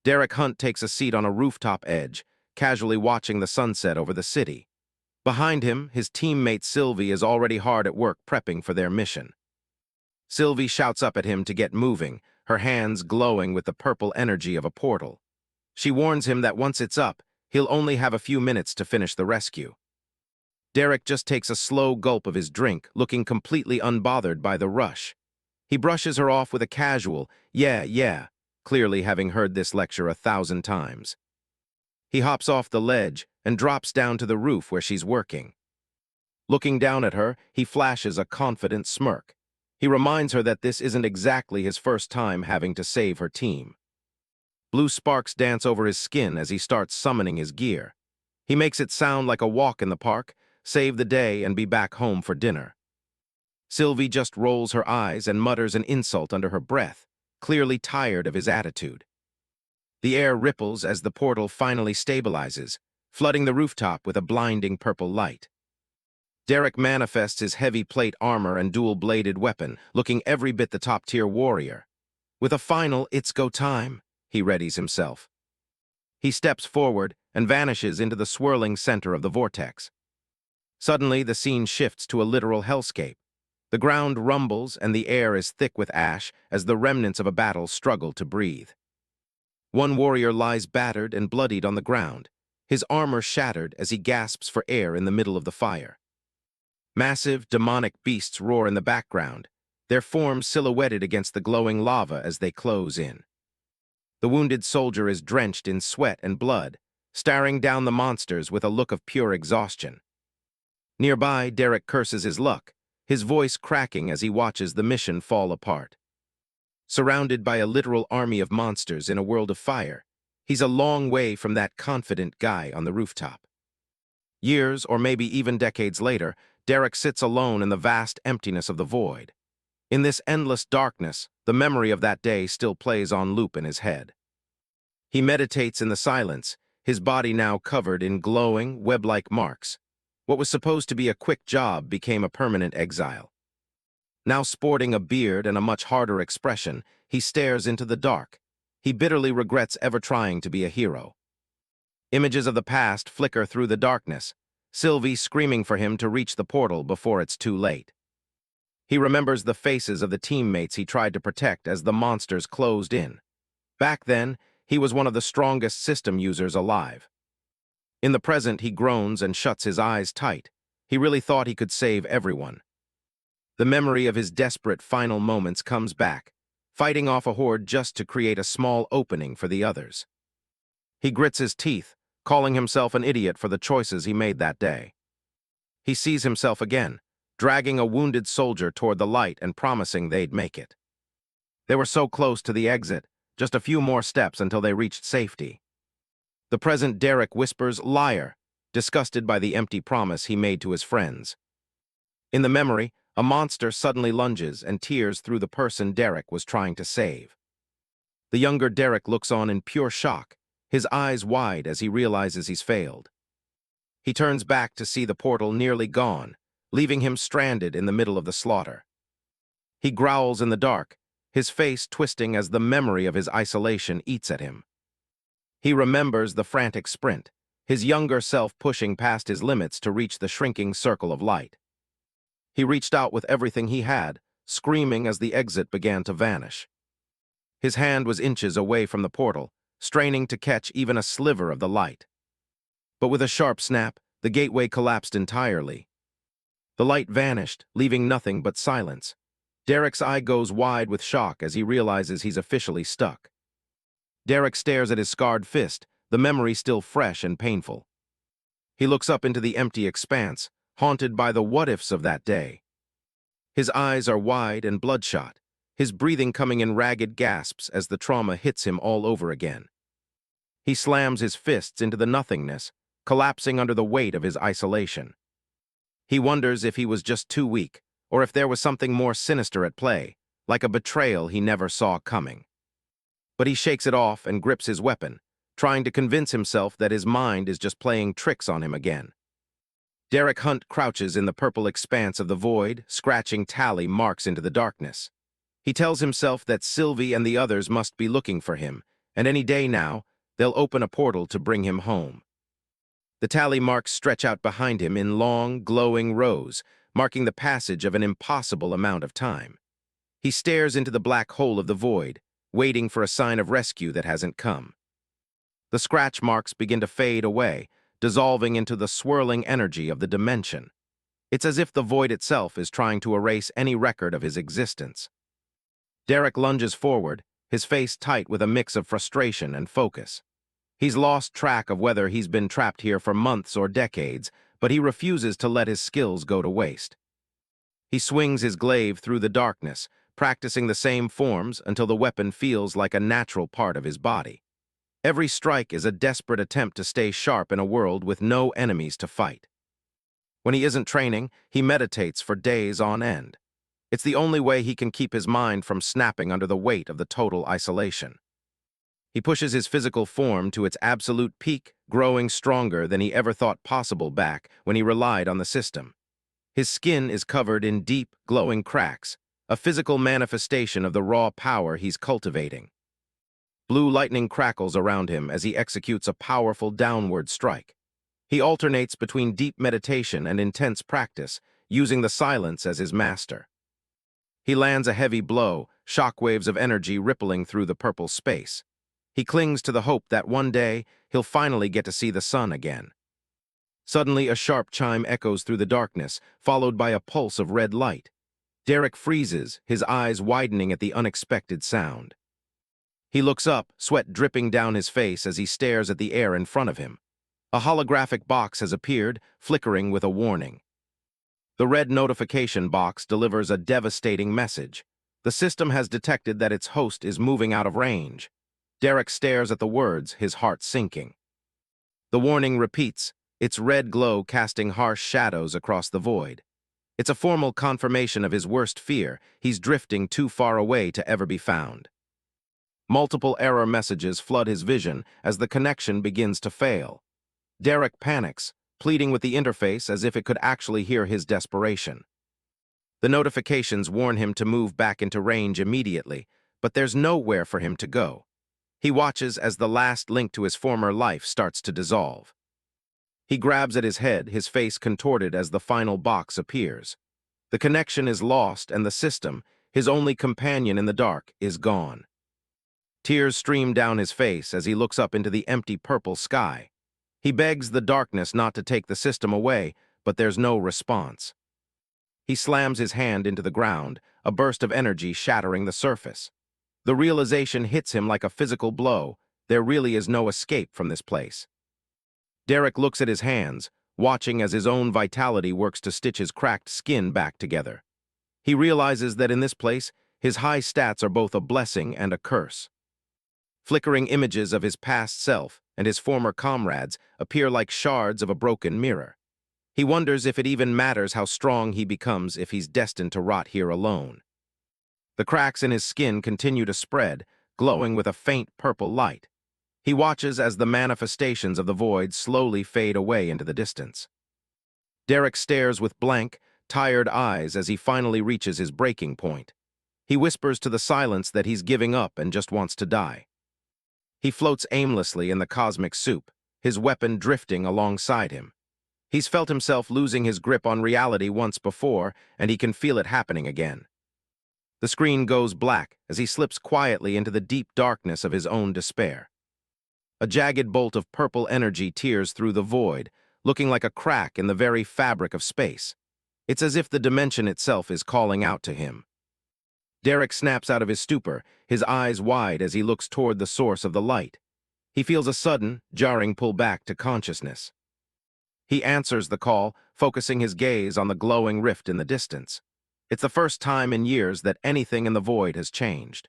Derek Hunt takes a seat on a rooftop edge, casually watching the sunset over the city. Behind him, his teammate Sylvie is already hard at work prepping for their mission. Sylvie shouts up at him to get moving, her hands glowing with the purple energy of a portal. She warns him that once it's up, he'll only have a few minutes to finish the rescue. Derek just takes a slow gulp of his drink, looking completely unbothered by the rush. He brushes her off with a casual, yeah, clearly having heard this lecture 1,000 times. He hops off the ledge and drops down to the roof where she's working. Looking down at her, he flashes a confident smirk. He reminds her that this isn't exactly his first time having to save her team. Blue sparks dance over his skin as he starts summoning his gear. He makes it sound like a walk in the park, save the day and be back home for dinner. Sylvie just rolls her eyes and mutters an insult under her breath, clearly tired of his attitude. The air ripples as the portal finally stabilizes, flooding the rooftop with a blinding purple light. Derek manifests his heavy plate armor and dual-bladed weapon, looking every bit the top-tier warrior. With a final "it's go time," he readies himself. He steps forward and vanishes into the swirling center of the vortex. Suddenly, the scene shifts to a literal hellscape. The ground rumbles and the air is thick with ash as the remnants of a battle struggle to breathe. One warrior lies battered and bloodied on the ground, his armor shattered as he gasps for air in the middle of the fire. Massive, demonic beasts roar in the background, their forms silhouetted against the glowing lava as they close in. The wounded soldier is drenched in sweat and blood, staring down the monsters with a look of pure exhaustion. Nearby, Derek curses his luck, his voice cracking as he watches the mission fall apart. Surrounded by a literal army of monsters in a world of fire, he's a long way from that confident guy on the rooftop. Years, or maybe even decades later, Derek sits alone in the vast emptiness of the void. In this endless darkness, the memory of that day still plays on loop in his head. He meditates in the silence, his body now covered in glowing, web-like marks. What was supposed to be a quick job became a permanent exile. Now sporting a beard and a much harder expression, he stares into the dark. He bitterly regrets ever trying to be a hero. Images of the past flicker through the darkness, Sylvie screaming for him to reach the portal before it's too late. He remembers the faces of the teammates he tried to protect as the monsters closed in. Back then, he was one of the strongest system users alive. In the present, he groans and shuts his eyes tight. He really thought he could save everyone. The memory of his desperate final moments comes back, fighting off a horde just to create a small opening for the others. He grits his teeth, calling himself an idiot for the choices he made that day. He sees himself again, dragging a wounded soldier toward the light and promising they'd make it. They were so close to the exit, just a few more steps until they reached safety. The present Derek whispers, "Liar," disgusted by the empty promise he made to his friends. In the memory, a monster suddenly lunges and tears through the person Derek was trying to save. The younger Derek looks on in pure shock, his eyes wide as he realizes he's failed. He turns back to see the portal nearly gone, leaving him stranded in the middle of the slaughter. He growls in the dark, his face twisting as the memory of his isolation eats at him. He remembers the frantic sprint, his younger self pushing past his limits to reach the shrinking circle of light. He reached out with everything he had, screaming as the exit began to vanish. His hand was inches away from the portal, straining to catch even a sliver of the light. But with a sharp snap, the gateway collapsed entirely. The light vanished, leaving nothing but silence. Derek's eye goes wide with shock as he realizes he's officially stuck. Derek stares at his scarred fist, the memory still fresh and painful. He looks up into the empty expanse, haunted by the what-ifs of that day. His eyes are wide and bloodshot, his breathing coming in ragged gasps as the trauma hits him all over again. He slams his fists into the nothingness, collapsing under the weight of his isolation. He wonders if he was just too weak, or if there was something more sinister at play, like a betrayal he never saw coming. But he shakes it off and grips his weapon, trying to convince himself that his mind is just playing tricks on him again. Derek Hunt crouches in the purple expanse of the void, scratching tally marks into the darkness. He tells himself that Sylvie and the others must be looking for him, and any day now, they'll open a portal to bring him home. The tally marks stretch out behind him in long, glowing rows, marking the passage of an impossible amount of time. He stares into the black hole of the void, waiting for a sign of rescue that hasn't come. The scratch marks begin to fade away, dissolving into the swirling energy of the dimension. It's as if the void itself is trying to erase any record of his existence. Derek lunges forward, his face tight with a mix of frustration and focus. He's lost track of whether he's been trapped here for months or decades, but he refuses to let his skills go to waste. He swings his glaive through the darkness, practicing the same forms until the weapon feels like a natural part of his body. Every strike is a desperate attempt to stay sharp in a world with no enemies to fight. When he isn't training, he meditates for days on end. It's the only way he can keep his mind from snapping under the weight of the total isolation. He pushes his physical form to its absolute peak, growing stronger than he ever thought possible back when he relied on the system. His skin is covered in deep, glowing cracks, a physical manifestation of the raw power he's cultivating. Blue lightning crackles around him as he executes a powerful downward strike. He alternates between deep meditation and intense practice, using the silence as his master. He lands a heavy blow, shockwaves of energy rippling through the purple space. He clings to the hope that one day he'll finally get to see the sun again. Suddenly, a sharp chime echoes through the darkness, followed by a pulse of red light. Derek freezes, his eyes widening at the unexpected sound. He looks up, sweat dripping down his face as he stares at the air in front of him. A holographic box has appeared, flickering with a warning. The red notification box delivers a devastating message. The system has detected that its host is moving out of range. Derek stares at the words, his heart sinking. The warning repeats, its red glow casting harsh shadows across the void. It's a formal confirmation of his worst fear. He's drifting too far away to ever be found. Multiple error messages flood his vision as the connection begins to fail. Derek panics, pleading with the interface as if it could actually hear his desperation. The notifications warn him to move back into range immediately, but there's nowhere for him to go. He watches as the last link to his former life starts to dissolve. He grabs at his head, his face contorted as the final box appears. The connection is lost and the system, his only companion in the dark, is gone. Tears stream down his face as he looks up into the empty purple sky. He begs the darkness not to take the system away, but there's no response. He slams his hand into the ground, a burst of energy shattering the surface. The realization hits him like a physical blow. There really is no escape from this place. Derek looks at his hands, watching as his own vitality works to stitch his cracked skin back together. He realizes that in this place, his high stats are both a blessing and a curse. Flickering images of his past self and his former comrades appear like shards of a broken mirror. He wonders if it even matters how strong he becomes if he's destined to rot here alone. The cracks in his skin continue to spread, glowing with a faint purple light. He watches as the manifestations of the void slowly fade away into the distance. Derek stares with blank, tired eyes as he finally reaches his breaking point. He whispers to the silence that he's giving up and just wants to die. He floats aimlessly in the cosmic soup, his weapon drifting alongside him. He's felt himself losing his grip on reality once before, and he can feel it happening again. The screen goes black as he slips quietly into the deep darkness of his own despair. A jagged bolt of purple energy tears through the void, looking like a crack in the very fabric of space. It's as if the dimension itself is calling out to him. Derek snaps out of his stupor, his eyes wide as he looks toward the source of the light. He feels a sudden, jarring pull back to consciousness. He answers the call, focusing his gaze on the glowing rift in the distance. It's the first time in years that anything in the void has changed.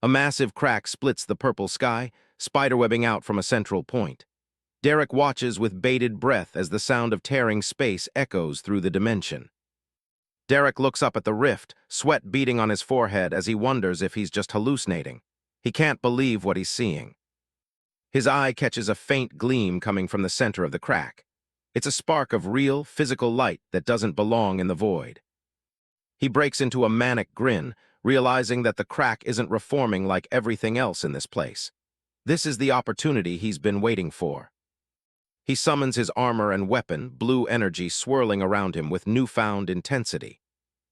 A massive crack splits the purple sky, spiderwebbing out from a central point. Derek watches with bated breath as the sound of tearing space echoes through the dimension. Derek looks up at the rift, sweat beading on his forehead as he wonders if he's just hallucinating. He can't believe what he's seeing. His eye catches a faint gleam coming from the center of the crack. It's a spark of real, physical light that doesn't belong in the void. He breaks into a manic grin, realizing that the crack isn't reforming like everything else in this place. This is the opportunity he's been waiting for. He summons his armor and weapon, blue energy swirling around him with newfound intensity.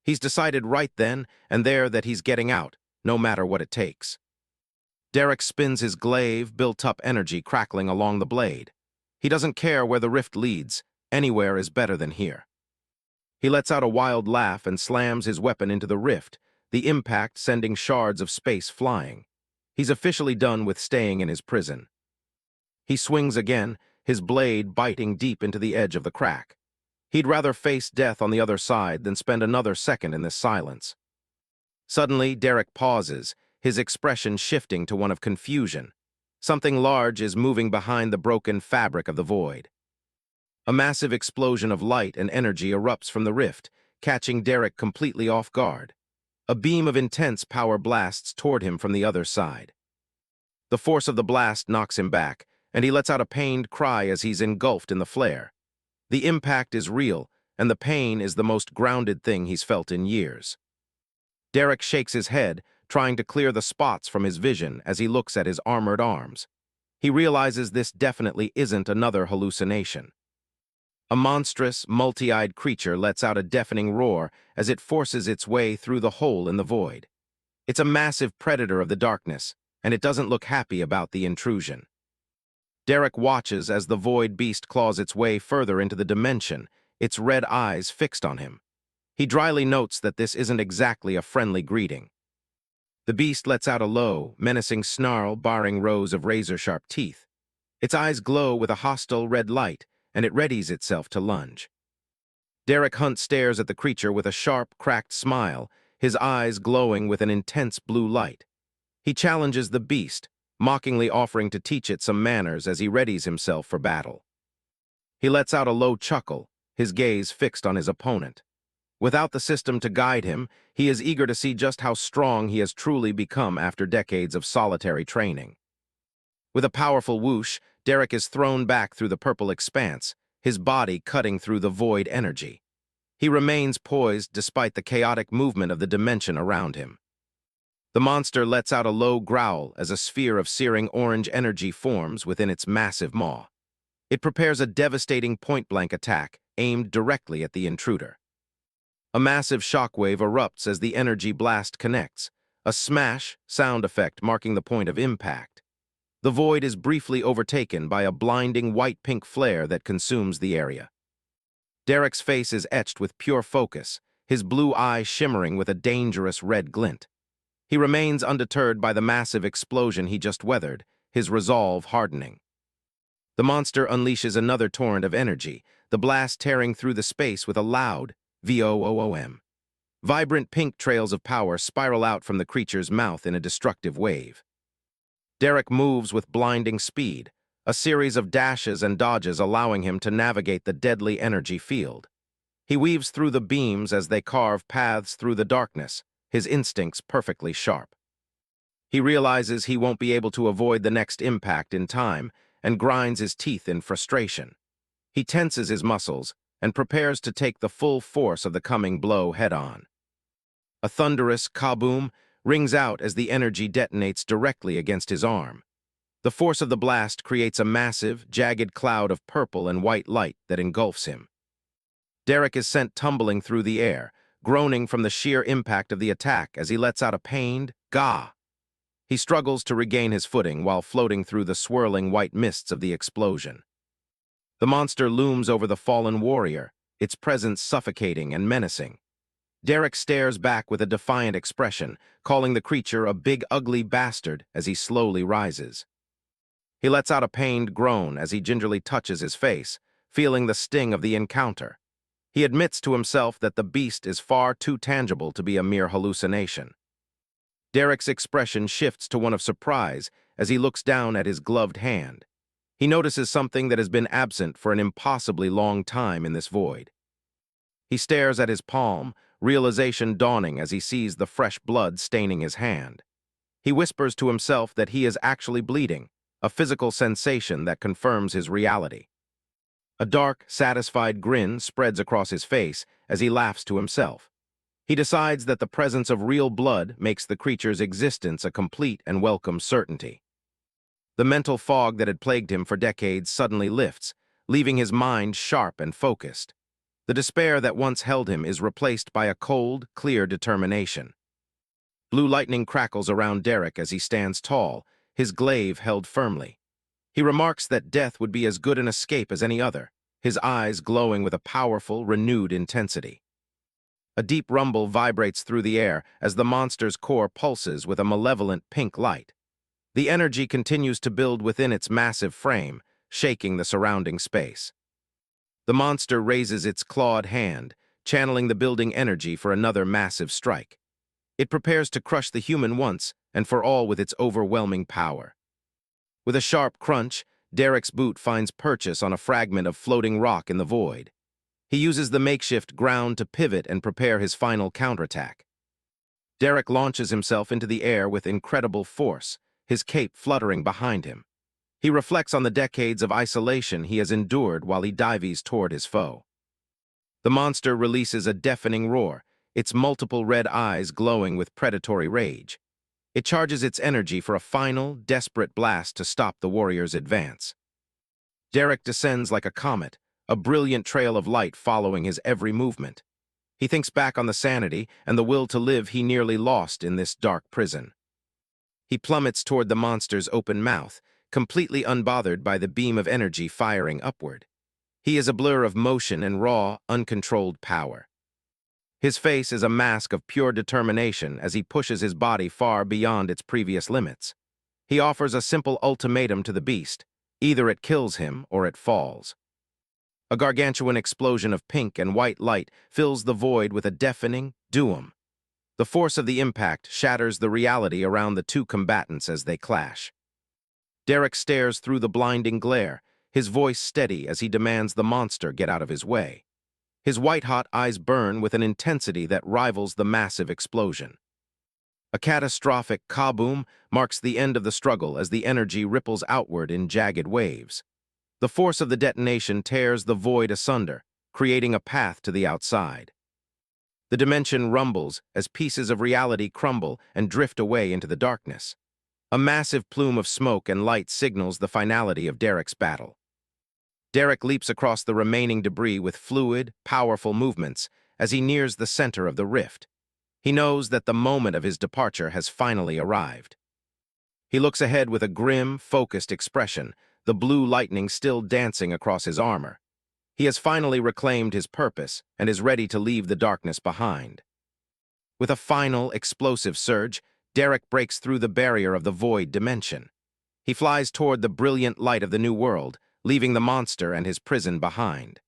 He's decided right then and there that he's getting out, no matter what it takes. Derek spins his glaive, built-up energy crackling along the blade. He doesn't care where the rift leads. Anywhere is better than here. He lets out a wild laugh and slams his weapon into the rift, the impact sending shards of space flying. He's officially done with staying in his prison. He swings again, his blade biting deep into the edge of the crack. He'd rather face death on the other side than spend another second in this silence. Suddenly, Derek pauses, his expression shifting to one of confusion. Something large is moving behind the broken fabric of the void. A massive explosion of light and energy erupts from the rift, catching Derek completely off guard. A beam of intense power blasts toward him from the other side. The force of the blast knocks him back, and he lets out a pained cry as he's engulfed in the flare. The impact is real, and the pain is the most grounded thing he's felt in years. Derek shakes his head, trying to clear the spots from his vision as he looks at his armored arms. He realizes this definitely isn't another hallucination. A monstrous, multi-eyed creature lets out a deafening roar as it forces its way through the hole in the void. It's a massive predator of the darkness, and it doesn't look happy about the intrusion. Derek watches as the void beast claws its way further into the dimension, its red eyes fixed on him. He dryly notes that this isn't exactly a friendly greeting. The beast lets out a low, menacing snarl barring rows of razor-sharp teeth. Its eyes glow with a hostile red light, and it readies itself to lunge. Derek Hunt stares at the creature with a sharp, cracked smile, his eyes glowing with an intense blue light. He challenges the beast, mockingly offering to teach it some manners as he readies himself for battle. He lets out a low chuckle, his gaze fixed on his opponent. Without the system to guide him, he is eager to see just how strong he has truly become after decades of solitary training. With a powerful whoosh, Derek is thrown back through the purple expanse, his body cutting through the void energy. He remains poised despite the chaotic movement of the dimension around him. The monster lets out a low growl as a sphere of searing orange energy forms within its massive maw. It prepares a devastating point-blank attack aimed directly at the intruder. A massive shockwave erupts as the energy blast connects, a smash sound effect marking the point of impact. The void is briefly overtaken by a blinding white-pink flare that consumes the area. Derek's face is etched with pure focus, his blue eye shimmering with a dangerous red glint. He remains undeterred by the massive explosion he just weathered, his resolve hardening. The monster unleashes another torrent of energy, the blast tearing through the space with a loud VOOM. Vibrant pink trails of power spiral out from the creature's mouth in a destructive wave. Derek moves with blinding speed, a series of dashes and dodges allowing him to navigate the deadly energy field. He weaves through the beams as they carve paths through the darkness, his instincts perfectly sharp. He realizes he won't be able to avoid the next impact in time and grinds his teeth in frustration. He tenses his muscles and prepares to take the full force of the coming blow head-on. A thunderous kaboom rings out as the energy detonates directly against his arm. The force of the blast creates a massive, jagged cloud of purple and white light that engulfs him. Derek is sent tumbling through the air, groaning from the sheer impact of the attack as he lets out a pained "gah." He struggles to regain his footing while floating through the swirling white mists of the explosion. The monster looms over the fallen warrior, its presence suffocating and menacing. Derek stares back with a defiant expression, calling the creature a big ugly bastard as he slowly rises. He lets out a pained groan as he gingerly touches his face, feeling the sting of the encounter. He admits to himself that the beast is far too tangible to be a mere hallucination. Derek's expression shifts to one of surprise as he looks down at his gloved hand. He notices something that has been absent for an impossibly long time in this void. He stares at his palm, realization dawning as he sees the fresh blood staining his hand. He whispers to himself that he is actually bleeding, a physical sensation that confirms his reality. A dark, satisfied grin spreads across his face as he laughs to himself. He decides that the presence of real blood makes the creature's existence a complete and welcome certainty. The mental fog that had plagued him for decades suddenly lifts, leaving his mind sharp and focused. The despair that once held him is replaced by a cold, clear determination. Blue lightning crackles around Derek as he stands tall, his glaive held firmly. He remarks that death would be as good an escape as any other, his eyes glowing with a powerful, renewed intensity. A deep rumble vibrates through the air as the monster's core pulses with a malevolent pink light. The energy continues to build within its massive frame, shaking the surrounding space. The monster raises its clawed hand, channeling the building energy for another massive strike. It prepares to crush the human once and for all with its overwhelming power. With a sharp crunch, Derek's boot finds purchase on a fragment of floating rock in the void. He uses the makeshift ground to pivot and prepare his final counterattack. Derek launches himself into the air with incredible force, his cape fluttering behind him. He reflects on the decades of isolation he has endured while he dives toward his foe. The monster releases a deafening roar, its multiple red eyes glowing with predatory rage. It charges its energy for a final, desperate blast to stop the warrior's advance. Derek descends like a comet, a brilliant trail of light following his every movement. He thinks back on the sanity and the will to live he nearly lost in this dark prison. He plummets toward the monster's open mouth, completely unbothered by the beam of energy firing upward. He is a blur of motion and raw, uncontrolled power. His face is a mask of pure determination as he pushes his body far beyond its previous limits. He offers a simple ultimatum to the beast: either it kills him or it falls. A gargantuan explosion of pink and white light fills the void with a deafening doom. The force of the impact shatters the reality around the two combatants as they clash. Derek stares through the blinding glare, his voice steady as he demands the monster get out of his way. His white-hot eyes burn with an intensity that rivals the massive explosion. A catastrophic kaboom marks the end of the struggle as the energy ripples outward in jagged waves. The force of the detonation tears the void asunder, creating a path to the outside. The dimension rumbles as pieces of reality crumble and drift away into the darkness. A massive plume of smoke and light signals the finality of Derek's battle. Derek leaps across the remaining debris with fluid, powerful movements as he nears the center of the rift. He knows that the moment of his departure has finally arrived. He looks ahead with a grim, focused expression, the blue lightning still dancing across his armor. He has finally reclaimed his purpose and is ready to leave the darkness behind. With a final, explosive surge, Derek breaks through the barrier of the void dimension. He flies toward the brilliant light of the new world, leaving the monster and his prison behind.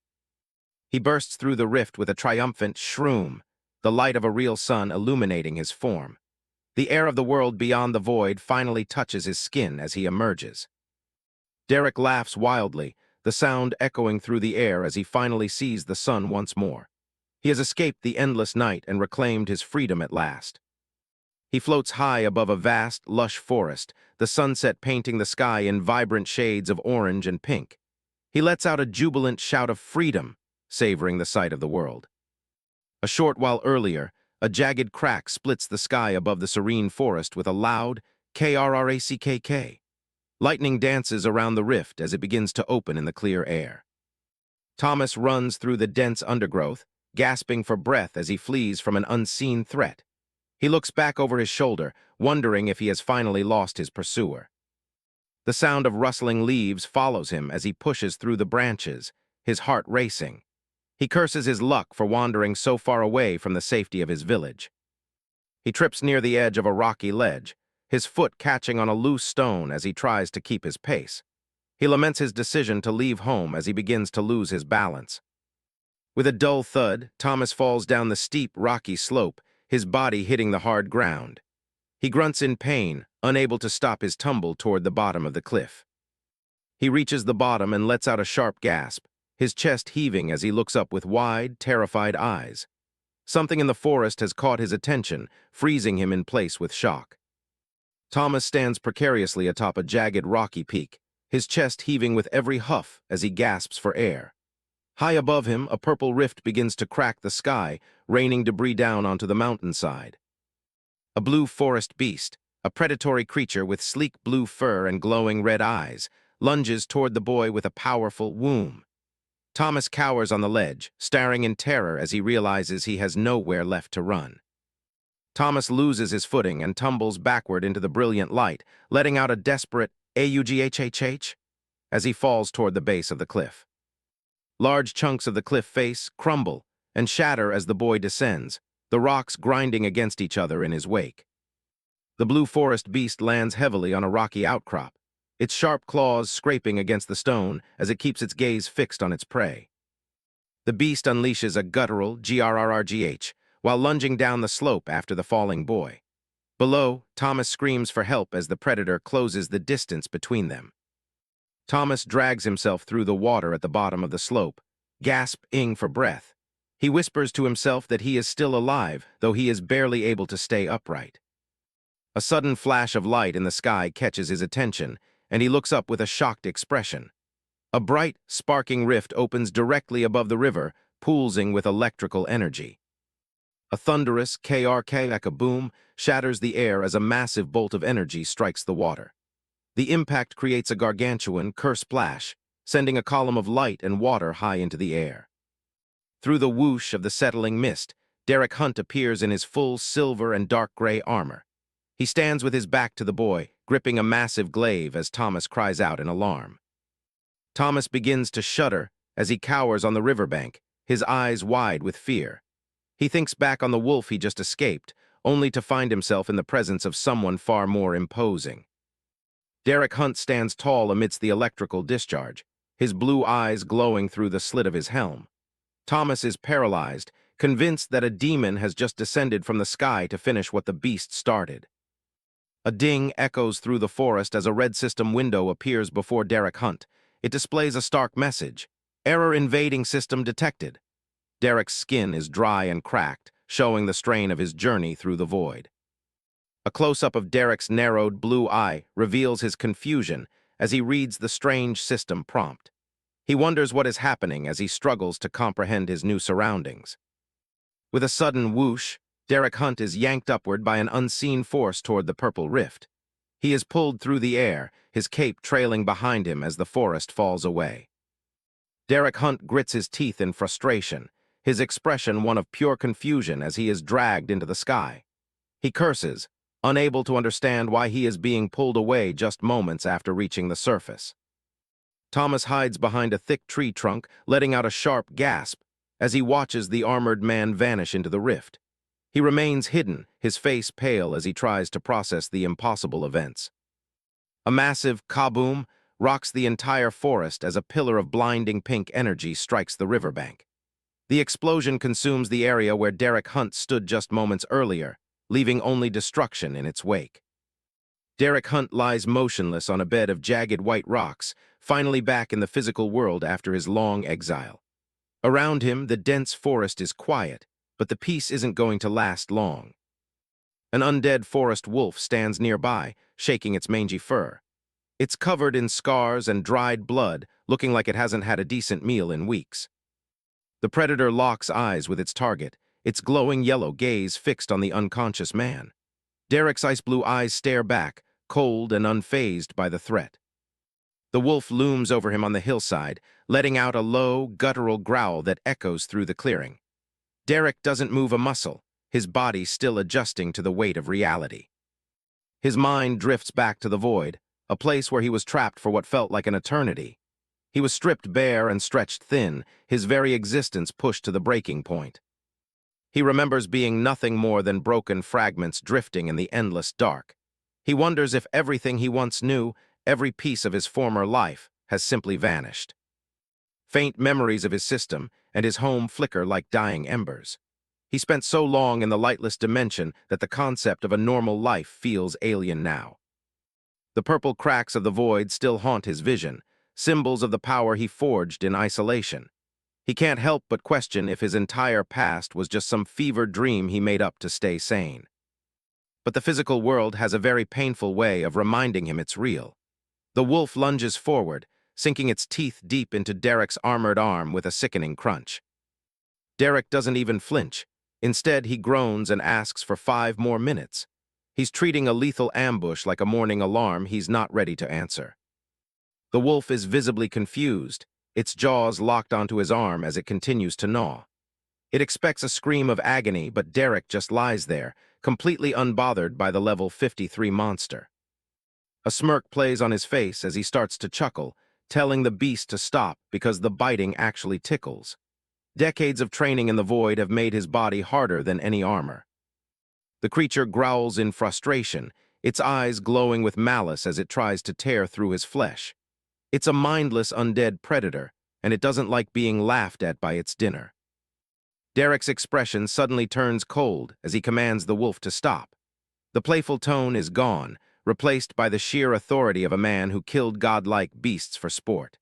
He bursts through the rift with a triumphant shroom, the light of a real sun illuminating his form. The air of the world beyond the void finally touches his skin as he emerges. Derek laughs wildly, the sound echoing through the air as he finally sees the sun once more. He has escaped the endless night and reclaimed his freedom at last. He floats high above a vast, lush forest, the sunset painting the sky in vibrant shades of orange and pink. He lets out a jubilant shout of freedom, savoring the sight of the world. A short while earlier, a jagged crack splits the sky above the serene forest with a loud KRRACKK. Lightning dances around the rift as it begins to open in the clear air. Thomas runs through the dense undergrowth, gasping for breath as he flees from an unseen threat. He looks back over his shoulder, wondering if he has finally lost his pursuer. The sound of rustling leaves follows him as he pushes through the branches, his heart racing. He curses his luck for wandering so far away from the safety of his village. He trips near the edge of a rocky ledge, his foot catching on a loose stone as he tries to keep his pace. He laments his decision to leave home as he begins to lose his balance. With a dull thud, Thomas falls down the steep, rocky slope, his body hitting the hard ground. He grunts in pain, unable to stop his tumble toward the bottom of the cliff. He reaches the bottom and lets out a sharp gasp, his chest heaving as he looks up with wide, terrified eyes. Something in the forest has caught his attention, freezing him in place with shock. Thomas stands precariously atop a jagged, rocky peak, his chest heaving with every huff as he gasps for air. High above him, a purple rift begins to crack the sky, raining debris down onto the mountainside. A blue forest beast, A predatory creature with sleek blue fur and glowing red eyes lunges toward the boy with a powerful whoom. Thomas cowers on the ledge, staring in terror as he realizes he has nowhere left to run. Thomas loses his footing and tumbles backward into the brilliant light, letting out a desperate "Aughhh" as he falls toward the base of the cliff. Large chunks of the cliff face crumble and shatter as the boy descends, the rocks grinding against each other in his wake. The blue forest beast lands heavily on a rocky outcrop, its sharp claws scraping against the stone as it keeps its gaze fixed on its prey. The beast unleashes a guttural grrrgh while lunging down the slope after the falling boy. Below, Thomas screams for help as the predator closes the distance between them. Thomas drags himself through the water at the bottom of the slope, gasping for breath. He whispers to himself that he is still alive, though he is barely able to stay upright. A sudden flash of light in the sky catches his attention, and he looks up with a shocked expression. A bright, sparking rift opens directly above the river, pulsing with electrical energy. A thunderous krk-boom shatters the air as a massive bolt of energy strikes the water. The impact creates a gargantuan kersplash, sending a column of light and water high into the air. Through the whoosh of the settling mist, Derek Hunt appears in his full silver and dark gray armor. He stands with his back to the boy, gripping a massive glaive as Thomas cries out in alarm. Thomas begins to shudder as he cowers on the riverbank, his eyes wide with fear. He thinks back on the wolf he just escaped, only to find himself in the presence of someone far more imposing. Derek Hunt stands tall amidst the electrical discharge, his blue eyes glowing through the slit of his helm. Thomas is paralyzed, convinced that a demon has just descended from the sky to finish what the beast started. A ding echoes through the forest as a red system window appears before Derek Hunt. It displays a stark message: "Error invading system detected." Derek's skin is dry and cracked, showing the strain of his journey through the void. A close-up of Derek's narrowed blue eye reveals his confusion as he reads the strange system prompt. He wonders what is happening as he struggles to comprehend his new surroundings. With a sudden whoosh, Derek Hunt is yanked upward by an unseen force toward the purple rift. He is pulled through the air, his cape trailing behind him as the forest falls away. Derek Hunt grits his teeth in frustration, his expression one of pure confusion as he is dragged into the sky. He curses, unable to understand why he is being pulled away just moments after reaching the surface. Thomas hides behind a thick tree trunk, letting out a sharp gasp as he watches the armored man vanish into the rift. He remains hidden, his face pale as he tries to process the impossible events. A massive kaboom rocks the entire forest as a pillar of blinding pink energy strikes the riverbank. The explosion consumes the area where Derek Hunt stood just moments earlier, leaving only destruction in its wake. Derek Hunt lies motionless on a bed of jagged white rocks, finally back in the physical world after his long exile. Around him, the dense forest is quiet, but the peace isn't going to last long. An undead forest wolf stands nearby, shaking its mangy fur. It's covered in scars and dried blood, looking like it hasn't had a decent meal in weeks. The predator locks eyes with its target, its glowing yellow gaze fixed on the unconscious man. Derek's ice-blue eyes stare back, cold and unfazed by the threat. The wolf looms over him on the hillside, letting out a low, guttural growl that echoes through the clearing. Derek doesn't move a muscle, his body still adjusting to the weight of reality. His mind drifts back to the void, a place where he was trapped for what felt like an eternity. He was stripped bare and stretched thin, his very existence pushed to the breaking point. He remembers being nothing more than broken fragments drifting in the endless dark. He wonders if everything he once knew, every piece of his former life, has simply vanished. Faint memories of his system and his home flicker like dying embers. He spent so long in the lightless dimension that the concept of a normal life feels alien now. The purple cracks of the void still haunt his vision, symbols of the power he forged in isolation. He can't help but question if his entire past was just some fevered dream he made up to stay sane. But the physical world has a very painful way of reminding him it's real. The wolf lunges forward, sinking its teeth deep into Derek's armored arm with a sickening crunch. Derek doesn't even flinch. Instead, he groans and asks for 5 more minutes. He's treating a lethal ambush like a morning alarm he's not ready to answer. The wolf is visibly confused, its jaws locked onto his arm as it continues to gnaw. It expects a scream of agony, but Derek just lies there, completely unbothered by the level 53 monster. A smirk plays on his face as he starts to chuckle, telling the beast to stop because the biting actually tickles. Decades of training in the void have made his body harder than any armor. The creature growls in frustration, its eyes glowing with malice as it tries to tear through his flesh. It's a mindless undead predator, and it doesn't like being laughed at by its dinner. Derek's expression suddenly turns cold as he commands the wolf to stop. The playful tone is gone, replaced by the sheer authority of a man who killed godlike beasts for sport.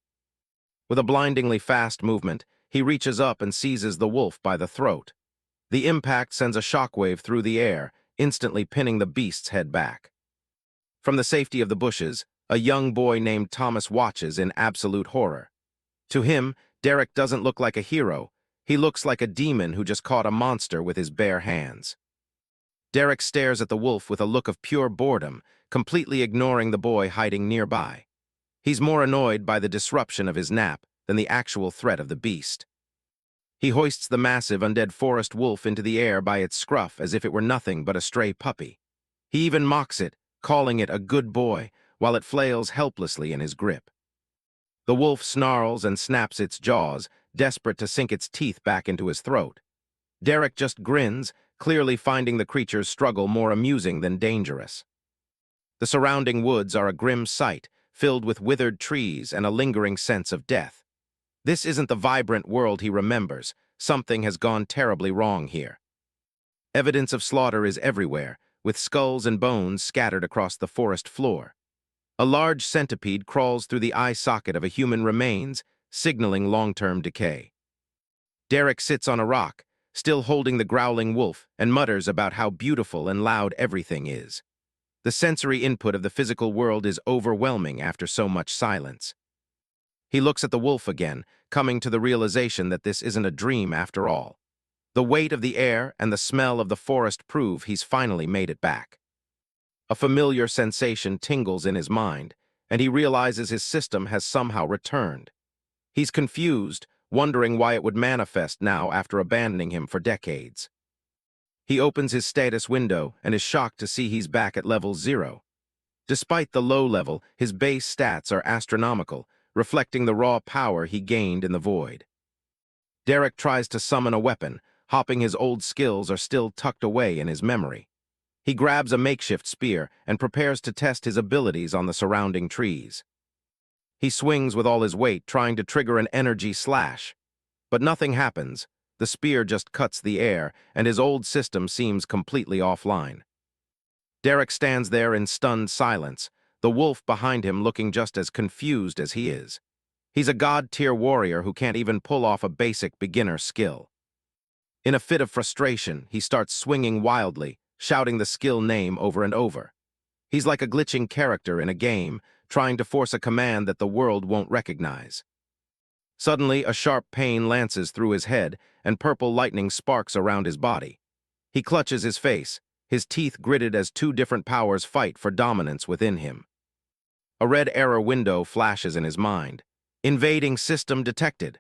With a blindingly fast movement, he reaches up and seizes the wolf by the throat. The impact sends a shockwave through the air, instantly pinning the beast's head back. From the safety of the bushes, a young boy named Thomas watches in absolute horror. To him, Derek doesn't look like a hero. He looks like a demon who just caught a monster with his bare hands. Derek stares at the wolf with a look of pure boredom, completely ignoring the boy hiding nearby. He's more annoyed by the disruption of his nap than the actual threat of the beast. He hoists the massive undead forest wolf into the air by its scruff as if it were nothing but a stray puppy. He even mocks it, calling it a good boy, while it flails helplessly in his grip. The wolf snarls and snaps its jaws, desperate to sink its teeth back into his throat. Derek just grins, clearly finding the creature's struggle more amusing than dangerous. The surrounding woods are a grim sight, filled with withered trees and a lingering sense of death. This isn't the vibrant world he remembers. Something has gone terribly wrong here. Evidence of slaughter is everywhere, with skulls and bones scattered across the forest floor. A large centipede crawls through the eye socket of a human remains, signaling long-term decay. Derek sits on a rock, still holding the growling wolf, and mutters about how beautiful and loud everything is. The sensory input of the physical world is overwhelming after so much silence. He looks at the wolf again, coming to the realization that this isn't a dream after all. The weight of the air and the smell of the forest prove he's finally made it back. A familiar sensation tingles in his mind, and he realizes his system has somehow returned. He's confused, wondering why it would manifest now after abandoning him for decades. He opens his status window and is shocked to see he's back at level 0. Despite the low level, his base stats are astronomical, reflecting the raw power he gained in the void. Derek tries to summon a weapon, hoping his old skills are still tucked away in his memory. He grabs a makeshift spear and prepares to test his abilities on the surrounding trees. He swings with all his weight, trying to trigger an energy slash. But nothing happens. The spear just cuts the air, and his old system seems completely offline. Derek stands there in stunned silence, the wolf behind him looking just as confused as he is. He's a god-tier warrior who can't even pull off a basic beginner skill. In a fit of frustration, he starts swinging wildly, shouting the skill name over and over. He's like a glitching character in a game, trying to force a command that the world won't recognize. Suddenly, a sharp pain lances through his head, and purple lightning sparks around his body. He clutches his face, his teeth gritted as two different powers fight for dominance within him. A red error window flashes in his mind. Invading system detected.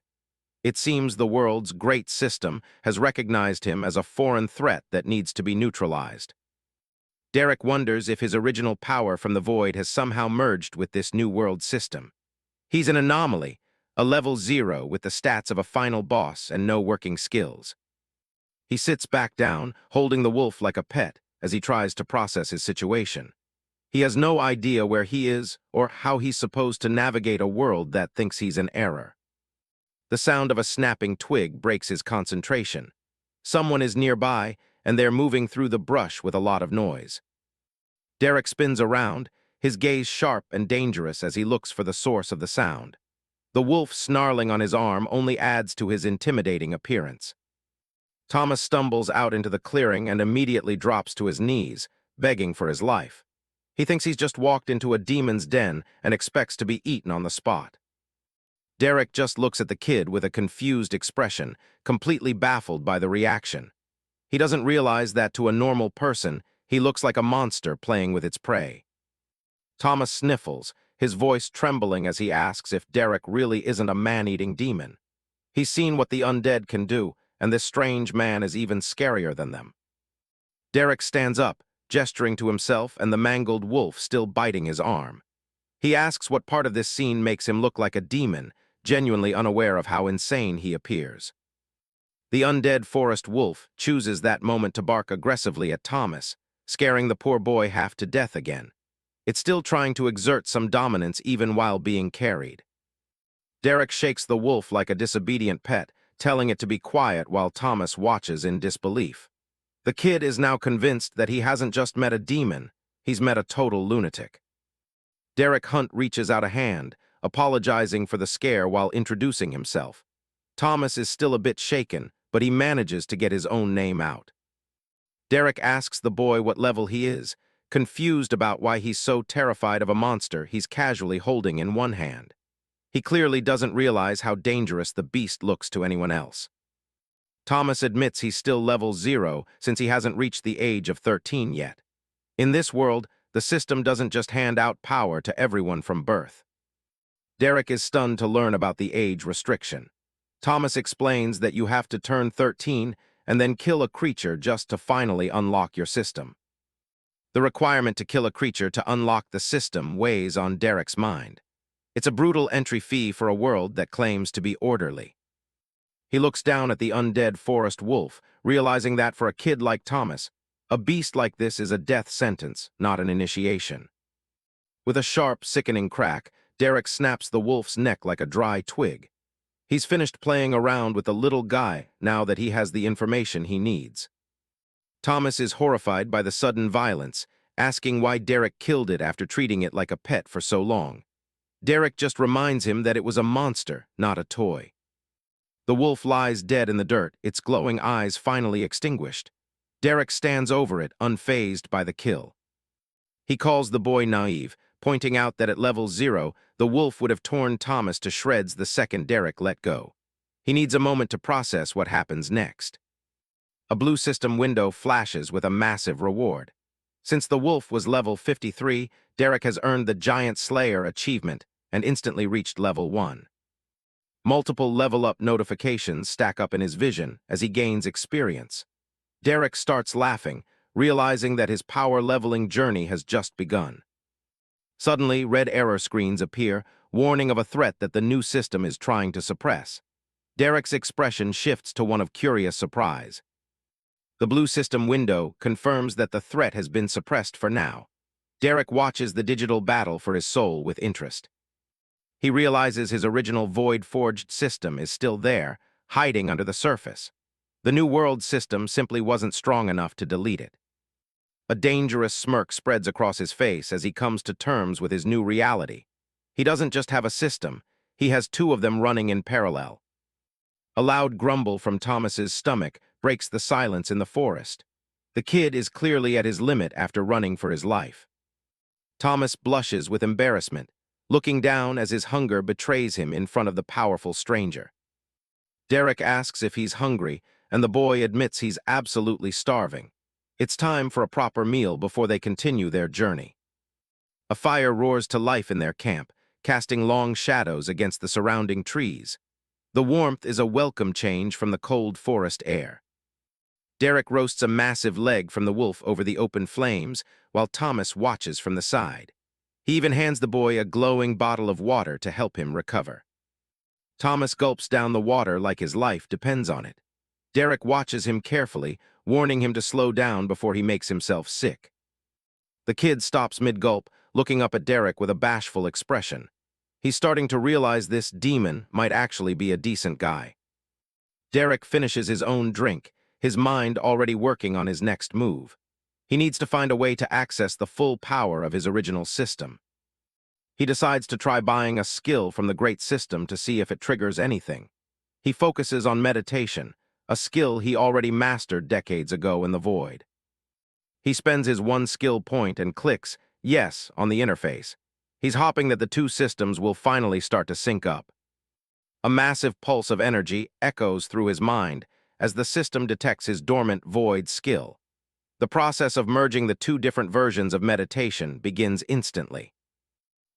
It seems the world's great system has recognized him as a foreign threat that needs to be neutralized. Derek wonders if his original power from the void has somehow merged with this new world system. He's an anomaly, a level 0 with the stats of a final boss and no working skills. He sits back down, holding the wolf like a pet, as he tries to process his situation. He has no idea where he is or how he's supposed to navigate a world that thinks he's in error. The sound of a snapping twig breaks his concentration. Someone is nearby, and they're moving through the brush with a lot of noise. Derek spins around, his gaze sharp and dangerous as he looks for the source of the sound. The wolf snarling on his arm only adds to his intimidating appearance. Thomas stumbles out into the clearing and immediately drops to his knees, begging for his life. He thinks he's just walked into a demon's den and expects to be eaten on the spot. Derek just looks at the kid with a confused expression, completely baffled by the reaction. He doesn't realize that to a normal person, He looks like a monster playing with its prey. Thomas sniffles, his voice trembling as he asks if Derek really isn't a man-eating demon. He's seen what the undead can do, and this strange man is even scarier than them. Derek stands up, gesturing to himself and the mangled wolf still biting his arm. He asks what part of this scene makes him look like a demon, genuinely unaware of how insane he appears. The undead forest wolf chooses that moment to bark aggressively at Thomas, scaring the poor boy half to death again. It's still trying to exert some dominance even while being carried. Derek shakes the wolf like a disobedient pet, telling it to be quiet while Thomas watches in disbelief. The kid is now convinced that he hasn't just met a demon, he's met a total lunatic. Derek Hunt reaches out a hand, apologizing for the scare while introducing himself. Thomas is still a bit shaken, but he manages to get his own name out. Derek asks the boy what level he is, confused about why he's so terrified of a monster he's casually holding in one hand. He clearly doesn't realize how dangerous the beast looks to anyone else. Thomas admits he's still level 0 since he hasn't reached the age of 13 yet. In this world, the system doesn't just hand out power to everyone from birth. Derek is stunned to learn about the age restriction. Thomas explains that you have to turn 13 and then kill a creature just to finally unlock your system. The requirement to kill a creature to unlock the system weighs on Derek's mind. It's a brutal entry fee for a world that claims to be orderly. He looks down at the undead forest wolf, realizing that for a kid like Thomas, a beast like this is a death sentence, not an initiation. With a sharp, sickening crack, Derek snaps the wolf's neck like a dry twig. He's finished playing around with the little guy now that he has the information he needs. Thomas is horrified by the sudden violence, asking why Derek killed it after treating it like a pet for so long. Derek just reminds him that it was a monster, not a toy. The wolf lies dead in the dirt, its glowing eyes finally extinguished. Derek stands over it, unfazed by the kill. He calls the boy naive, pointing out that at level 0, the wolf would have torn Thomas to shreds the second Derek let go. He needs a moment to process what happens next. A blue system window flashes with a massive reward. Since the wolf was level 53, Derek has earned the Giant Slayer achievement and instantly reached level 1. Multiple level-up notifications stack up in his vision as he gains experience. Derek starts laughing, realizing that his power-leveling journey has just begun. Suddenly, red error screens appear, warning of a threat that the new system is trying to suppress. Derek's expression shifts to one of curious surprise. The blue system window confirms that the threat has been suppressed for now. Derek watches the digital battle for his soul with interest. He realizes his original void-forged system is still there, hiding under the surface. The New World system simply wasn't strong enough to delete it. A dangerous smirk spreads across his face as he comes to terms with his new reality. He doesn't just have a system, he has two of them running in parallel. A loud grumble from Thomas's stomach breaks the silence in the forest. The kid is clearly at his limit after running for his life. Thomas blushes with embarrassment, looking down as his hunger betrays him in front of the powerful stranger. Derek asks if he's hungry, and the boy admits he's absolutely starving. It's time for a proper meal before they continue their journey. A fire roars to life in their camp, casting long shadows against the surrounding trees. The warmth is a welcome change from the cold forest air. Derek roasts a massive leg from the wolf over the open flames, while Thomas watches from the side. He even hands the boy a glowing bottle of water to help him recover. Thomas gulps down the water like his life depends on it. Derek watches him carefully, warning him to slow down before he makes himself sick. The kid stops mid-gulp, looking up at Derek with a bashful expression. He's starting to realize this demon might actually be a decent guy. Derek finishes his own drink, his mind already working on his next move. He needs to find a way to access the full power of his original system. He decides to try buying a skill from the great system to see if it triggers anything. He focuses on meditation, a skill he already mastered decades ago in the void. He spends his one skill point and clicks yes on the interface. He's hoping that the two systems will finally start to sync up. A massive pulse of energy echoes through his mind as the system detects his dormant void skill. The process of merging the two different versions of meditation begins instantly.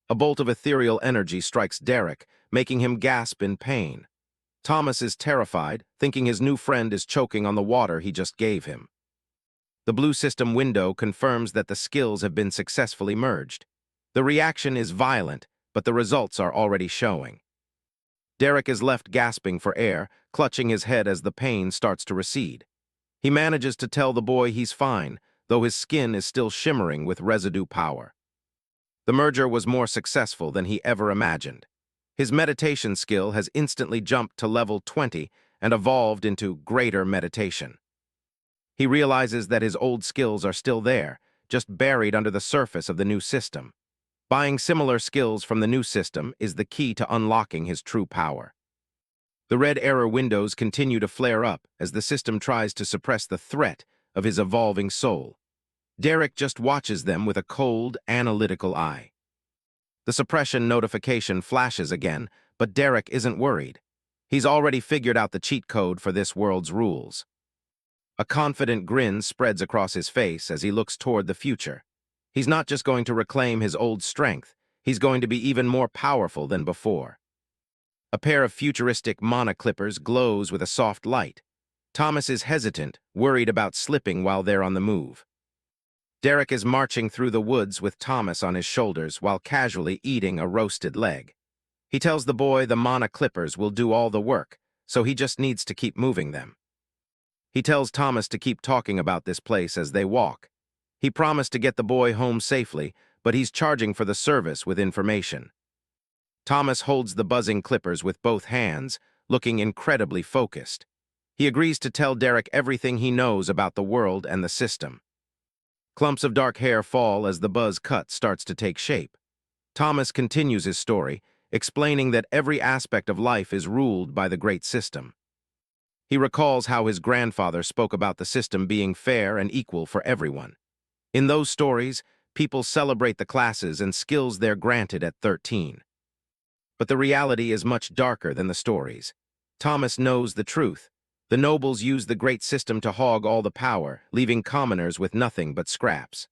A bolt of ethereal energy strikes Derek, making him gasp in pain. Thomas is terrified, thinking his new friend is choking on the water he just gave him. The blue system window confirms that the skills have been successfully merged. The reaction is violent, but the results are already showing. Derek is left gasping for air, clutching his head as the pain starts to recede. He manages to tell the boy he's fine, though his skin is still shimmering with residue power. The merger was more successful than he ever imagined. His meditation skill has instantly jumped to level 20 and evolved into greater meditation. He realizes that his old skills are still there, just buried under the surface of the new system. Buying similar skills from the new system is the key to unlocking his true power. The red error windows continue to flare up as the system tries to suppress the threat of his evolving soul. Derek just watches them with a cold, analytical eye. The suppression notification flashes again, but Derek isn't worried. He's already figured out the cheat code for this world's rules. A confident grin spreads across his face as he looks toward the future. He's not just going to reclaim his old strength, he's going to be even more powerful than before. A pair of futuristic mana clippers glows with a soft light. Thomas is hesitant, worried about slipping while they're on the move. Derek is marching through the woods with Thomas on his shoulders while casually eating a roasted leg. He tells the boy the mana clippers will do all the work, so he just needs to keep moving them. He tells Thomas to keep talking about this place as they walk. He promised to get the boy home safely, but he's charging for the service with information. Thomas holds the buzzing clippers with both hands, looking incredibly focused. He agrees to tell Derek everything he knows about the world and the system. Clumps of dark hair fall as the buzz cut starts to take shape. Thomas continues his story, explaining that every aspect of life is ruled by the great system. He recalls how his grandfather spoke about the system being fair and equal for everyone. In those stories, people celebrate the classes and skills they're granted at 13. But the reality is much darker than the stories. Thomas knows the truth. The nobles use the great system to hog all the power, leaving commoners with nothing but scraps.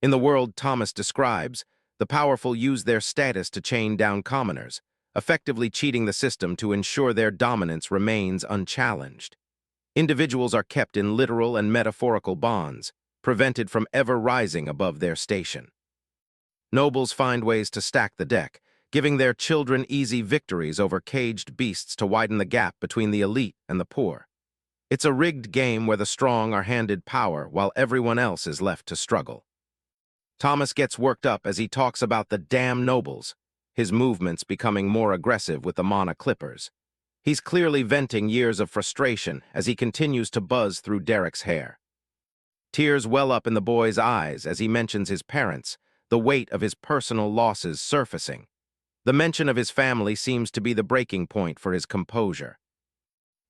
In the world Thomas describes, the powerful use their status to chain down commoners, effectively cheating the system to ensure their dominance remains unchallenged. Individuals are kept in literal and metaphorical bonds, prevented from ever rising above their station. Nobles find ways to stack the deck, giving their children easy victories over caged beasts to widen the gap between the elite and the poor. It's a rigged game where the strong are handed power while everyone else is left to struggle. Thomas gets worked up as he talks about the damn nobles, his movements becoming more aggressive with the mana clippers. He's clearly venting years of frustration as he continues to buzz through Derek's hair. Tears well up in the boy's eyes as he mentions his parents, the weight of his personal losses surfacing. The mention of his family seems to be the breaking point for his composure.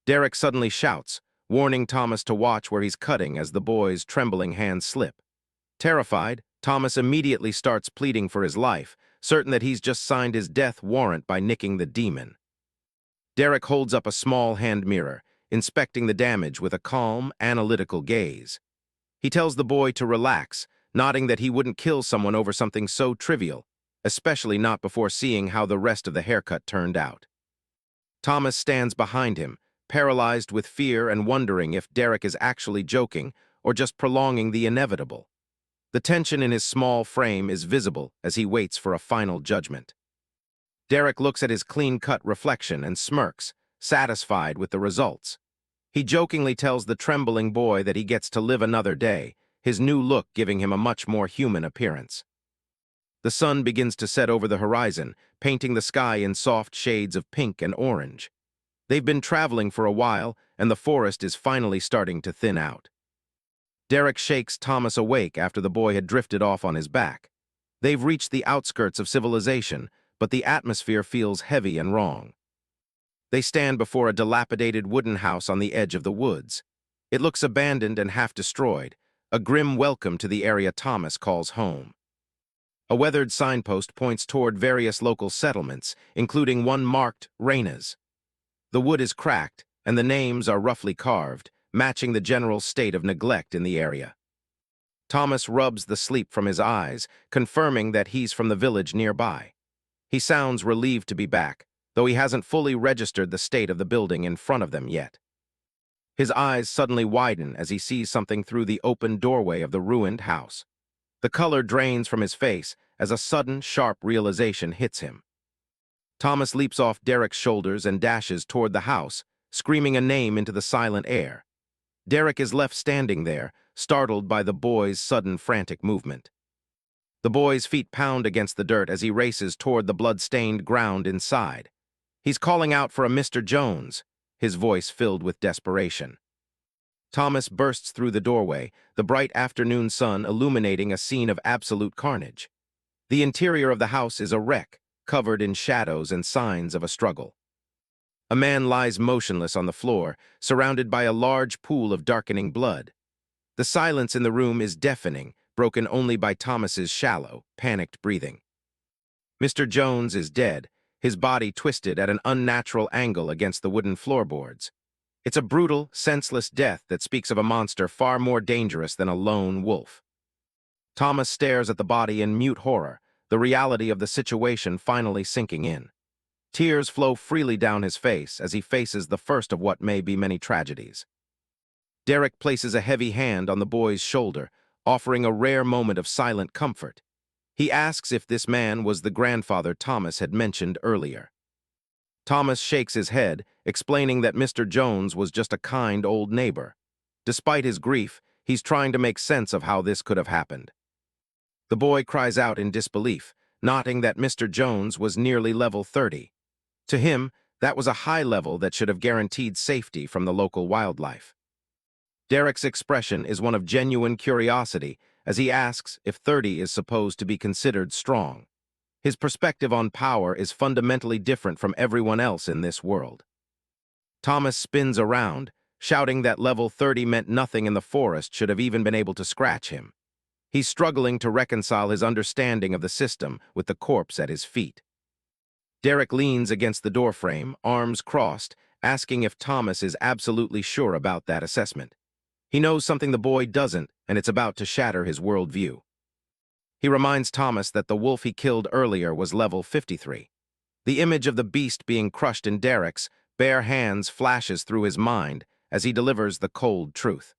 Derek suddenly shouts, warning Thomas to watch where he's cutting as the boy's trembling hands slip. Terrified, Thomas immediately starts pleading for his life, certain that he's just signed his death warrant by nicking the demon. Derek holds up a small hand mirror, inspecting the damage with a calm, analytical gaze. He tells the boy to relax, nodding that he wouldn't kill someone over something so trivial, especially not before seeing how the rest of the haircut turned out. Thomas stands behind him, paralyzed with fear and wondering if Derek is actually joking or just prolonging the inevitable. The tension in his small frame is visible as he waits for a final judgment. Derek looks at his clean-cut reflection and smirks, satisfied with the results. He jokingly tells the trembling boy that he gets to live another day, his new look giving him a much more human appearance. The sun begins to set over the horizon, painting the sky in soft shades of pink and orange. They've been traveling for a while, and the forest is finally starting to thin out. Derek shakes Thomas awake after the boy had drifted off on his back. They've reached the outskirts of civilization, but the atmosphere feels heavy and wrong. They stand before a dilapidated wooden house on the edge of the woods. It looks abandoned and half-destroyed, a grim welcome to the area Thomas calls home. A weathered signpost points toward various local settlements, including one marked Reina's. The wood is cracked, and the names are roughly carved, matching the general state of neglect in the area. Thomas rubs the sleep from his eyes, confirming that he's from the village nearby. He sounds relieved to be back, though he hasn't fully registered the state of the building in front of them yet. His eyes suddenly widen as he sees something through the open doorway of the ruined house. The color drains from his face as a sudden, sharp realization hits him. Thomas leaps off Derek's shoulders and dashes toward the house, screaming a name into the silent air. Derek is left standing there, startled by the boy's sudden frantic movement. The boy's feet pound against the dirt as he races toward the blood-stained ground inside. He's calling out for a Mr. Jones, his voice filled with desperation. Thomas bursts through the doorway, the bright afternoon sun illuminating a scene of absolute carnage. The interior of the house is a wreck, covered in shadows and signs of a struggle. A man lies motionless on the floor, surrounded by a large pool of darkening blood. The silence in the room is deafening, broken only by Thomas's shallow, panicked breathing. Mr. Jones is dead, his body twisted at an unnatural angle against the wooden floorboards. It's a brutal, senseless death that speaks of a monster far more dangerous than a lone wolf. Thomas stares at the body in mute horror, the reality of the situation finally sinking in. Tears flow freely down his face as he faces the first of what may be many tragedies. Derek places a heavy hand on the boy's shoulder, offering a rare moment of silent comfort. He asks if this man was the grandfather Thomas had mentioned earlier. Thomas shakes his head, explaining that Mr. Jones was just a kind old neighbor. Despite his grief, he's trying to make sense of how this could have happened. The boy cries out in disbelief, noting that Mr. Jones was nearly level 30. To him, that was a high level that should have guaranteed safety from the local wildlife. Derek's expression is one of genuine curiosity as he asks if 30 is supposed to be considered strong. His perspective on power is fundamentally different from everyone else in this world. Thomas spins around, shouting that level 30 meant nothing in the forest should have even been able to scratch him. He's struggling to reconcile his understanding of the system with the corpse at his feet. Derek leans against the doorframe, arms crossed, asking if Thomas is absolutely sure about that assessment. He knows something the boy doesn't, and it's about to shatter his worldview. He reminds Thomas that the wolf he killed earlier was level 53. The image of the beast being crushed in Derek's bare hands flashes through his mind as he delivers the cold truth.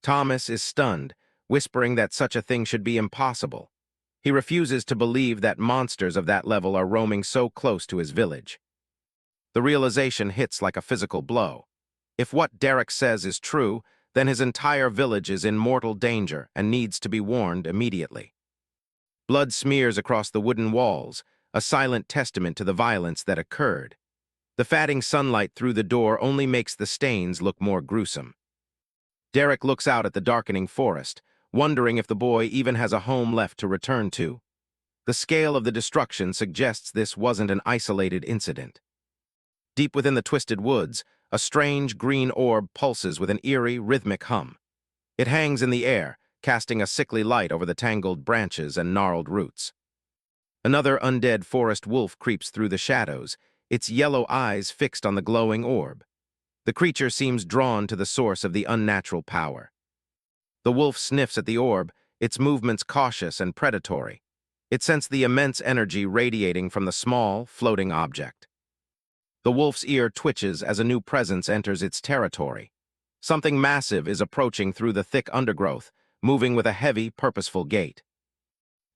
Thomas is stunned, whispering that such a thing should be impossible. He refuses to believe that monsters of that level are roaming so close to his village. The realization hits like a physical blow. If what Derek says is true, then his entire village is in mortal danger and needs to be warned immediately. Blood smears across the wooden walls, a silent testament to the violence that occurred. The fading sunlight through the door only makes the stains look more gruesome. Derek looks out at the darkening forest, wondering if the boy even has a home left to return to. The scale of the destruction suggests this wasn't an isolated incident. Deep within the twisted woods, a strange green orb pulses with an eerie, rhythmic hum. It hangs in the air, casting a sickly light over the tangled branches and gnarled roots. Another undead forest wolf creeps through the shadows, its yellow eyes fixed on the glowing orb. The creature seems drawn to the source of the unnatural power. The wolf sniffs at the orb, its movements cautious and predatory. It sensed the immense energy radiating from the small, floating object. The wolf's ear twitches as a new presence enters its territory. Something massive is approaching through the thick undergrowth, moving with a heavy, purposeful gait.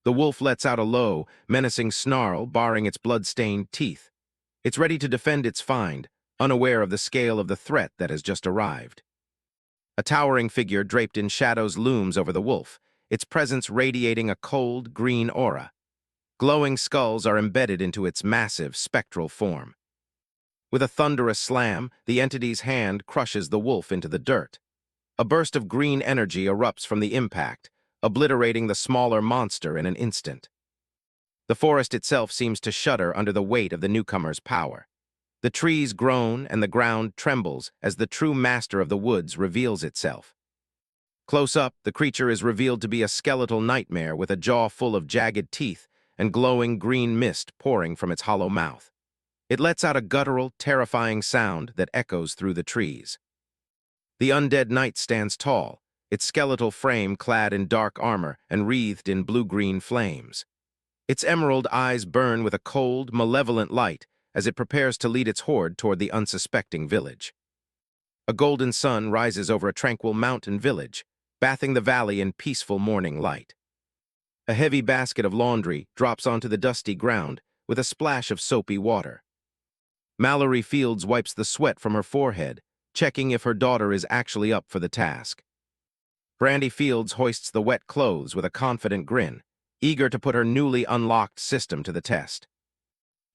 The wolf lets out a low, menacing snarl, baring its blood-stained teeth. It's ready to defend its find, unaware of the scale of the threat that has just arrived. A towering figure draped in shadows looms over the wolf, its presence radiating a cold, green aura. Glowing skulls are embedded into its massive, spectral form. With a thunderous slam, the entity's hand crushes the wolf into the dirt. A burst of green energy erupts from the impact, obliterating the smaller monster in an instant. The forest itself seems to shudder under the weight of the newcomer's power. The trees groan and the ground trembles as the true master of the woods reveals itself. Close up, the creature is revealed to be a skeletal nightmare with a jaw full of jagged teeth and glowing green mist pouring from its hollow mouth. It lets out a guttural, terrifying sound that echoes through the trees. The undead knight stands tall, its skeletal frame clad in dark armor and wreathed in blue-green flames. Its emerald eyes burn with a cold, malevolent light as it prepares to lead its horde toward the unsuspecting village. A golden sun rises over a tranquil mountain village, bathing the valley in peaceful morning light. A heavy basket of laundry drops onto the dusty ground with a splash of soapy water. Mallory Fields wipes the sweat from her forehead, checking if her daughter is actually up for the task. Brandy Fields hoists the wet clothes with a confident grin, eager to put her newly unlocked system to the test.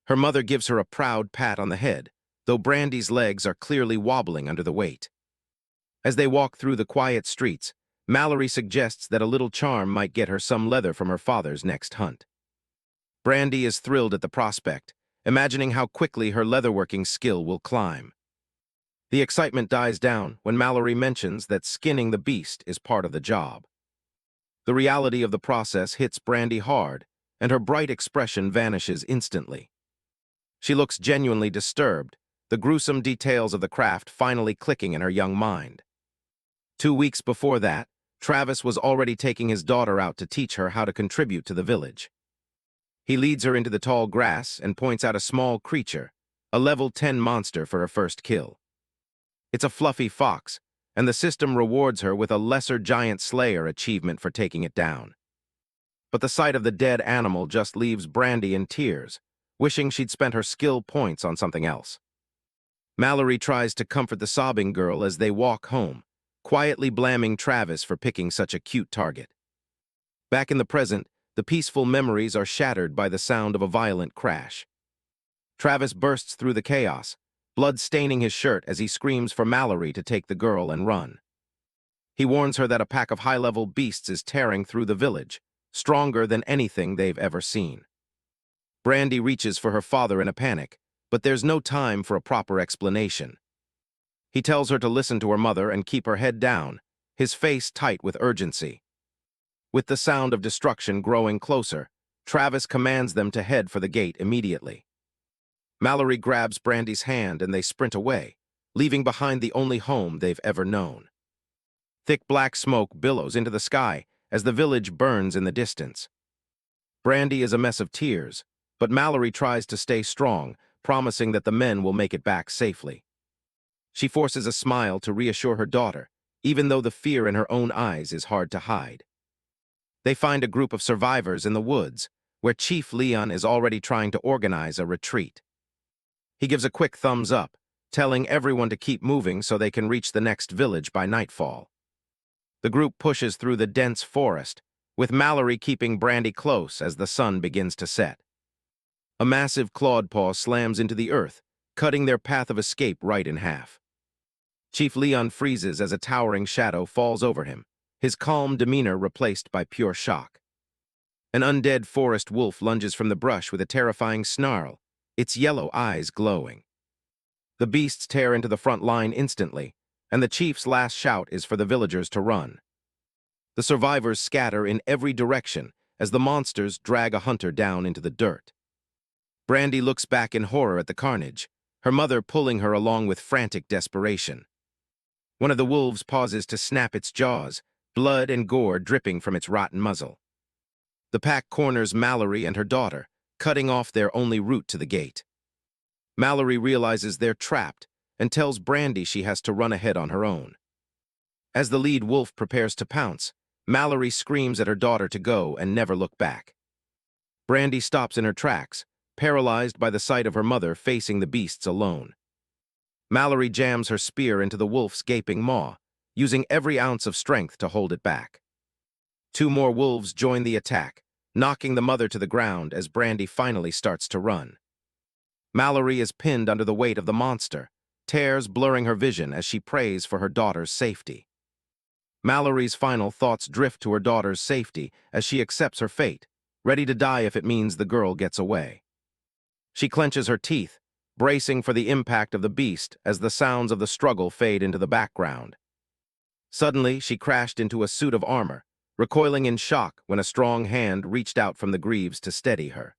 Her mother gives her a proud pat on the head, though Brandy's legs are clearly wobbling under the weight. As they walk through the quiet streets, Mallory suggests that a little charm might get her some leather from her father's next hunt. Brandy is thrilled at the prospect, imagining how quickly her leatherworking skill will climb. The excitement dies down when Mallory mentions that skinning the beast is part of the job. The reality of the process hits Brandy hard, and her bright expression vanishes instantly. She looks genuinely disturbed, the gruesome details of the craft finally clicking in her young mind. 2 weeks before that, Travis was already taking his daughter out to teach her how to contribute to the village. He leads her into the tall grass and points out a small creature, a level 10 monster for her first kill. It's a fluffy fox, and the system rewards her with a lesser giant slayer achievement for taking it down. But the sight of the dead animal just leaves Brandy in tears, wishing she'd spent her skill points on something else. Mallory tries to comfort the sobbing girl as they walk home, quietly blaming Travis for picking such a cute target. Back in the present, the peaceful memories are shattered by the sound of a violent crash. Travis bursts through the chaos, blood staining his shirt as he screams for Mallory to take the girl and run. He warns her that a pack of high-level beasts is tearing through the village, stronger than anything they've ever seen. Brandy reaches for her father in a panic, but there's no time for a proper explanation. He tells her to listen to her mother and keep her head down, his face tight with urgency. With the sound of destruction growing closer, Travis commands them to head for the gate immediately. Mallory grabs Brandy's hand and they sprint away, leaving behind the only home they've ever known. Thick black smoke billows into the sky as the village burns in the distance. Brandy is a mess of tears, but Mallory tries to stay strong, promising that the men will make it back safely. She forces a smile to reassure her daughter, even though the fear in her own eyes is hard to hide. They find a group of survivors in the woods, where Chief Leon is already trying to organize a retreat. He gives a quick thumbs up, telling everyone to keep moving so they can reach the next village by nightfall. The group pushes through the dense forest, with Mallory keeping Brandy close as the sun begins to set. A massive clawed paw slams into the earth, cutting their path of escape right in half. Chief Leon freezes as a towering shadow falls over him, his calm demeanor replaced by pure shock. An undead forest wolf lunges from the brush with a terrifying snarl, its yellow eyes glowing. The beasts tear into the front line instantly, and the chief's last shout is for the villagers to run. The survivors scatter in every direction as the monsters drag a hunter down into the dirt. Brandy looks back in horror at the carnage, her mother pulling her along with frantic desperation. One of the wolves pauses to snap its jaws, blood and gore dripping from its rotten muzzle. The pack corners Mallory and her daughter, cutting off their only route to the gate. Mallory realizes they're trapped and tells Brandy she has to run ahead on her own. As the lead wolf prepares to pounce, Mallory screams at her daughter to go and never look back. Brandy stops in her tracks, paralyzed by the sight of her mother facing the beasts alone. Mallory jams her spear into the wolf's gaping maw, using every ounce of strength to hold it back. 2 more wolves join the attack, knocking the mother to the ground as Brandy finally starts to run. Mallory is pinned under the weight of the monster, tears blurring her vision as she prays for her daughter's safety. Mallory's final thoughts drift to her daughter's safety as she accepts her fate, ready to die if it means the girl gets away. She clenches her teeth, bracing for the impact of the beast as the sounds of the struggle fade into the background. Suddenly, she crashed into a suit of armor, recoiling in shock when a strong hand reached out from the greaves to steady her.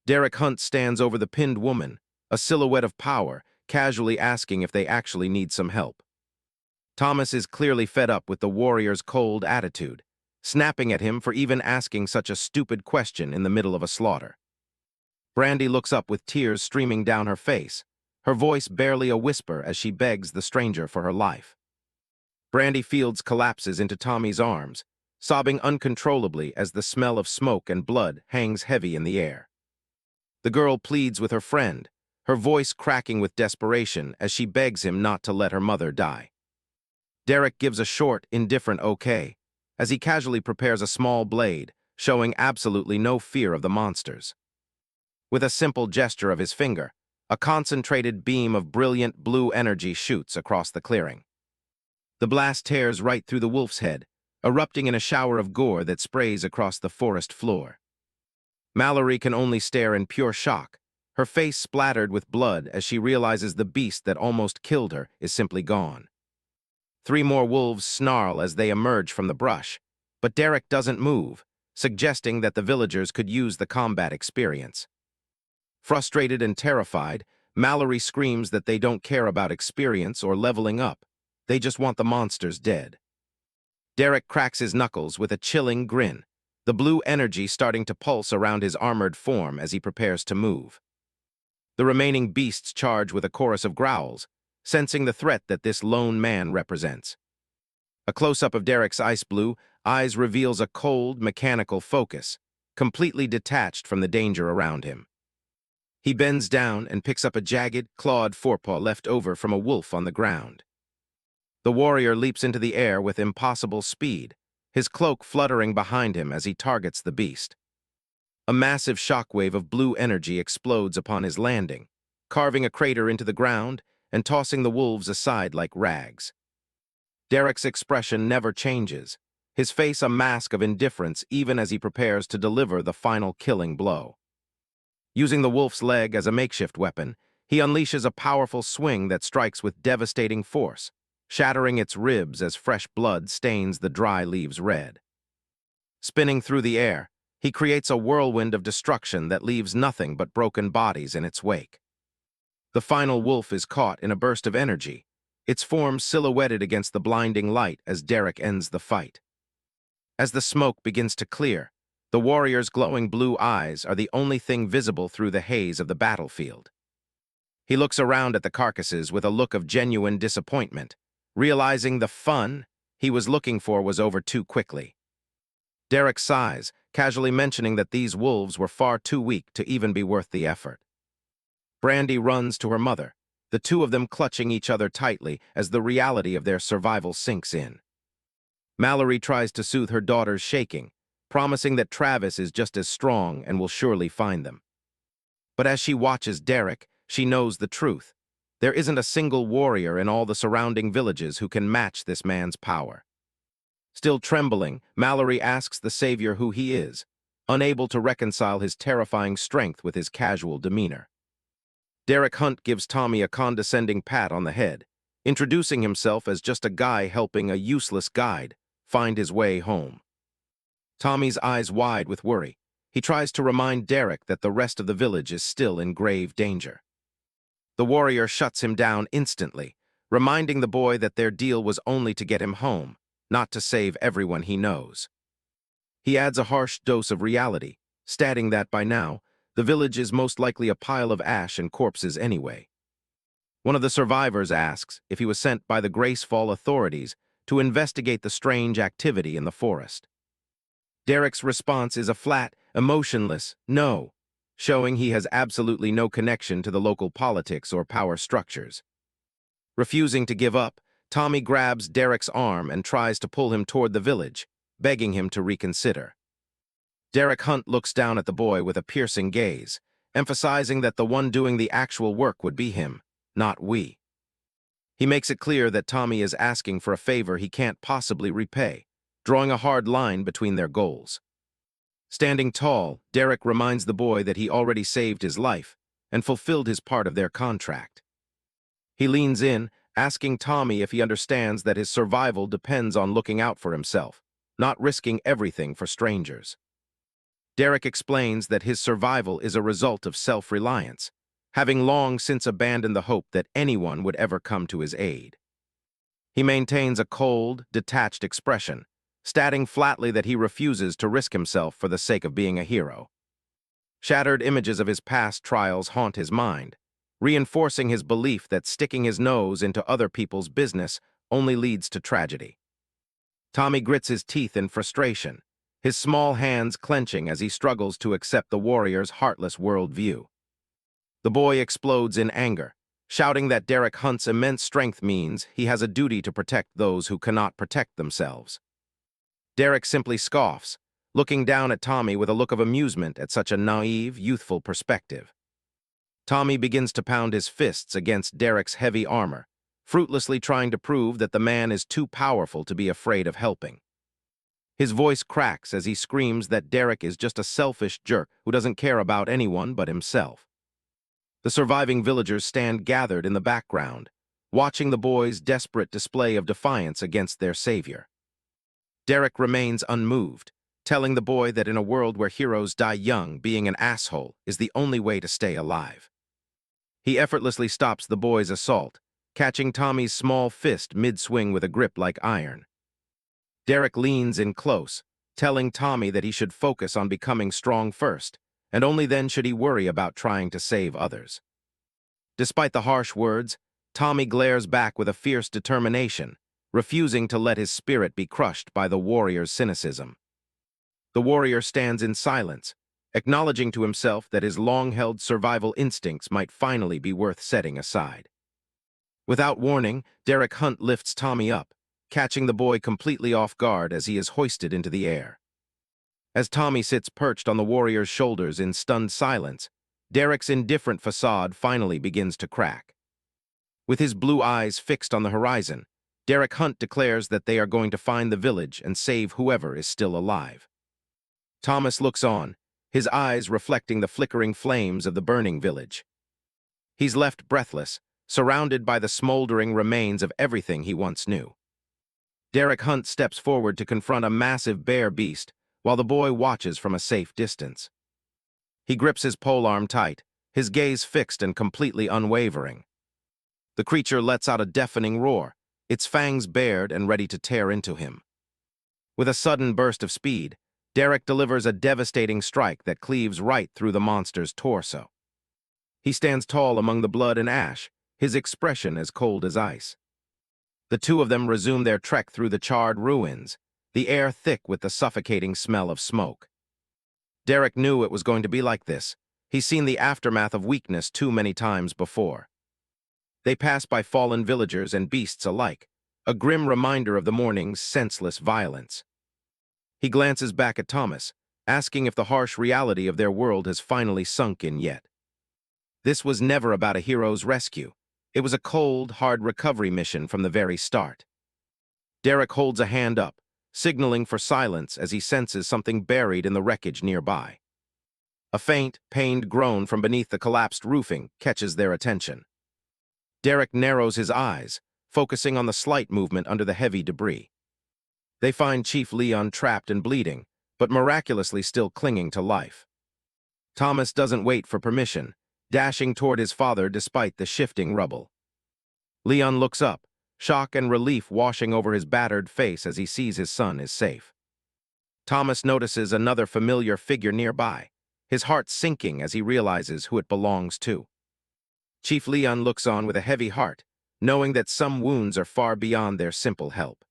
Derek Hunt stands over the pinned woman, a silhouette of power, casually asking if they actually need some help. Thomas is clearly fed up with the warrior's cold attitude, snapping at him for even asking such a stupid question in the middle of a slaughter. Brandy looks up with tears streaming down her face, her voice barely a whisper as she begs the stranger for her life. Brandy Fields collapses into Tommy's arms, sobbing uncontrollably as the smell of smoke and blood hangs heavy in the air. The girl pleads with her friend, her voice cracking with desperation as she begs him not to let her mother die. Derek gives a short, indifferent okay, as he casually prepares a small blade, showing absolutely no fear of the monsters. With a simple gesture of his finger, a concentrated beam of brilliant blue energy shoots across the clearing. The blast tears right through the wolf's head, erupting in a shower of gore that sprays across the forest floor. Mallory can only stare in pure shock, her face splattered with blood as she realizes the beast that almost killed her is simply gone. 3 more wolves snarl as they emerge from the brush, but Derek doesn't move, suggesting that the villagers could use the combat experience. Frustrated and terrified, Mallory screams that they don't care about experience or leveling up. They just want the monsters dead. Derek cracks his knuckles with a chilling grin, the blue energy starting to pulse around his armored form as he prepares to move. The remaining beasts charge with a chorus of growls, sensing the threat that this lone man represents. A close-up of Derek's ice blue eyes reveals a cold, mechanical focus, completely detached from the danger around him. He bends down and picks up a jagged, clawed forepaw left over from a wolf on the ground. The warrior leaps into the air with impossible speed, his cloak fluttering behind him as he targets the beast. A massive shockwave of blue energy explodes upon his landing, carving a crater into the ground and tossing the wolves aside like rags. Derek's expression never changes, his face a mask of indifference even as he prepares to deliver the final killing blow. Using the wolf's leg as a makeshift weapon, he unleashes a powerful swing that strikes with devastating force, shattering its ribs as fresh blood stains the dry leaves red. Spinning through the air, he creates a whirlwind of destruction that leaves nothing but broken bodies in its wake. The final wolf is caught in a burst of energy, its form silhouetted against the blinding light as Derek ends the fight. As the smoke begins to clear, the warrior's glowing blue eyes are the only thing visible through the haze of the battlefield. He looks around at the carcasses with a look of genuine disappointment, realizing the fun he was looking for was over too quickly. Derek sighs, casually mentioning that these wolves were far too weak to even be worth the effort. Brandy runs to her mother, the two of them clutching each other tightly as the reality of their survival sinks in. Mallory tries to soothe her daughter's shaking, promising that Travis is just as strong and will surely find them. But as she watches Derek, she knows the truth. There isn't a single warrior in all the surrounding villages who can match this man's power. Still trembling, Mallory asks the savior who he is, unable to reconcile his terrifying strength with his casual demeanor. Derek Hunt gives Tommy a condescending pat on the head, introducing himself as just a guy helping a useless guide find his way home. Tommy's eyes wide with worry. He tries to remind Derek that the rest of the village is still in grave danger. The warrior shuts him down instantly, reminding the boy that their deal was only to get him home, not to save everyone he knows. He adds a harsh dose of reality, stating that by now, the village is most likely a pile of ash and corpses anyway. One of the survivors asks if he was sent by the Gracefall authorities to investigate the strange activity in the forest. Derek's response is a flat, emotionless no, showing he has absolutely no connection to the local politics or power structures. Refusing to give up, Tommy grabs Derek's arm and tries to pull him toward the village, begging him to reconsider. Derek Hunt looks down at the boy with a piercing gaze, emphasizing that the one doing the actual work would be him, not we. He makes it clear that Tommy is asking for a favor he can't possibly repay, drawing a hard line between their goals. Standing tall, Derek reminds the boy that he already saved his life and fulfilled his part of their contract. He leans in, asking Tommy if he understands that his survival depends on looking out for himself, not risking everything for strangers. Derek explains that his survival is a result of self-reliance, having long since abandoned the hope that anyone would ever come to his aid. He maintains a cold, detached expression, stating flatly that he refuses to risk himself for the sake of being a hero. Shattered images of his past trials haunt his mind, reinforcing his belief that sticking his nose into other people's business only leads to tragedy. Tommy grits his teeth in frustration, his small hands clenching as he struggles to accept the warrior's heartless worldview. The boy explodes in anger, shouting that Derek Hunt's immense strength means he has a duty to protect those who cannot protect themselves. Derek simply scoffs, looking down at Tommy with a look of amusement at such a naive, youthful perspective. Tommy begins to pound his fists against Derek's heavy armor, fruitlessly trying to prove that the man is too powerful to be afraid of helping. His voice cracks as he screams that Derek is just a selfish jerk who doesn't care about anyone but himself. The surviving villagers stand gathered in the background, watching the boy's desperate display of defiance against their savior. Derek remains unmoved, telling the boy that in a world where heroes die young, being an asshole is the only way to stay alive. He effortlessly stops the boy's assault, catching Tommy's small fist mid-swing with a grip like iron. Derek leans in close, telling Tommy that he should focus on becoming strong first, and only then should he worry about trying to save others. Despite the harsh words, Tommy glares back with a fierce determination, refusing to let his spirit be crushed by the warrior's cynicism. The warrior stands in silence, acknowledging to himself that his long-held survival instincts might finally be worth setting aside. Without warning, Derek Hunt lifts Tommy up, catching the boy completely off guard as he is hoisted into the air. As Tommy sits perched on the warrior's shoulders in stunned silence, Derek's indifferent facade finally begins to crack. With his blue eyes fixed on the horizon, Derek Hunt declares that they are going to find the village and save whoever is still alive. Thomas looks on, his eyes reflecting the flickering flames of the burning village. He's left breathless, surrounded by the smoldering remains of everything he once knew. Derek Hunt steps forward to confront a massive bear beast, while the boy watches from a safe distance. He grips his polearm tight, his gaze fixed and completely unwavering. The creature lets out a deafening roar, its fangs bared and ready to tear into him. With a sudden burst of speed, Derek delivers a devastating strike that cleaves right through the monster's torso. He stands tall among the blood and ash, his expression as cold as ice. The two of them resume their trek through the charred ruins, the air thick with the suffocating smell of smoke. Derek knew it was going to be like this. He's seen the aftermath of weakness too many times before. They pass by fallen villagers and beasts alike, a grim reminder of the morning's senseless violence. He glances back at Thomas, asking if the harsh reality of their world has finally sunk in yet. This was never about a hero's rescue. It was a cold, hard recovery mission from the very start. Derek holds a hand up, signaling for silence as he senses something buried in the wreckage nearby. A faint, pained groan from beneath the collapsed roofing catches their attention. Derek narrows his eyes, focusing on the slight movement under the heavy debris. They find Chief Leon trapped and bleeding, but miraculously still clinging to life. Thomas doesn't wait for permission, dashing toward his father despite the shifting rubble. Leon looks up, shock and relief washing over his battered face as he sees his son is safe. Thomas notices another familiar figure nearby, his heart sinking as he realizes who it belongs to. Chief Leon looks on with a heavy heart, knowing that some wounds are far beyond their simple help.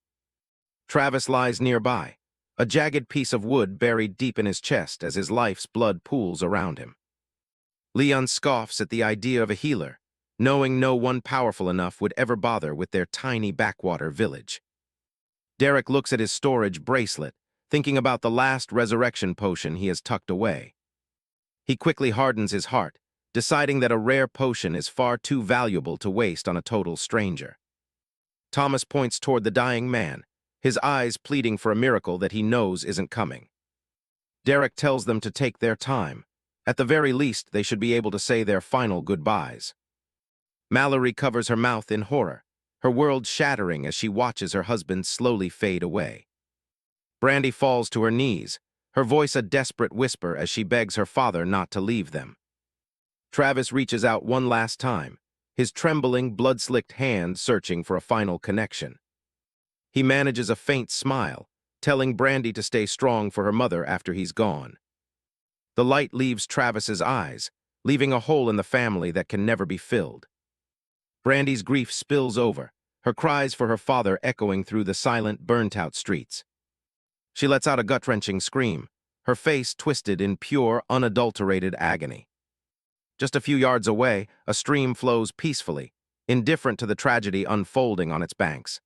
Travis lies nearby, a jagged piece of wood buried deep in his chest as his life's blood pools around him. Leon scoffs at the idea of a healer, knowing no one powerful enough would ever bother with their tiny backwater village. Derek looks at his storage bracelet, thinking about the last resurrection potion he has tucked away. He quickly hardens his heart, deciding that a rare potion is far too valuable to waste on a total stranger. Thomas points toward the dying man, his eyes pleading for a miracle that he knows isn't coming. Derek tells them to take their time. At the very least, they should be able to say their final goodbyes. Mallory covers her mouth in horror, her world shattering as she watches her husband slowly fade away. Brandy falls to her knees, her voice a desperate whisper as she begs her father not to leave them. Travis reaches out one last time, his trembling, blood-slicked hand searching for a final connection. He manages a faint smile, telling Brandy to stay strong for her mother after he's gone. The light leaves Travis's eyes, leaving a hole in the family that can never be filled. Brandy's grief spills over, her cries for her father echoing through the silent, burnt-out streets. She lets out a gut-wrenching scream, her face twisted in pure, unadulterated agony. Just a few yards away, a stream flows peacefully, indifferent to the tragedy unfolding on its banks.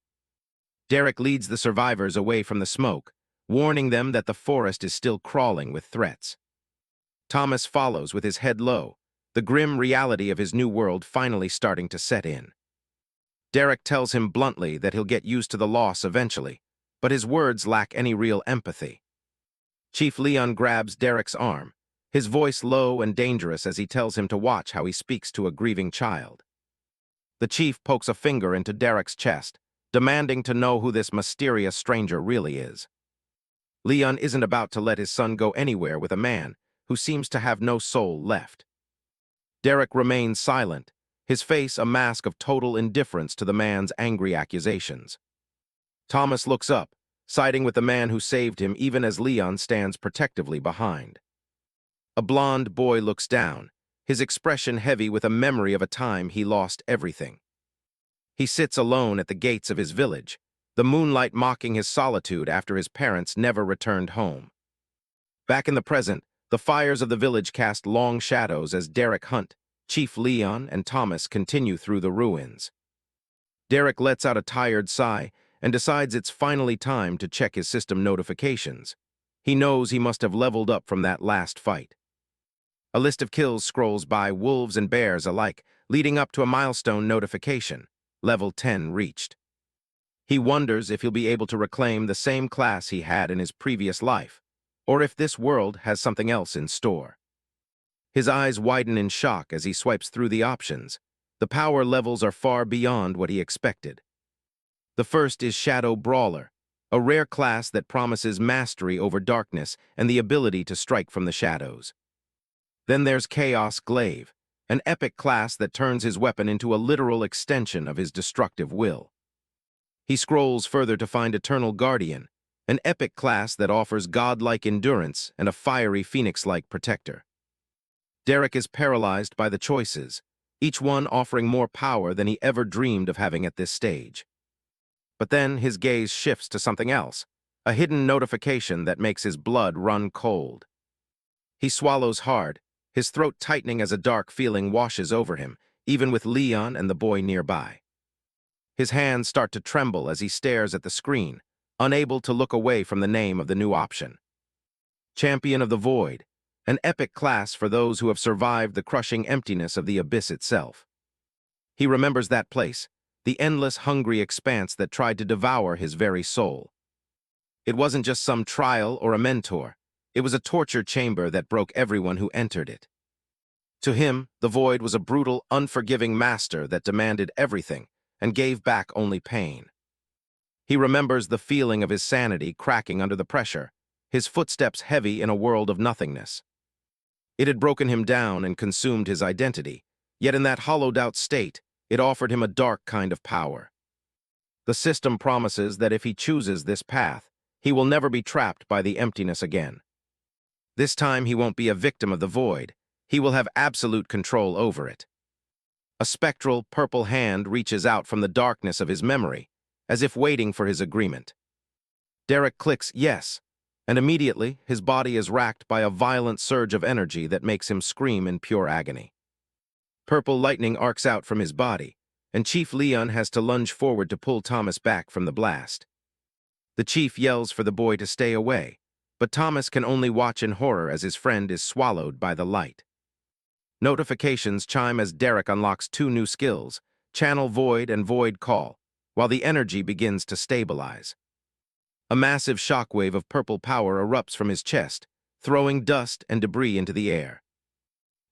Derek leads the survivors away from the smoke, warning them that the forest is still crawling with threats. Thomas follows with his head low, the grim reality of his new world finally starting to set in. Derek tells him bluntly that he'll get used to the loss eventually, but his words lack any real empathy. Chief Leon grabs Derek's arm, his voice low and dangerous as he tells him to watch how he speaks to a grieving child. The chief pokes a finger into Derek's chest, demanding to know who this mysterious stranger really is. Leon isn't about to let his son go anywhere with a man who seems to have no soul left. Derek remains silent, his face a mask of total indifference to the man's angry accusations. Thomas looks up, siding with the man who saved him even as Leon stands protectively behind. A blond boy looks down, his expression heavy with a memory of a time he lost everything. He sits alone at the gates of his village, the moonlight mocking his solitude after his parents never returned home. Back in the present, the fires of the village cast long shadows as Derek Hunt, Chief Leon, and Thomas continue through the ruins. Derek lets out a tired sigh and decides it's finally time to check his system notifications. He knows he must have leveled up from that last fight. A list of kills scrolls by, wolves and bears alike, leading up to a milestone notification, level 10 reached. He wonders if he'll be able to reclaim the same class he had in his previous life, or if this world has something else in store. His eyes widen in shock as he swipes through the options. The power levels are far beyond what he expected. The first is Shadow Brawler, a rare class that promises mastery over darkness and the ability to strike from the shadows. Then there's Chaos Glaive, an epic class that turns his weapon into a literal extension of his destructive will. He scrolls further to find Eternal Guardian, an epic class that offers godlike endurance and a fiery phoenix-like protector. Derek is paralyzed by the choices, each one offering more power than he ever dreamed of having at this stage. But then his gaze shifts to something else, a hidden notification that makes his blood run cold. He swallows hard, his throat tightening as a dark feeling washes over him, even with Leon and the boy nearby. His hands start to tremble as he stares at the screen, unable to look away from the name of the new option. Champion of the Void, an epic class for those who have survived the crushing emptiness of the abyss itself. He remembers that place, the endless hungry expanse that tried to devour his very soul. It wasn't just some trial or a mentor, it was a torture chamber that broke everyone who entered it. To him, the Void was a brutal, unforgiving master that demanded everything and gave back only pain. He remembers the feeling of his sanity cracking under the pressure, his footsteps heavy in a world of nothingness. It had broken him down and consumed his identity, yet in that hollowed-out state, it offered him a dark kind of power. The system promises that if he chooses this path, he will never be trapped by the emptiness again. This time he won't be a victim of the Void, he will have absolute control over it. A spectral, purple hand reaches out from the darkness of his memory, as if waiting for his agreement. Derek clicks yes, and immediately his body is racked by a violent surge of energy that makes him scream in pure agony. Purple lightning arcs out from his body, and Chief Leon has to lunge forward to pull Thomas back from the blast. The chief yells for the boy to stay away, but Thomas can only watch in horror as his friend is swallowed by the light. Notifications chime as Derek unlocks two new skills, Channel Void and Void Call, while the energy begins to stabilize. A massive shockwave of purple power erupts from his chest, throwing dust and debris into the air.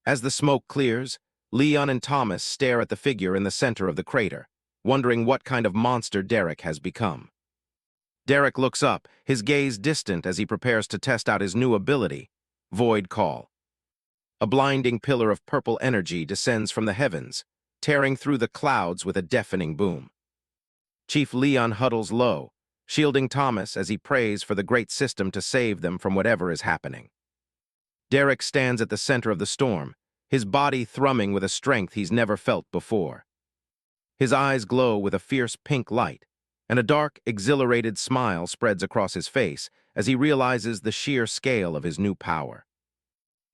As the smoke clears, Leon and Thomas stare at the figure in the center of the crater, wondering what kind of monster Derek has become. Derek looks up, his gaze distant as he prepares to test out his new ability, Void Call. A blinding pillar of purple energy descends from the heavens, tearing through the clouds with a deafening boom. Chief Leon huddles low, shielding Thomas as he prays for the great system to save them from whatever is happening. Derek stands at the center of the storm, his body thrumming with a strength he's never felt before. His eyes glow with a fierce pink light, and a dark, exhilarated smile spreads across his face as he realizes the sheer scale of his new power.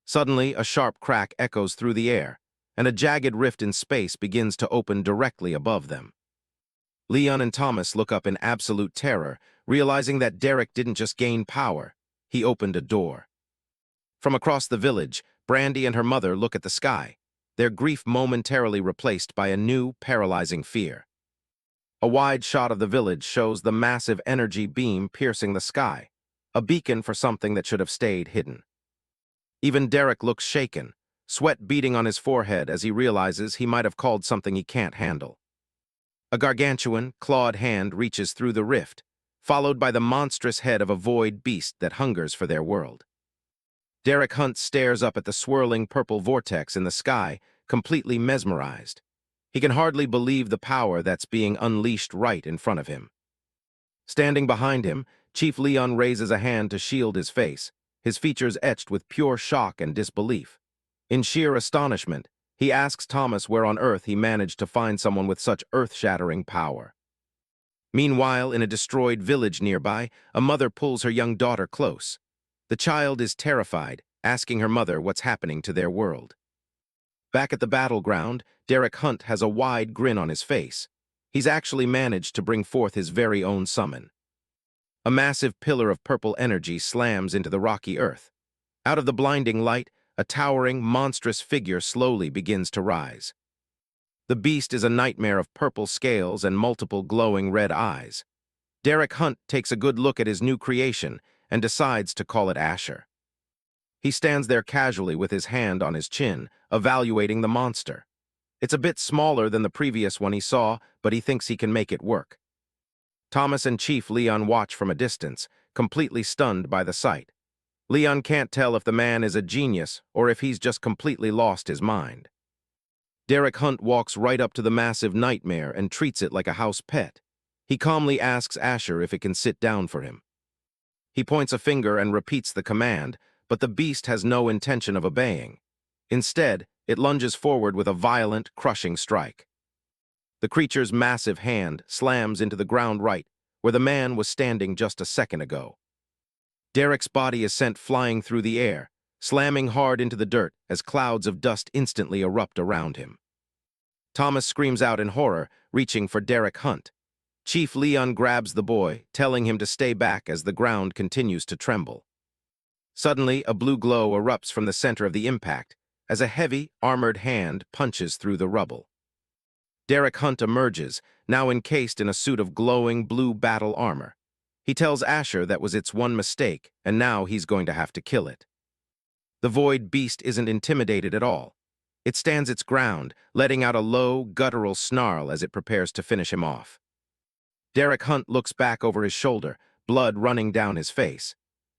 Suddenly, a sharp crack echoes through the air, and a jagged rift in space begins to open directly above them. Leon and Thomas look up in absolute terror, realizing that Derek didn't just gain power, he opened a door. From across the village, Brandy and her mother look at the sky, their grief momentarily replaced by a new, paralyzing fear. A wide shot of the village shows the massive energy beam piercing the sky, a beacon for something that should have stayed hidden. Even Derek looks shaken, sweat beading on his forehead as he realizes he might have called something he can't handle. A gargantuan, clawed hand reaches through the rift, followed by the monstrous head of a void beast that hungers for their world. Derek Hunt stares up at the swirling purple vortex in the sky, completely mesmerized. He can hardly believe the power that's being unleashed right in front of him. Standing behind him, Chief Leon raises a hand to shield his face, his features etched with pure shock and disbelief. In sheer astonishment, he asks Thomas where on earth he managed to find someone with such earth-shattering power. Meanwhile, in a destroyed village nearby, a mother pulls her young daughter close. The child is terrified, asking her mother what's happening to their world. Back at the battleground, Derek Hunt has a wide grin on his face. He's actually managed to bring forth his very own summon. A massive pillar of purple energy slams into the rocky earth. Out of the blinding light, a towering, monstrous figure slowly begins to rise. The beast is a nightmare of purple scales and multiple glowing red eyes. Derek Hunt takes a good look at his new creation and decides to call it Asher. He stands there casually with his hand on his chin, evaluating the monster. It's a bit smaller than the previous one he saw, but he thinks he can make it work. Thomas and Chief Leon watch from a distance, completely stunned by the sight. Leon can't tell if the man is a genius or if he's just completely lost his mind. Derek Hunt walks right up to the massive nightmare and treats it like a house pet. He calmly asks Asher if it can sit down for him. He points a finger and repeats the command, but the beast has no intention of obeying. Instead, it lunges forward with a violent, crushing strike. The creature's massive hand slams into the ground right where the man was standing just a second ago. Derek's body is sent flying through the air, slamming hard into the dirt as clouds of dust instantly erupt around him. Thomas screams out in horror, reaching for Derek Hunt. Chief Leon grabs the boy, telling him to stay back as the ground continues to tremble. Suddenly, a blue glow erupts from the center of the impact as a heavy, armored hand punches through the rubble. Derek Hunt emerges, now encased in a suit of glowing blue battle armor. He tells Asher that was its one mistake, and now he's going to have to kill it. The void beast isn't intimidated at all. It stands its ground, letting out a low, guttural snarl as it prepares to finish him off. Derek Hunt looks back over his shoulder, blood running down his face.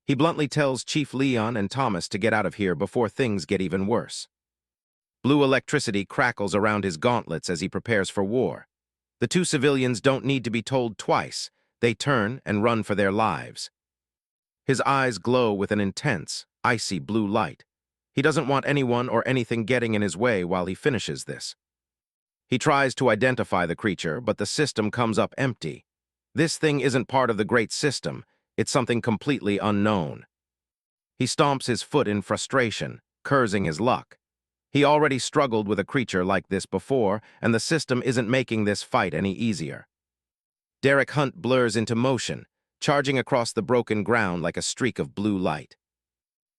He bluntly tells Chief Leon and Thomas to get out of here before things get even worse. Blue electricity crackles around his gauntlets as he prepares for war. The two civilians don't need to be told twice. They turn and run for their lives. His eyes glow with an intense, icy blue light. He doesn't want anyone or anything getting in his way while he finishes this. He tries to identify the creature, but the system comes up empty. This thing isn't part of the great system. It's something completely unknown. He stomps his foot in frustration, cursing his luck. He already struggled with a creature like this before, and the system isn't making this fight any easier. Derek Hunt blurs into motion, charging across the broken ground like a streak of blue light.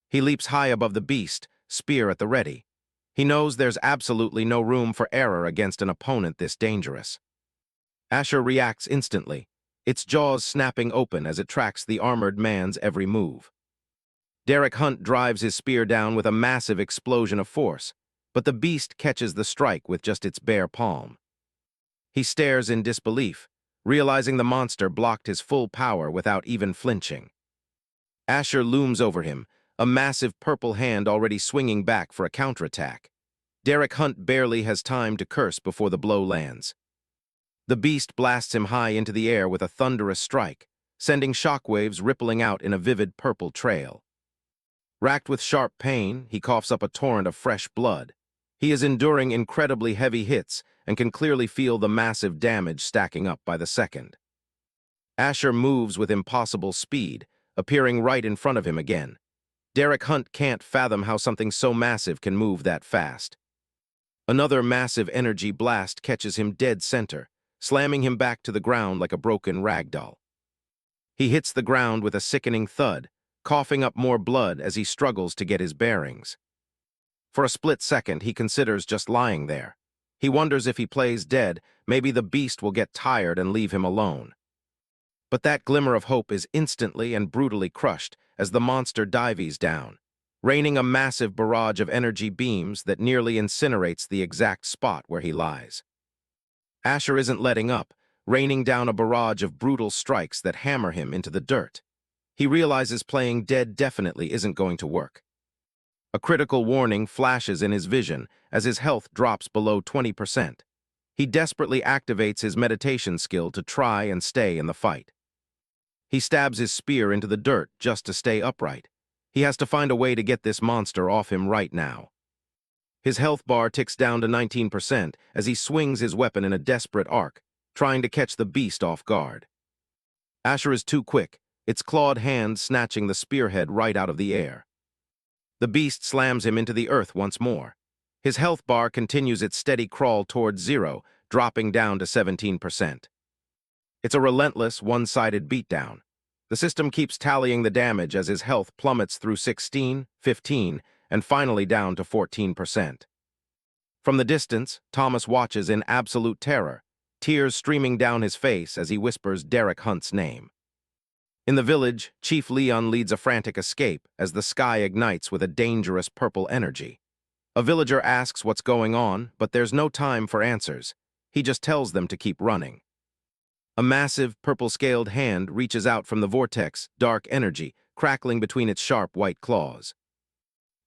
He leaps high above the beast, spear at the ready. He knows there's absolutely no room for error against an opponent this dangerous. Asher reacts instantly, its jaws snapping open as it tracks the armored man's every move. Derek Hunt drives his spear down with a massive explosion of force, but the beast catches the strike with just its bare palm. He stares in disbelief, realizing the monster blocked his full power without even flinching. Asher looms over him, a massive purple hand already swinging back for a counterattack. Derek Hunt barely has time to curse before the blow lands. The beast blasts him high into the air with a thunderous strike, sending shockwaves rippling out in a vivid purple trail. Racked with sharp pain, he coughs up a torrent of fresh blood. He is enduring incredibly heavy hits and can clearly feel the massive damage stacking up by the second. Asher moves with impossible speed, appearing right in front of him again. Derek Hunt can't fathom how something so massive can move that fast. Another massive energy blast catches him dead center, slamming him back to the ground like a broken rag doll. He hits the ground with a sickening thud, coughing up more blood as he struggles to get his bearings. For a split second, he considers just lying there. He wonders if he plays dead, maybe the beast will get tired and leave him alone. But that glimmer of hope is instantly and brutally crushed as the monster dives down, raining a massive barrage of energy beams that nearly incinerates the exact spot where he lies. Asher isn't letting up, raining down a barrage of brutal strikes that hammer him into the dirt. He realizes playing dead definitely isn't going to work. A critical warning flashes in his vision as his health drops below 20%. He desperately activates his meditation skill to try and stay in the fight. He stabs his spear into the dirt just to stay upright. He has to find a way to get this monster off him right now. His health bar ticks down to 19% as he swings his weapon in a desperate arc, trying to catch the beast off guard. Asher is too quick, its clawed hand snatching the spearhead right out of the air. The beast slams him into the earth once more. His health bar continues its steady crawl towards zero, dropping down to 17%. It's a relentless, one-sided beatdown. The system keeps tallying the damage as his health plummets through 16, 15, and finally down to 14%. From the distance, Thomas watches in absolute terror, tears streaming down his face as he whispers Derek Hunt's name. In the village, Chief Leon leads a frantic escape as the sky ignites with a dangerous purple energy. A villager asks what's going on, but there's no time for answers. He just tells them to keep running. A massive, purple-scaled hand reaches out from the vortex, dark energy, crackling between its sharp white claws.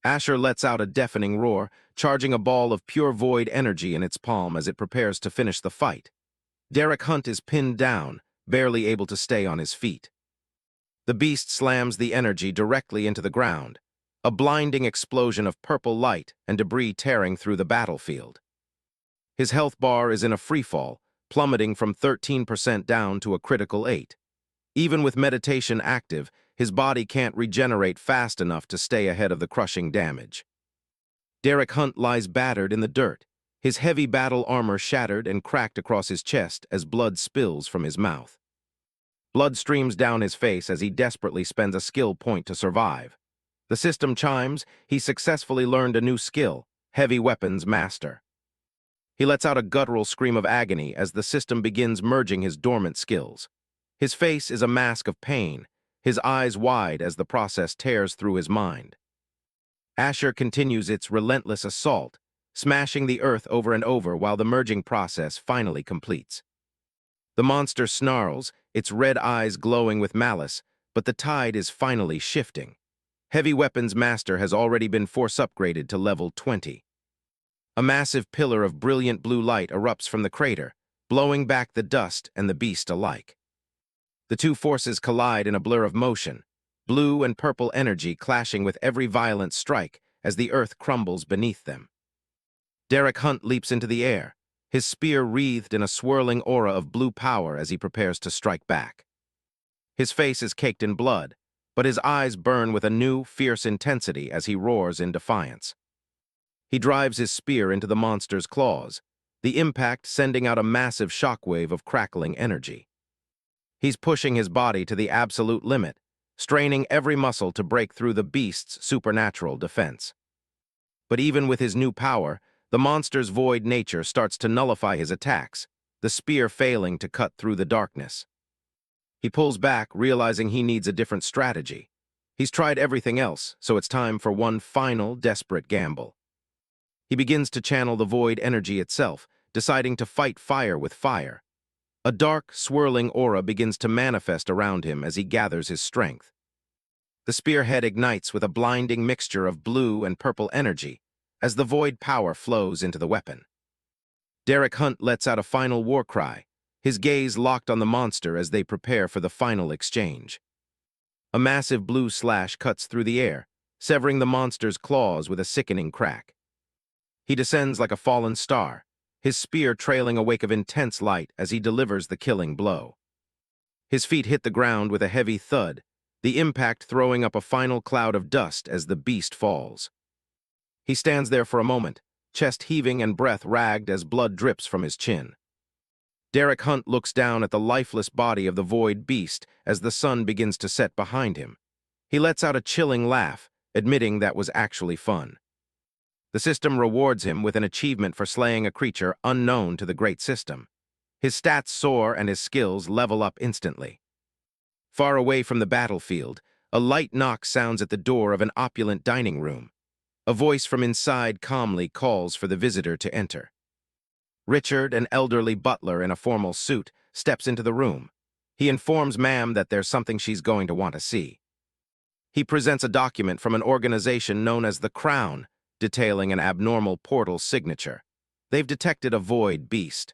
Asher lets out a deafening roar, charging a ball of pure void energy in its palm as it prepares to finish the fight. Derek Hunt is pinned down, barely able to stay on his feet. The beast slams the energy directly into the ground, a blinding explosion of purple light and debris tearing through the battlefield. His health bar is in a freefall, plummeting from 13% down to a critical 8. Even with meditation active, his body can't regenerate fast enough to stay ahead of the crushing damage. Derek Hunt lies battered in the dirt, his heavy battle armor shattered and cracked across his chest as blood spills from his mouth. Blood streams down his face as he desperately spends a skill point to survive. The system chimes, he successfully learned a new skill, Heavy Weapons Master. He lets out a guttural scream of agony as the system begins merging his dormant skills. His face is a mask of pain, his eyes wide as the process tears through his mind. Asher continues its relentless assault, smashing the earth over and over while the merging process finally completes. The monster snarls, its red eyes glowing with malice, but the tide is finally shifting. Heavy Weapons Master has already been force upgraded to level 20. A massive pillar of brilliant blue light erupts from the crater, blowing back the dust and the beast alike. The two forces collide in a blur of motion, blue and purple energy clashing with every violent strike as the earth crumbles beneath them. Derek Hunt leaps into the air, his spear wreathed in a swirling aura of blue power as he prepares to strike back. His face is caked in blood, but his eyes burn with a new, fierce intensity as he roars in defiance. He drives his spear into the monster's claws, the impact sending out a massive shockwave of crackling energy. He's pushing his body to the absolute limit, straining every muscle to break through the beast's supernatural defense. But even with his new power, the monster's void nature starts to nullify his attacks, the spear failing to cut through the darkness. He pulls back, realizing he needs a different strategy. He's tried everything else, so it's time for one final, desperate gamble. He begins to channel the void energy itself, deciding to fight fire with fire. A dark, swirling aura begins to manifest around him as he gathers his strength. The spearhead ignites with a blinding mixture of blue and purple energy as the void power flows into the weapon. Derek Hunt lets out a final war cry, his gaze locked on the monster as they prepare for the final exchange. A massive blue slash cuts through the air, severing the monster's claws with a sickening crack. He descends like a fallen star, his spear trailing a wake of intense light as he delivers the killing blow. His feet hit the ground with a heavy thud, the impact throwing up a final cloud of dust as the beast falls. He stands there for a moment, chest heaving and breath ragged as blood drips from his chin. Derek Hunt looks down at the lifeless body of the void beast as the sun begins to set behind him. He lets out a chilling laugh, admitting that was actually fun. The system rewards him with an achievement for slaying a creature unknown to the great system. His stats soar and his skills level up instantly. Far away from the battlefield, a light knock sounds at the door of an opulent dining room. A voice from inside calmly calls for the visitor to enter. Richard, an elderly butler in a formal suit, steps into the room. He informs Ma'am that there's something she's going to want to see. He presents a document from an organization known as the Crown, detailing an abnormal portal signature. They've detected a void beast.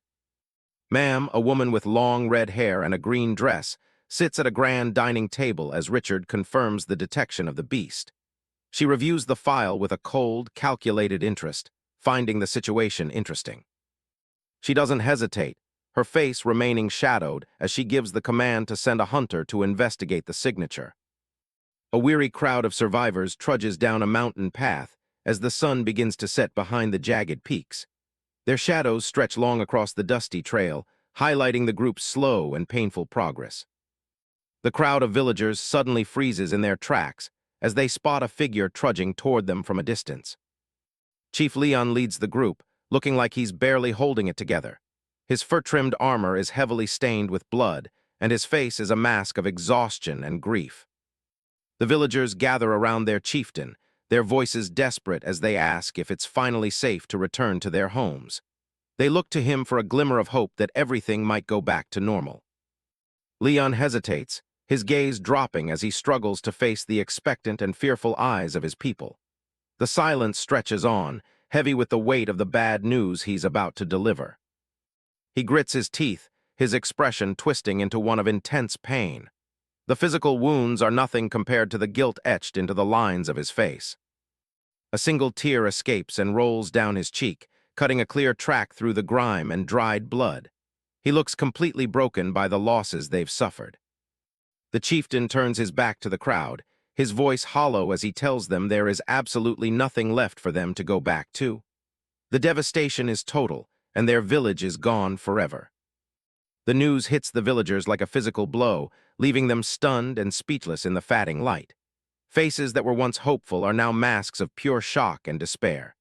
Ma'am, a woman with long red hair and a green dress, sits at a grand dining table as Richard confirms the detection of the beast. She reviews the file with a cold, calculated interest, finding the situation interesting. She doesn't hesitate, her face remaining shadowed as she gives the command to send a hunter to investigate the signature. A weary crowd of survivors trudges down a mountain path as the sun begins to set behind the jagged peaks. Their shadows stretch long across the dusty trail, highlighting the group's slow and painful progress. The crowd of villagers suddenly freezes in their tracks as they spot a figure trudging toward them from a distance. Chief Leon leads the group, looking like he's barely holding it together. His fur-trimmed armor is heavily stained with blood, and his face is a mask of exhaustion and grief. The villagers gather around their chieftain, their voices desperate as they ask if it's finally safe to return to their homes. They look to him for a glimmer of hope that everything might go back to normal. Leon hesitates, his gaze dropping as he struggles to face the expectant and fearful eyes of his people. The silence stretches on, heavy with the weight of the bad news he's about to deliver. He grits his teeth, his expression twisting into one of intense pain. The physical wounds are nothing compared to the guilt etched into the lines of his face. A single tear escapes and rolls down his cheek, cutting a clear track through the grime and dried blood. He looks completely broken by the losses they've suffered. The chieftain turns his back to the crowd, his voice hollow as he tells them there is absolutely nothing left for them to go back to. The devastation is total, and their village is gone forever. The news hits the villagers like a physical blow, leaving them stunned and speechless in the fading light. Faces that were once hopeful are now masks of pure shock and despair.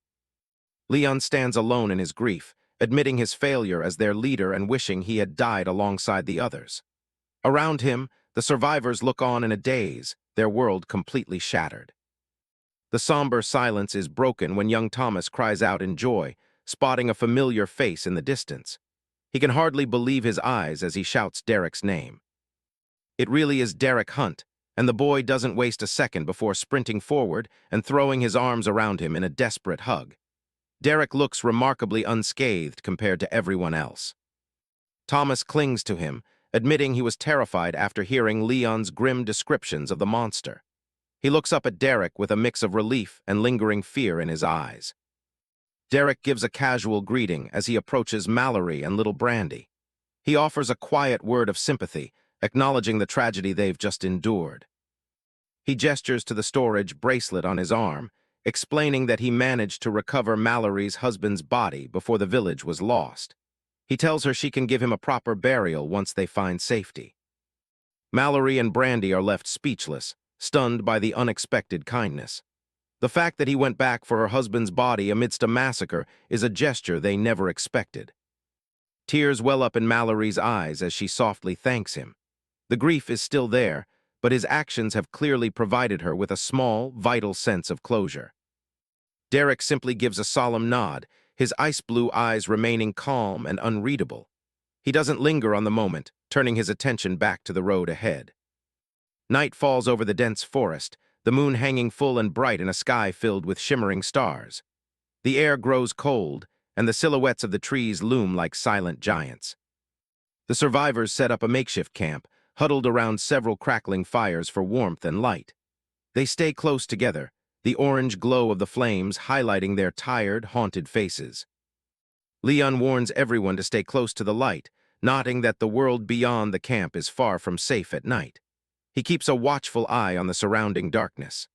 Leon stands alone in his grief, admitting his failure as their leader and wishing he had died alongside the others. Around him, the survivors look on in a daze, their world completely shattered. The somber silence is broken when young Thomas cries out in joy, spotting a familiar face in the distance. He can hardly believe his eyes as he shouts Derek's name. It really is Derek Hunt, and the boy doesn't waste a second before sprinting forward and throwing his arms around him in a desperate hug. Derek looks remarkably unscathed compared to everyone else. Thomas clings to him, admitting he was terrified after hearing Leon's grim descriptions of the monster. He looks up at Derek with a mix of relief and lingering fear in his eyes. Derek gives a casual greeting as he approaches Mallory and little Brandy. He offers a quiet word of sympathy, acknowledging the tragedy they've just endured. He gestures to the storage bracelet on his arm, explaining that he managed to recover Mallory's husband's body before the village was lost. He tells her she can give him a proper burial once they find safety. Mallory and Brandy are left speechless, stunned by the unexpected kindness. The fact that he went back for her husband's body amidst a massacre is a gesture they never expected. Tears well up in Mallory's eyes as she softly thanks him. The grief is still there, but his actions have clearly provided her with a small, vital sense of closure. Derek simply gives a solemn nod, his ice-blue eyes remaining calm and unreadable. He doesn't linger on the moment, turning his attention back to the road ahead. Night falls over the dense forest, the moon hanging full and bright in a sky filled with shimmering stars. The air grows cold, and the silhouettes of the trees loom like silent giants. The survivors set up a makeshift camp, huddled around several crackling fires for warmth and light. They stay close together, the orange glow of the flames highlighting their tired, haunted faces. Leon warns everyone to stay close to the light, noting that the world beyond the camp is far from safe at night. He keeps a watchful eye on the surrounding darkness.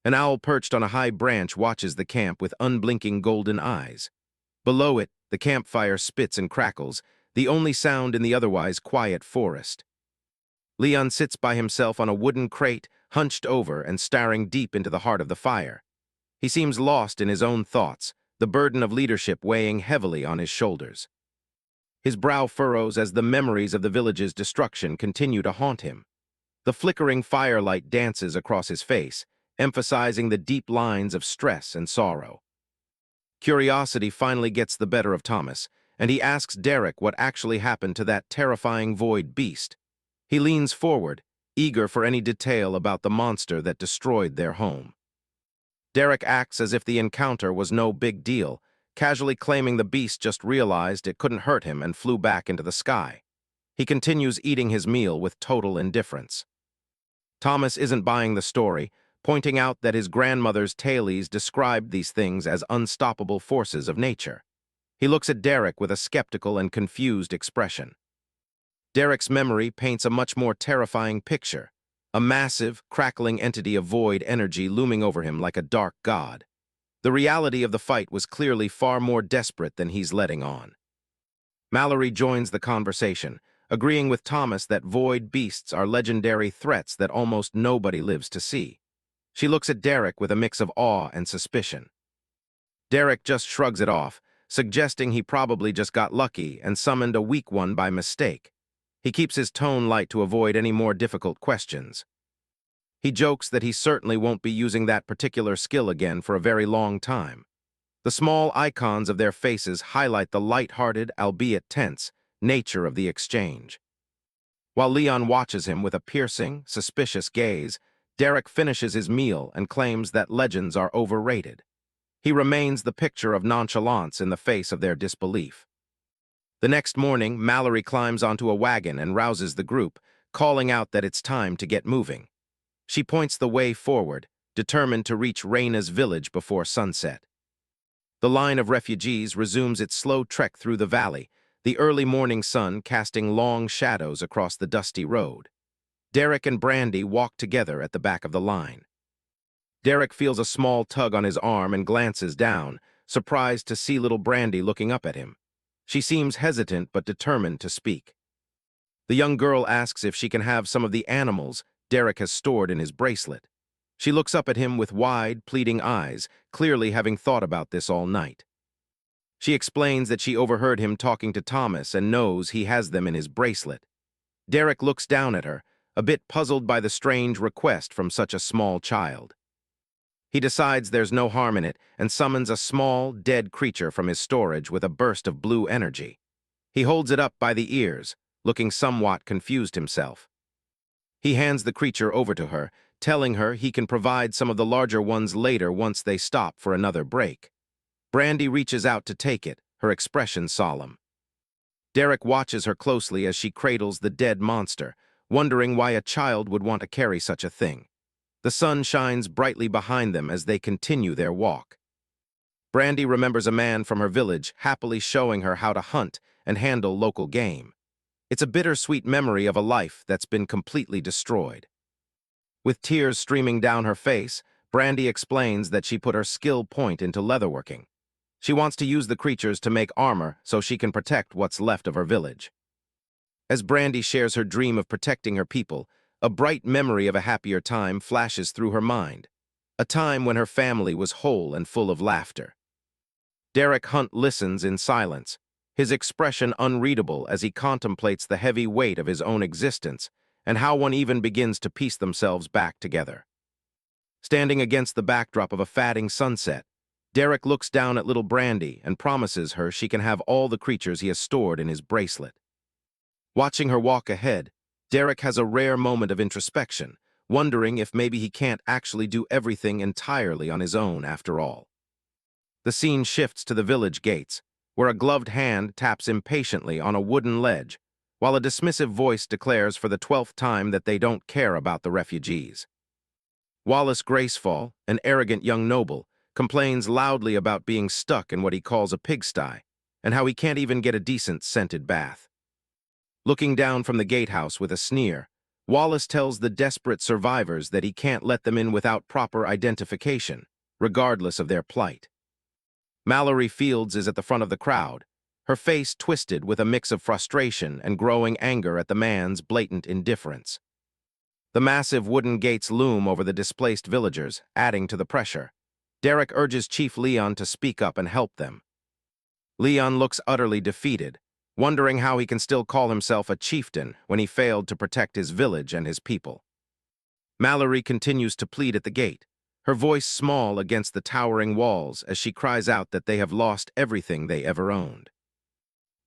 An owl perched on a high branch watches the camp with unblinking golden eyes. Below it, the campfire spits and crackles, the only sound in the otherwise quiet forest. Leon sits by himself on a wooden crate, hunched over and staring deep into the heart of the fire. He seems lost in his own thoughts, the burden of leadership weighing heavily on his shoulders. His brow furrows as the memories of the village's destruction continue to haunt him. The flickering firelight dances across his face, emphasizing the deep lines of stress and sorrow. Curiosity finally gets the better of Thomas, and he asks Derek what actually happened to that terrifying void beast. He leans forward, eager for any detail about the monster that destroyed their home. Derek acts as if the encounter was no big deal, casually claiming the beast just realized it couldn't hurt him and flew back into the sky. He continues eating his meal with total indifference. Thomas isn't buying the story, pointing out that his grandmother's tales described these things as unstoppable forces of nature. He looks at Derek with a skeptical and confused expression. Derek's memory paints a much more terrifying picture, a massive, crackling entity of void energy looming over him like a dark god. The reality of the fight was clearly far more desperate than he's letting on. Mallory joins the conversation, agreeing with Thomas that void beasts are legendary threats that almost nobody lives to see. She looks at Derek with a mix of awe and suspicion. Derek just shrugs it off, suggesting he probably just got lucky and summoned a weak one by mistake. He keeps his tone light to avoid any more difficult questions. He jokes that he certainly won't be using that particular skill again for a very long time. The small icons of their faces highlight the light-hearted, albeit tense, nature of the exchange. While Leon watches him with a piercing, suspicious gaze, Derek finishes his meal and claims that legends are overrated. He remains the picture of nonchalance in the face of their disbelief. The next morning, Mallory climbs onto a wagon and rouses the group, calling out that it's time to get moving. She points the way forward, determined to reach Raina's village before sunset. The line of refugees resumes its slow trek through the valley, the early morning sun casting long shadows across the dusty road. Derek and Brandy walk together at the back of the line. Derek feels a small tug on his arm and glances down, surprised to see little Brandy looking up at him. She seems hesitant but determined to speak. The young girl asks if she can have some of the animals Derek has stored in his bracelet. She looks up at him with wide, pleading eyes, clearly having thought about this all night. She explains that she overheard him talking to Thomas and knows he has them in his bracelet. Derek looks down at her, a bit puzzled by the strange request from such a small child. He decides there's no harm in it and summons a small, dead creature from his storage with a burst of blue energy. He holds it up by the ears, looking somewhat confused himself. He hands the creature over to her, telling her he can provide some of the larger ones later once they stop for another break. Brandy reaches out to take it, her expression solemn. Derek watches her closely as she cradles the dead monster, wondering why a child would want to carry such a thing. The sun shines brightly behind them as they continue their walk. Brandy remembers a man from her village happily showing her how to hunt and handle local game. It's a bittersweet memory of a life that's been completely destroyed. With tears streaming down her face, Brandy explains that she put her skill point into leatherworking. She wants to use the creatures to make armor so she can protect what's left of her village. As Brandy shares her dream of protecting her people, a bright memory of a happier time flashes through her mind, a time when her family was whole and full of laughter. Derek Hunt listens in silence, his expression unreadable as he contemplates the heavy weight of his own existence and how one even begins to piece themselves back together. Standing against the backdrop of a fading sunset, Derek looks down at little Brandy and promises her she can have all the creatures he has stored in his bracelet. Watching her walk ahead, Derek has a rare moment of introspection, wondering if maybe he can't actually do everything entirely on his own after all. The scene shifts to the village gates, where a gloved hand taps impatiently on a wooden ledge, while a dismissive voice declares for the 12th time that they don't care about the refugees. Wallace Gracefall, an arrogant young noble, complains loudly about being stuck in what he calls a pigsty, and how he can't even get a decent scented bath. Looking down from the gatehouse with a sneer, Wallace tells the desperate survivors that he can't let them in without proper identification, regardless of their plight. Mallory Fields is at the front of the crowd, her face twisted with a mix of frustration and growing anger at the man's blatant indifference. The massive wooden gates loom over the displaced villagers, adding to the pressure. Derek urges Chief Leon to speak up and help them. Leon looks utterly defeated, wondering how he can still call himself a chieftain when he failed to protect his village and his people. Mallory continues to plead at the gate, her voice small against the towering walls as she cries out that they have lost everything they ever owned.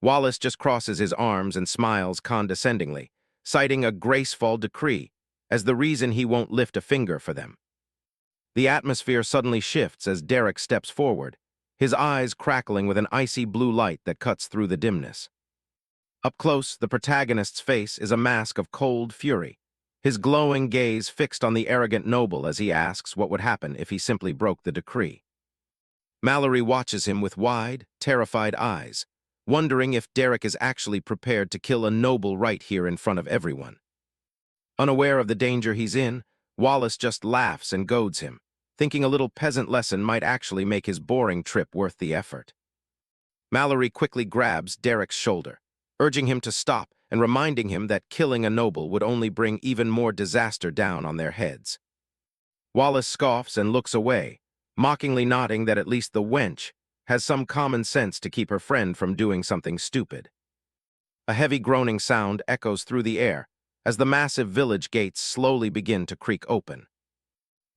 Wallace just crosses his arms and smiles condescendingly, citing a graceful decree as the reason he won't lift a finger for them. The atmosphere suddenly shifts as Derek steps forward, his eyes crackling with an icy blue light that cuts through the dimness. Up close, the protagonist's face is a mask of cold fury, his glowing gaze fixed on the arrogant noble as he asks what would happen if he simply broke the decree. Mallory watches him with wide, terrified eyes, wondering if Derek is actually prepared to kill a noble right here in front of everyone. Unaware of the danger he's in, Wallace just laughs and goads him, thinking a little peasant lesson might actually make his boring trip worth the effort. Mallory quickly grabs Derek's shoulder, urging him to stop and reminding him that killing a noble would only bring even more disaster down on their heads. Wallace scoffs and looks away, mockingly nodding that at least the wench has some common sense to keep her friend from doing something stupid. A heavy groaning sound echoes through the air as the massive village gates slowly begin to creak open.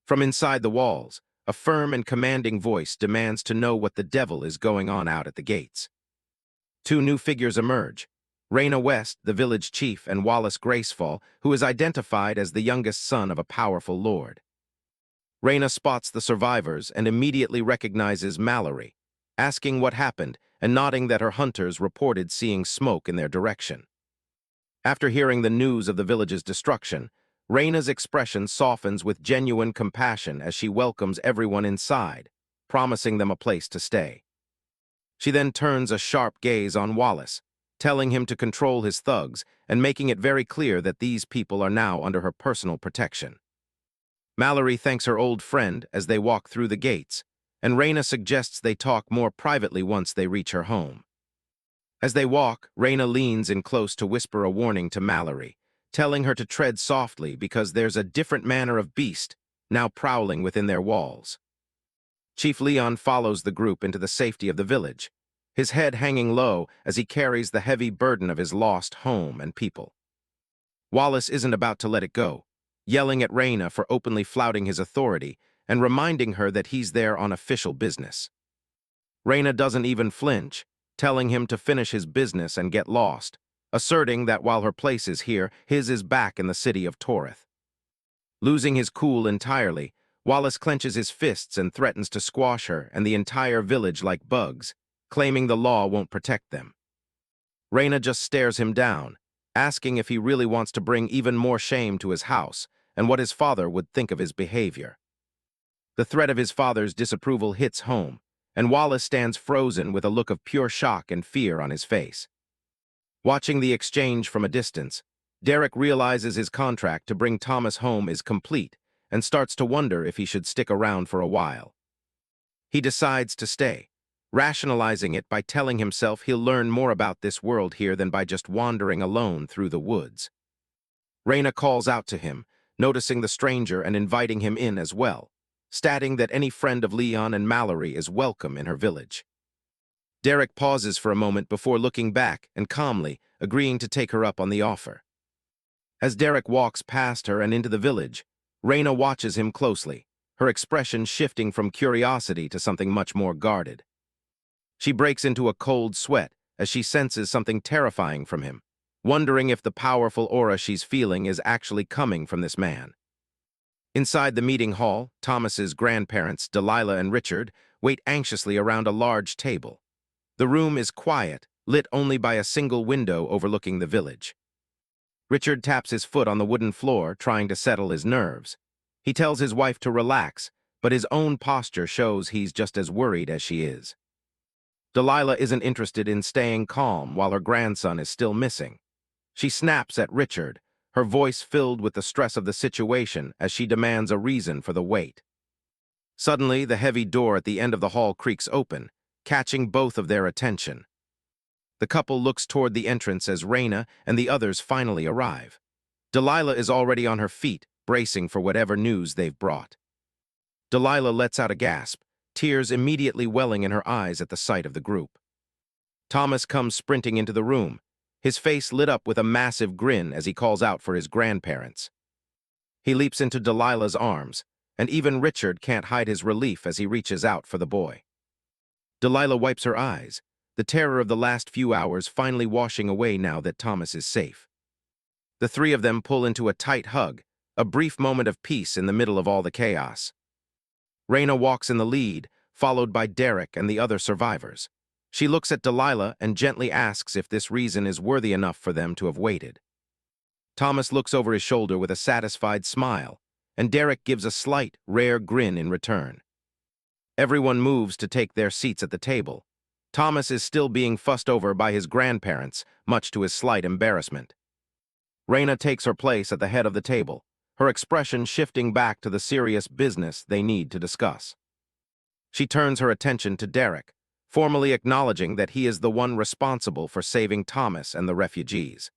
From inside the walls, a firm and commanding voice demands to know what the devil is going on out at the gates. Two new figures emerge, Raina West, the village chief, and Wallace Gracefall, who is identified as the youngest son of a powerful lord. Raina spots the survivors and immediately recognizes Mallory, asking what happened and nodding that her hunters reported seeing smoke in their direction. After hearing the news of the village's destruction, Raina's expression softens with genuine compassion as she welcomes everyone inside, promising them a place to stay. She then turns a sharp gaze on Wallace, telling him to control his thugs and making it very clear that these people are now under her personal protection. Mallory thanks her old friend as they walk through the gates, and Raina suggests they talk more privately once they reach her home. As they walk, Raina leans in close to whisper a warning to Mallory, telling her to tread softly because there's a different manner of beast now prowling within their walls. Chief Leon follows the group into the safety of the village, his head hanging low as he carries the heavy burden of his lost home and people. Wallace isn't about to let it go, yelling at Raina for openly flouting his authority and reminding her that he's there on official business. Raina doesn't even flinch, telling him to finish his business and get lost, asserting that while her place is here, his is back in the city of Torith. Losing his cool entirely, Wallace clenches his fists and threatens to squash her and the entire village like bugs, claiming the law won't protect them. Raina just stares him down, asking if he really wants to bring even more shame to his house and what his father would think of his behavior. The threat of his father's disapproval hits home, and Wallace stands frozen with a look of pure shock and fear on his face. Watching the exchange from a distance, Derek realizes his contract to bring Thomas home is complete and starts to wonder if he should stick around for a while. He decides to stay, rationalizing it by telling himself he'll learn more about this world here than by just wandering alone through the woods. Raina calls out to him, noticing the stranger and inviting him in as well, stating that any friend of Leon and Mallory is welcome in her village. Derek pauses for a moment before looking back and calmly agreeing to take her up on the offer. As Derek walks past her and into the village, Raina watches him closely, her expression shifting from curiosity to something much more guarded. She breaks into a cold sweat as she senses something terrifying from him, wondering if the powerful aura she's feeling is actually coming from this man. Inside the meeting hall, Thomas's grandparents, Delilah and Richard, wait anxiously around a large table. The room is quiet, lit only by a single window overlooking the village. Richard taps his foot on the wooden floor, trying to settle his nerves. He tells his wife to relax, but his own posture shows he's just as worried as she is. Delilah isn't interested in staying calm while her grandson is still missing. She snaps at Richard, her voice filled with the stress of the situation as she demands a reason for the wait. Suddenly, the heavy door at the end of the hall creaks open, catching both of their attention. The couple looks toward the entrance as Raina and the others finally arrive. Delilah is already on her feet, bracing for whatever news they've brought. Delilah lets out a gasp, tears immediately welling in her eyes at the sight of the group. Thomas comes sprinting into the room, his face lit up with a massive grin as he calls out for his grandparents. He leaps into Delilah's arms, and even Richard can't hide his relief as he reaches out for the boy. Delilah wipes her eyes, the terror of the last few hours finally washing away now that Thomas is safe. The three of them pull into a tight hug, a brief moment of peace in the middle of all the chaos. Raina walks in the lead, followed by Derek and the other survivors. She looks at Delilah and gently asks if this reason is worthy enough for them to have waited. Thomas looks over his shoulder with a satisfied smile, and Derek gives a slight, rare grin in return. Everyone moves to take their seats at the table. Thomas is still being fussed over by his grandparents, much to his slight embarrassment. Raina takes her place at the head of the table, her expression shifting back to the serious business they need to discuss. She turns her attention to Derek, formally acknowledging that he is the one responsible for saving Thomas and the refugees.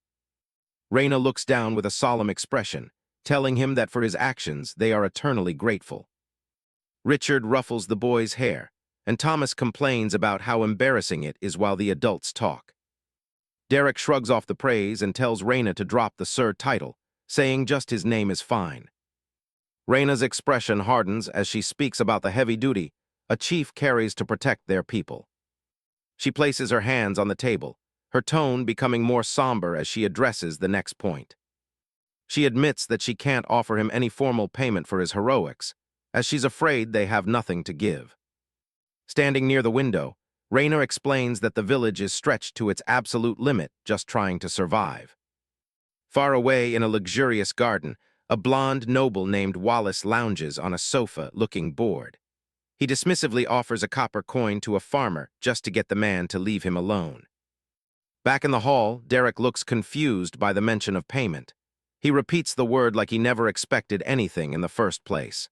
Raina looks down with a solemn expression, telling him that for his actions they are eternally grateful. Richard ruffles the boy's hair, and Thomas complains about how embarrassing it is while the adults talk. Derek shrugs off the praise and tells Raina to drop the Sir title, saying just his name is fine. Raina's expression hardens as she speaks about the heavy duty a chief carries to protect their people. She places her hands on the table, her tone becoming more somber as she addresses the next point. She admits that she can't offer him any formal payment for his heroics, as she's afraid they have nothing to give. Standing near the window, Raina explains that the village is stretched to its absolute limit just trying to survive. Far away in a luxurious garden, a blonde noble named Wallace lounges on a sofa looking bored. He dismissively offers a copper coin to a farmer just to get the man to leave him alone. Back in the hall, Derek looks confused by the mention of payment. He repeats the word like he never expected anything in the first place.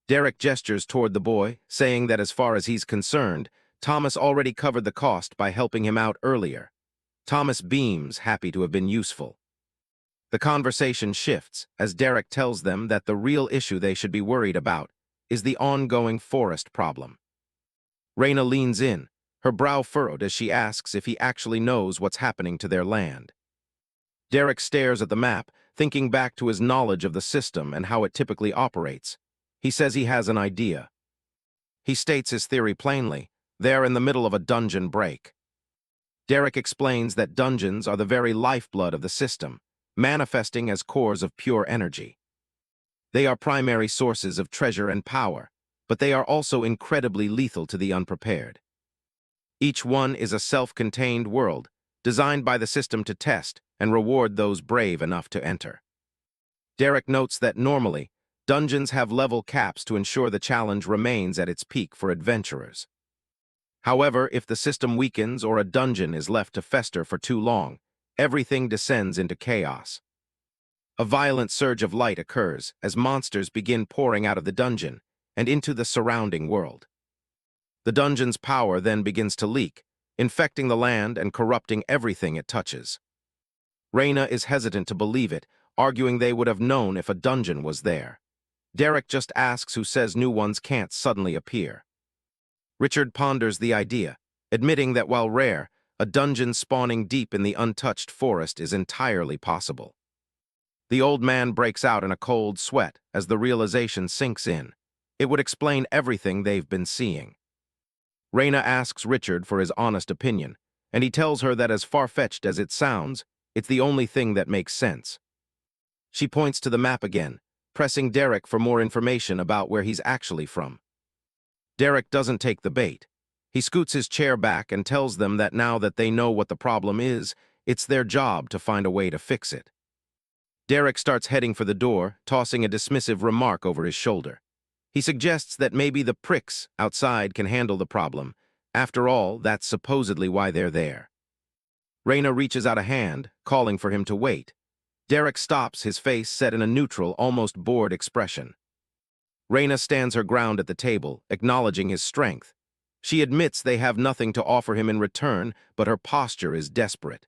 Derek gestures toward the boy, saying that as far as he's concerned, Thomas already covered the cost by helping him out earlier. Thomas beams, happy to have been useful. The conversation shifts as Derek tells them that the real issue they should be worried about is the ongoing forest problem. Raina leans in, her brow furrowed as she asks if he actually knows what's happening to their land. Derek stares at the map, thinking back to his knowledge of the system and how it typically operates. He says he has an idea. He states his theory plainly. They're in the middle of a dungeon break. Derek explains that dungeons are the very lifeblood of the system, manifesting as cores of pure energy. They are primary sources of treasure and power, but they are also incredibly lethal to the unprepared. Each one is a self-contained world, designed by the system to test and reward those brave enough to enter. Derek notes that normally, dungeons have level caps to ensure the challenge remains at its peak for adventurers. However, if the system weakens or a dungeon is left to fester for too long, everything descends into chaos. A violent surge of light occurs as monsters begin pouring out of the dungeon and into the surrounding world. The dungeon's power then begins to leak, infecting the land and corrupting everything it touches. Raina is hesitant to believe it, arguing they would have known if a dungeon was there. Derek just asks who says new ones can't suddenly appear. Richard ponders the idea, admitting that while rare, a dungeon spawning deep in the untouched forest is entirely possible. The old man breaks out in a cold sweat as the realization sinks in. It would explain everything they've been seeing. Raina asks Richard for his honest opinion, and he tells her that as far-fetched as it sounds, it's the only thing that makes sense. She points to the map again, pressing Derek for more information about where he's actually from. Derek doesn't take the bait. He scoots his chair back and tells them that now that they know what the problem is, it's their job to find a way to fix it. Derek starts heading for the door, tossing a dismissive remark over his shoulder. He suggests that maybe the pricks outside can handle the problem. After all, that's supposedly why they're there. Raina reaches out a hand, calling for him to wait. Derek stops, his face set in a neutral, almost bored expression. Raina stands her ground at the table, acknowledging his strength. She admits they have nothing to offer him in return, but her posture is desperate.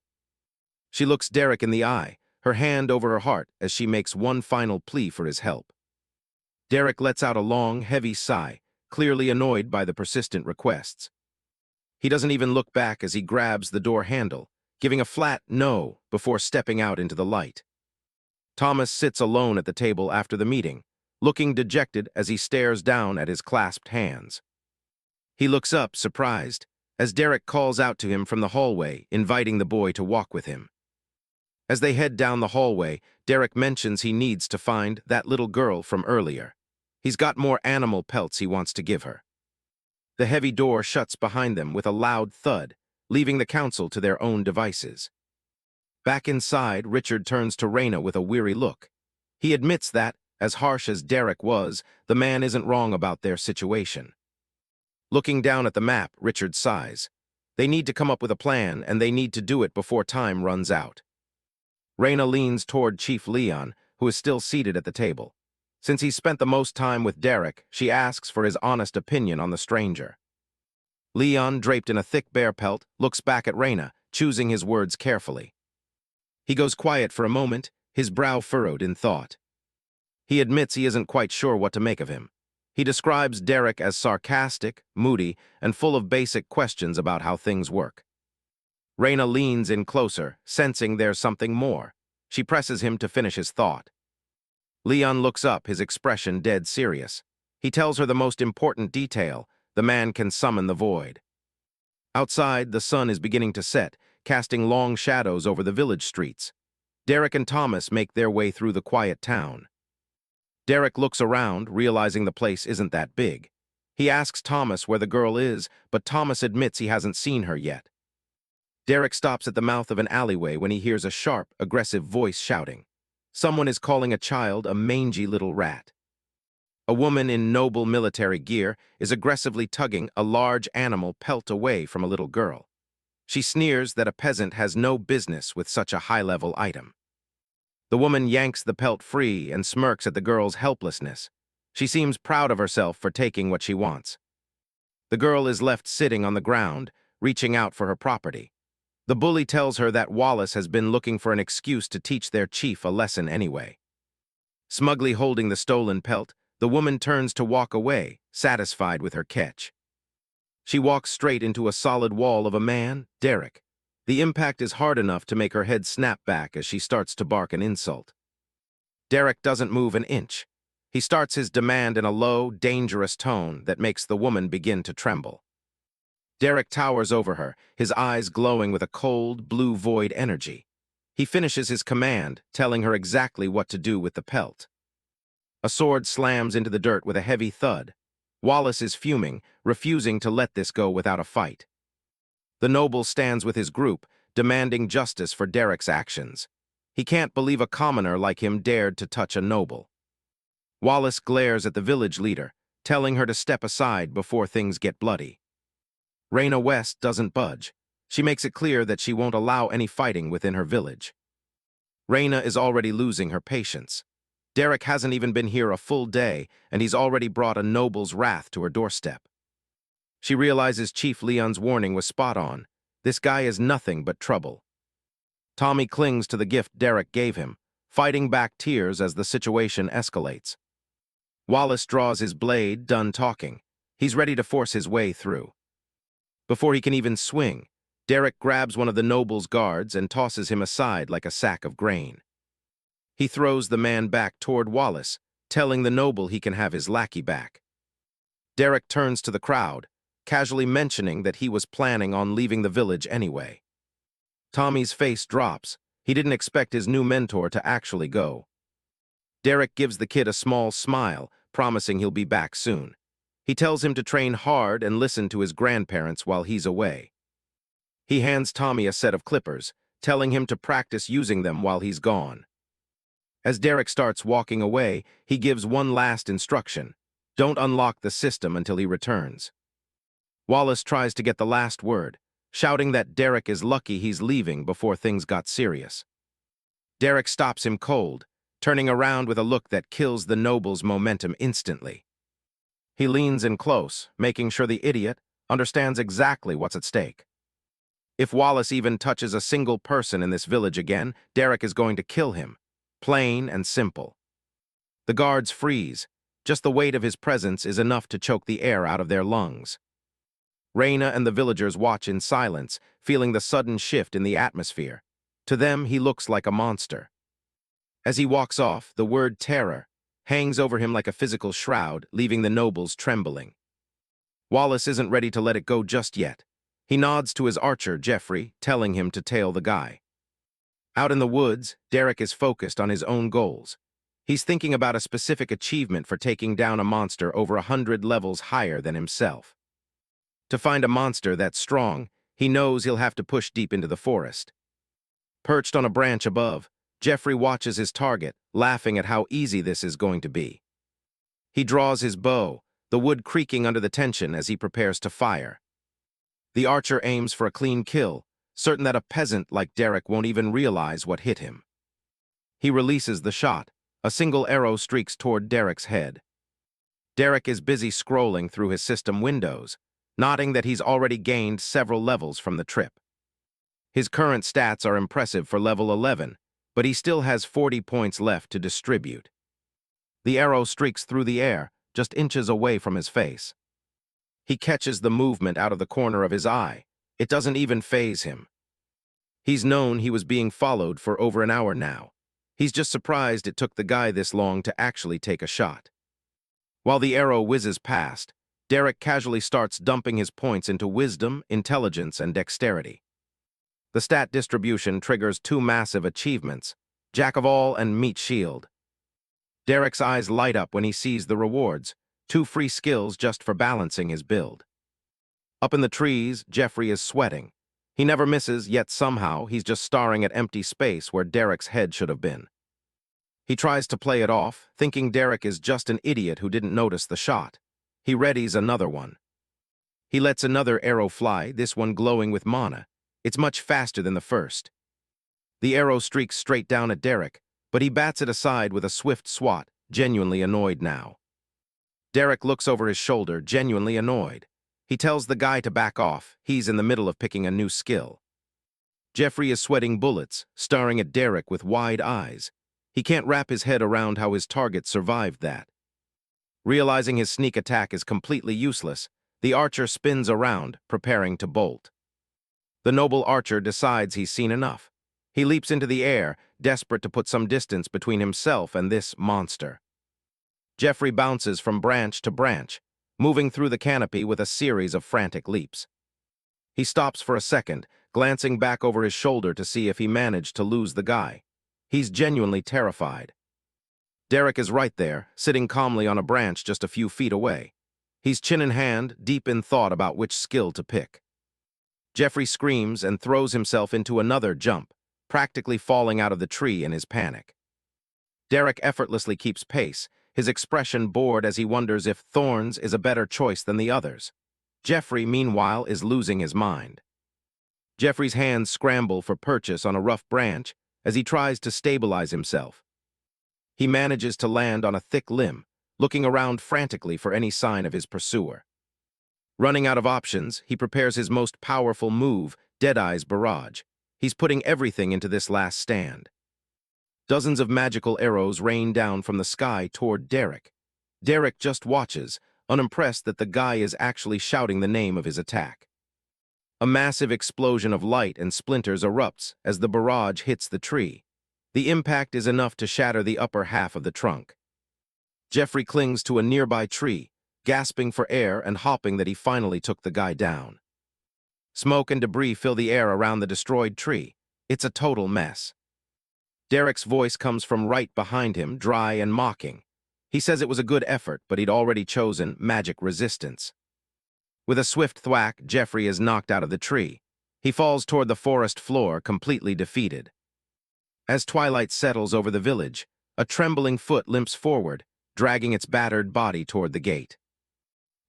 She looks Derek in the eye, her hand over her heart as she makes one final plea for his help. Derek lets out a long, heavy sigh, clearly annoyed by the persistent requests. He doesn't even look back as he grabs the door handle, giving a flat no before stepping out into the light. Thomas sits alone at the table after the meeting, looking dejected as he stares down at his clasped hands. He looks up, surprised, as Derek calls out to him from the hallway, inviting the boy to walk with him. As they head down the hallway, Derek mentions he needs to find that little girl from earlier. He's got more animal pelts he wants to give her. The heavy door shuts behind them with a loud thud, leaving the council to their own devices. Back inside, Richard turns to Raina with a weary look. He admits that, as harsh as Derek was, the man isn't wrong about their situation. Looking down at the map, Richard sighs. They need to come up with a plan, and they need to do it before time runs out. Raina leans toward Chief Leon, who is still seated at the table. Since he spent the most time with Derek, she asks for his honest opinion on the stranger. Leon, draped in a thick bear pelt, looks back at Raina, choosing his words carefully. He goes quiet for a moment, his brow furrowed in thought. He admits he isn't quite sure what to make of him. He describes Derek as sarcastic, moody, and full of basic questions about how things work. Raina leans in closer, sensing there's something more. She presses him to finish his thought. Leon looks up, his expression dead serious. He tells her the most important detail: the man can summon the void. Outside, the sun is beginning to set, casting long shadows over the village streets. Derek and Thomas make their way through the quiet town. Derek looks around, realizing the place isn't that big. He asks Thomas where the girl is, but Thomas admits he hasn't seen her yet. Derek stops at the mouth of an alleyway when he hears a sharp, aggressive voice shouting. Someone is calling a child a mangy little rat. A woman in noble military gear is aggressively tugging a large animal pelt away from a little girl. She sneers that a peasant has no business with such a high-level item. The woman yanks the pelt free and smirks at the girl's helplessness. She seems proud of herself for taking what she wants. The girl is left sitting on the ground, reaching out for her property. The bully tells her that Wallace has been looking for an excuse to teach their chief a lesson anyway. Smugly holding the stolen pelt, the woman turns to walk away, satisfied with her catch. She walks straight into a solid wall of a man, Derek. The impact is hard enough to make her head snap back as she starts to bark an insult. Derek doesn't move an inch. He starts his demand in a low, dangerous tone that makes the woman begin to tremble. Derek towers over her, his eyes glowing with a cold, blue void energy. He finishes his command, telling her exactly what to do with the pelt. A sword slams into the dirt with a heavy thud. Wallace is fuming, refusing to let this go without a fight. The noble stands with his group, demanding justice for Derek's actions. He can't believe a commoner like him dared to touch a noble. Wallace glares at the village leader, telling her to step aside before things get bloody. Raina West doesn't budge. She makes it clear that she won't allow any fighting within her village. Raina is already losing her patience. Derek hasn't even been here a full day, and he's already brought a noble's wrath to her doorstep. She realizes Chief Leon's warning was spot on. This guy is nothing but trouble. Tommy clings to the gift Derek gave him, fighting back tears as the situation escalates. Wallace draws his blade, done talking. He's ready to force his way through. Before he can even swing, Derek grabs one of the noble's guards and tosses him aside like a sack of grain. He throws the man back toward Wallace, telling the noble he can have his lackey back. Derek turns to the crowd, casually mentioning that he was planning on leaving the village anyway. Tommy's face drops. He didn't expect his new mentor to actually go. Derek gives the kid a small smile, promising he'll be back soon. He tells him to train hard and listen to his grandparents while he's away. He hands Tommy a set of clippers, telling him to practice using them while he's gone. As Derek starts walking away, he gives one last instruction: don't unlock the system until he returns. Wallace tries to get the last word, shouting that Derek is lucky he's leaving before things got serious. Derek stops him cold, turning around with a look that kills the noble's momentum instantly. He leans in close, making sure the idiot understands exactly what's at stake. If Wallace even touches a single person in this village again, Derek is going to kill him. Plain and simple. The guards freeze. Just the weight of his presence is enough to choke the air out of their lungs. Reyna and the villagers watch in silence, feeling the sudden shift in the atmosphere. To them, he looks like a monster. As he walks off, the word terror hangs over him like a physical shroud, leaving the nobles trembling. Wallace isn't ready to let it go just yet. He nods to his archer, Jeffrey, telling him to tail the guy. Out in the woods, Derek is focused on his own goals. He's thinking about a specific achievement for taking down a monster over 100 levels higher than himself. To find a monster that's strong, he knows he'll have to push deep into the forest. Perched on a branch above, Jeffrey watches his target, laughing at how easy this is going to be. He draws his bow, the wood creaking under the tension as he prepares to fire. The archer aims for a clean kill, certain that a peasant like Derek won't even realize what hit him. He releases the shot. A single arrow streaks toward Derek's head. Derek is busy scrolling through his system windows, noting that he's already gained several levels from the trip. His current stats are impressive for level 11, but he still has 40 points left to distribute. The arrow streaks through the air, just inches away from his face. He catches the movement out of the corner of his eye. It doesn't even faze him. He's known he was being followed for over an hour now. He's just surprised it took the guy this long to actually take a shot. While the arrow whizzes past, Derek casually starts dumping his points into wisdom, intelligence, and dexterity. The stat distribution triggers two massive achievements: Jack of All and Meat Shield. Derek's eyes light up when he sees the rewards, 2 free skills just for balancing his build. Up in the trees, Jeffrey is sweating. He never misses, yet somehow he's just staring at empty space where Derek's head should have been. He tries to play it off, thinking Derek is just an idiot who didn't notice the shot. He readies another one. He lets another arrow fly, this one glowing with mana. It's much faster than the first. The arrow streaks straight down at Derek, but he bats it aside with a swift swat, genuinely annoyed now. Derek looks over his shoulder, genuinely annoyed. He tells the guy to back off. He's in the middle of picking a new skill. Jeffrey is sweating bullets, staring at Derek with wide eyes. He can't wrap his head around how his target survived that. Realizing his sneak attack is completely useless, the archer spins around, preparing to bolt. The noble archer decides he's seen enough. He leaps into the air, desperate to put some distance between himself and this monster. Jeffrey bounces from branch to branch, moving through the canopy with a series of frantic leaps. He stops for a second, glancing back over his shoulder to see if he managed to lose the guy. He's genuinely terrified. Derek is right there, sitting calmly on a branch just a few feet away. He's chin in hand, deep in thought about which skill to pick. Jeffrey screams and throws himself into another jump, practically falling out of the tree in his panic. Derek effortlessly keeps pace, his expression bored as he wonders if Thorns is a better choice than the others. Jeffrey, meanwhile, is losing his mind. Jeffrey's hands scramble for purchase on a rough branch as he tries to stabilize himself. He manages to land on a thick limb, looking around frantically for any sign of his pursuer. Running out of options, he prepares his most powerful move, Deadeye's Barrage. He's putting everything into this last stand. Dozens of magical arrows rain down from the sky toward Derek. Derek just watches, unimpressed that the guy is actually shouting the name of his attack. A massive explosion of light and splinters erupts as the barrage hits the tree. The impact is enough to shatter the upper half of the trunk. Jeffrey clings to a nearby tree, gasping for air and hoping that he finally took the guy down. Smoke and debris fill the air around the destroyed tree. It's a total mess. Derek's voice comes from right behind him, dry and mocking. He says it was a good effort, but he'd already chosen magic resistance. With a swift thwack, Jeffrey is knocked out of the tree. He falls toward the forest floor, completely defeated. As twilight settles over the village, a trembling foot limps forward, dragging its battered body toward the gate.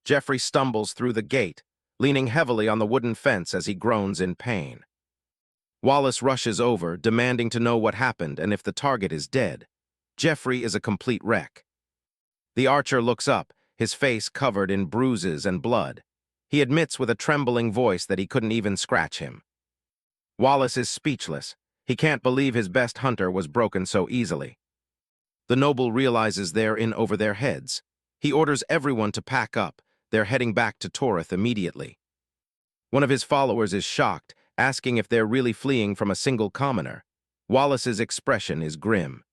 Jeffrey stumbles through the gate, leaning heavily on the wooden fence as he groans in pain. Wallace rushes over, demanding to know what happened and if the target is dead. Jeffrey is a complete wreck. The archer looks up, his face covered in bruises and blood. He admits with a trembling voice that he couldn't even scratch him. Wallace is speechless. He can't believe his best hunter was broken so easily. The noble realizes they're in over their heads. He orders everyone to pack up. They're heading back to Torith immediately. One of his followers is shocked, asking if they're really fleeing from a single commoner. Wallace's expression is grim.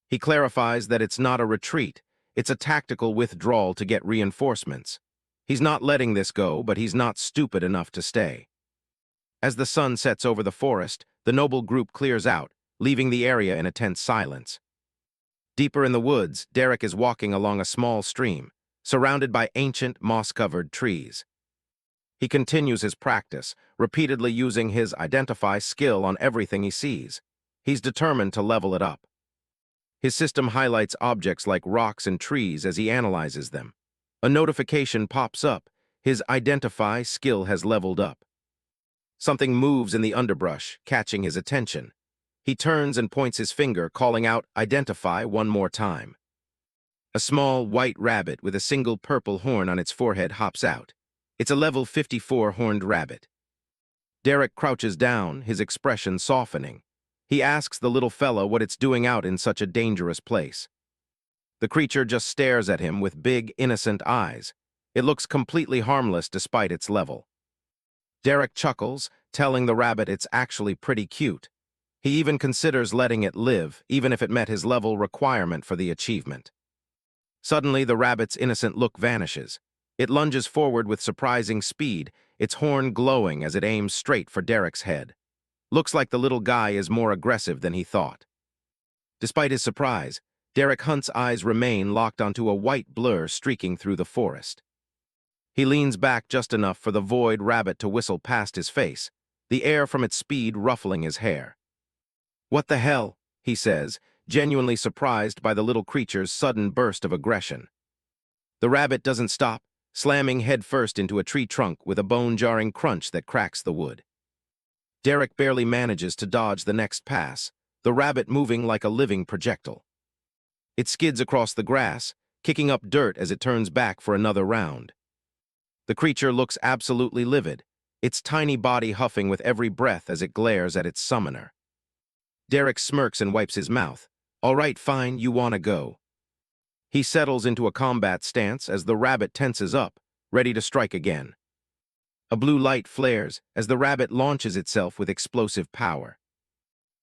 He clarifies that it's not a retreat, it's a tactical withdrawal to get reinforcements. He's not letting this go, but he's not stupid enough to stay. As the sun sets over the forest, the noble group clears out, leaving the area in a tense silence. Deeper in the woods, Derek is walking along a small stream, surrounded by ancient, moss-covered trees. He continues his practice, repeatedly using his identify skill on everything he sees. He's determined to level it up. His system highlights objects like rocks and trees as he analyzes them. A notification pops up. His identify skill has leveled up. Something moves in the underbrush, catching his attention. He turns and points his finger, calling out, "Identify," one more time. A small, white rabbit with a single purple horn on its forehead hops out. It's a level 54 horned rabbit. Derek crouches down, his expression softening. He asks the little fella what it's doing out in such a dangerous place. The creature just stares at him with big, innocent eyes. It looks completely harmless despite its level. Derek chuckles, telling the rabbit it's actually pretty cute. He even considers letting it live, even if it met his level requirement for the achievement. Suddenly, the rabbit's innocent look vanishes. It lunges forward with surprising speed, its horn glowing as it aims straight for Derek's head. Looks like the little guy is more aggressive than he thought. Despite his surprise, Derek Hunt's eyes remain locked onto a white blur streaking through the forest. He leans back just enough for the void rabbit to whistle past his face, the air from its speed ruffling his hair. "What the hell?" he says, genuinely surprised by the little creature's sudden burst of aggression. The rabbit doesn't stop, slamming headfirst into a tree trunk with a bone-jarring crunch that cracks the wood. Derek barely manages to dodge the next pass, the rabbit moving like a living projectile. It skids across the grass, kicking up dirt as it turns back for another round. The creature looks absolutely livid, its tiny body huffing with every breath as it glares at its summoner. Derek smirks and wipes his mouth. "All right, fine, you wanna go." He settles into a combat stance as the rabbit tenses up, ready to strike again. A blue light flares as the rabbit launches itself with explosive power.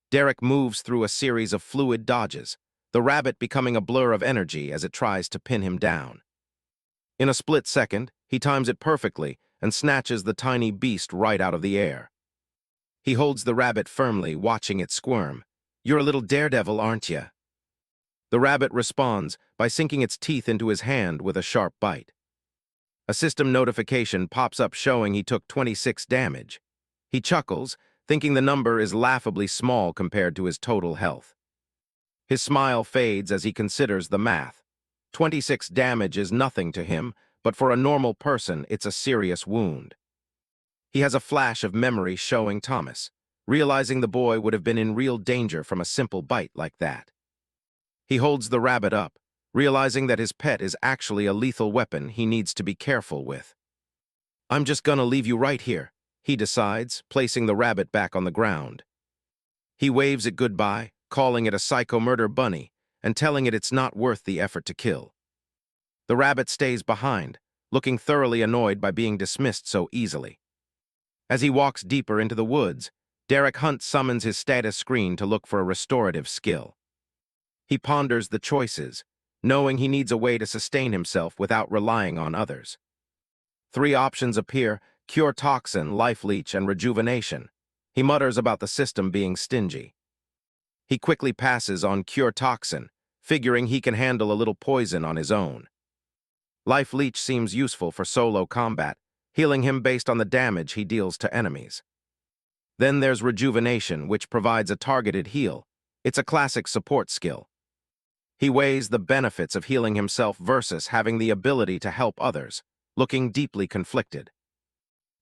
Derek moves through a series of fluid dodges, the rabbit becoming a blur of energy as it tries to pin him down. In a split second, he times it perfectly and snatches the tiny beast right out of the air. He holds the rabbit firmly, watching it squirm. "You're a little daredevil, aren't you?" The rabbit responds by sinking its teeth into his hand with a sharp bite. A system notification pops up showing he took 26 damage. He chuckles, thinking the number is laughably small compared to his total health. His smile fades as he considers the math. 26 damage is nothing to him, but for a normal person, it's a serious wound. He has a flash of memory showing Thomas, realizing the boy would have been in real danger from a simple bite like that. He holds the rabbit up, realizing that his pet is actually a lethal weapon he needs to be careful with. "I'm just gonna leave you right here," he decides, placing the rabbit back on the ground. He waves it goodbye, calling it a psycho-murder bunny, and telling it it's not worth the effort to kill. The rabbit stays behind, looking thoroughly annoyed by being dismissed so easily. As he walks deeper into the woods, Derek Hunt summons his status screen to look for a restorative skill. He ponders the choices, knowing he needs a way to sustain himself without relying on others. 3 options appear: Cure Toxin, Life Leech, and Rejuvenation. He mutters about the system being stingy. He quickly passes on Cure Toxin, figuring he can handle a little poison on his own. Life Leech seems useful for solo combat, healing him based on the damage he deals to enemies. Then there's Rejuvenation, which provides a targeted heal. It's a classic support skill. He weighs the benefits of healing himself versus having the ability to help others, looking deeply conflicted.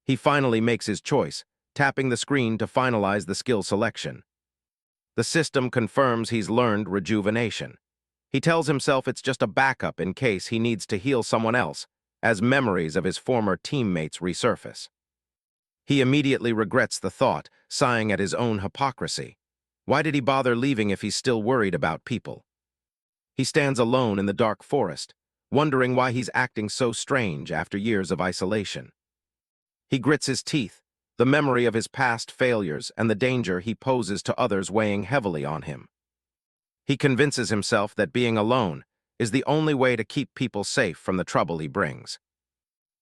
He finally makes his choice, tapping the screen to finalize the skill selection. The system confirms he's learned Rejuvenation. He tells himself it's just a backup in case he needs to heal someone else, as memories of his former teammates resurface. He immediately regrets the thought, sighing at his own hypocrisy. Why did he bother leaving if he's still worried about people? He stands alone in the dark forest, wondering why he's acting so strange after years of isolation. He grits his teeth, the memory of his past failures and the danger he poses to others weighing heavily on him. He convinces himself that being alone is the only way to keep people safe from the trouble he brings.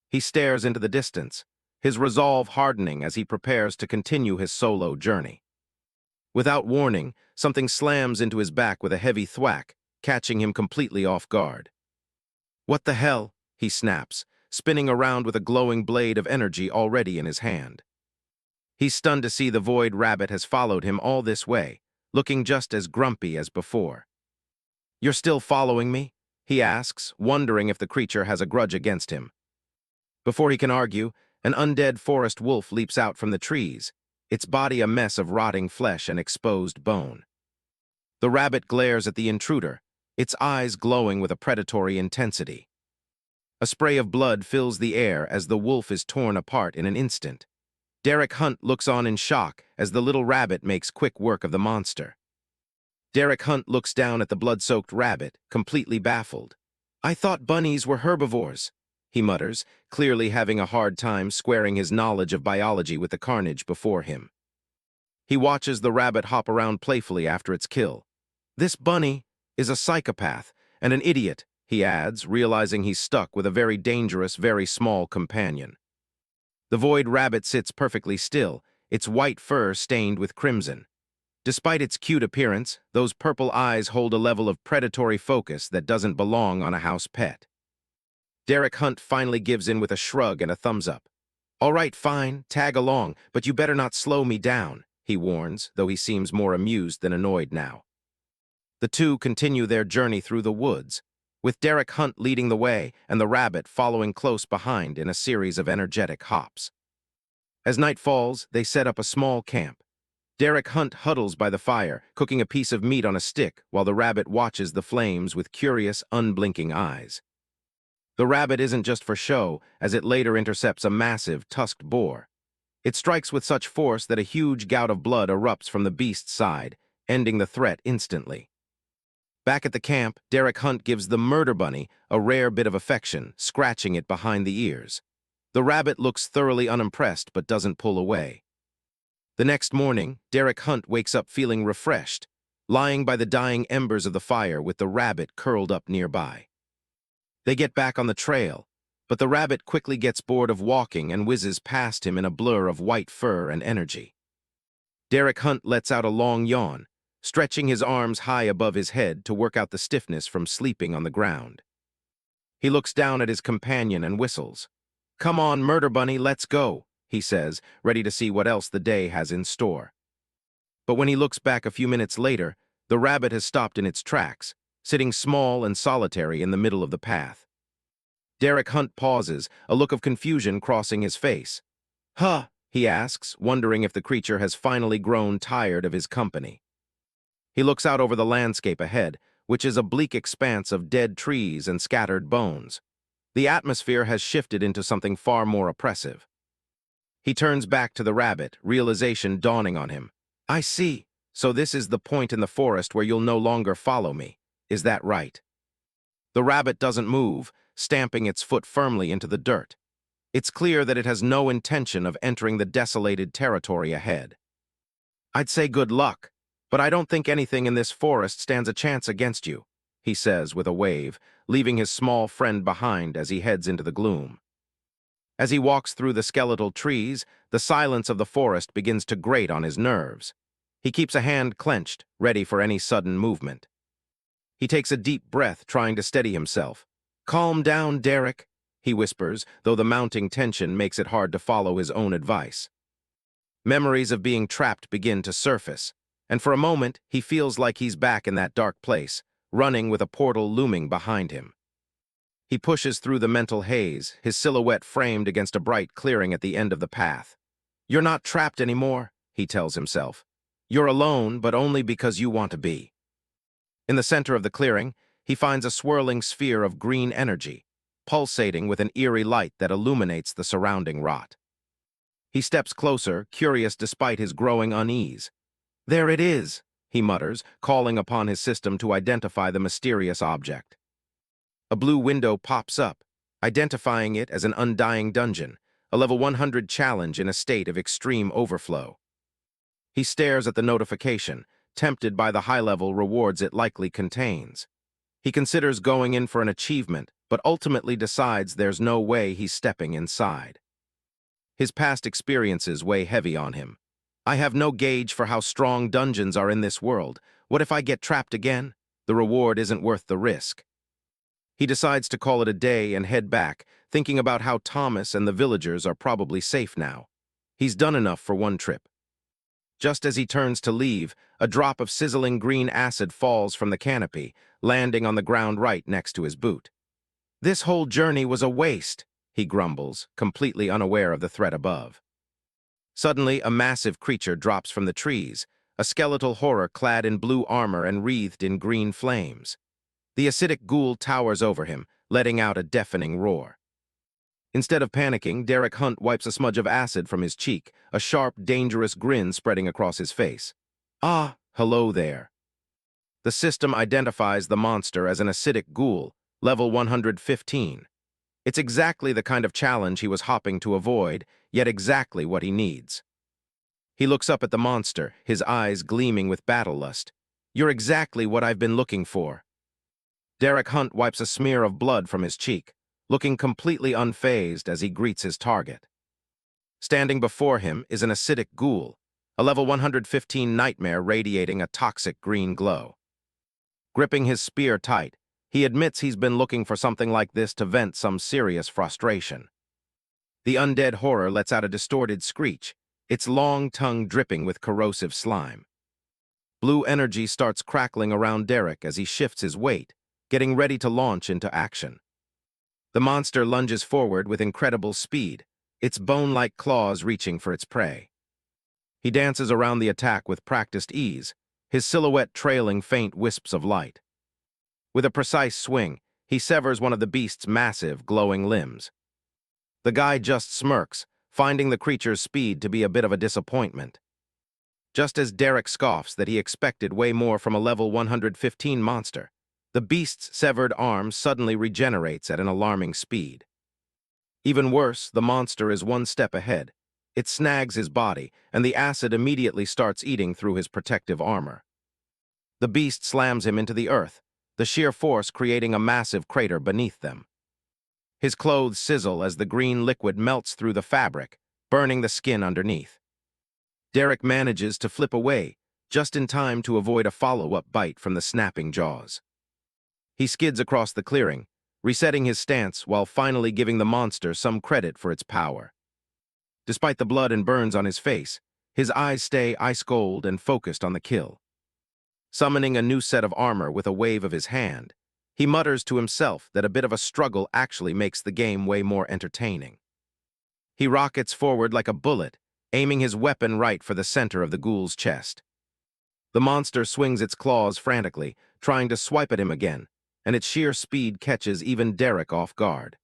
He stares into the distance, his resolve hardening as he prepares to continue his solo journey. Without warning, something slams into his back with a heavy thwack, catching him completely off guard. "What the hell?" he snaps, spinning around with a glowing blade of energy already in his hand. He's stunned to see the Void Rabbit has followed him all this way, looking just as grumpy as before. "You're still following me?" he asks, wondering if the creature has a grudge against him. Before he can argue, an undead forest wolf leaps out from the trees, its body a mess of rotting flesh and exposed bone. The rabbit glares at the intruder, its eyes glowing with a predatory intensity. A spray of blood fills the air as the wolf is torn apart in an instant. Derek Hunt looks on in shock as the little rabbit makes quick work of the monster. Derek Hunt looks down at the blood-soaked rabbit, completely baffled. "I thought bunnies were herbivores," he mutters, clearly having a hard time squaring his knowledge of biology with the carnage before him. He watches the rabbit hop around playfully after its kill. "This bunny is a psychopath and an idiot," he adds, realizing he's stuck with a very dangerous, very small companion. The Void Rabbit sits perfectly still, its white fur stained with crimson. Despite its cute appearance, those purple eyes hold a level of predatory focus that doesn't belong on a house pet. Derek Hunt finally gives in with a shrug and a thumbs up. "All right, fine, tag along, but you better not slow me down," he warns, though he seems more amused than annoyed now. The two continue their journey through the woods, with Derek Hunt leading the way and the rabbit following close behind in a series of energetic hops. As night falls, they set up a small camp. Derek Hunt huddles by the fire, cooking a piece of meat on a stick, while the rabbit watches the flames with curious, unblinking eyes. The rabbit isn't just for show, as it later intercepts a massive, tusked boar. It strikes with such force that a huge gout of blood erupts from the beast's side, ending the threat instantly. Back at the camp, Derek Hunt gives the murder bunny a rare bit of affection, scratching it behind the ears. The rabbit looks thoroughly unimpressed but doesn't pull away. The next morning, Derek Hunt wakes up feeling refreshed, lying by the dying embers of the fire with the rabbit curled up nearby. They get back on the trail, but the rabbit quickly gets bored of walking and whizzes past him in a blur of white fur and energy. Derek Hunt lets out a long yawn, stretching his arms high above his head to work out the stiffness from sleeping on the ground. He looks down at his companion and whistles. "Come on, Murder Bunny, let's go," he says, ready to see what else the day has in store. But when he looks back a few minutes later, the rabbit has stopped in its tracks, sitting small and solitary in the middle of the path. Derek Hunt pauses, a look of confusion crossing his face. "Huh?" he asks, wondering if the creature has finally grown tired of his company. He looks out over the landscape ahead, which is a bleak expanse of dead trees and scattered bones. The atmosphere has shifted into something far more oppressive. He turns back to the rabbit, realization dawning on him. "I see. So this is the point in the forest where you'll no longer follow me. Is that right?" The rabbit doesn't move, stamping its foot firmly into the dirt. It's clear that it has no intention of entering the desolated territory ahead. "I'd say good luck, but I don't think anything in this forest stands a chance against you," he says with a wave, leaving his small friend behind as he heads into the gloom. As he walks through the skeletal trees, the silence of the forest begins to grate on his nerves. He keeps a hand clenched, ready for any sudden movement. He takes a deep breath, trying to steady himself. "Calm down, Derek," he whispers, though the mounting tension makes it hard to follow his own advice. Memories of being trapped begin to surface, and for a moment he feels like he's back in that dark place, running with a portal looming behind him. He pushes through the mental haze, his silhouette framed against a bright clearing at the end of the path. "You're not trapped anymore," he tells himself. "You're alone, but only because you want to be." In the center of the clearing, he finds a swirling sphere of green energy, pulsating with an eerie light that illuminates the surrounding rot. He steps closer, curious despite his growing unease. "There it is," he mutters, calling upon his system to identify the mysterious object. A blue window pops up, identifying it as an undying dungeon, a level 100 challenge in a state of extreme overflow. He stares at the notification, tempted by the high-level rewards it likely contains. He considers going in for an achievement, but ultimately decides there's no way he's stepping inside. His past experiences weigh heavy on him. "I have no gauge for how strong dungeons are in this world. What if I get trapped again? The reward isn't worth the risk." He decides to call it a day and head back, thinking about how Thomas and the villagers are probably safe now. He's done enough for one trip. Just as he turns to leave, a drop of sizzling green acid falls from the canopy, landing on the ground right next to his boot. "This whole journey was a waste," he grumbles, completely unaware of the threat above. Suddenly, a massive creature drops from the trees, a skeletal horror clad in blue armor and wreathed in green flames. The acidic ghoul towers over him, letting out a deafening roar. Instead of panicking, Derek Hunt wipes a smudge of acid from his cheek, a sharp, dangerous grin spreading across his face. "Ah, hello there." The system identifies the monster as an acidic ghoul, level 115. It's exactly the kind of challenge he was hoping to avoid, yet exactly what he needs. He looks up at the monster, his eyes gleaming with battle lust. "You're exactly what I've been looking for." Derek Hunt wipes a smear of blood from his cheek, looking completely unfazed as he greets his target. Standing before him is an acidic ghoul, a level 115 nightmare radiating a toxic green glow. Gripping his spear tight, he admits he's been looking for something like this to vent some serious frustration. The undead horror lets out a distorted screech, its long tongue dripping with corrosive slime. Blue energy starts crackling around Derek as he shifts his weight, getting ready to launch into action. The monster lunges forward with incredible speed, its bone-like claws reaching for its prey. He dances around the attack with practiced ease, his silhouette trailing faint wisps of light. With a precise swing, he severs one of the beast's massive, glowing limbs. The guy just smirks, finding the creature's speed to be a bit of a disappointment. Just as Derek scoffs that he expected way more from a level 115 monster, the beast's severed arm suddenly regenerates at an alarming speed. Even worse, the monster is one step ahead. It snags his body, and the acid immediately starts eating through his protective armor. The beast slams him into the earth, the sheer force creating a massive crater beneath them. His clothes sizzle as the green liquid melts through the fabric, burning the skin underneath. Derek manages to flip away, just in time to avoid a follow-up bite from the snapping jaws. He skids across the clearing, resetting his stance while finally giving the monster some credit for its power. Despite the blood and burns on his face, his eyes stay ice-cold and focused on the kill. Summoning a new set of armor with a wave of his hand, he mutters to himself that a bit of a struggle actually makes the game way more entertaining. He rockets forward like a bullet, aiming his weapon right for the center of the ghoul's chest. The monster swings its claws frantically, trying to swipe at him again, and its sheer speed catches even Derek off guard.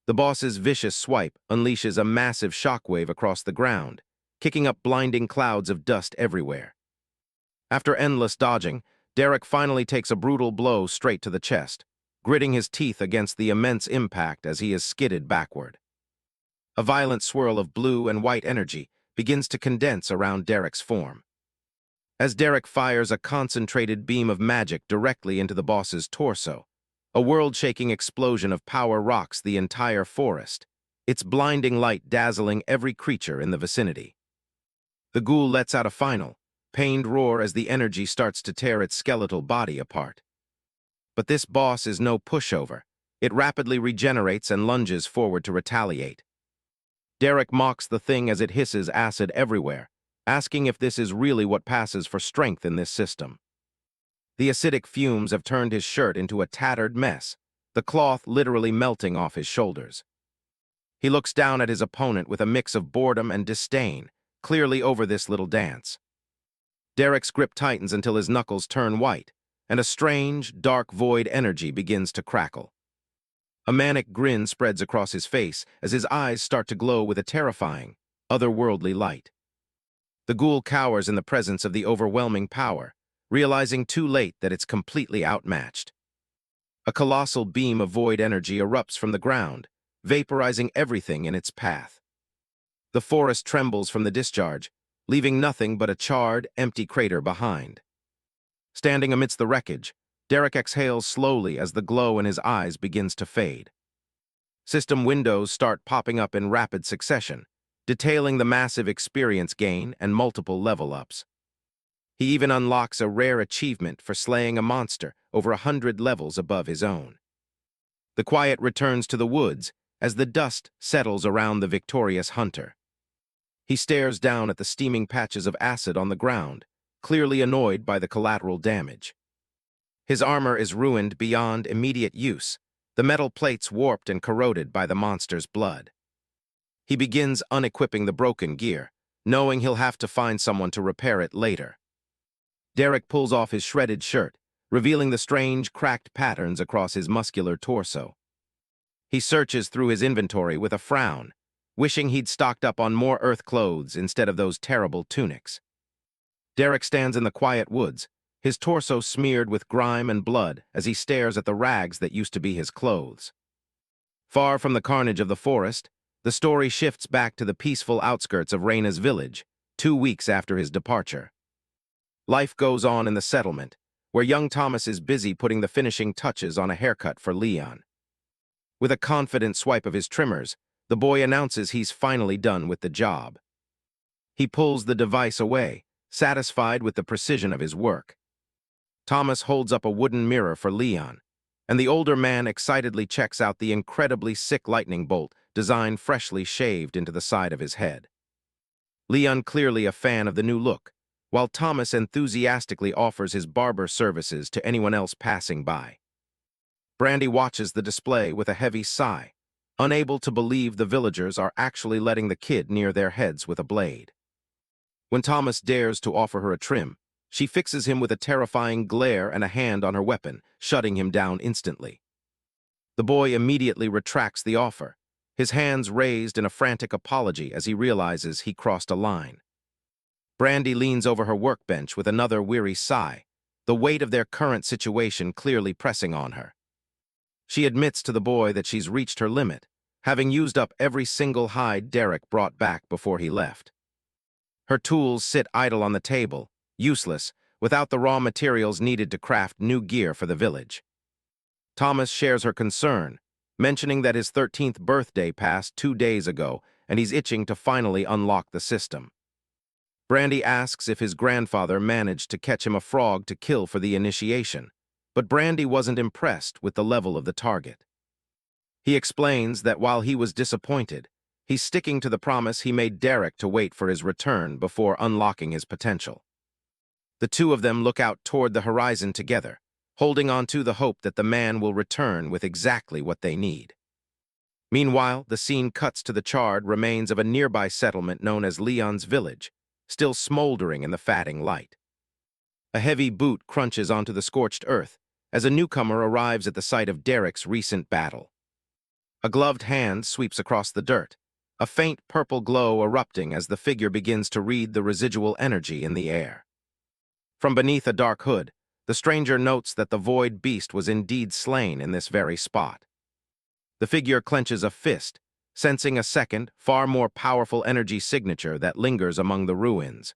The boss's vicious swipe unleashes a massive shockwave across the ground, kicking up blinding clouds of dust everywhere. After endless dodging, Derek finally takes a brutal blow straight to the chest, gritting his teeth against the immense impact as he is skidded backward. A violent swirl of blue and white energy begins to condense around Derek's form. As Derek fires a concentrated beam of magic directly into the boss's torso, a world-shaking explosion of power rocks the entire forest, its blinding light dazzling every creature in the vicinity. The ghoul lets out a final, pained roar as the energy starts to tear its skeletal body apart. But this boss is no pushover. It rapidly regenerates and lunges forward to retaliate. Derek mocks the thing as it hisses acid everywhere, asking if this is really what passes for strength in this system. The acidic fumes have turned his shirt into a tattered mess, the cloth literally melting off his shoulders. He looks down at his opponent with a mix of boredom and disdain, clearly over this little dance. Derek's grip tightens until his knuckles turn white, and a strange, dark void energy begins to crackle. A manic grin spreads across his face as his eyes start to glow with a terrifying, otherworldly light. The ghoul cowers in the presence of the overwhelming power, realizing too late that it's completely outmatched. A colossal beam of void energy erupts from the ground, vaporizing everything in its path. The forest trembles from the discharge, leaving nothing but a charred, empty crater behind. Standing amidst the wreckage, Derek exhales slowly as the glow in his eyes begins to fade. System windows start popping up in rapid succession, detailing the massive experience gain and multiple level-ups. He even unlocks a rare achievement for slaying a monster over 100 levels above his own. The quiet returns to the woods as the dust settles around the victorious hunter. He stares down at the steaming patches of acid on the ground, clearly annoyed by the collateral damage. His armor is ruined beyond immediate use, the metal plates warped and corroded by the monster's blood. He begins unequipping the broken gear, knowing he'll have to find someone to repair it later. Derek pulls off his shredded shirt, revealing the strange, cracked patterns across his muscular torso. He searches through his inventory with a frown, wishing he'd stocked up on more earth clothes instead of those terrible tunics. Derek stands in the quiet woods, his torso smeared with grime and blood as he stares at the rags that used to be his clothes. Far from the carnage of the forest, the story shifts back to the peaceful outskirts of Reyna's village, 2 weeks after his departure. Life goes on in the settlement, where young Thomas is busy putting the finishing touches on a haircut for Leon. With a confident swipe of his trimmers, the boy announces he's finally done with the job. He pulls the device away, satisfied with the precision of his work. Thomas holds up a wooden mirror for Leon, and the older man excitedly checks out the incredibly sick lightning bolt designed freshly shaved into the side of his head. Leon clearly a fan of the new look, while Thomas enthusiastically offers his barber services to anyone else passing by. Brandy watches the display with a heavy sigh, unable to believe the villagers are actually letting the kid near their heads with a blade. When Thomas dares to offer her a trim, she fixes him with a terrifying glare and a hand on her weapon, shutting him down instantly. The boy immediately retracts the offer, his hands raised in a frantic apology as he realizes he crossed a line. Brandy leans over her workbench with another weary sigh, the weight of their current situation clearly pressing on her. She admits to the boy that she's reached her limit, having used up every single hide Derek brought back before he left. Her tools sit idle on the table, useless, without the raw materials needed to craft new gear for the village. Thomas shares her concern, mentioning that his 13th birthday passed 2 days ago and he's itching to finally unlock the system. Brandy asks if his grandfather managed to catch him a frog to kill for the initiation, but Brandy wasn't impressed with the level of the target. He explains that while he was disappointed, he's sticking to the promise he made Derek to wait for his return before unlocking his potential. The two of them look out toward the horizon together, holding on to the hope that the man will return with exactly what they need. Meanwhile, the scene cuts to the charred remains of a nearby settlement known as Leon's Village, still smoldering in the fatting light. A heavy boot crunches onto the scorched earth as a newcomer arrives at the site of Derek's recent battle. A gloved hand sweeps across the dirt, a faint purple glow erupting as the figure begins to read the residual energy in the air. From beneath a dark hood, the stranger notes that the void beast was indeed slain in this very spot. The figure clenches a fist, sensing a second, far more powerful energy signature that lingers among the ruins.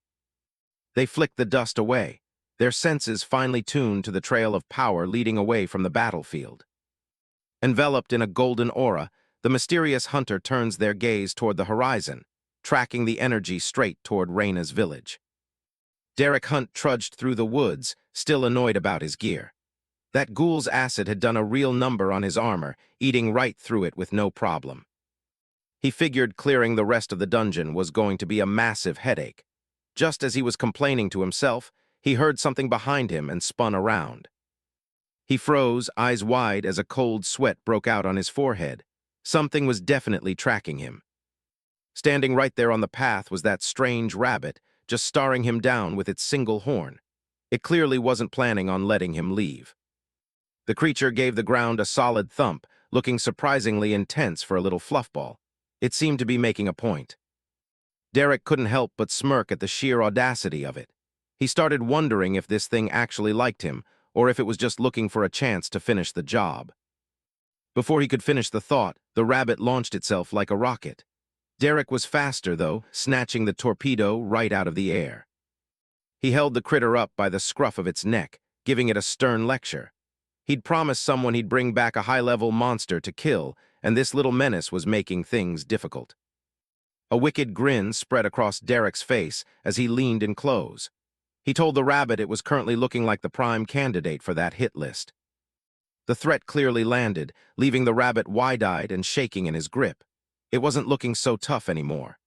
They flick the dust away, their senses finely tuned to the trail of power leading away from the battlefield. Enveloped in a golden aura, the mysterious hunter turns their gaze toward the horizon, tracking the energy straight toward Reyna's village. Derek Hunt trudged through the woods, still annoyed about his gear. That ghoul's acid had done a real number on his armor, eating right through it with no problem. He figured clearing the rest of the dungeon was going to be a massive headache. Just as he was complaining to himself, he heard something behind him and spun around. He froze, eyes wide, as a cold sweat broke out on his forehead. Something was definitely tracking him. Standing right there on the path was that strange rabbit, just staring him down with its single horn. It clearly wasn't planning on letting him leave. The creature gave the ground a solid thump, looking surprisingly intense for a little fluffball. It seemed to be making a point. Derek couldn't help but smirk at the sheer audacity of it. He started wondering if this thing actually liked him, or if it was just looking for a chance to finish the job. Before he could finish the thought, the rabbit launched itself like a rocket. Derek was faster, though, snatching the torpedo right out of the air. He held the critter up by the scruff of its neck, giving it a stern lecture. He'd promised someone he'd bring back a high-level monster to kill, and this little menace was making things difficult. A wicked grin spread across Derek's face as he leaned in close. He told the rabbit it was currently looking like the prime candidate for that hit list. The threat clearly landed, leaving the rabbit wide-eyed and shaking in his grip. It wasn't looking so tough anymore.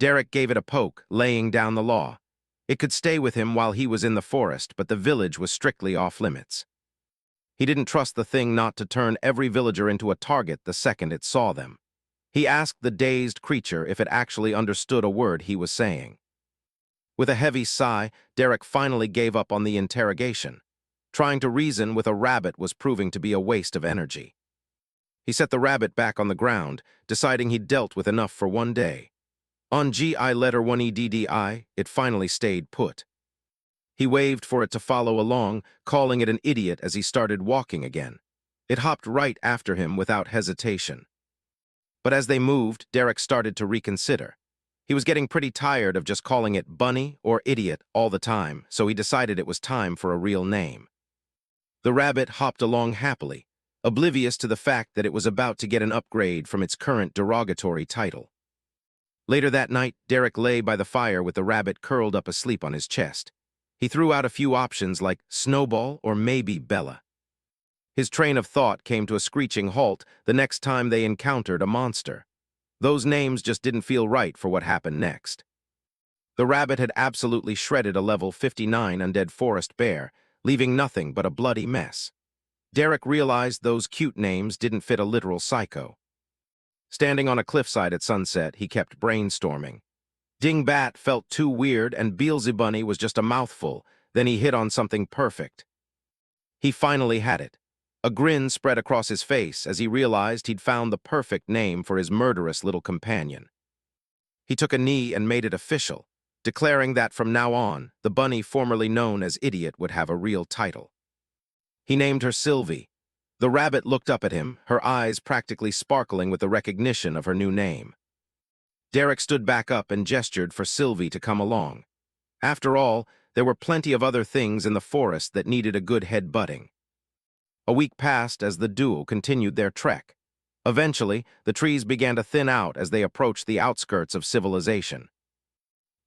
Derek gave it a poke, laying down the law. It could stay with him while he was in the forest, but the village was strictly off-limits. He didn't trust the thing not to turn every villager into a target the second it saw them. He asked the dazed creature if it actually understood a word he was saying. With a heavy sigh, Derek finally gave up on the interrogation. Trying to reason with a rabbit was proving to be a waste of energy. He set the rabbit back on the ground, deciding he'd dealt with enough for one day. On GI letter 1EDDI, it finally stayed put. He waved for it to follow along, calling it an idiot as he started walking again. It hopped right after him without hesitation. But as they moved, Derek started to reconsider. He was getting pretty tired of just calling it bunny or idiot all the time, so he decided it was time for a real name. The rabbit hopped along happily, oblivious to the fact that it was about to get an upgrade from its current derogatory title. Later that night, Derek lay by the fire with the rabbit curled up asleep on his chest. He threw out a few options like Snowball or maybe Bella. His train of thought came to a screeching halt the next time they encountered a monster. Those names just didn't feel right for what happened next. The rabbit had absolutely shredded a level 59 undead forest bear, leaving nothing but a bloody mess. Derek realized those cute names didn't fit a literal psycho. Standing on a cliffside at sunset, he kept brainstorming. Dingbat felt too weird and Beelzebunny was just a mouthful, then he hit on something perfect. He finally had it. A grin spread across his face as he realized he'd found the perfect name for his murderous little companion. He took a knee and made it official, declaring that from now on, the bunny formerly known as Idiot would have a real title. He named her Sylvie. The rabbit looked up at him, her eyes practically sparkling with the recognition of her new name. Derek stood back up and gestured for Sylvie to come along. After all, there were plenty of other things in the forest that needed a good head-butting. A week passed as the duo continued their trek. Eventually, the trees began to thin out as they approached the outskirts of civilization.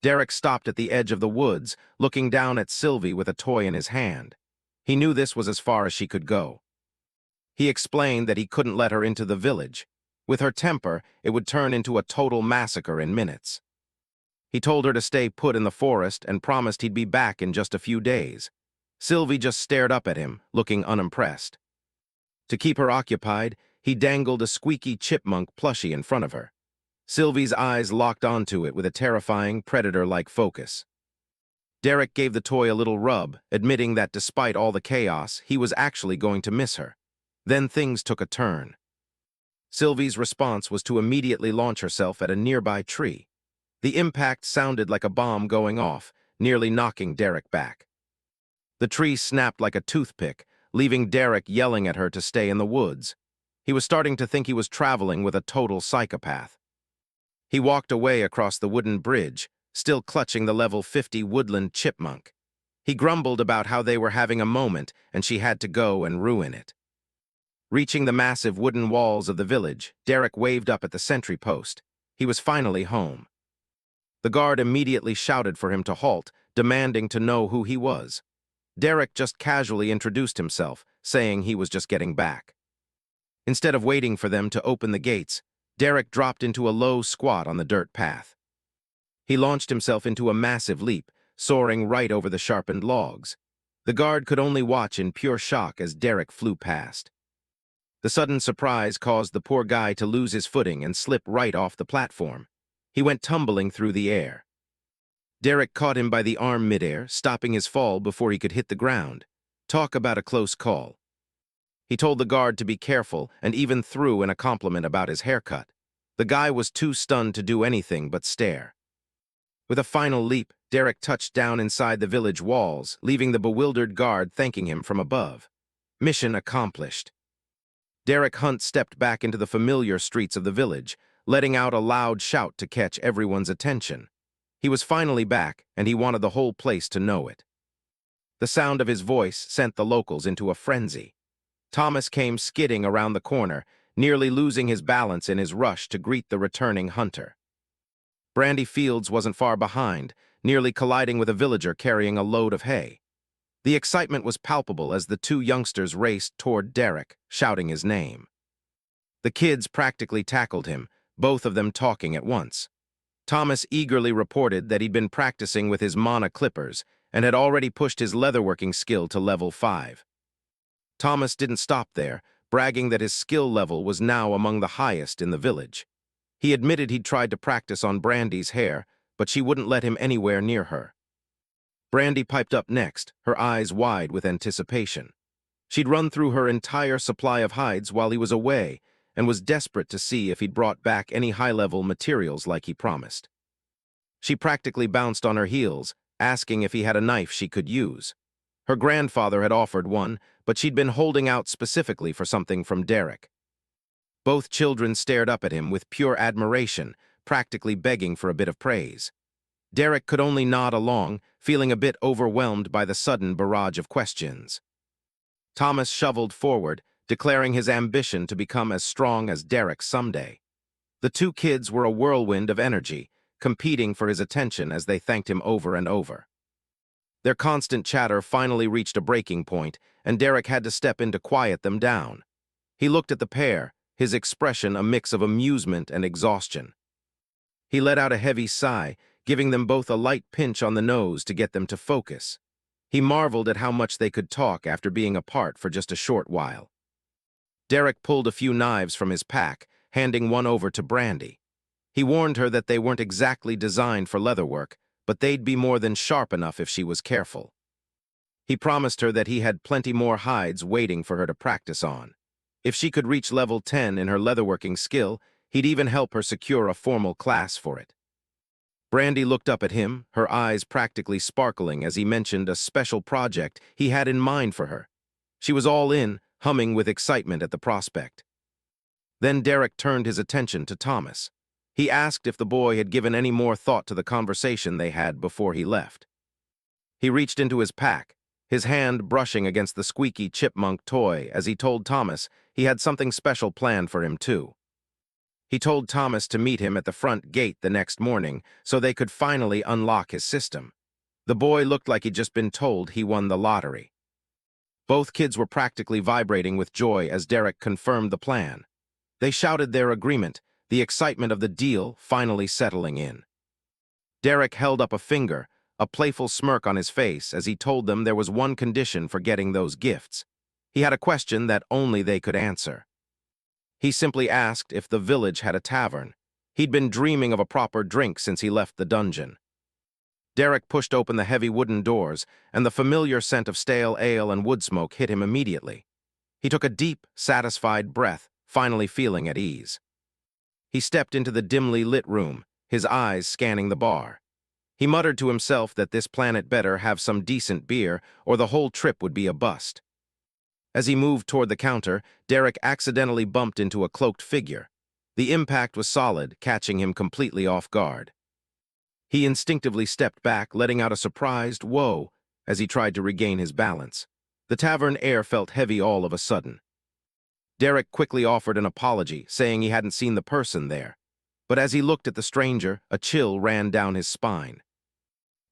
Derek stopped at the edge of the woods, looking down at Sylvie with a toy in his hand. He knew this was as far as she could go. He explained that he couldn't let her into the village. With her temper, it would turn into a total massacre in minutes. He told her to stay put in the forest and promised he'd be back in just a few days. Sylvie just stared up at him, looking unimpressed. To keep her occupied, he dangled a squeaky chipmunk plushie in front of her. Sylvie's eyes locked onto it with a terrifying, predator-like focus. Derek gave the toy a little rub, admitting that despite all the chaos, he was actually going to miss her. Then things took a turn. Sylvie's response was to immediately launch herself at a nearby tree. The impact sounded like a bomb going off, nearly knocking Derek back. The tree snapped like a toothpick, leaving Derek yelling at her to stay in the woods. He was starting to think he was traveling with a total psychopath. He walked away across the wooden bridge, still clutching the level 50 woodland chipmunk. He grumbled about how they were having a moment and she had to go and ruin it. Reaching the massive wooden walls of the village, Derek waved up at the sentry post. He was finally home. The guard immediately shouted for him to halt, demanding to know who he was. Derek just casually introduced himself, saying he was just getting back. Instead of waiting for them to open the gates, Derek dropped into a low squat on the dirt path. He launched himself into a massive leap, soaring right over the sharpened logs. The guard could only watch in pure shock as Derek flew past. The sudden surprise caused the poor guy to lose his footing and slip right off the platform. He went tumbling through the air. Derek caught him by the arm midair, stopping his fall before he could hit the ground. Talk about a close call. He told the guard to be careful and even threw in a compliment about his haircut. The guy was too stunned to do anything but stare. With a final leap, Derek touched down inside the village walls, leaving the bewildered guard thanking him from above. Mission accomplished. Derek Hunt stepped back into the familiar streets of the village, letting out a loud shout to catch everyone's attention. He was finally back, and he wanted the whole place to know it. The sound of his voice sent the locals into a frenzy. Thomas came skidding around the corner, nearly losing his balance in his rush to greet the returning hunter. Brandy Fields wasn't far behind, nearly colliding with a villager carrying a load of hay. The excitement was palpable as the two youngsters raced toward Derek, shouting his name. The kids practically tackled him, both of them talking at once. Thomas eagerly reported that he'd been practicing with his mana clippers and had already pushed his leatherworking skill to level 5. Thomas didn't stop there, bragging that his skill level was now among the highest in the village. He admitted he'd tried to practice on Brandy's hair, but she wouldn't let him anywhere near her. Brandy piped up next, her eyes wide with anticipation. She'd run through her entire supply of hides while he was away and was desperate to see if he'd brought back any high-level materials like he promised. She practically bounced on her heels, asking if he had a knife she could use. Her grandfather had offered one, but she'd been holding out specifically for something from Derek. Both children stared up at him with pure admiration, practically begging for a bit of praise. Derek could only nod along, feeling a bit overwhelmed by the sudden barrage of questions. Thomas shoveled forward, declaring his ambition to become as strong as Derek someday. The two kids were a whirlwind of energy, competing for his attention as they thanked him over and over. Their constant chatter finally reached a breaking point, and Derek had to step in to quiet them down. He looked at the pair, his expression a mix of amusement and exhaustion. He let out a heavy sigh, giving them both a light pinch on the nose to get them to focus. He marveled at how much they could talk after being apart for just a short while. Derek pulled a few knives from his pack, handing one over to Brandy. He warned her that they weren't exactly designed for leatherwork, but they'd be more than sharp enough if she was careful. He promised her that he had plenty more hides waiting for her to practice on. If she could reach level 10 in her leatherworking skill, he'd even help her secure a formal class for it. Brandy looked up at him, her eyes practically sparkling as he mentioned a special project he had in mind for her. She was all in, humming with excitement at the prospect. Then Derek turned his attention to Thomas. He asked if the boy had given any more thought to the conversation they had before he left. He reached into his pack, his hand brushing against the squeaky chipmunk toy as he told Thomas he had something special planned for him too. He told Thomas to meet him at the front gate the next morning so they could finally unlock his system. The boy looked like he'd just been told he won the lottery. Both kids were practically vibrating with joy as Derek confirmed the plan. They shouted their agreement, the excitement of the deal finally settling in. Derek held up a finger, a playful smirk on his face as he told them there was one condition for getting those gifts. He had a question that only they could answer. He simply asked if the village had a tavern. He'd been dreaming of a proper drink since he left the dungeon. Derek pushed open the heavy wooden doors, and the familiar scent of stale ale and wood smoke hit him immediately. He took a deep, satisfied breath, finally feeling at ease. He stepped into the dimly lit room, his eyes scanning the bar. He muttered to himself that this planet better have some decent beer, or the whole trip would be a bust. As he moved toward the counter, Derek accidentally bumped into a cloaked figure. The impact was solid, catching him completely off guard. He instinctively stepped back, letting out a surprised "whoa" as he tried to regain his balance. The tavern air felt heavy all of a sudden. Derek quickly offered an apology, saying he hadn't seen the person there. But as he looked at the stranger, a chill ran down his spine.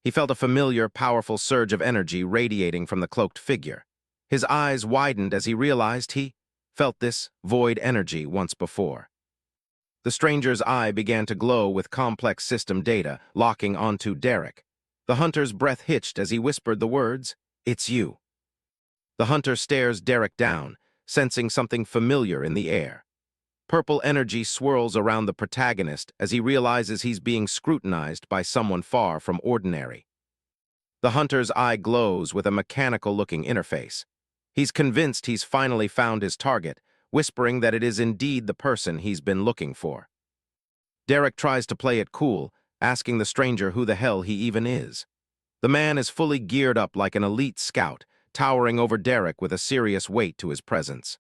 He felt a familiar, powerful surge of energy radiating from the cloaked figure. His eyes widened as he realized he felt this void energy once before. The stranger's eye began to glow with complex system data, locking onto Derek. The hunter's breath hitched as he whispered the words, "It's you." The hunter stares Derek down, sensing something familiar in the air. Purple energy swirls around the protagonist as he realizes he's being scrutinized by someone far from ordinary. The hunter's eye glows with a mechanical-looking interface. He's convinced he's finally found his target, whispering that it is indeed the person he's been looking for. Derek tries to play it cool, asking the stranger who the hell he even is. The man is fully geared up like an elite scout, towering over Derek with a serious weight to his presence.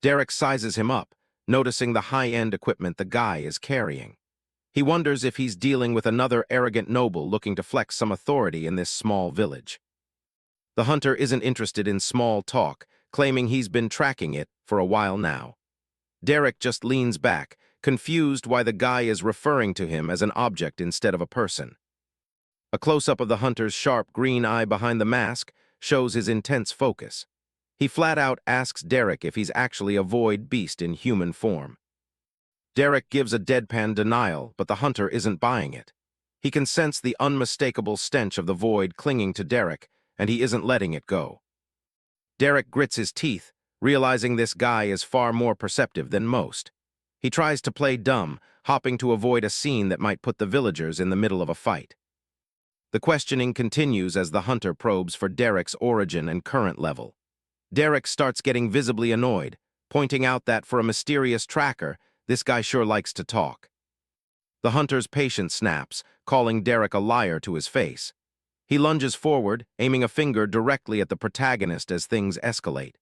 Derek sizes him up, noticing the high-end equipment the guy is carrying. He wonders if he's dealing with another arrogant noble looking to flex some authority in this small village. The hunter isn't interested in small talk, claiming he's been tracking it for a while now. Derek just leans back, confused why the guy is referring to him as an object instead of a person. A close-up of the hunter's sharp green eye behind the mask shows his intense focus. He flat out asks Derek if he's actually a void beast in human form. Derek gives a deadpan denial, but the hunter isn't buying it. He can sense the unmistakable stench of the void clinging to Derek, and he isn't letting it go. Derek grits his teeth, realizing this guy is far more perceptive than most. He tries to play dumb, hopping to avoid a scene that might put the villagers in the middle of a fight. The questioning continues as the hunter probes for Derek's origin and current level. Derek starts getting visibly annoyed, pointing out that for a mysterious tracker, this guy sure likes to talk. The hunter's patience snaps, calling Derek a liar to his face. He lunges forward, aiming a finger directly at the protagonist as things escalate.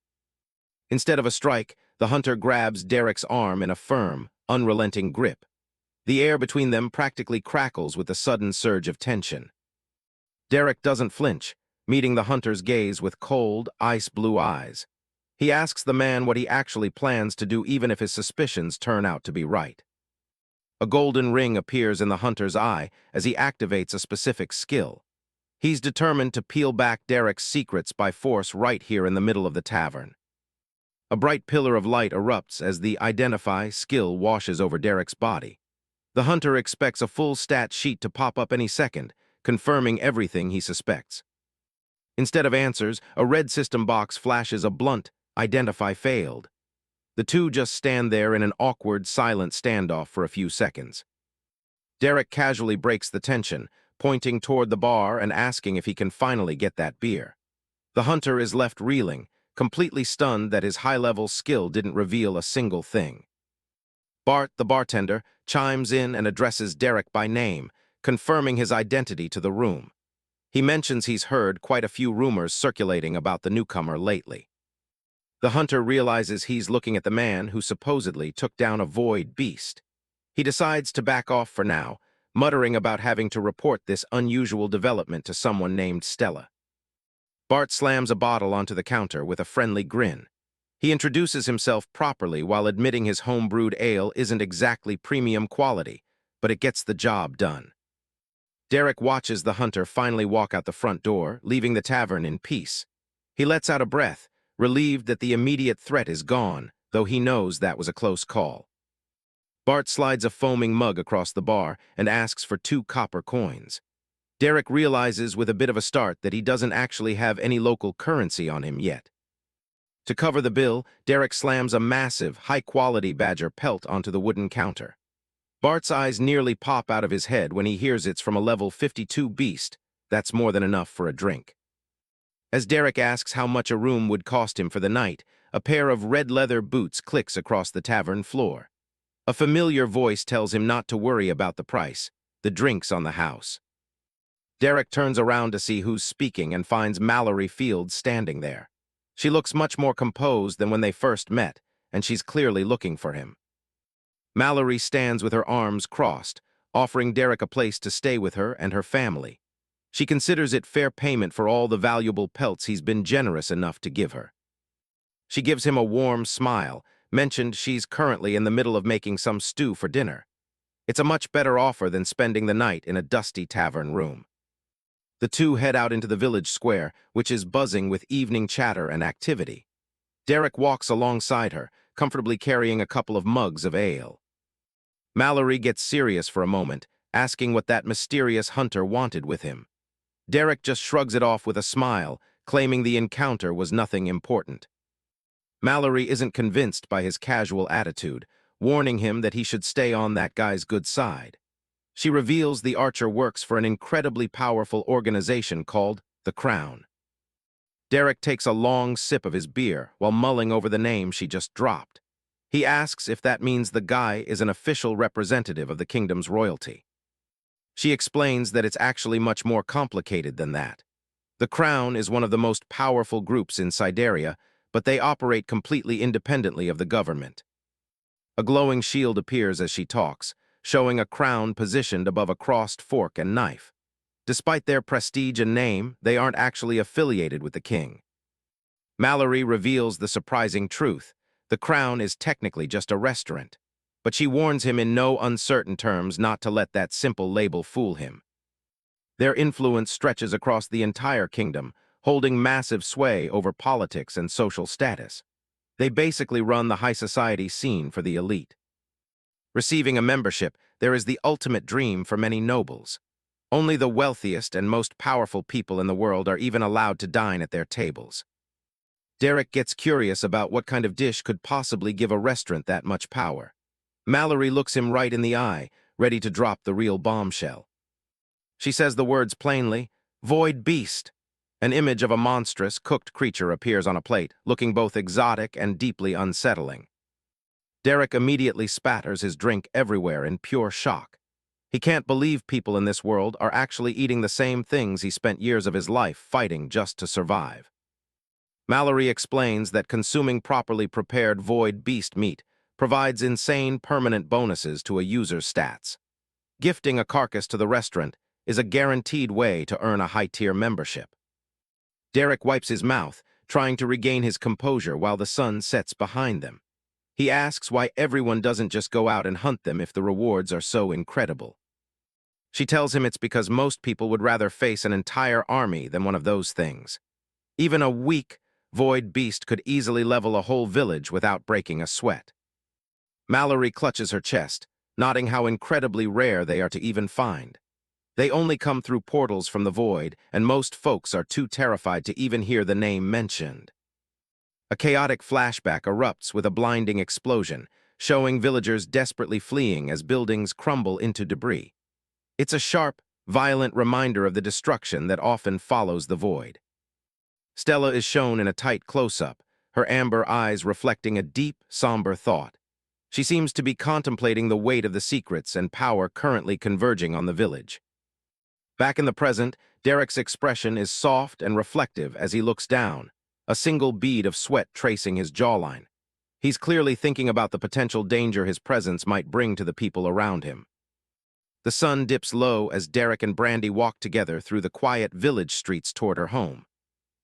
Instead of a strike, the hunter grabs Derek's arm in a firm, unrelenting grip. The air between them practically crackles with a sudden surge of tension. Derek doesn't flinch, meeting the hunter's gaze with cold, ice-blue eyes. He asks the man what he actually plans to do even if his suspicions turn out to be right. A golden ring appears in the hunter's eye as he activates a specific skill. He's determined to peel back Derek's secrets by force right here in the middle of the tavern. A bright pillar of light erupts as the Identify skill washes over Derek's body. The hunter expects a full stat sheet to pop up any second, confirming everything he suspects. Instead of answers, a red system box flashes a blunt, "Identify failed." The two just stand there in an awkward, silent standoff for a few seconds. Derek casually breaks the tension, pointing toward the bar and asking if he can finally get that beer. The hunter is left reeling, completely stunned that his high-level skill didn't reveal a single thing. Bart, the bartender, chimes in and addresses Derek by name, confirming his identity to the room. He mentions he's heard quite a few rumors circulating about the newcomer lately. The hunter realizes he's looking at the man who supposedly took down a void beast. He decides to back off for now, muttering about having to report this unusual development to someone named Stella. Bart slams a bottle onto the counter with a friendly grin. He introduces himself properly while admitting his home-brewed ale isn't exactly premium quality, but it gets the job done. Derek watches the hunter finally walk out the front door, leaving the tavern in peace. He lets out a breath, relieved that the immediate threat is gone, though he knows that was a close call. Bart slides a foaming mug across the bar and asks for 2 copper coins. Derek realizes with a bit of a start that he doesn't actually have any local currency on him yet. To cover the bill, Derek slams a massive, high-quality badger pelt onto the wooden counter. Bart's eyes nearly pop out of his head when he hears it's from a level 52 beast. That's more than enough for a drink. As Derek asks how much a room would cost him for the night, a pair of red leather boots clicks across the tavern floor. A familiar voice tells him not to worry about the price. The drink's on the house. Derek turns around to see who's speaking and finds Mallory Fields standing there. She looks much more composed than when they first met, and she's clearly looking for him. Mallory stands with her arms crossed, offering Derek a place to stay with her and her family. She considers it fair payment for all the valuable pelts he's been generous enough to give her. She gives him a warm smile, mentioned she's currently in the middle of making some stew for dinner. It's a much better offer than spending the night in a dusty tavern room. The two head out into the village square, which is buzzing with evening chatter and activity. Derek walks alongside her, comfortably carrying a couple of mugs of ale. Mallory gets serious for a moment, asking what that mysterious hunter wanted with him. Derek just shrugs it off with a smile, claiming the encounter was nothing important. Mallory isn't convinced by his casual attitude, warning him that he should stay on that guy's good side. She reveals the archer works for an incredibly powerful organization called the Crown. Derek takes a long sip of his beer while mulling over the name she just dropped. He asks if that means the guy is an official representative of the kingdom's royalty. She explains that it's actually much more complicated than that. The Crown is one of the most powerful groups in Siberia, but they operate completely independently of the government. A glowing shield appears as she talks, showing a crown positioned above a crossed fork and knife. Despite their prestige and name, they aren't actually affiliated with the king. Mallory reveals the surprising truth. The Crown is technically just a restaurant, but she warns him in no uncertain terms not to let that simple label fool him. Their influence stretches across the entire kingdom, holding massive sway over politics and social status. They basically run the high society scene for the elite. Receiving a membership, there is the ultimate dream for many nobles. Only the wealthiest and most powerful people in the world are even allowed to dine at their tables. Derek gets curious about what kind of dish could possibly give a restaurant that much power. Mallory looks him right in the eye, ready to drop the real bombshell. She says the words plainly, "Void beast." An image of a monstrous, cooked creature appears on a plate, looking both exotic and deeply unsettling. Derek immediately spatters his drink everywhere in pure shock. He can't believe people in this world are actually eating the same things he spent years of his life fighting just to survive. Mallory explains that consuming properly prepared void beast meat provides insane permanent bonuses to a user's stats. Gifting a carcass to the restaurant is a guaranteed way to earn a high-tier membership. Derek wipes his mouth, trying to regain his composure while the sun sets behind them. He asks why everyone doesn't just go out and hunt them if the rewards are so incredible. She tells him it's because most people would rather face an entire army than one of those things. Even a weak, void beast could easily level a whole village without breaking a sweat. Mallory clutches her chest, noting how incredibly rare they are to even find. They only come through portals from the void, and most folks are too terrified to even hear the name mentioned. A chaotic flashback erupts with a blinding explosion, showing villagers desperately fleeing as buildings crumble into debris. It's a sharp, violent reminder of the destruction that often follows the void. Stella is shown in a tight close-up, her amber eyes reflecting a deep, somber thought. She seems to be contemplating the weight of the secrets and power currently converging on the village. Back in the present, Derek's expression is soft and reflective as he looks down, a single bead of sweat tracing his jawline. He's clearly thinking about the potential danger his presence might bring to the people around him. The sun dips low as Derek and Brandy walk together through the quiet village streets toward her home.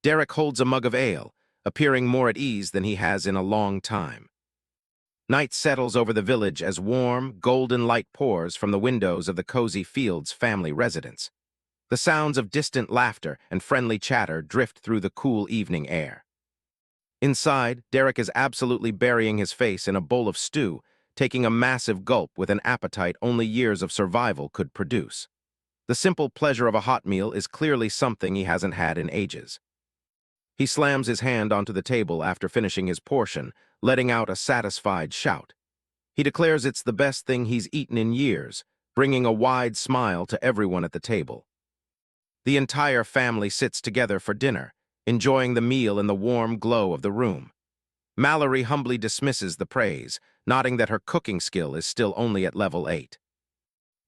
Derek holds a mug of ale, appearing more at ease than he has in a long time. Night settles over the village as warm, golden light pours from the windows of the Cozy Fields family residence. The sounds of distant laughter and friendly chatter drift through the cool evening air. Inside, Derek is absolutely burying his face in a bowl of stew, taking a massive gulp with an appetite only years of survival could produce. The simple pleasure of a hot meal is clearly something he hasn't had in ages. He slams his hand onto the table after finishing his portion, letting out a satisfied shout. He declares it's the best thing he's eaten in years, bringing a wide smile to everyone at the table. The entire family sits together for dinner, enjoying the meal in the warm glow of the room. Mallory humbly dismisses the praise, noting that her cooking skill is still only at level 8.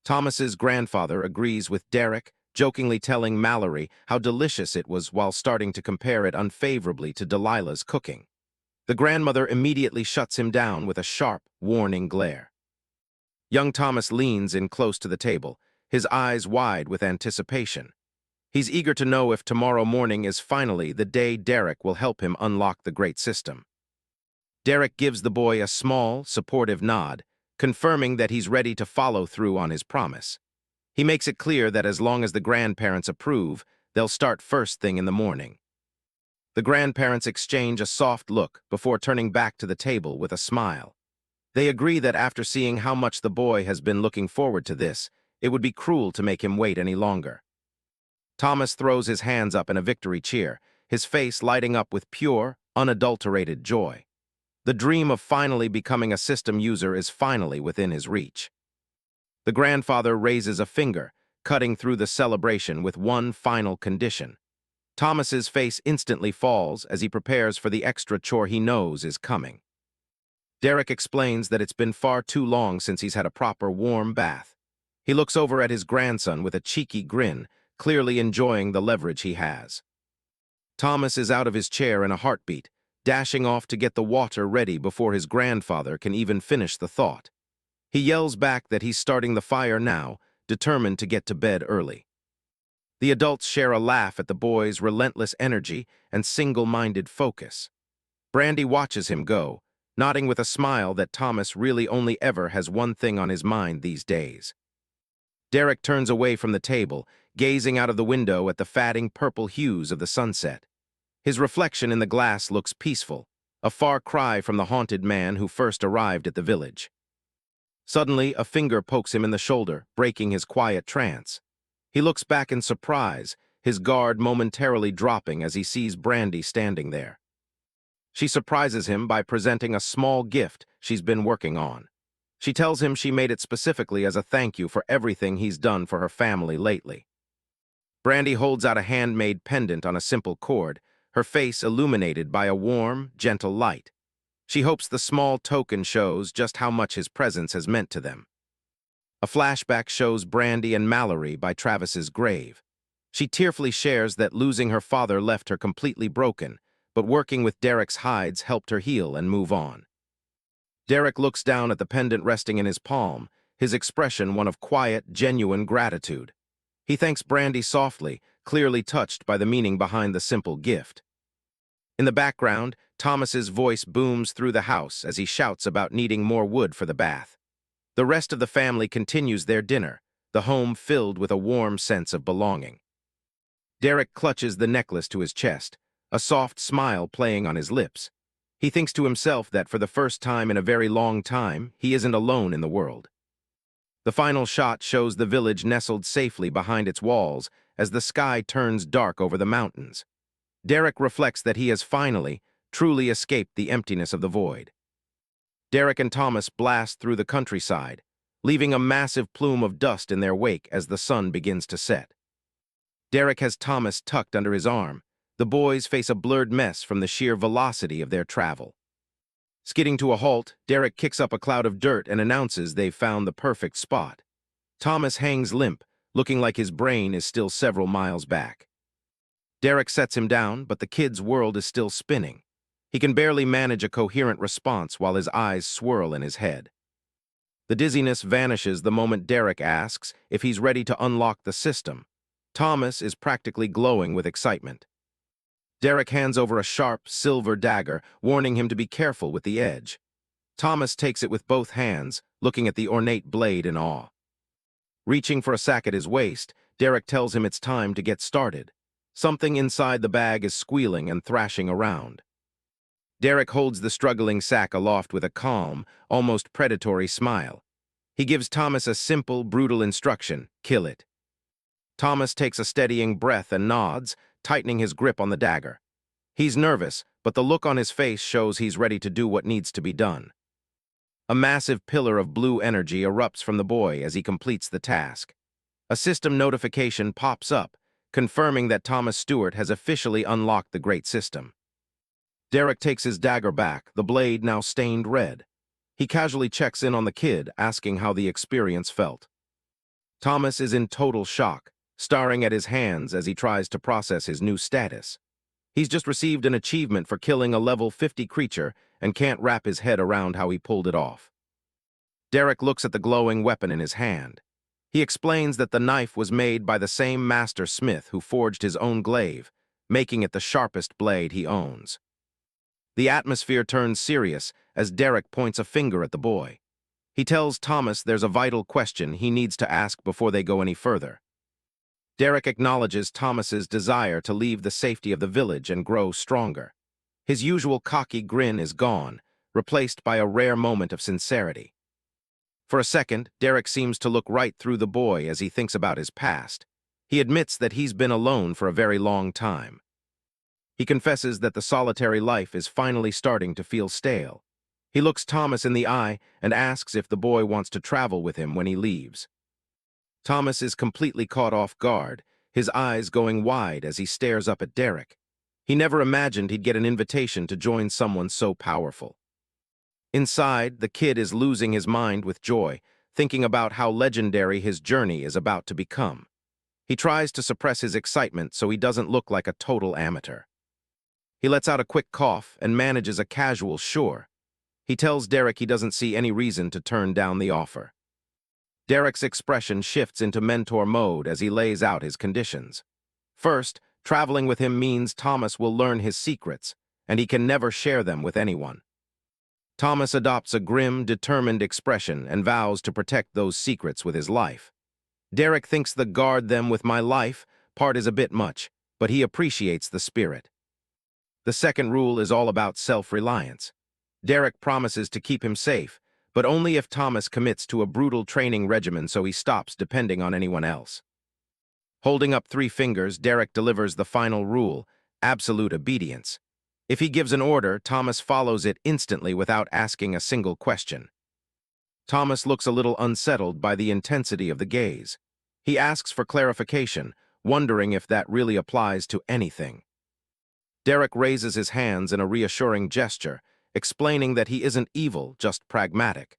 Thomas's grandfather agrees with Derek, jokingly telling Mallory how delicious it was while starting to compare it unfavorably to Delilah's cooking. The grandmother immediately shuts him down with a sharp, warning glare. Young Thomas leans in close to the table, his eyes wide with anticipation. He's eager to know if tomorrow morning is finally the day Derek will help him unlock the great system. Derek gives the boy a small, supportive nod, confirming that he's ready to follow through on his promise. He makes it clear that as long as the grandparents approve, they'll start first thing in the morning. The grandparents exchange a soft look before turning back to the table with a smile. They agree that after seeing how much the boy has been looking forward to this, it would be cruel to make him wait any longer. Thomas throws his hands up in a victory cheer, his face lighting up with pure, unadulterated joy. The dream of finally becoming a system user is finally within his reach. The grandfather raises a finger, cutting through the celebration with one final condition. Thomas's face instantly falls as he prepares for the extra chore he knows is coming. Derek explains that it's been far too long since he's had a proper warm bath. He looks over at his grandson with a cheeky grin, clearly enjoying the leverage he has. Thomas is out of his chair in a heartbeat, dashing off to get the water ready before his grandfather can even finish the thought. He yells back that he's starting the fire now, determined to get to bed early. The adults share a laugh at the boy's relentless energy and single-minded focus. Brandy watches him go, nodding with a smile that Thomas really only ever has one thing on his mind these days. Derek turns away from the table, gazing out of the window at the fading purple hues of the sunset. His reflection in the glass looks peaceful, a far cry from the haunted man who first arrived at the village. Suddenly, a finger pokes him in the shoulder, breaking his quiet trance. He looks back in surprise, his guard momentarily dropping as he sees Brandy standing there. She surprises him by presenting a small gift she's been working on. She tells him she made it specifically as a thank you for everything he's done for her family lately. Brandy holds out a handmade pendant on a simple cord, her face illuminated by a warm, gentle light. She hopes the small token shows just how much his presence has meant to them. A flashback shows Brandy and Mallory by Travis's grave. She tearfully shares that losing her father left her completely broken, but working with Derek's hides helped her heal and move on. Derek looks down at the pendant resting in his palm, his expression one of quiet, genuine gratitude. He thanks Brandy softly, clearly touched by the meaning behind the simple gift. In the background, Thomas's voice booms through the house as he shouts about needing more wood for the bath. The rest of the family continues their dinner, the home filled with a warm sense of belonging. Derek clutches the necklace to his chest, a soft smile playing on his lips. He thinks to himself that for the first time in a very long time, he isn't alone in the world. The final shot shows the village nestled safely behind its walls as the sky turns dark over the mountains. Derek reflects that he has finally, truly escaped the emptiness of the void. Derek and Thomas blast through the countryside, leaving a massive plume of dust in their wake as the sun begins to set. Derek has Thomas tucked under his arm. The boys face a blurred mess from the sheer velocity of their travel. Skidding to a halt, Derek kicks up a cloud of dirt and announces they've found the perfect spot. Thomas hangs limp, looking like his brain is still several miles back. Derek sets him down, but the kid's world is still spinning. He can barely manage a coherent response while his eyes swirl in his head. The dizziness vanishes the moment Derek asks if he's ready to unlock the system. Thomas is practically glowing with excitement. Derek hands over a sharp, silver dagger, warning him to be careful with the edge. Thomas takes it with both hands, looking at the ornate blade in awe. Reaching for a sack at his waist, Derek tells him it's time to get started. Something inside the bag is squealing and thrashing around. Derek holds the struggling sack aloft with a calm, almost predatory smile. He gives Thomas a simple, brutal instruction: kill it. Thomas takes a steadying breath and nods, tightening his grip on the dagger. He's nervous, but the look on his face shows he's ready to do what needs to be done. A massive pillar of blue energy erupts from the boy as he completes the task. A system notification pops up, confirming that Thomas Stewart has officially unlocked the great system. Derek takes his dagger back, the blade now stained red. He casually checks in on the kid, asking how the experience felt. Thomas is in total shock, staring at his hands as he tries to process his new status. He's just received an achievement for killing a level 50 creature and can't wrap his head around how he pulled it off. Derek looks at the glowing weapon in his hand. He explains that the knife was made by the same master smith who forged his own glaive, making it the sharpest blade he owns. The atmosphere turns serious as Derek points a finger at the boy. He tells Thomas there's a vital question he needs to ask before they go any further. Derek acknowledges Thomas's desire to leave the safety of the village and grow stronger. His usual cocky grin is gone, replaced by a rare moment of sincerity. For a second, Derek seems to look right through the boy as he thinks about his past. He admits that he's been alone for a very long time. He confesses that the solitary life is finally starting to feel stale. He looks Thomas in the eye and asks if the boy wants to travel with him when he leaves. Thomas is completely caught off guard, his eyes going wide as he stares up at Derek. He never imagined he'd get an invitation to join someone so powerful. Inside, the kid is losing his mind with joy, thinking about how legendary his journey is about to become. He tries to suppress his excitement so he doesn't look like a total amateur. He lets out a quick cough and manages a casual sure. He tells Derek he doesn't see any reason to turn down the offer. Derek's expression shifts into mentor mode as he lays out his conditions. First, traveling with him means Thomas will learn his secrets, and he can never share them with anyone. Thomas adopts a grim, determined expression and vows to protect those secrets with his life. Derek thinks the "guard them with my life" part is a bit much, but he appreciates the spirit. The second rule is all about self-reliance. Derek promises to keep him safe, but only if Thomas commits to a brutal training regimen so he stops depending on anyone else. Holding up 3 fingers, Derek delivers the final rule: absolute obedience. If he gives an order, Thomas follows it instantly without asking a single question. Thomas looks a little unsettled by the intensity of the gaze. He asks for clarification, wondering if that really applies to anything. Derek raises his hands in a reassuring gesture, explaining that he isn't evil, just pragmatic.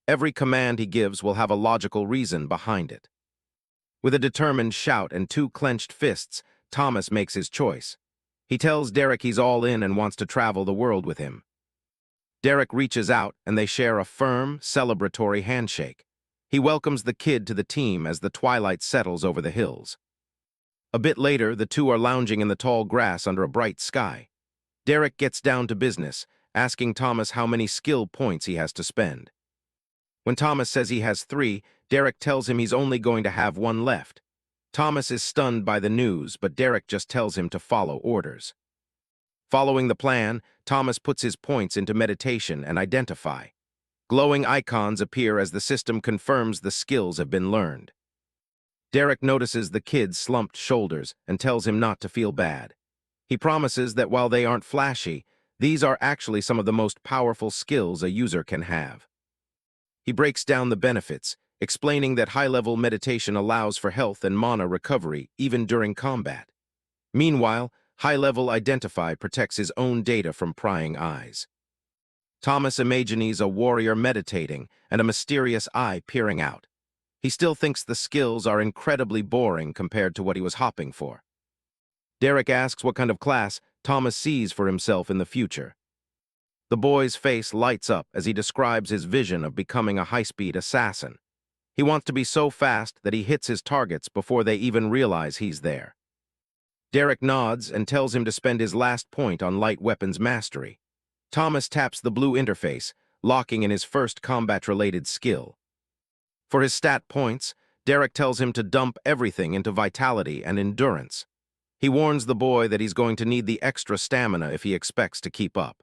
Every command he gives will have a logical reason behind it. With a determined shout and 2 clenched fists, Thomas makes his choice. He tells Derek he's all in and wants to travel the world with him. Derek reaches out and they share a firm, celebratory handshake. He welcomes the kid to the team as the twilight settles over the hills. A bit later, the two are lounging in the tall grass under a bright sky. Derek gets down to business, asking Thomas how many skill points he has to spend. When Thomas says he has 3, Derek tells him he's only going to have 1 left. Thomas is stunned by the news, but Derek just tells him to follow orders. Following the plan, Thomas puts his points into meditation and identify. Glowing icons appear as the system confirms the skills have been learned. Derek notices the kid's slumped shoulders and tells him not to feel bad. He promises that while they aren't flashy, these are actually some of the most powerful skills a user can have. He breaks down the benefits, explaining that high-level meditation allows for health and mana recovery even during combat. Meanwhile, high-level identify protects his own data from prying eyes. Thomas imagines a warrior meditating and a mysterious eye peering out. He still thinks the skills are incredibly boring compared to what he was hoping for. Derek asks what kind of class Thomas sees for himself in the future. The boy's face lights up as he describes his vision of becoming a high-speed assassin. He wants to be so fast that he hits his targets before they even realize he's there. Derek nods and tells him to spend his last point on light weapons mastery. Thomas taps the blue interface, locking in his first combat-related skill. For his stat points, Derek tells him to dump everything into vitality and endurance. He warns the boy that he's going to need the extra stamina if he expects to keep up.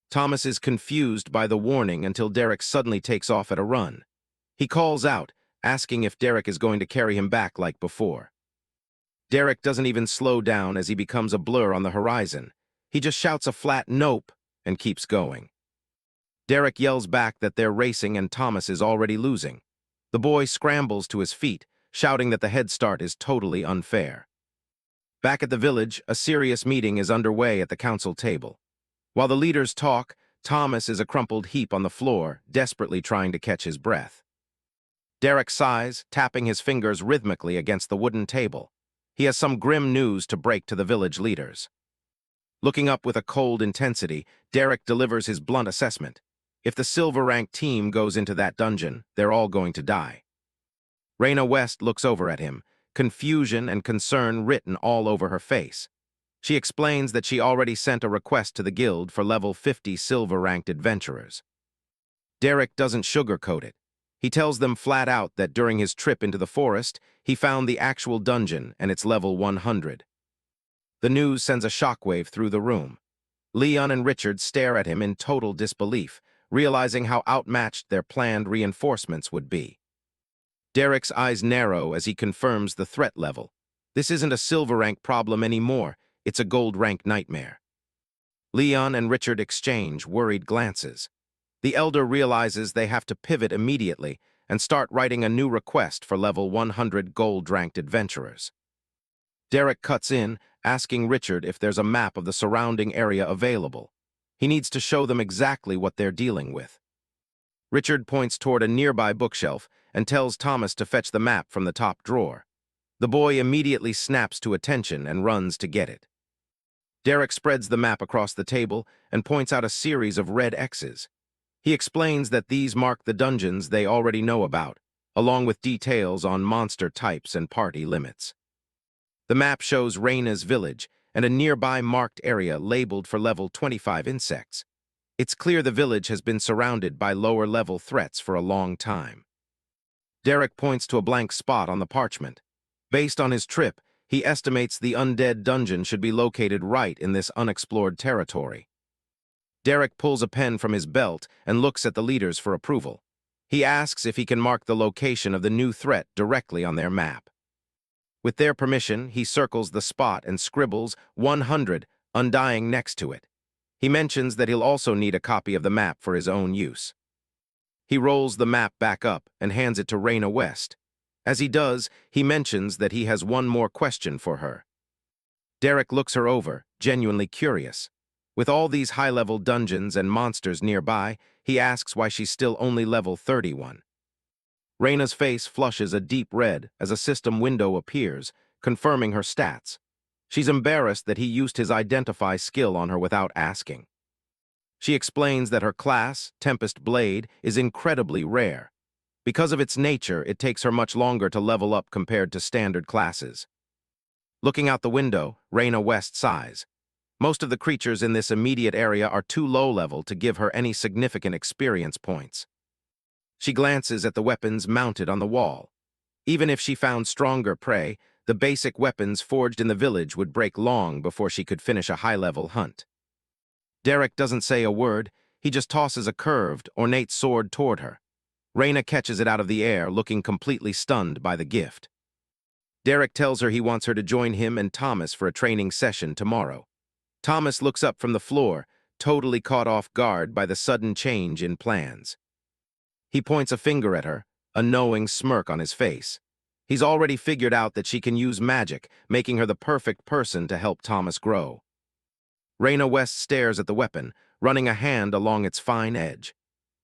Thomas is confused by the warning until Derek suddenly takes off at a run. He calls out, asking if Derek is going to carry him back like before. Derek doesn't even slow down as he becomes a blur on the horizon. He just shouts a flat nope and keeps going. Derek yells back that they're racing and Thomas is already losing. The boy scrambles to his feet, shouting that the head start is totally unfair. Back at the village, a serious meeting is underway at the council table. While the leaders talk, Thomas is a crumpled heap on the floor, desperately trying to catch his breath. Derek sighs, tapping his fingers rhythmically against the wooden table. He has some grim news to break to the village leaders. Looking up with a cold intensity, Derek delivers his blunt assessment. If the silver-ranked team goes into that dungeon, they're all going to die. Raina West looks over at him, confusion and concern written all over her face. She explains that she already sent a request to the guild for level 50 silver-ranked adventurers. Derek doesn't sugarcoat it. He tells them flat out that during his trip into the forest, he found the actual dungeon and it's level 100. The news sends a shockwave through the room. Leon and Richard stare at him in total disbelief, realizing how outmatched their planned reinforcements would be. Derek's eyes narrow as he confirms the threat level. This isn't a silver rank problem anymore, it's a gold rank nightmare. Leon and Richard exchange worried glances. The elder realizes they have to pivot immediately and start writing a new request for level 100 gold-ranked adventurers. Derek cuts in, asking Richard if there's a map of the surrounding area available. He needs to show them exactly what they're dealing with. Richard points toward a nearby bookshelf and tells Thomas to fetch the map from the top drawer. The boy immediately snaps to attention and runs to get it. Derek spreads the map across the table and points out a series of red X's. He explains that these mark the dungeons they already know about, along with details on monster types and party limits. The map shows Raina's village and a nearby marked area labeled for level 25 insects. It's clear the village has been surrounded by lower-level threats for a long time. Derek points to a blank spot on the parchment. Based on his trip, he estimates the undead dungeon should be located right in this unexplored territory. Derek pulls a pen from his belt and looks at the leaders for approval. He asks if he can mark the location of the new threat directly on their map. With their permission, he circles the spot and scribbles 100, undying next to it. He mentions that he'll also need a copy of the map for his own use. He rolls the map back up and hands it to Raina West. As he does, he mentions that he has one more question for her. Derek looks her over, genuinely curious. With all these high-level dungeons and monsters nearby, he asks why she's still only level 31. Raina's face flushes a deep red as a system window appears, confirming her stats. She's embarrassed that he used his identify skill on her without asking. She explains that her class, Tempest Blade, is incredibly rare. Because of its nature, it takes her much longer to level up compared to standard classes. Looking out the window, Raina West sighs. Most of the creatures in this immediate area are too low-level to give her any significant experience points. She glances at the weapons mounted on the wall. Even if she found stronger prey, the basic weapons forged in the village would break long before she could finish a high-level hunt. Derek doesn't say a word, he just tosses a curved, ornate sword toward her. Raina catches it out of the air, looking completely stunned by the gift. Derek tells her he wants her to join him and Thomas for a training session tomorrow. Thomas looks up from the floor, totally caught off guard by the sudden change in plans. He points a finger at her, a knowing smirk on his face. He's already figured out that she can use magic, making her the perfect person to help Thomas grow. Raina West stares at the weapon, running a hand along its fine edge.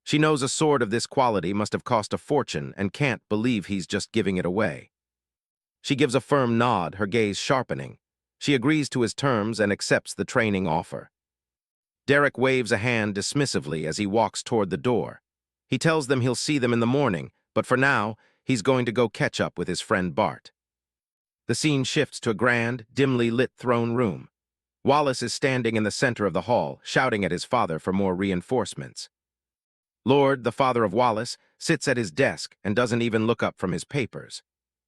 She knows a sword of this quality must have cost a fortune and can't believe he's just giving it away. She gives a firm nod, her gaze sharpening. She agrees to his terms and accepts the training offer. Derek waves a hand dismissively as he walks toward the door. He tells them he'll see them in the morning, but for now, he's going to go catch up with his friend Bart. The scene shifts to a grand, dimly lit throne room. Wallace is standing in the center of the hall, shouting at his father for more reinforcements. Lord, the father of Wallace, sits at his desk and doesn't even look up from his papers.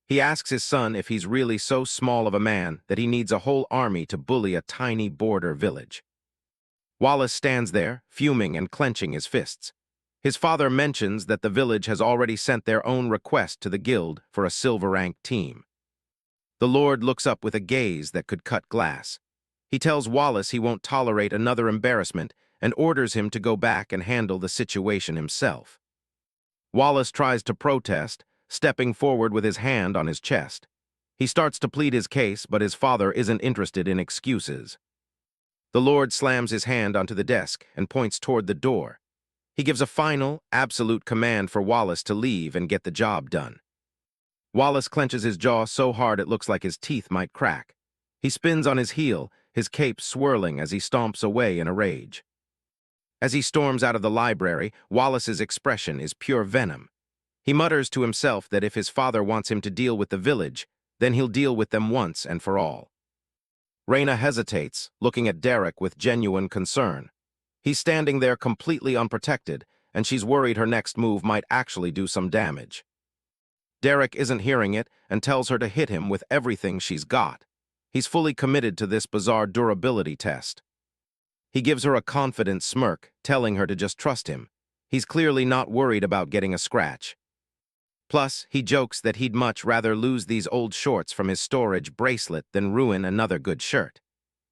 He asks his son if he's really so small of a man that he needs a whole army to bully a tiny border village. Wallace stands there, fuming and clenching his fists. His father mentions that the village has already sent their own request to the guild for a silver-rank team. The Lord looks up with a gaze that could cut glass. He tells Wallace he won't tolerate another embarrassment and orders him to go back and handle the situation himself. Wallace tries to protest, stepping forward with his hand on his chest. He starts to plead his case, but his father isn't interested in excuses. The Lord slams his hand onto the desk and points toward the door. He gives a final, absolute command for Wallace to leave and get the job done. Wallace clenches his jaw so hard it looks like his teeth might crack. He spins on his heel, his cape swirling as he stomps away in a rage. As he storms out of the library, Wallace's expression is pure venom. He mutters to himself that if his father wants him to deal with the village, then he'll deal with them once and for all. Raina hesitates, looking at Derek with genuine concern. He's standing there completely unprotected, and she's worried her next move might actually do some damage. Derek isn't hearing it and tells her to hit him with everything she's got. He's fully committed to this bizarre durability test. He gives her a confident smirk, telling her to just trust him. He's clearly not worried about getting a scratch. Plus, he jokes that he'd much rather lose these old shorts from his storage bracelet than ruin another good shirt.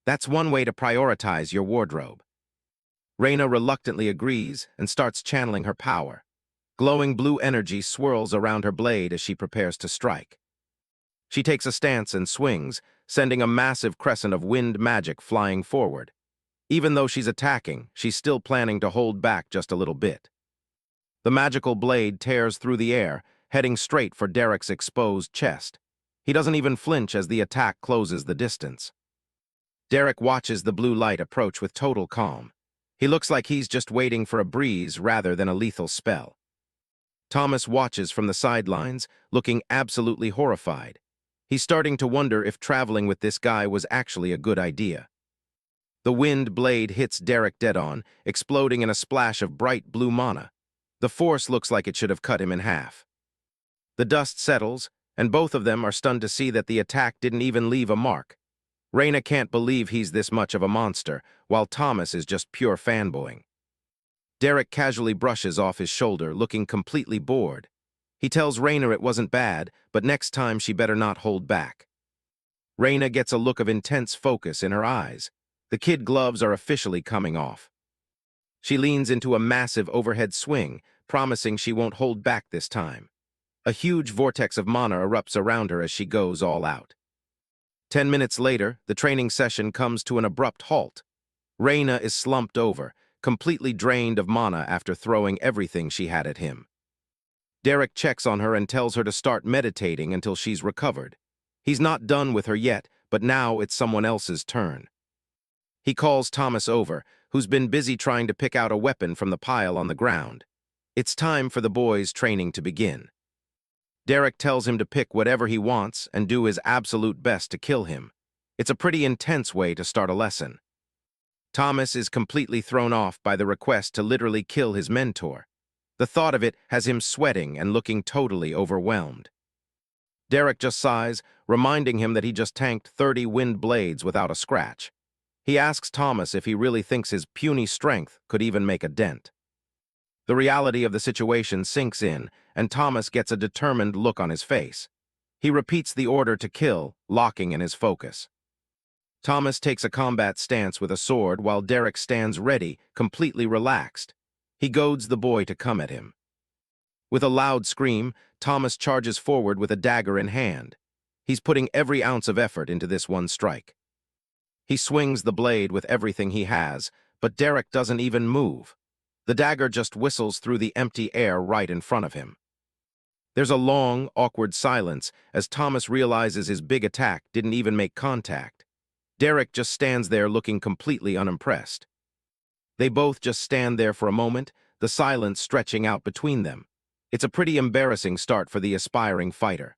That's one way to prioritize your wardrobe. Reina reluctantly agrees and starts channeling her power. Glowing blue energy swirls around her blade as she prepares to strike. She takes a stance and swings, sending a massive crescent of wind magic flying forward. Even though she's attacking, she's still planning to hold back just a little bit. The magical blade tears through the air, heading straight for Derek's exposed chest. He doesn't even flinch as the attack closes the distance. Derek watches the blue light approach with total calm. He looks like he's just waiting for a breeze rather than a lethal spell. Thomas watches from the sidelines, looking absolutely horrified. He's starting to wonder if traveling with this guy was actually a good idea. The wind blade hits Derek dead on, exploding in a splash of bright blue mana. The force looks like it should have cut him in half. The dust settles, and both of them are stunned to see that the attack didn't even leave a mark. Reina can't believe he's this much of a monster, while Thomas is just pure fanboying. Derek casually brushes off his shoulder, looking completely bored. He tells Reina it wasn't bad, but next time she better not hold back. Reina gets a look of intense focus in her eyes. The kid gloves are officially coming off. She leans into a massive overhead swing, promising she won't hold back this time. A huge vortex of mana erupts around her as she goes all out. 10 minutes later, the training session comes to an abrupt halt. Reina is slumped over, completely drained of mana after throwing everything she had at him. Derek checks on her and tells her to start meditating until she's recovered. He's not done with her yet, but now it's someone else's turn. He calls Thomas over, who's been busy trying to pick out a weapon from the pile on the ground. It's time for the boys' training to begin. Derek tells him to pick whatever he wants and do his absolute best to kill him. It's a pretty intense way to start a lesson. Thomas is completely thrown off by the request to literally kill his mentor. The thought of it has him sweating and looking totally overwhelmed. Derek just sighs, reminding him that he just tanked 30 wind blades without a scratch. He asks Thomas if he really thinks his puny strength could even make a dent. The reality of the situation sinks in, and Thomas gets a determined look on his face. He repeats the order to kill, locking in his focus. Thomas takes a combat stance with a sword while Derek stands ready, completely relaxed. He goads the boy to come at him. With a loud scream, Thomas charges forward with a dagger in hand. He's putting every ounce of effort into this one strike. He swings the blade with everything he has, but Derek doesn't even move. The dagger just whistles through the empty air right in front of him. There's a long, awkward silence as Thomas realizes his big attack didn't even make contact. Derek just stands there looking completely unimpressed. They both just stand there for a moment, the silence stretching out between them. It's a pretty embarrassing start for the aspiring fighter.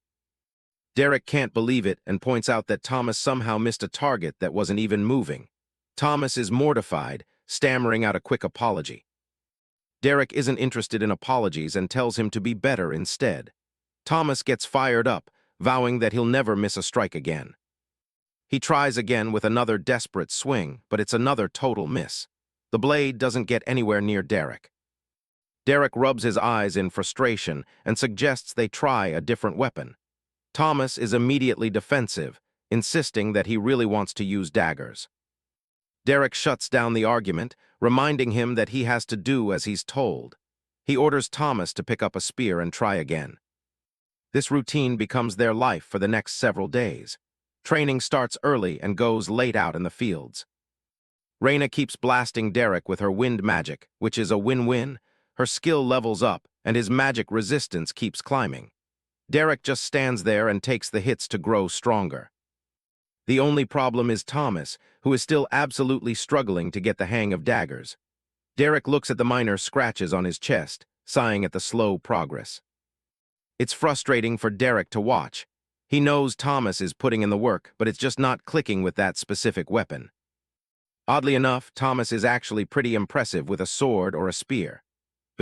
Derek can't believe it and points out that Thomas somehow missed a target that wasn't even moving. Thomas is mortified, stammering out a quick apology. Derek isn't interested in apologies and tells him to be better instead. Thomas gets fired up, vowing that he'll never miss a strike again. He tries again with another desperate swing, but it's another total miss. The blade doesn't get anywhere near Derek. Derek rubs his eyes in frustration and suggests they try a different weapon. Thomas is immediately defensive, insisting that he really wants to use daggers. Derek shuts down the argument, reminding him that he has to do as he's told. He orders Thomas to pick up a spear and try again. This routine becomes their life for the next several days. Training starts early and goes late out in the fields. Reina keeps blasting Derek with her wind magic, which is a win-win. Her skill levels up, and his magic resistance keeps climbing. Derek just stands there and takes the hits to grow stronger. The only problem is Thomas, who is still absolutely struggling to get the hang of daggers. Derek looks at the minor scratches on his chest, sighing at the slow progress. It's frustrating for Derek to watch. He knows Thomas is putting in the work, but it's just not clicking with that specific weapon. Oddly enough, Thomas is actually pretty impressive with a sword or a spear.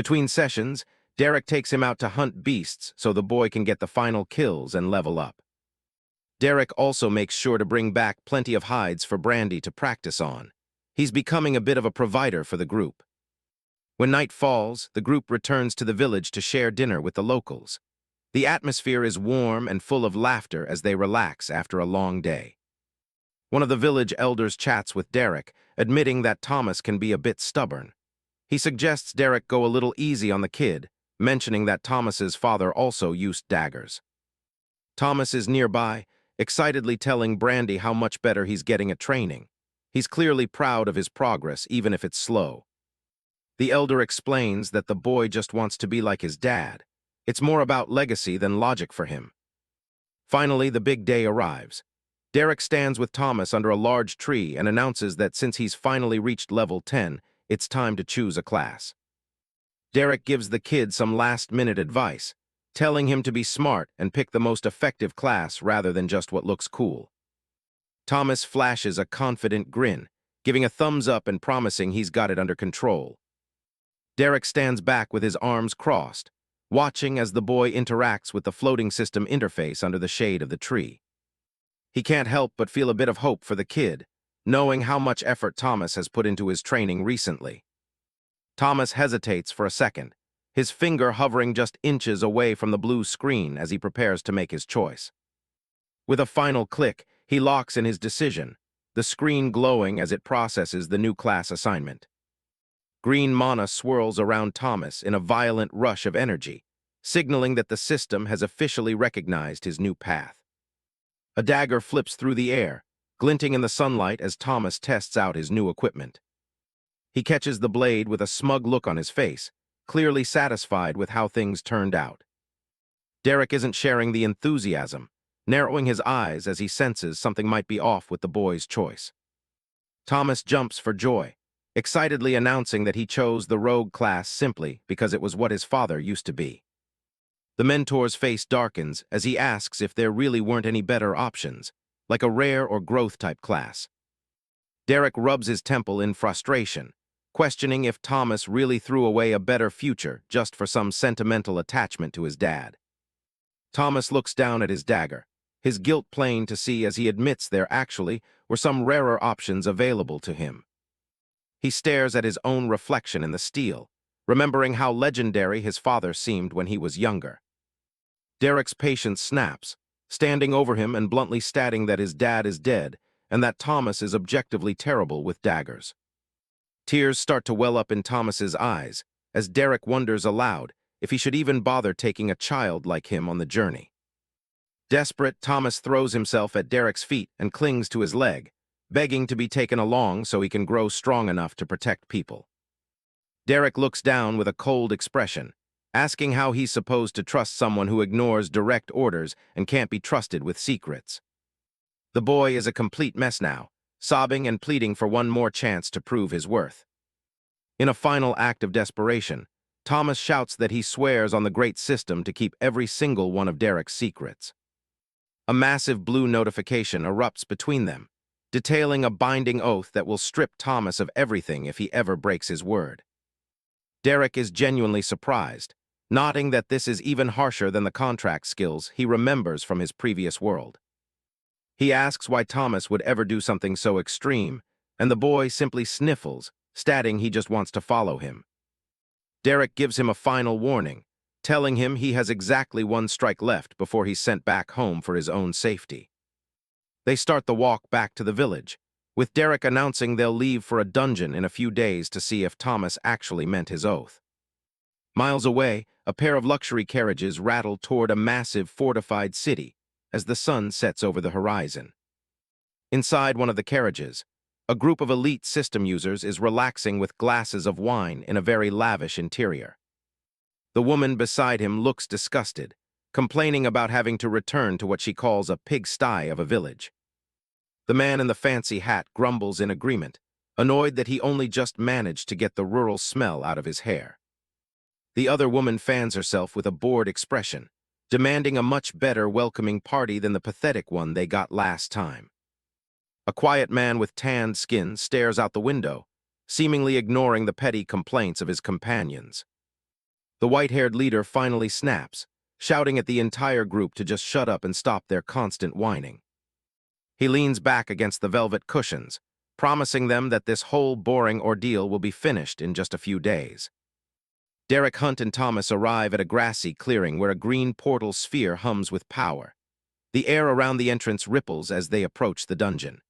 Between sessions, Derek takes him out to hunt beasts so the boy can get the final kills and level up. Derek also makes sure to bring back plenty of hides for Brandy to practice on. He's becoming a bit of a provider for the group. When night falls, the group returns to the village to share dinner with the locals. The atmosphere is warm and full of laughter as they relax after a long day. One of the village elders chats with Derek, admitting that Thomas can be a bit stubborn. He suggests Derek go a little easy on the kid, mentioning that Thomas's father also used daggers. Thomas is nearby, excitedly telling Brandy how much better he's getting at training. He's clearly proud of his progress, even if it's slow. The elder explains that the boy just wants to be like his dad. It's more about legacy than logic for him. Finally, the big day arrives. Derek stands with Thomas under a large tree and announces that since he's finally reached level 10, it's time to choose a class. Derek gives the kid some last-minute advice, telling him to be smart and pick the most effective class rather than just what looks cool. Thomas flashes a confident grin, giving a thumbs up and promising he's got it under control. Derek stands back with his arms crossed, watching as the boy interacts with the floating system interface under the shade of the tree. He can't help but feel a bit of hope for the kid, knowing how much effort Thomas has put into his training recently. Thomas hesitates for a second, his finger hovering just inches away from the blue screen as he prepares to make his choice. With a final click, he locks in his decision, the screen glowing as it processes the new class assignment. Green mana swirls around Thomas in a violent rush of energy, signaling that the system has officially recognized his new path. A dagger flips through the air, glinting in the sunlight as Thomas tests out his new equipment. He catches the blade with a smug look on his face, clearly satisfied with how things turned out. Derek isn't sharing the enthusiasm, narrowing his eyes as he senses something might be off with the boy's choice. Thomas jumps for joy, excitedly announcing that he chose the rogue class simply because it was what his father used to be. The mentor's face darkens as he asks if there really weren't any better options, like a rare or growth-type class. Derek rubs his temple in frustration, questioning if Thomas really threw away a better future just for some sentimental attachment to his dad. Thomas looks down at his dagger, his guilt plain to see as he admits there actually were some rarer options available to him. He stares at his own reflection in the steel, remembering how legendary his father seemed when he was younger. Derek's patience snaps, standing over him and bluntly stating that his dad is dead and that Thomas is objectively terrible with daggers. Tears start to well up in Thomas's eyes as Derek wonders aloud if he should even bother taking a child like him on the journey. Desperate, Thomas throws himself at Derek's feet and clings to his leg, begging to be taken along so he can grow strong enough to protect people. Derek looks down with a cold expression, asking how he's supposed to trust someone who ignores direct orders and can't be trusted with secrets. The boy is a complete mess now, sobbing and pleading for one more chance to prove his worth. In a final act of desperation, Thomas shouts that he swears on the great system to keep every single one of Derek's secrets. A massive blue notification erupts between them, detailing a binding oath that will strip Thomas of everything if he ever breaks his word. Derek is genuinely surprised, noting that this is even harsher than the contract skills he remembers from his previous world. He asks why Thomas would ever do something so extreme, and the boy simply sniffles, stating he just wants to follow him. Derek gives him a final warning, telling him he has exactly one strike left before he's sent back home for his own safety. They start the walk back to the village, with Derek announcing they'll leave for a dungeon in a few days to see if Thomas actually meant his oath. Miles away, a pair of luxury carriages rattle toward a massive fortified city as the sun sets over the horizon. Inside one of the carriages, a group of elite system users is relaxing with glasses of wine in a very lavish interior. The woman beside him looks disgusted, complaining about having to return to what she calls a pigsty of a village. The man in the fancy hat grumbles in agreement, annoyed that he only just managed to get the rural smell out of his hair. The other woman fans herself with a bored expression, demanding a much better welcoming party than the pathetic one they got last time. A quiet man with tanned skin stares out the window, seemingly ignoring the petty complaints of his companions. The white-haired leader finally snaps, shouting at the entire group to just shut up and stop their constant whining. He leans back against the velvet cushions, promising them that this whole boring ordeal will be finished in just a few days. Derek, Hunt, and Thomas arrive at a grassy clearing where a green portal sphere hums with power. The air around the entrance ripples as they approach the dungeon.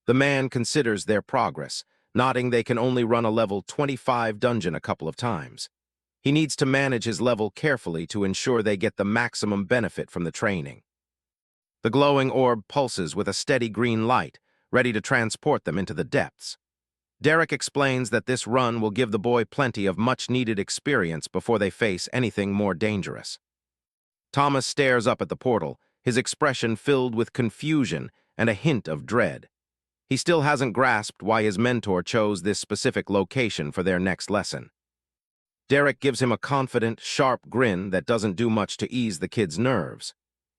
The man considers their progress, nodding they can only run a level 25 dungeon a couple of times. He needs to manage his level carefully to ensure they get the maximum benefit from the training. The glowing orb pulses with a steady green light, ready to transport them into the depths. Derek explains that this run will give the boy plenty of much-needed experience before they face anything more dangerous. Thomas stares up at the portal, his expression filled with confusion and a hint of dread. He still hasn't grasped why his mentor chose this specific location for their next lesson. Derek gives him a confident, sharp grin that doesn't do much to ease the kid's nerves.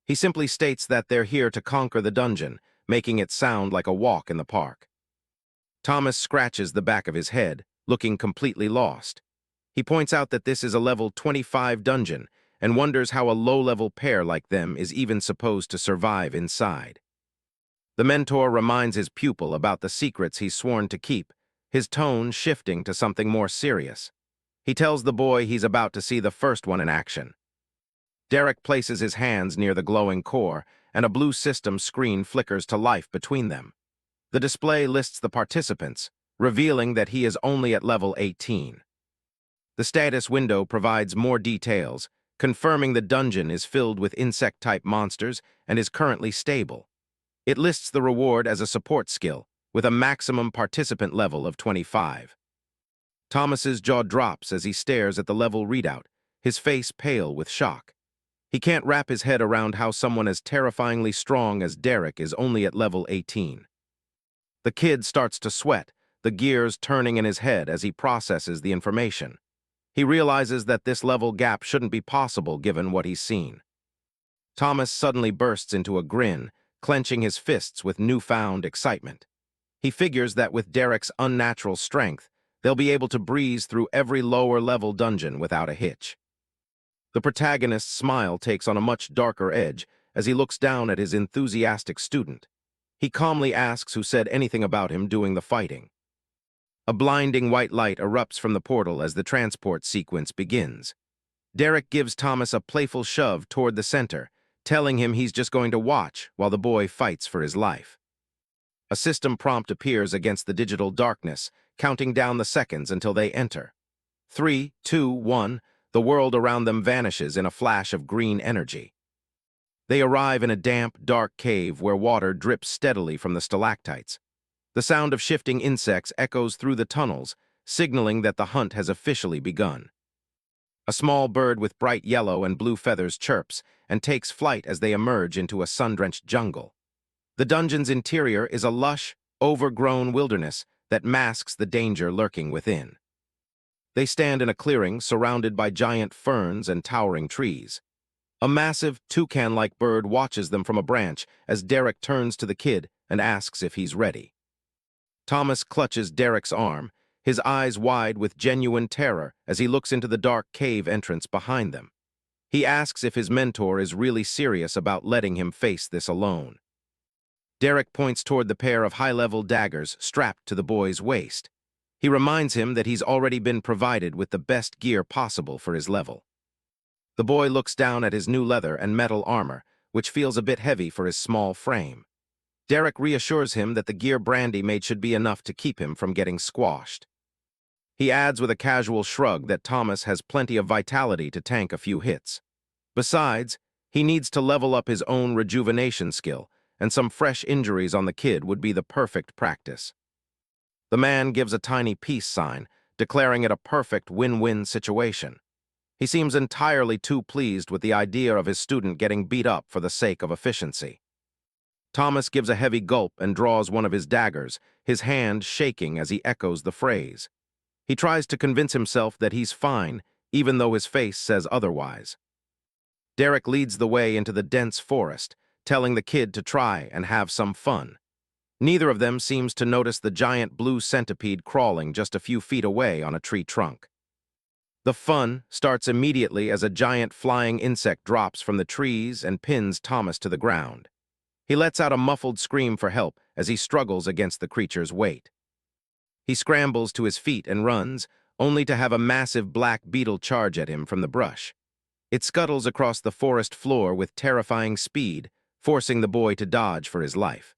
He simply states that they're here to conquer the dungeon, making it sound like a walk in the park. Thomas scratches the back of his head, looking completely lost. He points out that this is a level 25 dungeon and wonders how a low-level pair like them is even supposed to survive inside. The mentor reminds his pupil about the secrets he's sworn to keep, his tone shifting to something more serious. He tells the boy he's about to see the first one in action. Derek places his hands near the glowing core, and a blue system screen flickers to life between them. The display lists the participants, revealing that he is only at level 18. The status window provides more details, confirming the dungeon is filled with insect-type monsters and is currently stable. It lists the reward as a support skill, with a maximum participant level of 25. Thomas's jaw drops as he stares at the level readout, his face pale with shock. He can't wrap his head around how someone as terrifyingly strong as Derek is only at level 18. The kid starts to sweat, the gears turning in his head as he processes the information. He realizes that this level gap shouldn't be possible given what he's seen. Thomas suddenly bursts into a grin, clenching his fists with newfound excitement. He figures that with Derek's unnatural strength, they'll be able to breeze through every lower-level dungeon without a hitch. The protagonist's smile takes on a much darker edge as he looks down at his enthusiastic student. He calmly asks who said anything about him doing the fighting. A blinding white light erupts from the portal as the transport sequence begins. Derek gives Thomas a playful shove toward the center, telling him he's just going to watch while the boy fights for his life. A system prompt appears against the digital darkness, counting down the seconds until they enter. 3, 2, 1, the world around them vanishes in a flash of green energy. They arrive in a damp, dark cave where water drips steadily from the stalactites. The sound of shifting insects echoes through the tunnels, signaling that the hunt has officially begun. A small bird with bright yellow and blue feathers chirps and takes flight as they emerge into a sun-drenched jungle. The dungeon's interior is a lush, overgrown wilderness that masks the danger lurking within. They stand in a clearing surrounded by giant ferns and towering trees. A massive, toucan-like bird watches them from a branch as Derek turns to the kid and asks if he's ready. Thomas clutches Derek's arm, his eyes wide with genuine terror as he looks into the dark cave entrance behind them. He asks if his mentor is really serious about letting him face this alone. Derek points toward the pair of high-level daggers strapped to the boy's waist. He reminds him that he's already been provided with the best gear possible for his level. The boy looks down at his new leather and metal armor, which feels a bit heavy for his small frame. Derek reassures him that the gear Brandy made should be enough to keep him from getting squashed. He adds with a casual shrug that Thomas has plenty of vitality to tank a few hits. Besides, he needs to level up his own rejuvenation skill, and some fresh injuries on the kid would be the perfect practice. The man gives a tiny peace sign, declaring it a perfect win-win situation. He seems entirely too pleased with the idea of his student getting beat up for the sake of efficiency. Thomas gives a heavy gulp and draws one of his daggers, his hand shaking as he echoes the phrase. He tries to convince himself that he's fine, even though his face says otherwise. Derek leads the way into the dense forest, telling the kid to try and have some fun. Neither of them seems to notice the giant blue centipede crawling just a few feet away on a tree trunk. The fun starts immediately as a giant flying insect drops from the trees and pins Thomas to the ground. He lets out a muffled scream for help as he struggles against the creature's weight. He scrambles to his feet and runs, only to have a massive black beetle charge at him from the brush. It scuttles across the forest floor with terrifying speed, forcing the boy to dodge for his life.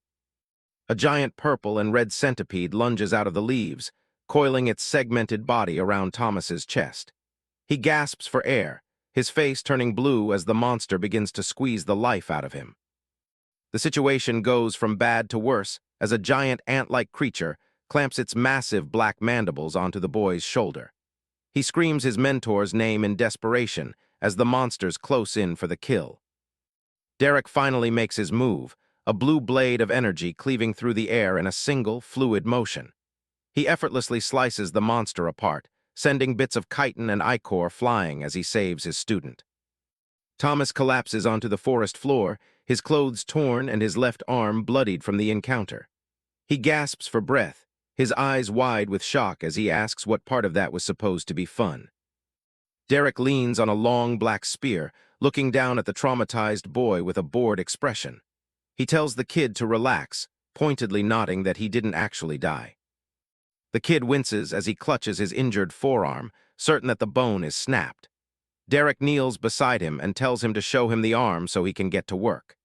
A giant purple and red centipede lunges out of the leaves, coiling its segmented body around Thomas's chest. He gasps for air, his face turning blue as the monster begins to squeeze the life out of him. The situation goes from bad to worse as a giant ant-like creature clamps its massive black mandibles onto the boy's shoulder. He screams his mentor's name in desperation as the monsters close in for the kill. Derek finally makes his move, a blue blade of energy cleaving through the air in a single, fluid motion. He effortlessly slices the monster apart, sending bits of chitin and ichor flying as he saves his student. Thomas collapses onto the forest floor, his clothes torn and his left arm bloodied from the encounter. He gasps for breath, his eyes wide with shock as he asks what part of that was supposed to be fun. Derek leans on a long black spear, looking down at the traumatized boy with a bored expression. He tells the kid to relax, pointedly nodding that he didn't actually die. The kid winces as he clutches his injured forearm, certain that the bone is snapped. Derek kneels beside him and tells him to show him the arm so he can get to work.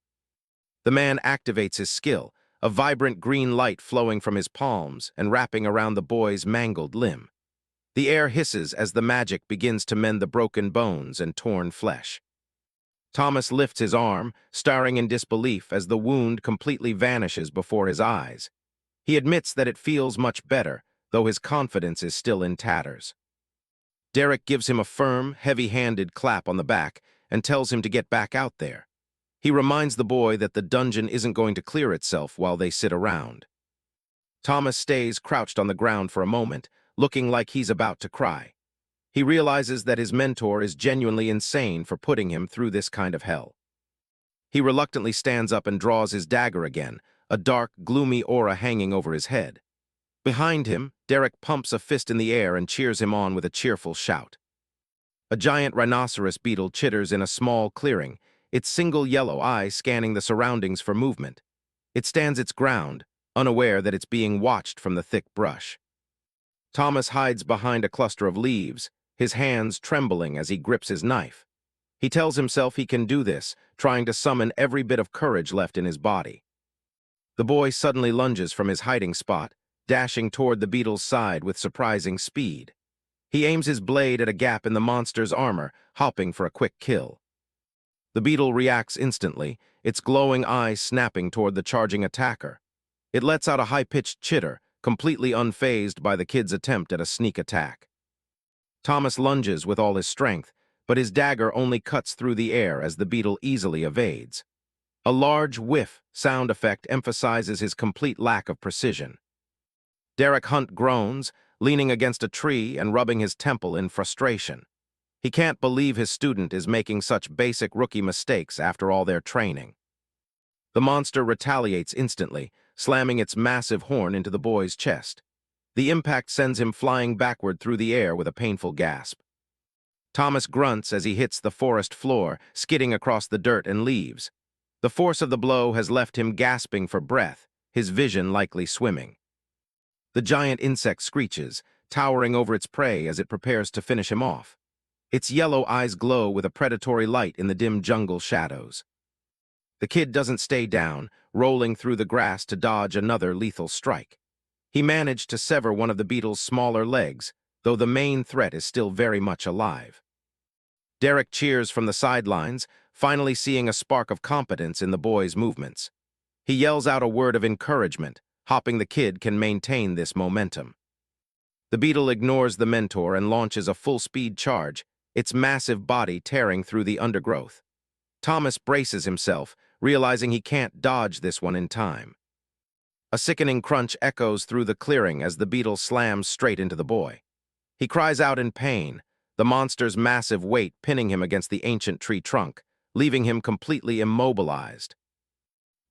The man activates his skill, a vibrant green light flowing from his palms and wrapping around the boy's mangled limb. The air hisses as the magic begins to mend the broken bones and torn flesh. Thomas lifts his arm, staring in disbelief as the wound completely vanishes before his eyes. He admits that it feels much better, though his confidence is still in tatters. Derek gives him a firm, heavy-handed clap on the back and tells him to get back out there. He reminds the boy that the dungeon isn't going to clear itself while they sit around. Thomas stays crouched on the ground for a moment, looking like he's about to cry. He realizes that his mentor is genuinely insane for putting him through this kind of hell. He reluctantly stands up and draws his dagger again, a dark, gloomy aura hanging over his head. Behind him, Derek pumps a fist in the air and cheers him on with a cheerful shout. A giant rhinoceros beetle chitters in a small clearing, its single yellow eye scanning the surroundings for movement. It stands its ground, unaware that it's being watched from the thick brush. Thomas hides behind a cluster of leaves, his hands trembling as he grips his knife. He tells himself he can do this, trying to summon every bit of courage left in his body. The boy suddenly lunges from his hiding spot, dashing toward the beetle's side with surprising speed. He aims his blade at a gap in the monster's armor, hoping for a quick kill. The beetle reacts instantly, its glowing eyes snapping toward the charging attacker. It lets out a high-pitched chitter, completely unfazed by the kid's attempt at a sneak attack. Thomas lunges with all his strength, but his dagger only cuts through the air as the beetle easily evades. A large whiff sound effect emphasizes his complete lack of precision. Derek Hunt groans, leaning against a tree and rubbing his temple in frustration. He can't believe his student is making such basic rookie mistakes after all their training. The monster retaliates instantly, slamming its massive horn into the boy's chest. The impact sends him flying backward through the air with a painful gasp. Thomas grunts as he hits the forest floor, skidding across the dirt and leaves. The force of the blow has left him gasping for breath, his vision likely swimming. The giant insect screeches, towering over its prey as it prepares to finish him off. Its yellow eyes glow with a predatory light in the dim jungle shadows. The kid doesn't stay down, rolling through the grass to dodge another lethal strike. He managed to sever one of the beetle's smaller legs, though the main threat is still very much alive. Derek cheers from the sidelines, finally seeing a spark of competence in the boy's movements. He yells out a word of encouragement, hoping the kid can maintain this momentum. The beetle ignores the mentor and launches a full-speed charge, its massive body tearing through the undergrowth. Thomas braces himself, realizing he can't dodge this one in time. A sickening crunch echoes through the clearing as the beetle slams straight into the boy. He cries out in pain, the monster's massive weight pinning him against the ancient tree trunk, leaving him completely immobilized.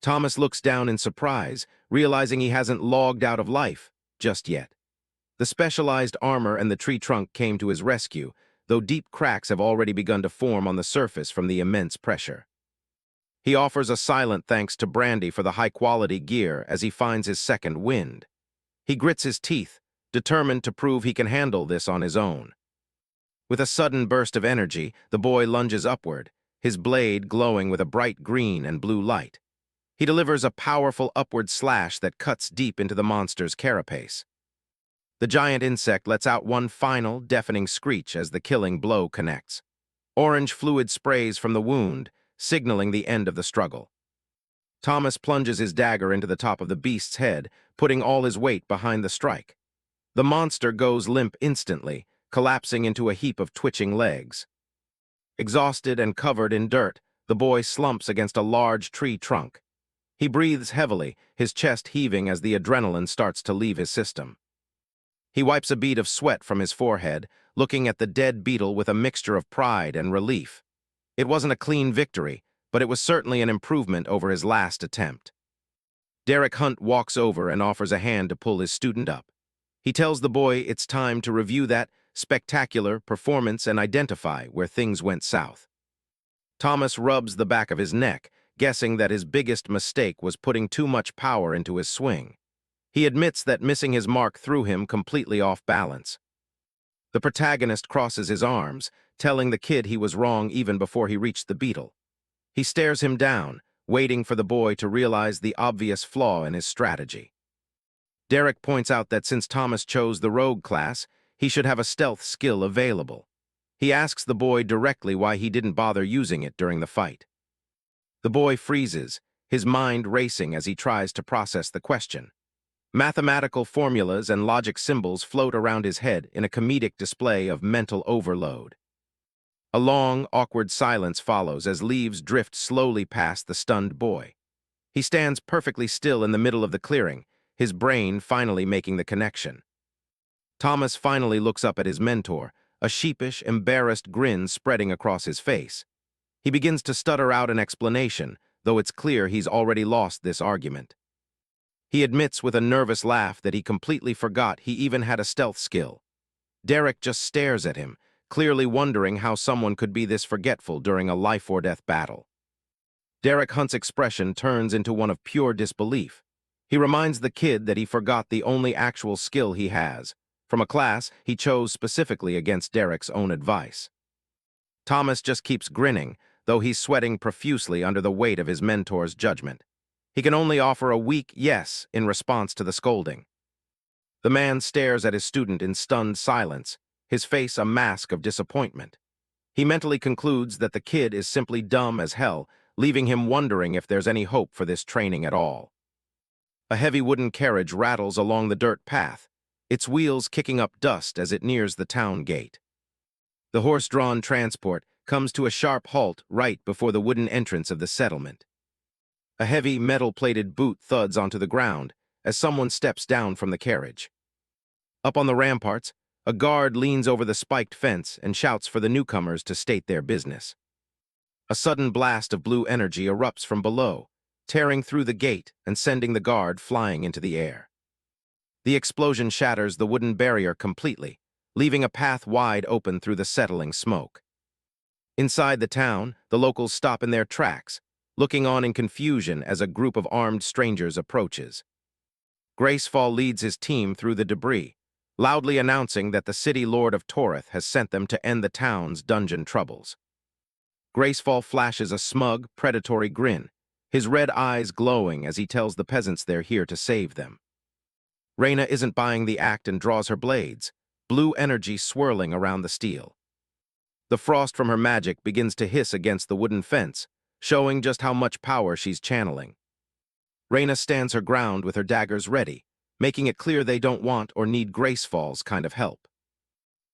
Thomas looks down in surprise, realizing he hasn't logged out of life just yet. The specialized armor and the tree trunk came to his rescue, though deep cracks have already begun to form on the surface from the immense pressure. He offers a silent thanks to Brandy for the high-quality gear as he finds his second wind. He grits his teeth, determined to prove he can handle this on his own. With a sudden burst of energy, the boy lunges upward, his blade glowing with a bright green and blue light. He delivers a powerful upward slash that cuts deep into the monster's carapace. The giant insect lets out one final, deafening screech as the killing blow connects. Orange fluid sprays from the wound, signaling the end of the struggle. Thomas plunges his dagger into the top of the beast's head, putting all his weight behind the strike. The monster goes limp instantly, collapsing into a heap of twitching legs. Exhausted and covered in dirt, the boy slumps against a large tree trunk. He breathes heavily, his chest heaving as the adrenaline starts to leave his system. He wipes a bead of sweat from his forehead, looking at the dead beetle with a mixture of pride and relief. It wasn't a clean victory, but it was certainly an improvement over his last attempt. Derek Hunt walks over and offers a hand to pull his student up. He tells the boy it's time to review that spectacular performance and identify where things went south. Thomas rubs the back of his neck, guessing that his biggest mistake was putting too much power into his swing. He admits that missing his mark threw him completely off balance. The protagonist crosses his arms, telling the kid he was wrong even before he reached the beetle. He stares him down, waiting for the boy to realize the obvious flaw in his strategy. Derek points out that since Thomas chose the rogue class, he should have a stealth skill available. He asks the boy directly why he didn't bother using it during the fight. The boy freezes, his mind racing as he tries to process the question. Mathematical formulas and logic symbols float around his head in a comedic display of mental overload. A long, awkward silence follows as leaves drift slowly past the stunned boy. He stands perfectly still in the middle of the clearing, his brain finally making the connection. Thomas finally looks up at his mentor, a sheepish, embarrassed grin spreading across his face. He begins to stutter out an explanation, though it's clear he's already lost this argument. He admits with a nervous laugh that he completely forgot he even had a stealth skill. Derek just stares at him, clearly wondering how someone could be this forgetful during a life-or-death battle. Derek Hunt's expression turns into one of pure disbelief. He reminds the kid that he forgot the only actual skill he has, from a class he chose specifically against Derek's own advice. Thomas just keeps grinning, though he's sweating profusely under the weight of his mentor's judgment. He can only offer a weak yes in response to the scolding. The man stares at his student in stunned silence, his face a mask of disappointment. He mentally concludes that the kid is simply dumb as hell, leaving him wondering if there's any hope for this training at all. A heavy wooden carriage rattles along the dirt path, its wheels kicking up dust as it nears the town gate. The horse-drawn transport comes to a sharp halt right before the wooden entrance of the settlement. A heavy metal-plated boot thuds onto the ground as someone steps down from the carriage. Up on the ramparts, a guard leans over the spiked fence and shouts for the newcomers to state their business. A sudden blast of blue energy erupts from below, tearing through the gate and sending the guard flying into the air. The explosion shatters the wooden barrier completely, leaving a path wide open through the settling smoke. Inside the town, the locals stop in their tracks, looking on in confusion as a group of armed strangers approaches. Gracefall leads his team through the debris, loudly announcing that the city lord of Torith has sent them to end the town's dungeon troubles. Gracefall flashes a smug, predatory grin, his red eyes glowing as he tells the peasants they're here to save them. Reyna isn't buying the act and draws her blades, blue energy swirling around the steel. The frost from her magic begins to hiss against the wooden fence, showing just how much power she's channeling. Reyna stands her ground with her daggers ready, making it clear they don't want or need Gracefall's kind of help.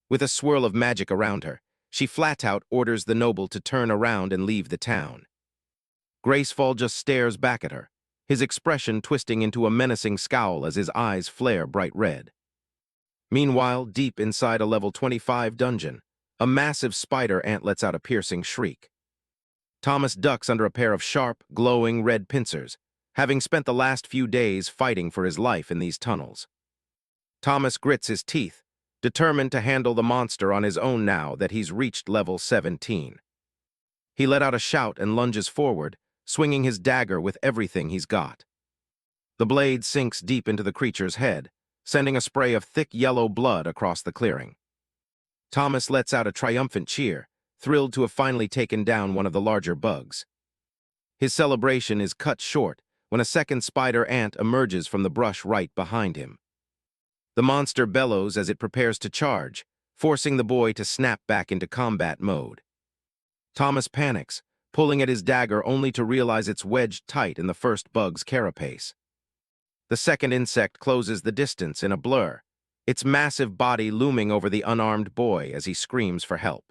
With a swirl of magic around her, she flat-out orders the noble to turn around and leave the town. Gracefall just stares back at her, his expression twisting into a menacing scowl as his eyes flare bright red. Meanwhile, deep inside a level 25 dungeon, a massive spider ant lets out a piercing shriek. Thomas ducks under a pair of sharp, glowing red pincers, having spent the last few days fighting for his life in these tunnels. Thomas grits his teeth, determined to handle the monster on his own now that he's reached level 17. He let out a shout and lunges forward, swinging his dagger with everything he's got. The blade sinks deep into the creature's head, sending a spray of thick yellow blood across the clearing. Thomas lets out a triumphant cheer, thrilled to have finally taken down one of the larger bugs. His celebration is cut short when a second spider ant emerges from the brush right behind him. The monster bellows as it prepares to charge, forcing the boy to snap back into combat mode. Thomas panics, pulling at his dagger only to realize it's wedged tight in the first bug's carapace. The second insect closes the distance in a blur, its massive body looming over the unarmed boy as he screams for help.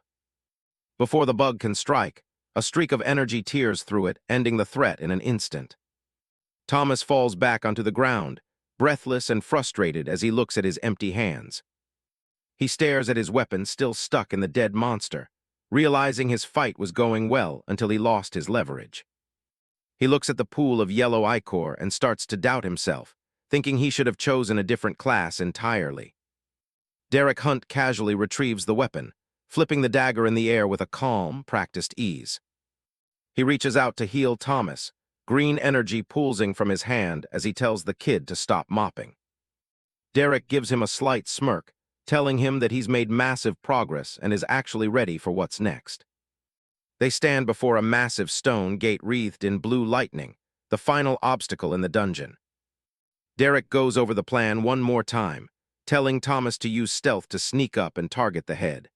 Before the bug can strike, a streak of energy tears through it, ending the threat in an instant. Thomas falls back onto the ground, breathless and frustrated as he looks at his empty hands. He stares at his weapon still stuck in the dead monster, realizing his fight was going well until he lost his leverage. He looks at the pool of yellow ichor and starts to doubt himself, thinking he should have chosen a different class entirely. Derek Hunt casually retrieves the weapon, flipping the dagger in the air with a calm, practiced ease. He reaches out to heal Thomas, green energy pulsing from his hand as he tells the kid to stop mopping. Derek gives him a slight smirk, telling him that he's made massive progress and is actually ready for what's next. They stand before a massive stone gate wreathed in blue lightning, the final obstacle in the dungeon. Derek goes over the plan one more time, telling Thomas to use stealth to sneak up and target the head.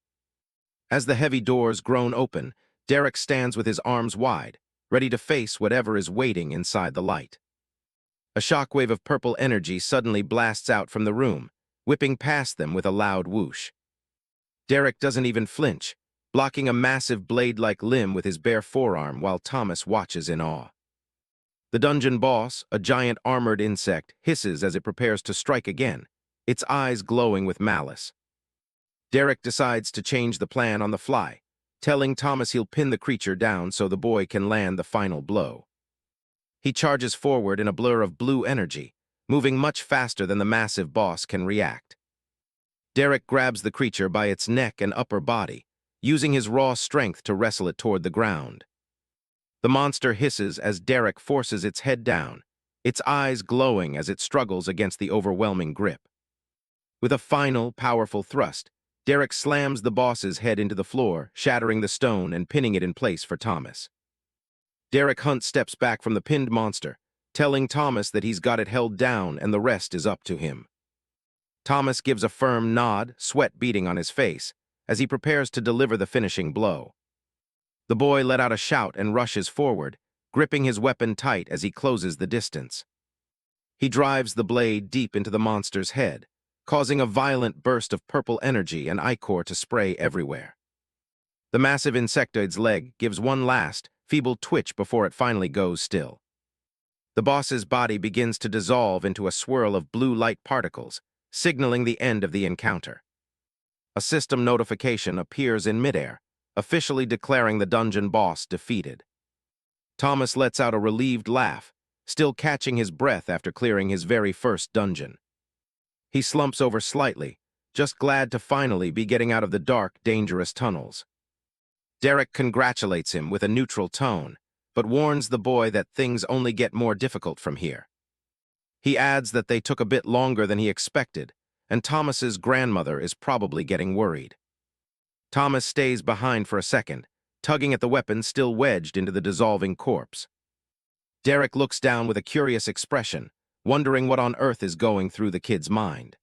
As the heavy doors groan open, Derek stands with his arms wide, ready to face whatever is waiting inside the light. A shockwave of purple energy suddenly blasts out from the room, whipping past them with a loud whoosh. Derek doesn't even flinch, blocking a massive blade-like limb with his bare forearm while Thomas watches in awe. The dungeon boss, a giant armored insect, hisses as it prepares to strike again, its eyes glowing with malice. Derek decides to change the plan on the fly, telling Thomas he'll pin the creature down so the boy can land the final blow. He charges forward in a blur of blue energy, moving much faster than the massive boss can react. Derek grabs the creature by its neck and upper body, using his raw strength to wrestle it toward the ground. The monster hisses as Derek forces its head down, its eyes glowing as it struggles against the overwhelming grip. With a final, powerful thrust, Derek slams the boss's head into the floor, shattering the stone and pinning it in place for Thomas. Derek Hunt steps back from the pinned monster, telling Thomas that he's got it held down and the rest is up to him. Thomas gives a firm nod, sweat beading on his face, as he prepares to deliver the finishing blow. The boy let out a shout and rushes forward, gripping his weapon tight as he closes the distance. He drives the blade deep into the monster's head, causing a violent burst of purple energy and ichor to spray everywhere. The massive insectoid's leg gives one last, feeble twitch before it finally goes still. The boss's body begins to dissolve into a swirl of blue light particles, signaling the end of the encounter. A system notification appears in midair, officially declaring the dungeon boss defeated. Thomas lets out a relieved laugh, still catching his breath after clearing his very first dungeon. He slumps over slightly, just glad to finally be getting out of the dark, dangerous tunnels. Derek congratulates him with a neutral tone, but warns the boy that things only get more difficult from here. He adds that they took a bit longer than he expected, and Thomas's grandmother is probably getting worried. Thomas stays behind for a second, tugging at the weapon still wedged into the dissolving corpse. Derek looks down with a curious expression, wondering what on earth is going through the kid's mind.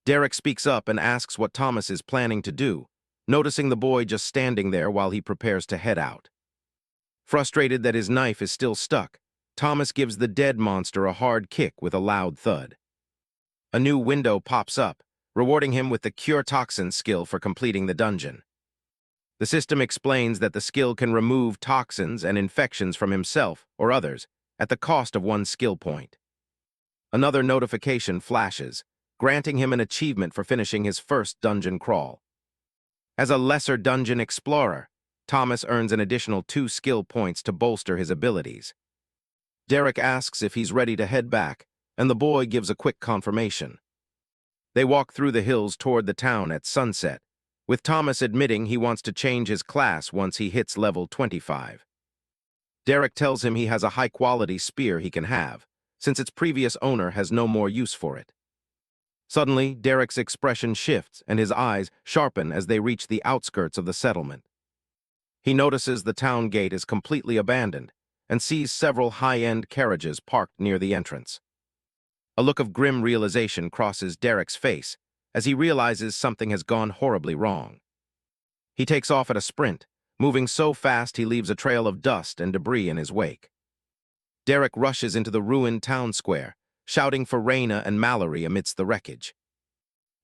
Derek speaks up and asks what Thomas is planning to do, noticing the boy just standing there while he prepares to head out. Frustrated that his knife is still stuck, Thomas gives the dead monster a hard kick with a loud thud. A new window pops up, rewarding him with the Cure Toxin skill for completing the dungeon. The system explains that the skill can remove toxins and infections from himself or others at the cost of one skill point. Another notification flashes, granting him an achievement for finishing his first dungeon crawl. As a lesser dungeon explorer, Thomas earns an additional 2 skill points to bolster his abilities. Derek asks if he's ready to head back, and the boy gives a quick confirmation. They walk through the hills toward the town at sunset, with Thomas admitting he wants to change his class once he hits level 25. Derek tells him he has a high-quality spear he can have, since its previous owner has no more use for it. Suddenly, Derek's expression shifts and his eyes sharpen as they reach the outskirts of the settlement. He notices the town gate is completely abandoned and sees several high-end carriages parked near the entrance. A look of grim realization crosses Derek's face as he realizes something has gone horribly wrong. He takes off at a sprint, moving so fast he leaves a trail of dust and debris in his wake. Derek rushes into the ruined town square, shouting for Raina and Mallory amidst the wreckage.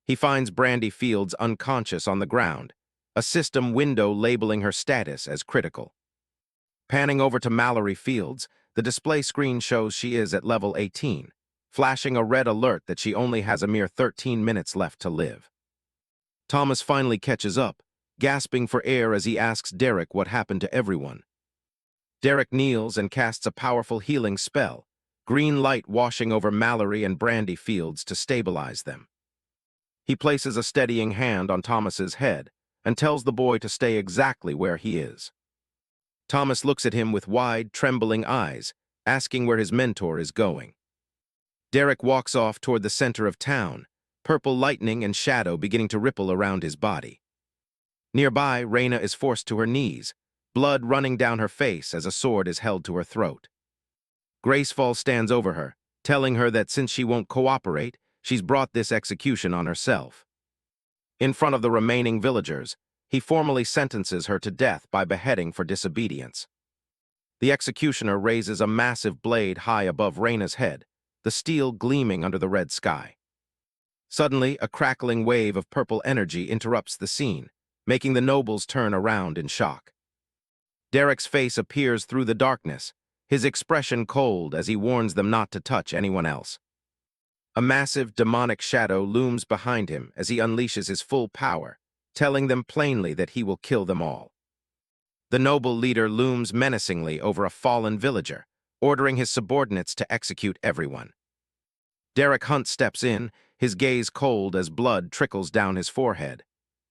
He finds Brandy Fields unconscious on the ground, a system window labeling her status as critical. Panning over to Mallory Fields, the display screen shows she is at level 18, flashing a red alert that she only has a mere 13 minutes left to live. Thomas finally catches up, gasping for air as he asks Derek what happened to everyone. Derek kneels and casts a powerful healing spell, green light washing over Mallory and Brandy Fields to stabilize them. He places a steadying hand on Thomas's head and tells the boy to stay exactly where he is. Thomas looks at him with wide, trembling eyes, asking where his mentor is going. Derek walks off toward the center of town, purple lightning and shadow beginning to ripple around his body. Nearby, Raina is forced to her knees, blood running down her face as a sword is held to her throat. Gracefall stands over her, telling her that since she won't cooperate, she's brought this execution on herself. In front of the remaining villagers, he formally sentences her to death by beheading for disobedience. The executioner raises a massive blade high above Raina's head, the steel gleaming under the red sky. Suddenly, a crackling wave of purple energy interrupts the scene, making the nobles turn around in shock. Derek's face appears through the darkness, his expression cold as he warns them not to touch anyone else. A massive, demonic shadow looms behind him as he unleashes his full power, telling them plainly that he will kill them all. The noble leader looms menacingly over a fallen villager, ordering his subordinates to execute everyone. Derek Hunt steps in, his gaze cold as blood trickles down his forehead.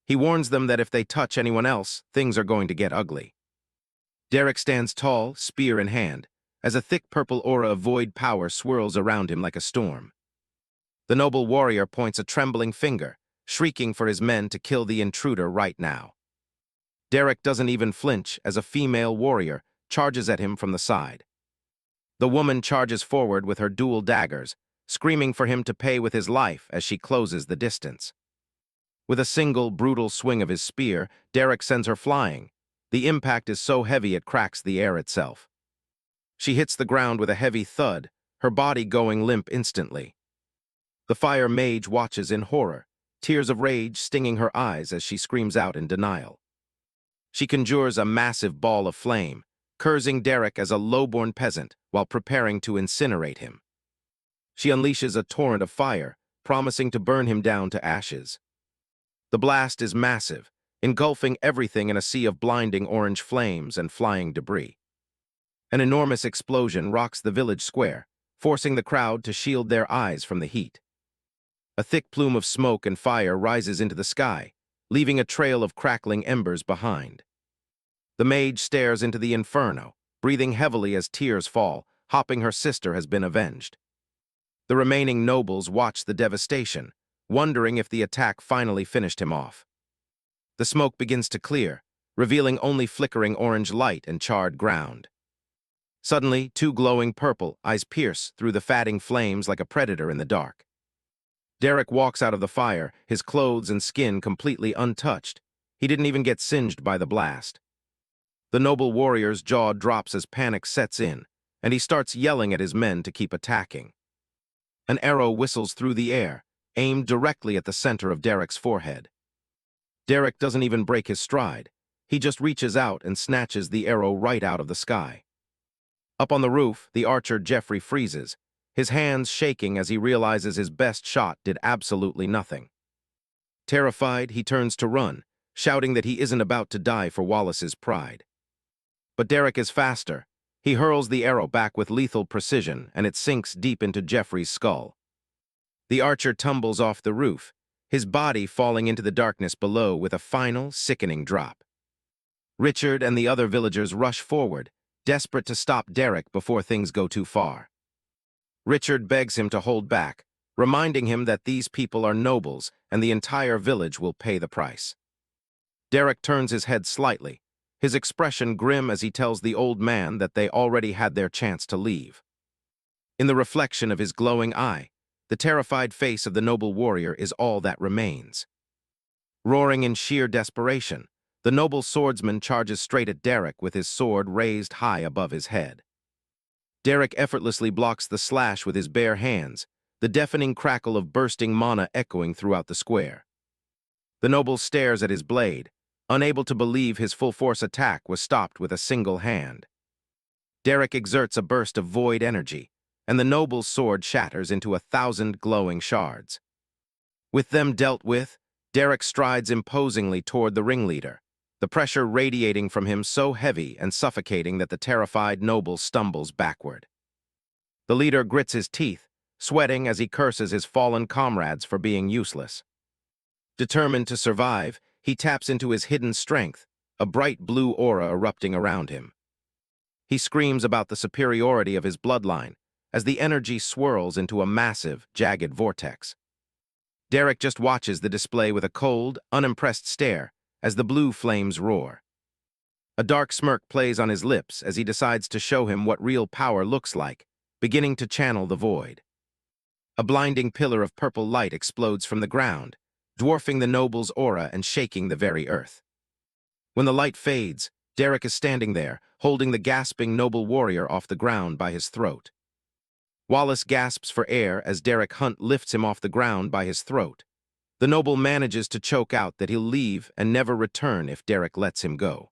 He warns them that if they touch anyone else, things are going to get ugly. Derek stands tall, spear in hand, as a thick purple aura of void power swirls around him like a storm. The noble warrior points a trembling finger, shrieking for his men to kill the intruder right now. Derek doesn't even flinch as a female warrior charges at him from the side. The woman charges forward with her dual daggers, screaming for him to pay with his life as she closes the distance. With a single brutal swing of his spear, Derek sends her flying. The impact is so heavy it cracks the air itself. She hits the ground with a heavy thud, her body going limp instantly. The fire mage watches in horror, tears of rage stinging her eyes as she screams out in denial. She conjures a massive ball of flame, cursing Derek as a low-born peasant while preparing to incinerate him. She unleashes a torrent of fire, promising to burn him down to ashes. The blast is massive, engulfing everything in a sea of blinding orange flames and flying debris. An enormous explosion rocks the village square, forcing the crowd to shield their eyes from the heat. A thick plume of smoke and fire rises into the sky, leaving a trail of crackling embers behind. The mage stares into the inferno, breathing heavily as tears fall, hoping her sister has been avenged. The remaining nobles watch the devastation, wondering if the attack finally finished him off. The smoke begins to clear, revealing only flickering orange light and charred ground. Suddenly, two glowing purple eyes pierce through the fatting flames like a predator in the dark. Derek walks out of the fire, his clothes and skin completely untouched. He didn't even get singed by the blast. The noble warrior's jaw drops as panic sets in, and he starts yelling at his men to keep attacking. An arrow whistles through the air, aimed directly at the center of Derek's forehead. Derek doesn't even break his stride. He just reaches out and snatches the arrow right out of the sky. Up on the roof, the archer Jeffrey freezes, his hands shaking as he realizes his best shot did absolutely nothing. Terrified, he turns to run, shouting that he isn't about to die for Wallace's pride. But Derek is faster. He hurls the arrow back with lethal precision, and it sinks deep into Jeffrey's skull. The archer tumbles off the roof, his body falling into the darkness below with a final, sickening drop. Richard and the other villagers rush forward, desperate to stop Derek before things go too far. Richard begs him to hold back, reminding him that these people are nobles and the entire village will pay the price. Derek turns his head slightly, his expression grim as he tells the old man that they already had their chance to leave. In the reflection of his glowing eye, the terrified face of the noble warrior is all that remains. Roaring in sheer desperation, the noble swordsman charges straight at Derek with his sword raised high above his head. Derek effortlessly blocks the slash with his bare hands, the deafening crackle of bursting mana echoing throughout the square. The noble stares at his blade, unable to believe his full-force attack was stopped with a single hand. Derek exerts a burst of void energy, and the noble's sword shatters into 1,000 glowing shards. With them dealt with, Derek strides imposingly toward the ringleader, the pressure radiating from him so heavy and suffocating that the terrified noble stumbles backward. The leader grits his teeth, sweating as he curses his fallen comrades for being useless. Determined to survive, he taps into his hidden strength, a bright blue aura erupting around him. He screams about the superiority of his bloodline, as the energy swirls into a massive, jagged vortex. Derek just watches the display with a cold, unimpressed stare as the blue flames roar. A dark smirk plays on his lips as he decides to show him what real power looks like, beginning to channel the void. A blinding pillar of purple light explodes from the ground, dwarfing the noble's aura and shaking the very earth. When the light fades, Derek is standing there, holding the gasping noble warrior off the ground by his throat. Wallace gasps for air as Derek Hunt lifts him off the ground by his throat. The noble manages to choke out that he'll leave and never return if Derek lets him go.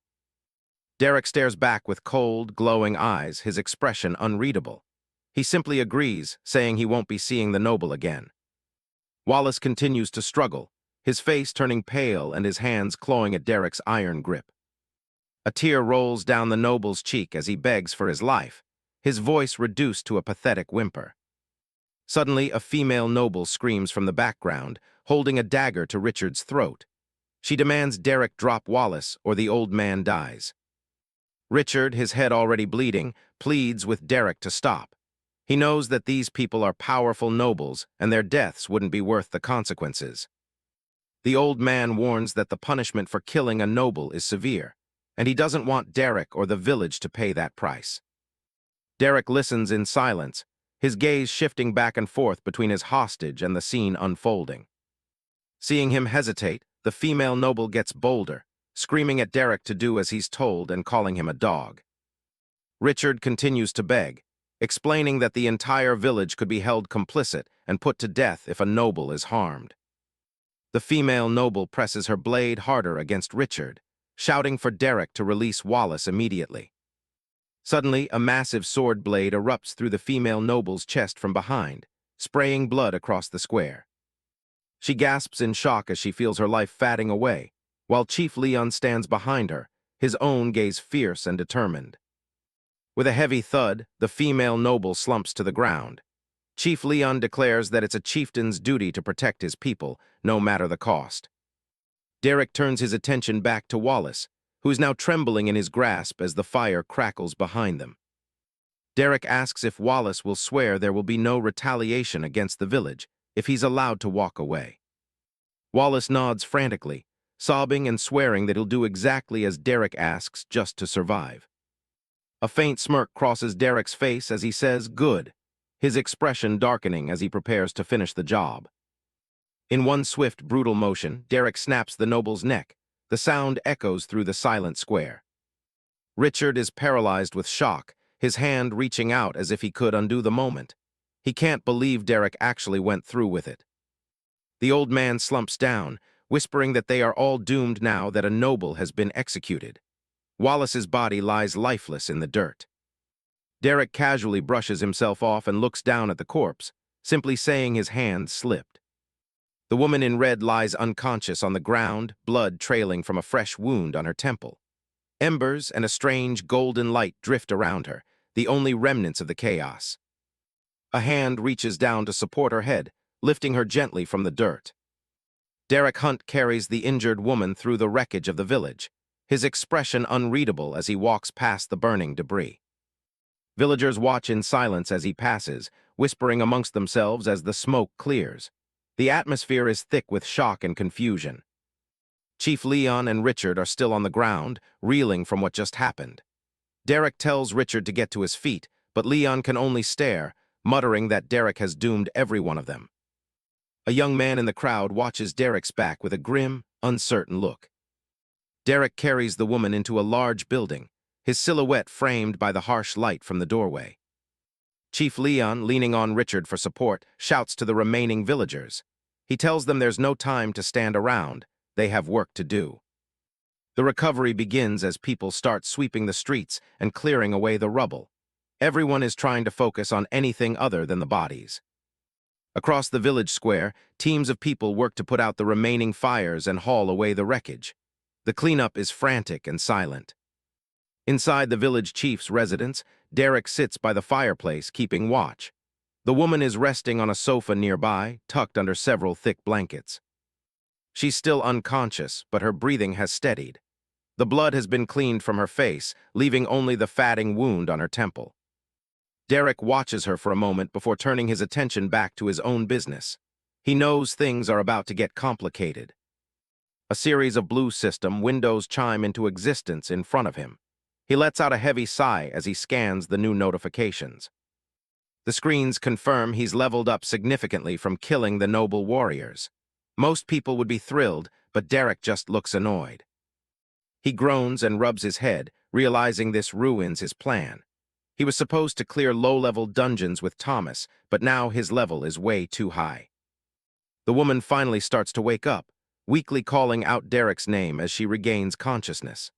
Derek stares back with cold, glowing eyes, his expression unreadable. He simply agrees, saying he won't be seeing the noble again. Wallace continues to struggle, his face turning pale and his hands clawing at Derek's iron grip. A tear rolls down the noble's cheek as he begs for his life, his voice reduced to a pathetic whimper. Suddenly, a female noble screams from the background, holding a dagger to Richard's throat. She demands Derek drop Wallace or the old man dies. Richard, his head already bleeding, pleads with Derek to stop. He knows that these people are powerful nobles and their deaths wouldn't be worth the consequences. The old man warns that the punishment for killing a noble is severe, and he doesn't want Derek or the village to pay that price. Derek listens in silence, his gaze shifting back and forth between his hostage and the scene unfolding. Seeing him hesitate, the female noble gets bolder, screaming at Derek to do as he's told and calling him a dog. Richard continues to beg, explaining that the entire village could be held complicit and put to death if a noble is harmed. The female noble presses her blade harder against Richard, shouting for Derek to release Wallace immediately. Suddenly, a massive sword blade erupts through the female noble's chest from behind, spraying blood across the square. She gasps in shock as she feels her life fading away, while Chief Leon stands behind her, his own gaze fierce and determined. With a heavy thud, the female noble slumps to the ground. Chief Leon declares that it's a chieftain's duty to protect his people, no matter the cost. Derek turns his attention back to Wallace, who is now trembling in his grasp as the fire crackles behind them. Derek asks if Wallace will swear there will be no retaliation against the village if he's allowed to walk away. Wallace nods frantically, sobbing and swearing that he'll do exactly as Derek asks just to survive. A faint smirk crosses Derek's face as he says, "Good," his expression darkening as he prepares to finish the job. In one swift, brutal motion, Derek snaps the noble's neck. The sound echoes through the silent square. Richard is paralyzed with shock, his hand reaching out as if he could undo the moment. He can't believe Derek actually went through with it. The old man slumps down, whispering that they are all doomed now that a noble has been executed. Wallace's body lies lifeless in the dirt. Derek casually brushes himself off and looks down at the corpse, simply saying his hand slipped. The woman in red lies unconscious on the ground, blood trailing from a fresh wound on her temple. Embers and a strange golden light drift around her, the only remnants of the chaos. A hand reaches down to support her head, lifting her gently from the dirt. Derek Hunt carries the injured woman through the wreckage of the village, his expression unreadable as he walks past the burning debris. Villagers watch in silence as he passes, whispering amongst themselves as the smoke clears. The atmosphere is thick with shock and confusion. Chief Leon and Richard are still on the ground, reeling from what just happened. Derek tells Richard to get to his feet, but Leon can only stare, muttering that Derek has doomed every one of them. A young man in the crowd watches Derek's back with a grim, uncertain look. Derek carries the woman into a large building, his silhouette framed by the harsh light from the doorway. Chief Leon, leaning on Richard for support, shouts to the remaining villagers. He tells them there's no time to stand around, they have work to do. The recovery begins as people start sweeping the streets and clearing away the rubble. Everyone is trying to focus on anything other than the bodies. Across the village square, teams of people work to put out the remaining fires and haul away the wreckage. The cleanup is frantic and silent. Inside the village chief's residence, Derek sits by the fireplace, keeping watch. The woman is resting on a sofa nearby, tucked under several thick blankets. She's still unconscious, but her breathing has steadied. The blood has been cleaned from her face, leaving only the fatting wound on her temple. Derek watches her for a moment before turning his attention back to his own business. He knows things are about to get complicated. A series of blue system windows chime into existence in front of him. He lets out a heavy sigh as he scans the new notifications. The screens confirm he's leveled up significantly from killing the noble warriors. Most people would be thrilled, but Derek just looks annoyed. He groans and rubs his head, realizing this ruins his plan. He was supposed to clear low-level dungeons with Thomas, but now his level is way too high. The woman finally starts to wake up, weakly calling out Derek's name as she regains consciousness.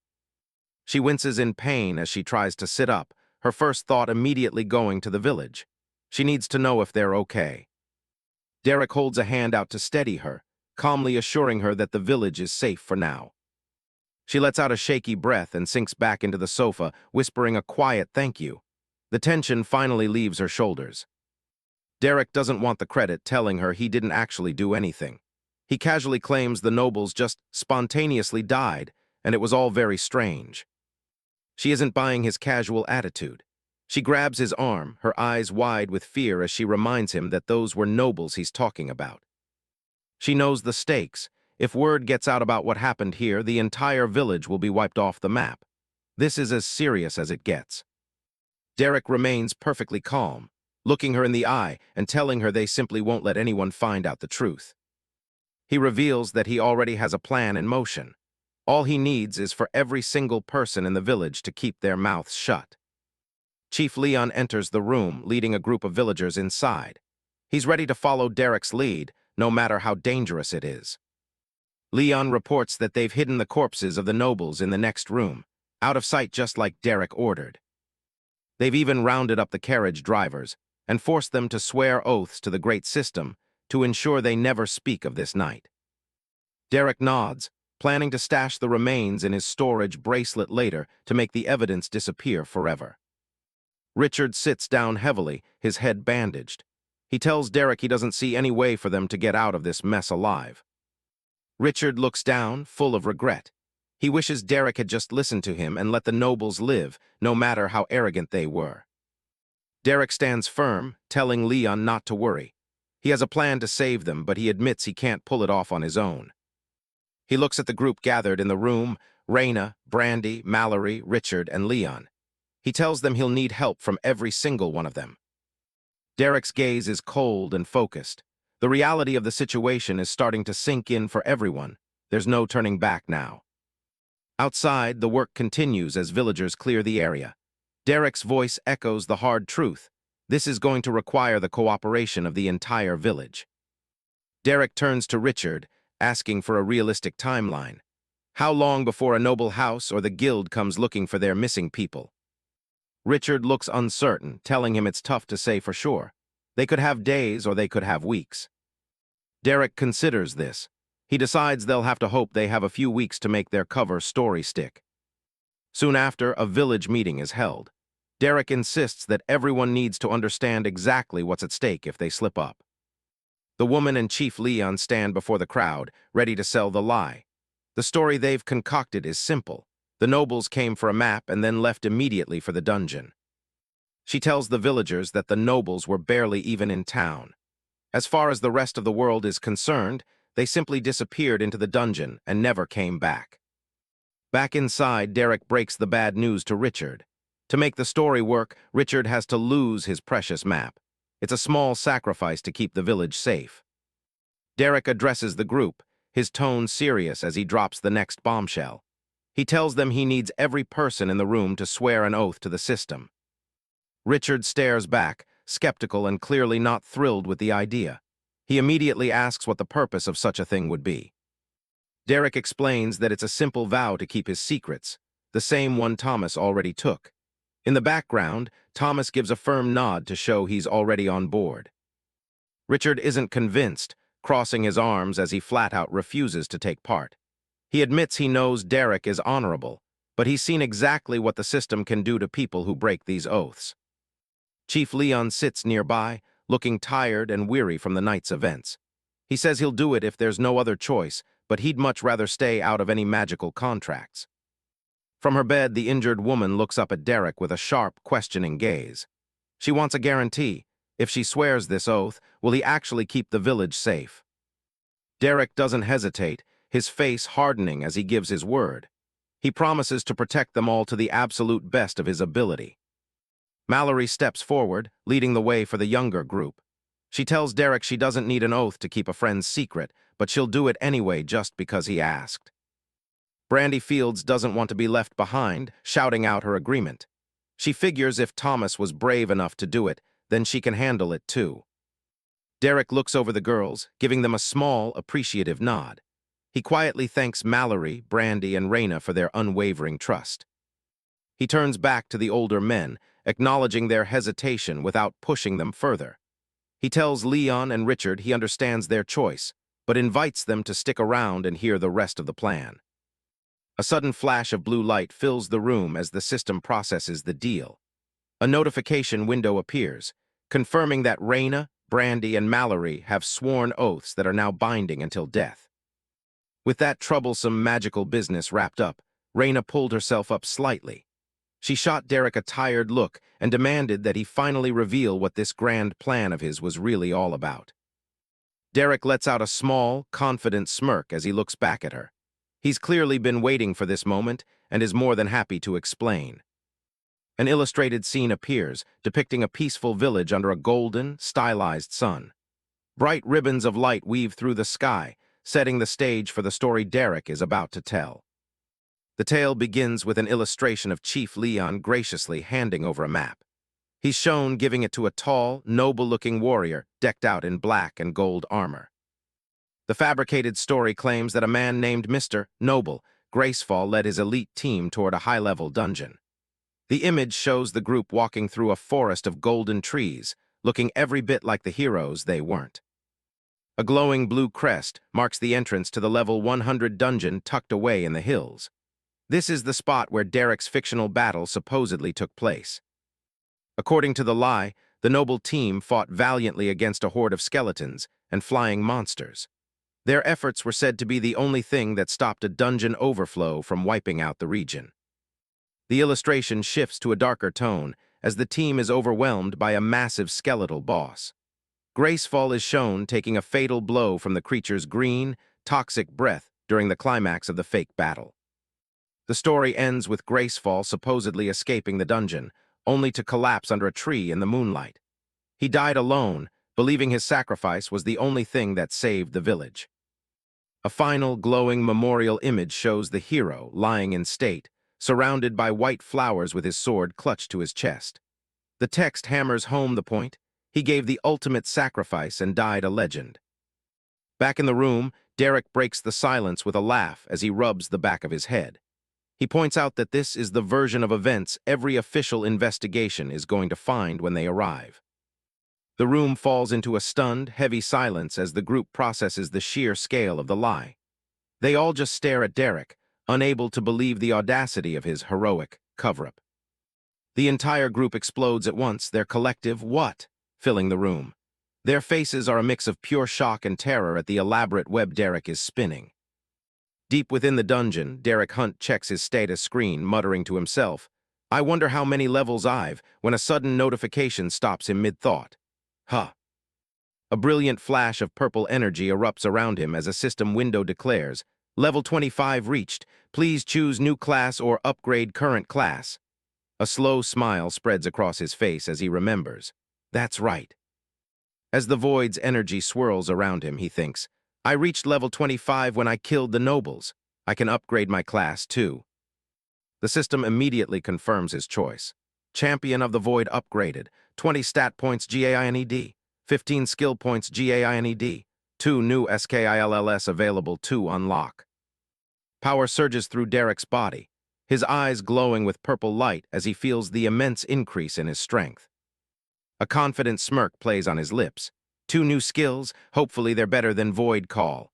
She winces in pain as she tries to sit up, her first thought immediately going to the village. She needs to know if they're okay. Derek holds a hand out to steady her, calmly assuring her that the village is safe for now. She lets out a shaky breath and sinks back into the sofa, whispering a quiet thank you. The tension finally leaves her shoulders. Derek doesn't want the credit, telling her he didn't actually do anything. He casually claims the nobles just spontaneously died, and it was all very strange. She isn't buying his casual attitude. She grabs his arm, her eyes wide with fear as she reminds him that those were nobles he's talking about. She knows the stakes. If word gets out about what happened here, the entire village will be wiped off the map. This is as serious as it gets. Derek remains perfectly calm, looking her in the eye and telling her they simply won't let anyone find out the truth. He reveals that he already has a plan in motion. All he needs is for every single person in the village to keep their mouths shut. Chief Leon enters the room, leading a group of villagers inside. He's ready to follow Derek's lead, no matter how dangerous it is. Leon reports that they've hidden the corpses of the nobles in the next room, out of sight just like Derek ordered. They've even rounded up the carriage drivers and forced them to swear oaths to the great system to ensure they never speak of this night. Derek nods, planning to stash the remains in his storage bracelet later to make the evidence disappear forever. Richard sits down heavily, his head bandaged. He tells Derek he doesn't see any way for them to get out of this mess alive. Richard looks down, full of regret. He wishes Derek had just listened to him and let the nobles live, no matter how arrogant they were. Derek stands firm, telling Leon not to worry. He has a plan to save them, but he admits he can't pull it off on his own. He looks at the group gathered in the room, Raina, Brandy, Mallory, Richard, and Leon. He tells them he'll need help from every single one of them. Derek's gaze is cold and focused. The reality of the situation is starting to sink in for everyone. There's no turning back now. Outside, the work continues as villagers clear the area. Derek's voice echoes the hard truth. This is going to require the cooperation of the entire village. Derek turns to Richard, asking for a realistic timeline. How long before a noble house or the guild comes looking for their missing people? Richard looks uncertain, telling him it's tough to say for sure. They could have days or they could have weeks. Derek considers this. He decides they'll have to hope they have a few weeks to make their cover story stick. Soon after, a village meeting is held. Derek insists that everyone needs to understand exactly what's at stake if they slip up. The woman and Chief Leon stand before the crowd, ready to sell the lie. The story they've concocted is simple. The nobles came for a map and then left immediately for the dungeon. She tells the villagers that the nobles were barely even in town. As far as the rest of the world is concerned, they simply disappeared into the dungeon and never came back. Back inside, Derek breaks the bad news to Richard. To make the story work, Richard has to lose his precious map. It's a small sacrifice to keep the village safe. Derek addresses the group, his tone serious as he drops the next bombshell. He tells them he needs every person in the room to swear an oath to the system. Richard stares back, skeptical and clearly not thrilled with the idea. He immediately asks what the purpose of such a thing would be. Derek explains that it's a simple vow to keep his secrets, the same one Thomas already took. In the background, Thomas gives a firm nod to show he's already on board. Richard isn't convinced, crossing his arms as he flat-out refuses to take part. He admits he knows Derek is honorable, but he's seen exactly what the system can do to people who break these oaths. Chief Leon sits nearby, looking tired and weary from the night's events. He says he'll do it if there's no other choice, but he'd much rather stay out of any magical contracts. From her bed, the injured woman looks up at Derek with a sharp, questioning gaze. She wants a guarantee. If she swears this oath, will he actually keep the village safe? Derek doesn't hesitate, his face hardening as he gives his word. He promises to protect them all to the absolute best of his ability. Mallory steps forward, leading the way for the younger group. She tells Derek she doesn't need an oath to keep a friend's secret, but she'll do it anyway just because he asked. Brandy Fields doesn't want to be left behind, shouting out her agreement. She figures if Thomas was brave enough to do it, then she can handle it too. Derek looks over the girls, giving them a small, appreciative nod. He quietly thanks Mallory, Brandy, and Raina for their unwavering trust. He turns back to the older men, acknowledging their hesitation without pushing them further. He tells Leon and Richard he understands their choice, but invites them to stick around and hear the rest of the plan. A sudden flash of blue light fills the room as the system processes the deal. A notification window appears, confirming that Raina, Brandy, and Mallory have sworn oaths that are now binding until death. With that troublesome magical business wrapped up, Raina pulled herself up slightly. She shot Derek a tired look and demanded that he finally reveal what this grand plan of his was really all about. Derek lets out a small, confident smirk as he looks back at her. He's clearly been waiting for this moment and is more than happy to explain. An illustrated scene appears, depicting a peaceful village under a golden, stylized sun. Bright ribbons of light weave through the sky, setting the stage for the story Derek is about to tell. The tale begins with an illustration of Chief Leon graciously handing over a map. He's shown giving it to a tall, noble-looking warrior decked out in black and gold armor. The fabricated story claims that a man named Mr. Noble Graceful led his elite team toward a high-level dungeon. The image shows the group walking through a forest of golden trees, looking every bit like the heroes they weren't. A glowing blue crest marks the entrance to the level 100 dungeon tucked away in the hills. This is the spot where Derek's fictional battle supposedly took place. According to the lie, the noble team fought valiantly against a horde of skeletons and flying monsters. Their efforts were said to be the only thing that stopped a dungeon overflow from wiping out the region. The illustration shifts to a darker tone as the team is overwhelmed by a massive skeletal boss. Graceful is shown taking a fatal blow from the creature's green, toxic breath during the climax of the fake battle. The story ends with Graceful supposedly escaping the dungeon, only to collapse under a tree in the moonlight. He died alone, believing his sacrifice was the only thing that saved the village. A final, glowing memorial image shows the hero lying in state, surrounded by white flowers with his sword clutched to his chest. The text hammers home the point: he gave the ultimate sacrifice and died a legend. Back in the room, Derek breaks the silence with a laugh as he rubs the back of his head. He points out that this is the version of events every official investigation is going to find when they arrive. The room falls into a stunned, heavy silence as the group processes the sheer scale of the lie. They all just stare at Derek, unable to believe the audacity of his heroic cover-up. The entire group explodes at once, their collective "what?" filling the room. Their faces are a mix of pure shock and terror at the elaborate web Derek is spinning. Deep within the dungeon, Derek Hunt checks his status screen, muttering to himself, "I wonder how many levels I've," when a sudden notification stops him mid-thought. Huh. A brilliant flash of purple energy erupts around him as a system window declares, "Level 25 reached. Please choose new class or upgrade current class." A slow smile spreads across his face as he remembers. That's right. As the void's energy swirls around him, he thinks, "I reached level 25 when I killed the nobles. I can upgrade my class, too." The system immediately confirms his choice. Champion of the Void upgraded, 20 stat points GAINED, 15 skill points GAINED, 2 new SKILLS available to unlock. Power surges through Derek's body, his eyes glowing with purple light as he feels the immense increase in his strength. A confident smirk plays on his lips. 2 new skills, hopefully they're better than Void Call.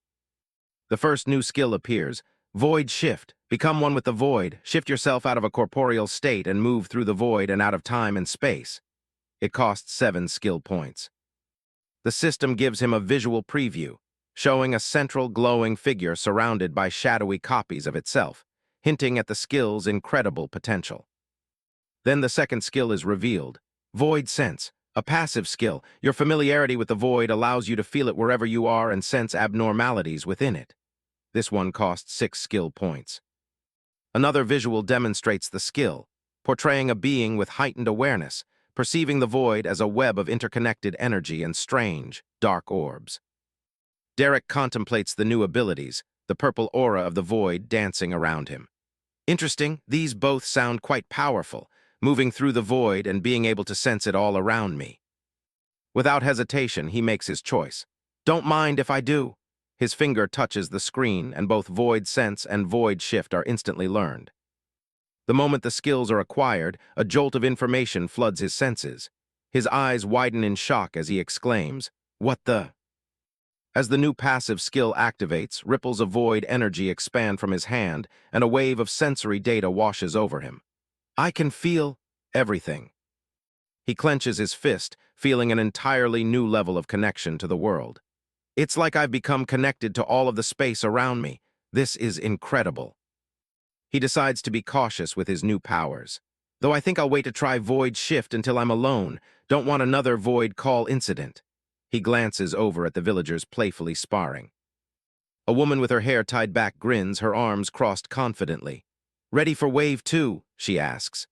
The first new skill appears, Void Shift. Become one with the void, shift yourself out of a corporeal state and move through the void and out of time and space. It costs 7 skill points. The system gives him a visual preview, showing a central glowing figure surrounded by shadowy copies of itself, hinting at the skill's incredible potential. Then the second skill is revealed, Void Sense, a passive skill. Your familiarity with the void allows you to feel it wherever you are and sense abnormalities within it. This one costs 6 skill points. Another visual demonstrates the skill, portraying a being with heightened awareness, perceiving the void as a web of interconnected energy and strange, dark orbs. Derek contemplates the new abilities, the purple aura of the void dancing around him. Interesting, these both sound quite powerful, moving through the void and being able to sense it all around me. Without hesitation, he makes his choice. Don't mind if I do. His finger touches the screen, and both Void Sense and Void Shift are instantly learned. The moment the skills are acquired, a jolt of information floods his senses. His eyes widen in shock as he exclaims, "What the?" As the new passive skill activates, ripples of void energy expand from his hand, and a wave of sensory data washes over him. "I can feel everything." He clenches his fist, feeling an entirely new level of connection to the world. "It's like I've become connected to all of the space around me. This is incredible." He decides to be cautious with his new powers. "Though I think I'll wait to try Void Shift until I'm alone. Don't want another Void Call incident." He glances over at the villagers playfully sparring. A woman with her hair tied back grins, her arms crossed confidently. "Ready for Wave 2?" she asks.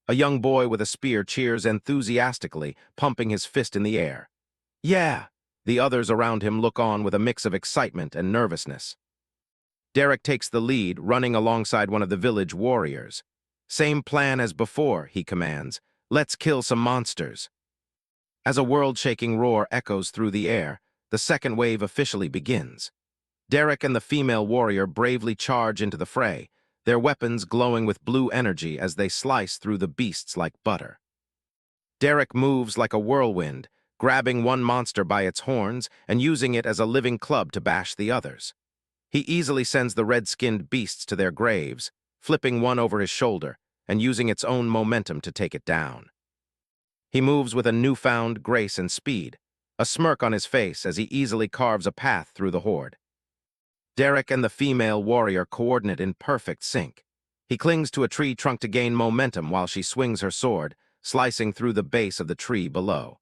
A young boy with a spear cheers enthusiastically, pumping his fist in the air. "Yeah!" The others around him look on with a mix of excitement and nervousness. Derek takes the lead, running alongside one of the village warriors. "Same plan as before," he commands. "Let's kill some monsters." As a world-shaking roar echoes through the air, the second wave officially begins. Derek and the female warrior bravely charge into the fray, their weapons glowing with blue energy as they slice through the beasts like butter. Derek moves like a whirlwind, grabbing one monster by its horns and using it as a living club to bash the others. He easily sends the red-skinned beasts to their graves, flipping one over his shoulder and using its own momentum to take it down. He moves with a newfound grace and speed, a smirk on his face as he easily carves a path through the horde. Derek and the female warrior coordinate in perfect sync. He clings to a tree trunk to gain momentum while she swings her sword, slicing through the base of the tree below.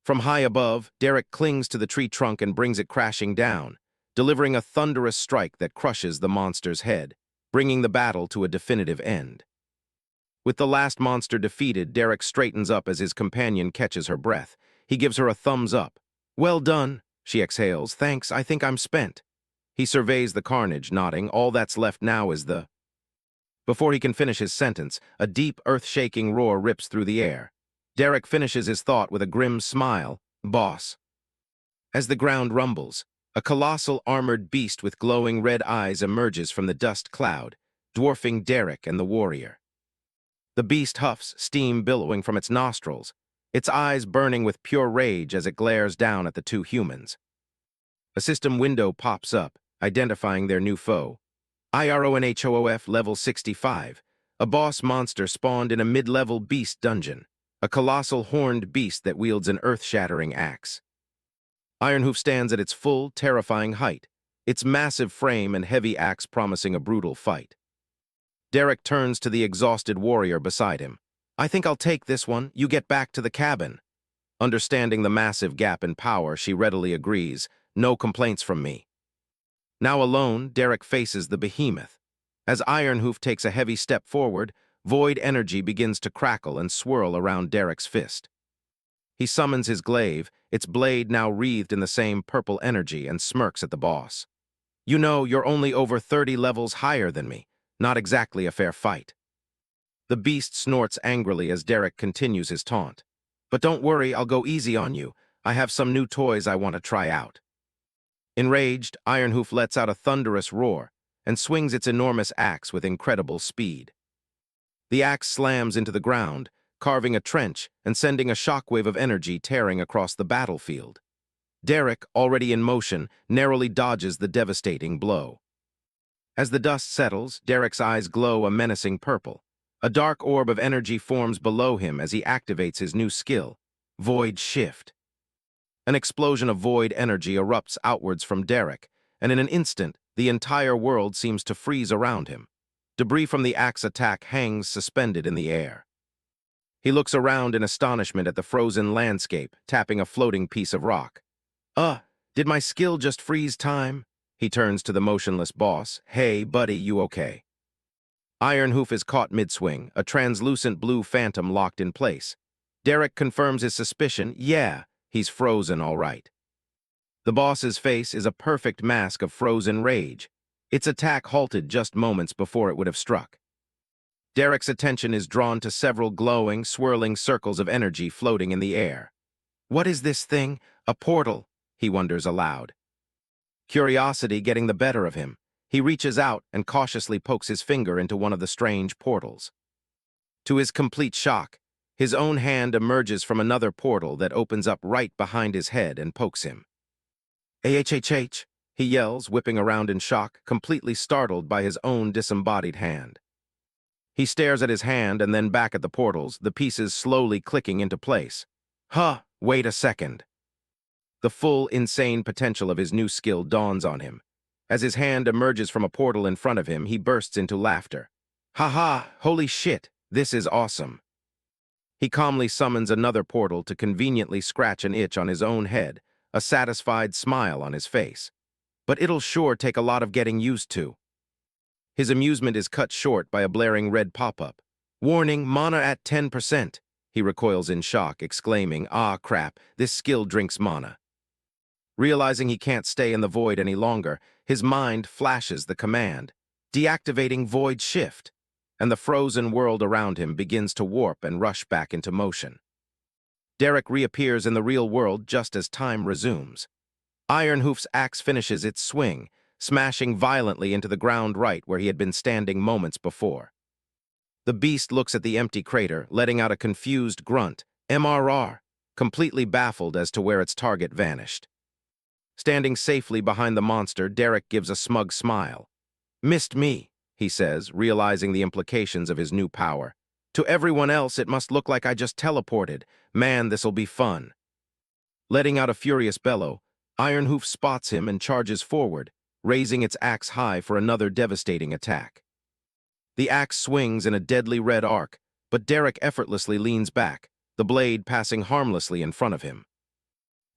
From high above, Derek clings to the tree trunk and brings it crashing down, delivering a thunderous strike that crushes the monster's head, bringing the battle to a definitive end. With the last monster defeated, Derek straightens up as his companion catches her breath. He gives her a thumbs up. "Well done," she exhales. "Thanks, I think I'm spent." He surveys the carnage, nodding. "All that's left now is the—" Before he can finish his sentence, a deep, earth-shaking roar rips through the air. Derek finishes his thought with a grim smile. "Boss." As the ground rumbles, a colossal armored beast with glowing red eyes emerges from the dust cloud, dwarfing Derek and the warrior. The beast huffs, steam billowing from its nostrils, its eyes burning with pure rage as it glares down at the two humans. A system window pops up, identifying their new foe. IRONHOOF level 65, a boss monster spawned in a mid-level beast dungeon. a colossal horned beast that wields an earth-shattering axe. Ironhoof stands at its full, terrifying height, its massive frame and heavy axe promising a brutal fight. Derek turns to the exhausted warrior beside him. "I think I'll take this one. You get back to the cabin." Understanding the massive gap in power, she readily agrees. "No complaints from me." Now alone, Derek faces the behemoth. As Ironhoof takes a heavy step forward, void energy begins to crackle and swirl around Derek's fist. He summons his glaive, its blade now wreathed in the same purple energy, and smirks at the boss. "You know, you're only over 30 levels higher than me. Not exactly a fair fight." The beast snorts angrily as Derek continues his taunt. "But don't worry, I'll go easy on you. I have some new toys I want to try out." Enraged, Ironhoof lets out a thunderous roar and swings its enormous axe with incredible speed. The axe slams into the ground, carving a trench and sending a shockwave of energy tearing across the battlefield. Derek, already in motion, narrowly dodges the devastating blow. As the dust settles, Derek's eyes glow a menacing purple. A dark orb of energy forms below him as he activates his new skill, Void Shift. An explosion of void energy erupts outwards from Derek, and in an instant, the entire world seems to freeze around him. Debris from the axe attack hangs suspended in the air. He looks around in astonishment at the frozen landscape, tapping a floating piece of rock. Did my skill just freeze time?" He turns to the motionless boss. "Hey, buddy, you okay?" Ironhoof is caught mid-swing, a translucent blue phantom locked in place. Derek confirms his suspicion. Yeah, he's frozen all right. The boss's face is a perfect mask of frozen rage. Its attack halted just moments before it would have struck. Derek's attention is drawn to several glowing, swirling circles of energy floating in the air. "What is this thing? A portal?" he wonders aloud. Curiosity getting the better of him, he reaches out and cautiously pokes his finger into one of the strange portals. To his complete shock, his own hand emerges from another portal that opens up right behind his head and pokes him. "Ahhh," he yells, whipping around in shock, completely startled by his own disembodied hand. He stares at his hand and then back at the portals, the pieces slowly clicking into place. Wait a second. The full, insane potential of his new skill dawns on him. As his hand emerges from a portal in front of him, he bursts into laughter. Holy shit, this is awesome." He calmly summons another portal to conveniently scratch an itch on his own head, a satisfied smile on his face. "But it'll sure take a lot of getting used to." His amusement is cut short by a blaring red pop-up. "Warning, mana at 10%. He recoils in shock, exclaiming, "Ah, crap, this skill drinks mana." Realizing he can't stay in the void any longer, his mind flashes the command, deactivating Void Shift, and the frozen world around him begins to warp and rush back into motion. Derek reappears in the real world just as time resumes. Ironhoof's axe finishes its swing, smashing violently into the ground right where he had been standing moments before. The beast looks at the empty crater, letting out a confused grunt, MRR, completely baffled as to where its target vanished. Standing safely behind the monster, Derek gives a smug smile. "Missed me," he says, realizing the implications of his new power. "To everyone else, it must look like I just teleported. Man, this'll be fun." Letting out a furious bellow, Ironhoof spots him and charges forward, raising its axe high for another devastating attack. The axe swings in a deadly red arc, but Derek effortlessly leans back, the blade passing harmlessly in front of him.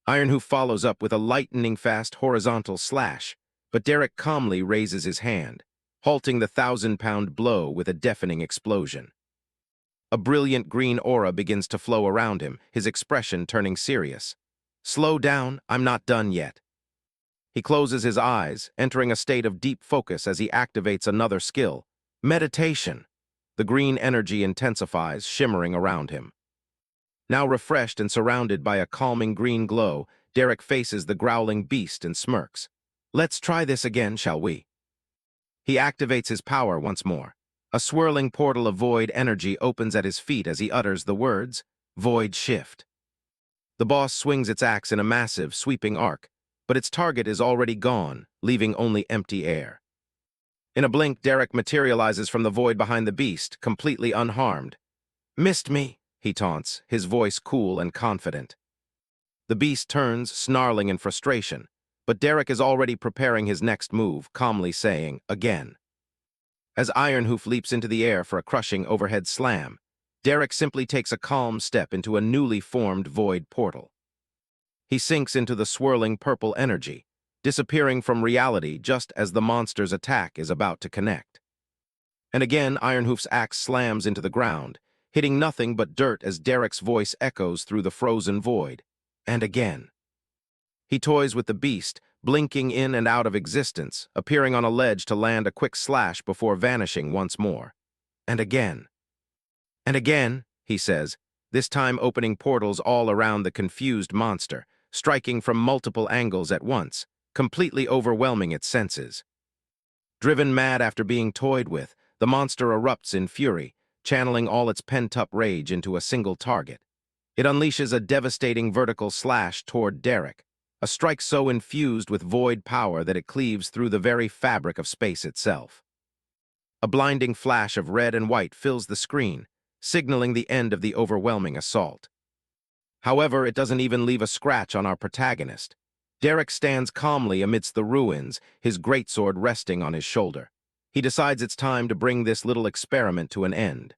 Ironhoof follows up with a lightning-fast horizontal slash, but Derek calmly raises his hand, halting the 1,000-pound blow with a deafening explosion. A brilliant green aura begins to flow around him, his expression turning serious. "Slow down, I'm not done yet." He closes his eyes, entering a state of deep focus as he activates another skill, meditation. The green energy intensifies, shimmering around him. Now refreshed and surrounded by a calming green glow, Derek faces the growling beast and smirks. "Let's try this again, shall we?" He activates his power once more. A swirling portal of void energy opens at his feet as he utters the words, Void Shift. The boss swings its axe in a massive, sweeping arc, but its target is already gone, leaving only empty air. In a blink, Derek materializes from the void behind the beast, completely unharmed. "Missed me," he taunts, his voice cool and confident. The beast turns, snarling in frustration, but Derek is already preparing his next move, calmly saying, again. As Ironhoof leaps into the air for a crushing overhead slam, Derek simply takes a calm step into a newly formed void portal. He sinks into the swirling purple energy, disappearing from reality just as the monster's attack is about to connect. And again, Ironhoof's axe slams into the ground, hitting nothing but dirt as Derek's voice echoes through the frozen void. And again. He toys with the beast, blinking in and out of existence, appearing on a ledge to land a quick slash before vanishing once more. And again. And again, he says, this time opening portals all around the confused monster, striking from multiple angles at once, completely overwhelming its senses. Driven mad after being toyed with, the monster erupts in fury, channeling all its pent-up rage into a single target. It unleashes a devastating vertical slash toward Derek, a strike so infused with void power that it cleaves through the very fabric of space itself. A blinding flash of red and white fills the screen, signaling the end of the overwhelming assault. However, it doesn't even leave a scratch on our protagonist. Derek stands calmly amidst the ruins, his greatsword resting on his shoulder. He decides it's time to bring this little experiment to an end.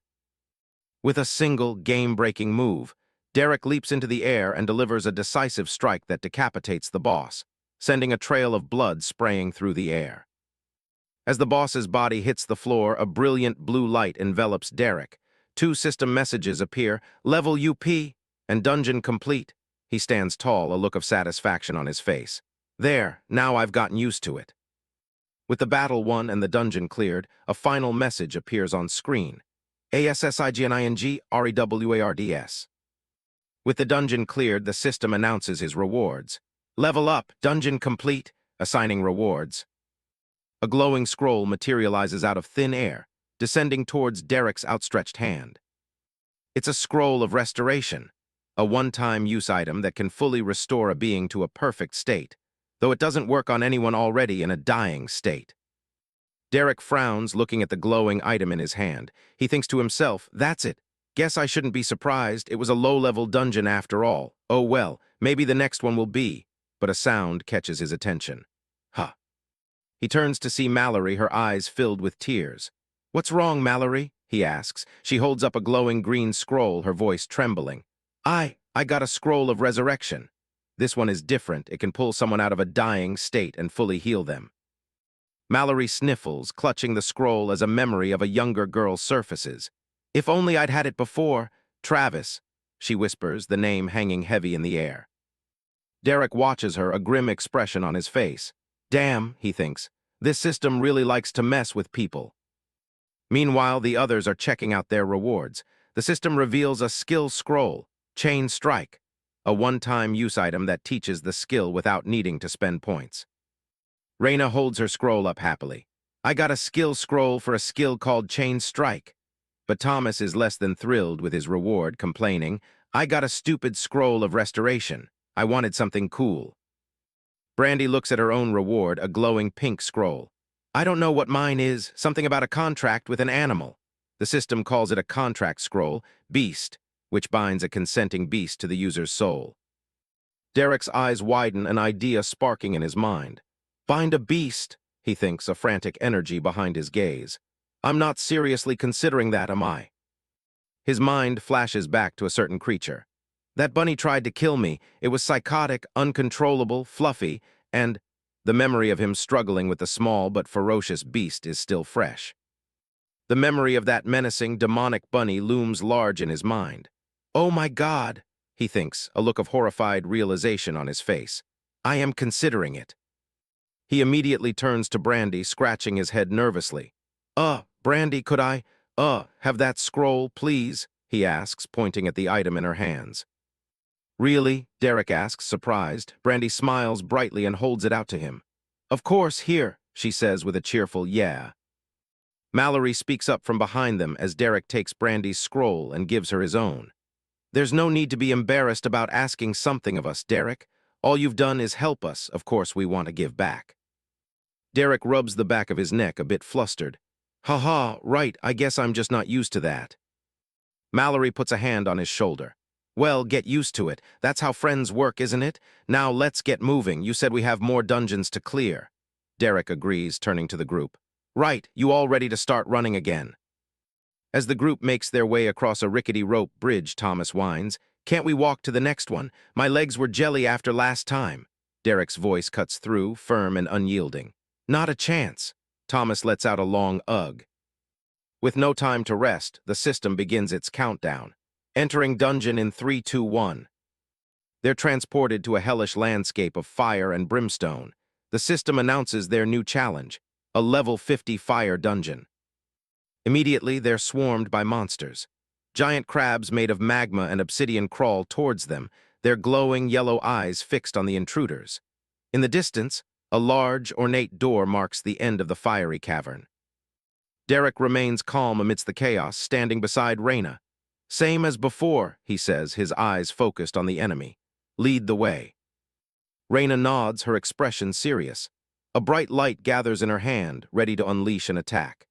With a single, game-breaking move, Derek leaps into the air and delivers a decisive strike that decapitates the boss, sending a trail of blood spraying through the air. As the boss's body hits the floor, a brilliant blue light envelops Derek. 2 system messages appear, level UP, and dungeon complete. He stands tall, a look of satisfaction on his face. There, now I've gotten used to it. With the battle won and the dungeon cleared, a final message appears on screen. ASSIGNING REWARDS. With the dungeon cleared, the system announces his rewards. Level up, dungeon complete, assigning rewards. A glowing scroll materializes out of thin air, descending towards Derek's outstretched hand. It's a scroll of restoration, a one-time use item that can fully restore a being to a perfect state, though it doesn't work on anyone already in a dying state. Derek frowns, looking at the glowing item in his hand. He thinks to himself, that's it. Guess I shouldn't be surprised. It was a low-level dungeon after all. Oh well, maybe the next one will be. But a sound catches his attention. Huh. He turns to see Mallory, her eyes filled with tears. What's wrong, Mallory? He asks. She holds up a glowing green scroll, her voice trembling. I got a scroll of resurrection. This one is different. It can pull someone out of a dying state and fully heal them. Mallory sniffles, clutching the scroll as a memory of a younger girl surfaces. If only I'd had it before. Travis, she whispers, the name hanging heavy in the air. Derek watches her, a grim expression on his face. Damn, he thinks, this system really likes to mess with people. Meanwhile, the others are checking out their rewards. The system reveals a skill scroll, Chain Strike, a one-time use item that teaches the skill without needing to spend points. Raina holds her scroll up happily. I got a skill scroll for a skill called Chain Strike. But Thomas is less than thrilled with his reward, complaining, I got a stupid scroll of restoration. I wanted something cool. Brandy looks at her own reward, a glowing pink scroll. I don't know what mine is, something about a contract with an animal. The system calls it a contract scroll, Beast, which binds a consenting beast to the user's soul. Derek's eyes widen, an idea sparking in his mind. Bind a beast, he thinks, a frantic energy behind his gaze. I'm not seriously considering that, am I? His mind flashes back to a certain creature. That bunny tried to kill me. It was psychotic, uncontrollable, fluffy, and the memory of him struggling with the small but ferocious beast is still fresh. The memory of that menacing, demonic bunny looms large in his mind. Oh my God, he thinks, a look of horrified realization on his face. I am considering it. He immediately turns to Brandy, scratching his head nervously. Brandy, could I, have that scroll, please? He asks, pointing at the item in her hands. Really? Derek asks, surprised. Brandy smiles brightly and holds it out to him. Of course, here, she says with a cheerful yeah. Mallory speaks up from behind them as Derek takes Brandy's scroll and gives her his own. There's no need to be embarrassed about asking something of us, Derek. All you've done is help us. Of course, we want to give back. Derek rubs the back of his neck, a bit flustered. Haha, right, I guess I'm just not used to that. Mallory puts a hand on his shoulder. Well, get used to it. That's how friends work, isn't it? Now let's get moving. You said we have more dungeons to clear. Derek agrees, turning to the group. Right, you all ready to start running again? As the group makes their way across a rickety rope bridge, Thomas whines. Can't we walk to the next one? My legs were jelly after last time. Derek's voice cuts through, firm and unyielding. Not a chance. Thomas lets out a long ugh. With no time to rest, the system begins its countdown. Entering dungeon in 3, 2, 1. They're transported to a hellish landscape of fire and brimstone. The system announces their new challenge, a level 50 fire dungeon. Immediately, they're swarmed by monsters. Giant crabs made of magma and obsidian crawl towards them, their glowing yellow eyes fixed on the intruders. In the distance, a large, ornate door marks the end of the fiery cavern. Derek remains calm amidst the chaos, standing beside Reyna. Same as before, he says, his eyes focused on the enemy. Lead the way. Reyna nods, her expression serious. A bright light gathers in her hand, ready to unleash an attack.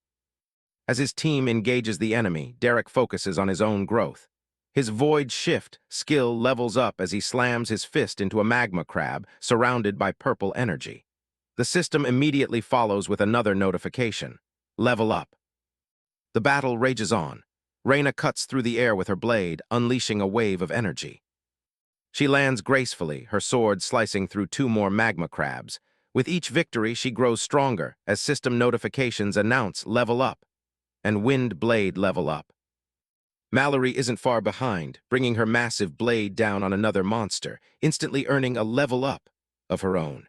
As his team engages the enemy, Derek focuses on his own growth. His void shift skill levels up as he slams his fist into a magma crab surrounded by purple energy. The system immediately follows with another notification. Level up. The battle rages on. Reyna cuts through the air with her blade, unleashing a wave of energy. She lands gracefully, her sword slicing through 2 more magma crabs. With each victory, she grows stronger as system notifications announce level up and wind blade level up. Mallory isn't far behind, bringing her massive blade down on another monster, instantly earning a level up of her own.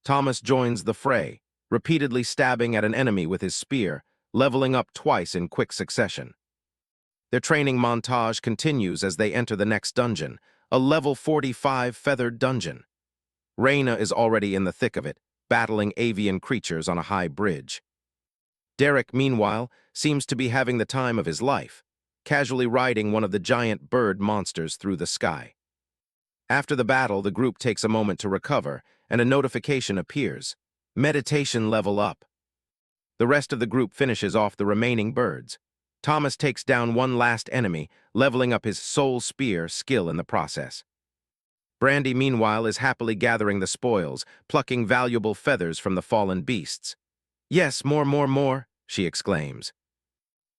Thomas joins the fray, repeatedly stabbing at an enemy with his spear, leveling up twice in quick succession. Their training montage continues as they enter the next dungeon, a level 45 feathered dungeon. Reyna is already in the thick of it, battling avian creatures on a high bridge. Derek, meanwhile, seems to be having the time of his life, casually riding one of the giant bird monsters through the sky. After the battle, the group takes a moment to recover, and a notification appears. Meditation level up. The rest of the group finishes off the remaining birds. Thomas takes down one last enemy, leveling up his soul spear skill in the process. Brandy, meanwhile, is happily gathering the spoils, plucking valuable feathers from the fallen beasts. Yes, more, she exclaims.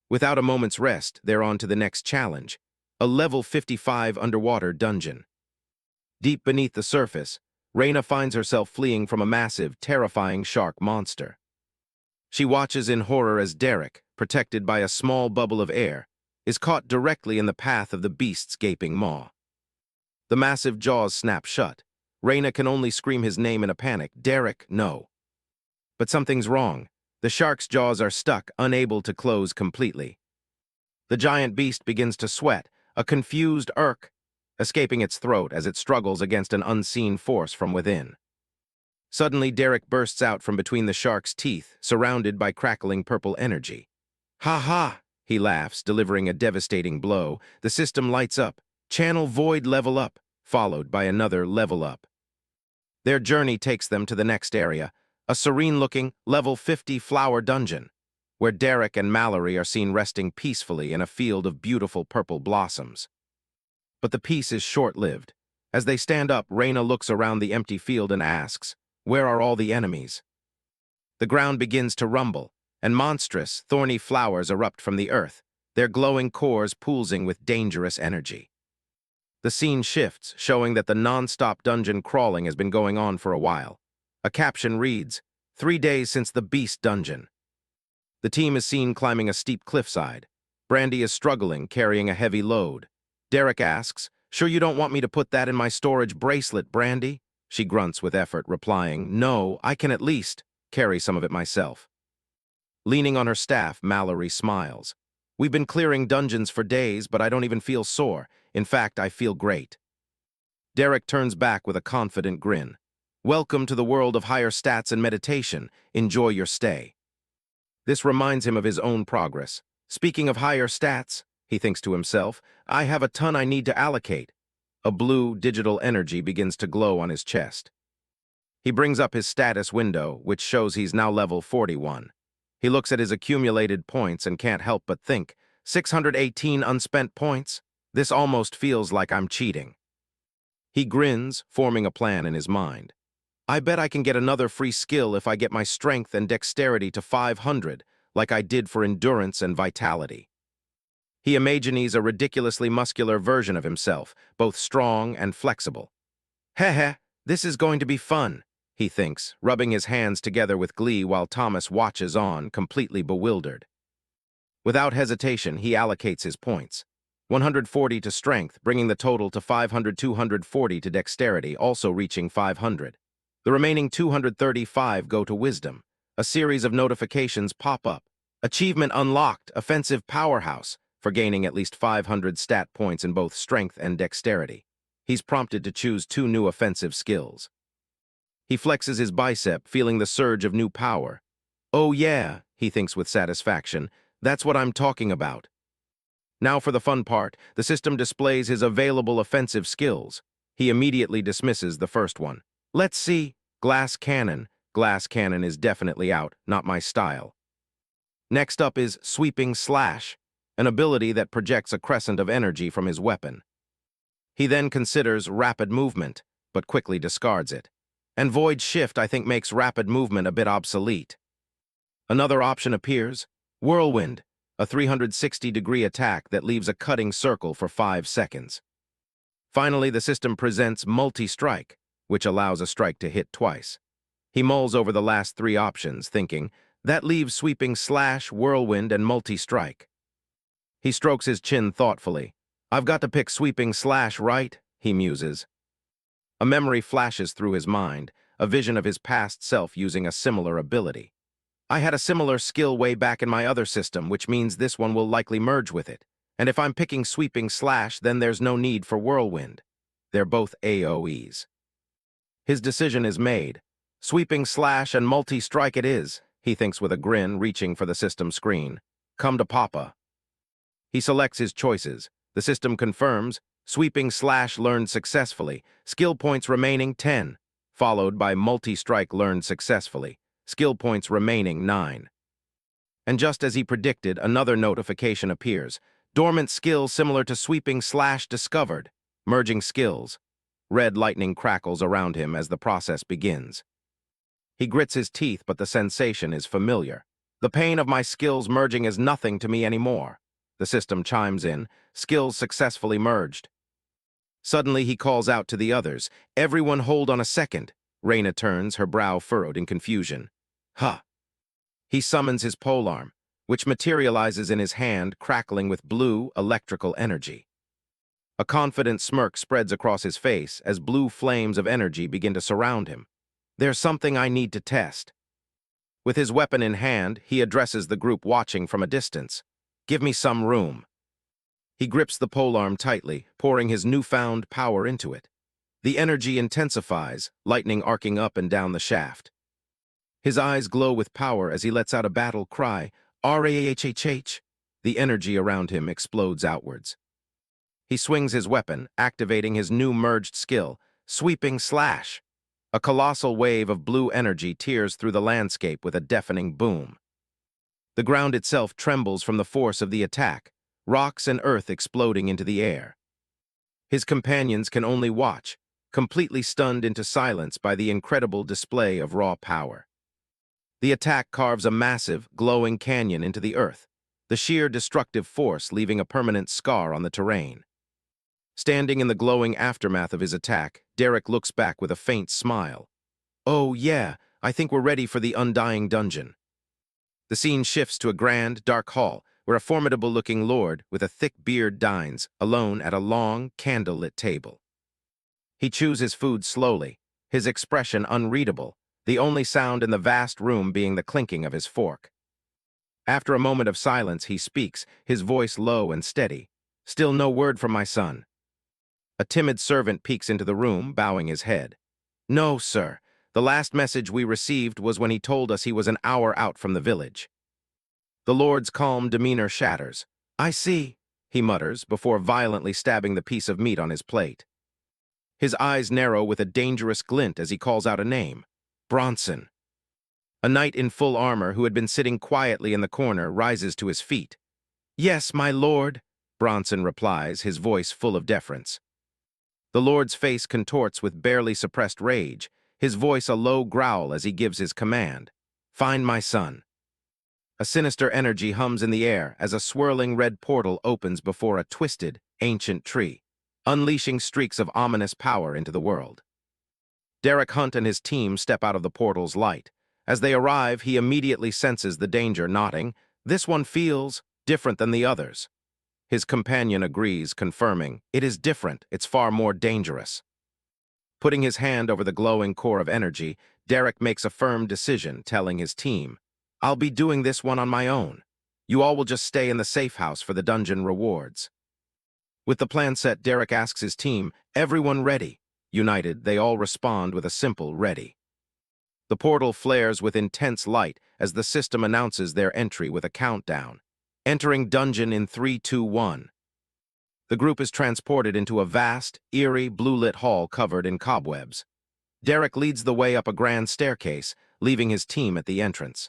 Without a moment's rest, they're on to the next challenge, a level 55 underwater dungeon. Deep beneath the surface, Reyna finds herself fleeing from a massive, terrifying shark monster. She watches in horror as Derek, protected by a small bubble of air, is caught directly in the path of the beast's gaping maw. The massive jaws snap shut. Reyna can only scream his name in a panic. Derek, no. But something's wrong. The shark's jaws are stuck, unable to close completely. The giant beast begins to sweat, a confused irk, escaping its throat as it struggles against an unseen force from within. Suddenly, Derek bursts out from between the shark's teeth, surrounded by crackling purple energy. Ha ha, he laughs, delivering a devastating blow. The system lights up. Channel void level up, followed by another level up. Their journey takes them to the next area, a serene-looking, level 50 flower dungeon, where Derek and Mallory are seen resting peacefully in a field of beautiful purple blossoms. But the peace is short-lived. As they stand up, Reyna looks around the empty field and asks, "Where are all the enemies?" The ground begins to rumble, and monstrous, thorny flowers erupt from the earth, their glowing cores pulsing with dangerous energy. The scene shifts, showing that the non-stop dungeon crawling has been going on for a while. A caption reads, 3 days since the Beast Dungeon. The team is seen climbing a steep cliffside. Brandy is struggling, carrying a heavy load. Derek asks, "Sure you don't want me to put that in my storage bracelet, Brandy?" She grunts with effort, replying, "No, I can at least carry some of it myself." Leaning on her staff, Mallory smiles. "We've been clearing dungeons for days, but I don't even feel sore. In fact, I feel great." Derek turns back with a confident grin. "Welcome to the world of higher stats and meditation. Enjoy your stay." This reminds him of his own progress. Speaking of higher stats, he thinks to himself, I have a ton I need to allocate. A blue, digital energy begins to glow on his chest. He brings up his status window, which shows he's now level 41. He looks at his accumulated points and can't help but think, 618 unspent points. This almost feels like I'm cheating. He grins, forming a plan in his mind. I bet I can get another free skill if I get my strength and dexterity to 500, like I did for endurance and vitality. He imagines a ridiculously muscular version of himself, both strong and flexible. Heh, this is going to be fun, he thinks, rubbing his hands together with glee while Thomas watches on, completely bewildered. Without hesitation, he allocates his points. 140 to strength, bringing the total to 500, 240 to dexterity, also reaching 500. The remaining 235 go to wisdom. A series of notifications pop up. Achievement unlocked, offensive powerhouse, for gaining at least 500 stat points in both strength and dexterity. He's prompted to choose 2 new offensive skills. He flexes his bicep, feeling the surge of new power. Oh yeah, he thinks with satisfaction, that's what I'm talking about. Now for the fun part, the system displays his available offensive skills. He immediately dismisses the first one. Let's see. Glass cannon. Glass cannon is definitely out, not my style. Next up is sweeping slash, an ability that projects a crescent of energy from his weapon. He then considers rapid movement, but quickly discards it. And void shift, I think, makes rapid movement a bit obsolete. Another option appears, whirlwind, a 360-degree attack that leaves a cutting circle for 5 seconds. Finally, the system presents multi-strike, which allows a strike to hit twice. He mulls over the last 3 options, thinking, that leaves sweeping slash, whirlwind, and multi-strike. He strokes his chin thoughtfully. I've got to pick sweeping slash, right? He muses. A memory flashes through his mind, a vision of his past self using a similar ability. I had a similar skill way back in my other system, which means this one will likely merge with it. And if I'm picking sweeping slash, then there's no need for whirlwind. They're both AoEs. His decision is made. Sweeping slash and multi-strike it is, he thinks with a grin, reaching for the system screen. Come to Papa. He selects his choices. The system confirms, sweeping slash learned successfully, skill points remaining 10, followed by multi-strike learned successfully, skill points remaining 9. And just as he predicted, another notification appears. Dormant skill similar to sweeping slash discovered. Merging skills. Red lightning crackles around him as the process begins. He grits his teeth, but the sensation is familiar. The pain of my skills merging is nothing to me anymore. The system chimes in, skills successfully merged. Suddenly he calls out to the others, everyone hold on a second. Reina turns, her brow furrowed in confusion. Huh. He summons his polearm, which materializes in his hand, crackling with blue, electrical energy. A confident smirk spreads across his face as blue flames of energy begin to surround him. There's something I need to test. With his weapon in hand, he addresses the group watching from a distance. Give me some room. He grips the polearm tightly, pouring his newfound power into it. The energy intensifies, lightning arcing up and down the shaft. His eyes glow with power as he lets out a battle cry, R-A-H-H-H. The energy around him explodes outwards. He swings his weapon, activating his new merged skill, sweeping slash. A colossal wave of blue energy tears through the landscape with a deafening boom. The ground itself trembles from the force of the attack, rocks and earth exploding into the air. His companions can only watch, completely stunned into silence by the incredible display of raw power. The attack carves a massive, glowing canyon into the earth, the sheer destructive force leaving a permanent scar on the terrain. Standing in the glowing aftermath of his attack, Derek looks back with a faint smile. Oh yeah, I think we're ready for the undying dungeon. The scene shifts to a grand, dark hall, where a formidable-looking lord with a thick beard dines, alone at a long, candle-lit table. He chews his food slowly, his expression unreadable, the only sound in the vast room being the clinking of his fork. After a moment of silence, he speaks, his voice low and steady. Still no word from my son. A timid servant peeks into the room, bowing his head. No, sir. The last message we received was when he told us he was an hour out from the village. The lord's calm demeanor shatters. I see, he mutters, before violently stabbing the piece of meat on his plate. His eyes narrow with a dangerous glint as he calls out a name. Bronson. A knight in full armor who had been sitting quietly in the corner rises to his feet. Yes, my lord, Bronson replies, his voice full of deference. The lord's face contorts with barely suppressed rage, his voice a low growl as he gives his command. Find my son. A sinister energy hums in the air as a swirling red portal opens before a twisted, ancient tree, unleashing streaks of ominous power into the world. Derek Hunt and his team step out of the portal's light. As they arrive, he immediately senses the danger, nodding, "This one feels different than the others." His companion agrees, confirming, "It is different, it's far more dangerous." Putting his hand over the glowing core of energy, Derek makes a firm decision, telling his team, "I'll be doing this one on my own. You all will just stay in the safe house for the dungeon rewards." With the plan set, Derek asks his team, "Everyone ready?" United, they all respond with a simple "ready." The portal flares with intense light as the system announces their entry with a countdown. Entering dungeon in 3, 2, 1. The group is transported into a vast, eerie, blue-lit hall covered in cobwebs. Derek leads the way up a grand staircase, leaving his team at the entrance.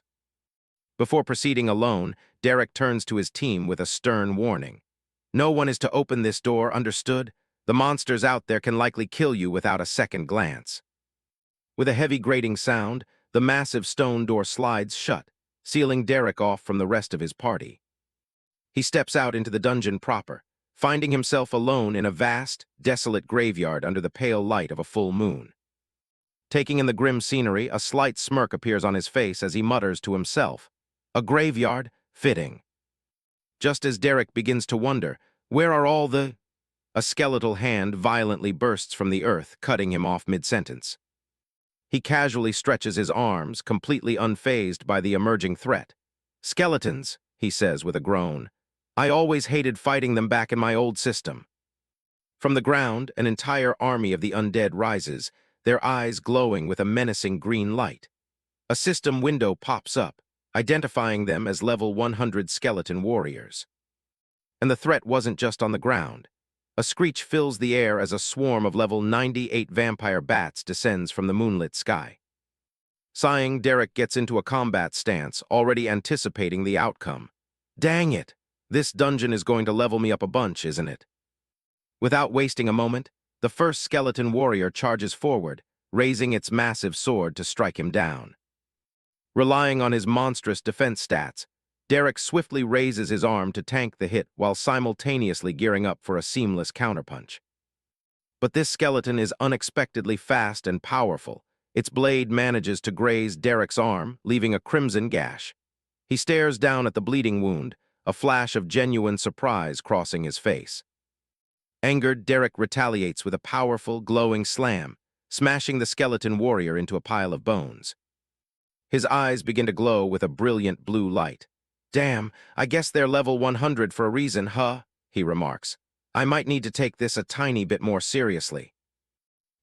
Before proceeding alone, Derek turns to his team with a stern warning. "No one is to open this door, understood? The monsters out there can likely kill you without a second glance." With a heavy grating sound, the massive stone door slides shut, sealing Derek off from the rest of his party. He steps out into the dungeon proper, finding himself alone in a vast, desolate graveyard under the pale light of a full moon. Taking in the grim scenery, a slight smirk appears on his face as he mutters to himself, "A graveyard? Fitting." Just as Derek begins to wonder, where are all the... A skeletal hand violently bursts from the earth, cutting him off mid-sentence. He casually stretches his arms, completely unfazed by the emerging threat. "Skeletons," he says with a groan. "I always hated fighting them back in my old system." From the ground, an entire army of the undead rises, their eyes glowing with a menacing green light. A system window pops up, identifying them as level 100 skeleton warriors. And the threat wasn't just on the ground. A screech fills the air as a swarm of level 98 vampire bats descends from the moonlit sky. Sighing, Derek gets into a combat stance, already anticipating the outcome. "Dang it! This dungeon is going to level me up a bunch, isn't it?" Without wasting a moment, the first skeleton warrior charges forward, raising its massive sword to strike him down. Relying on his monstrous defense stats, Derek swiftly raises his arm to tank the hit while simultaneously gearing up for a seamless counterpunch. But this skeleton is unexpectedly fast and powerful. Its blade manages to graze Derek's arm, leaving a crimson gash. He stares down at the bleeding wound, a flash of genuine surprise crossing his face. Angered, Derek retaliates with a powerful, glowing slam, smashing the skeleton warrior into a pile of bones. His eyes begin to glow with a brilliant blue light. "Damn, I guess they're level 100 for a reason, huh?" he remarks. "I might need to take this a tiny bit more seriously."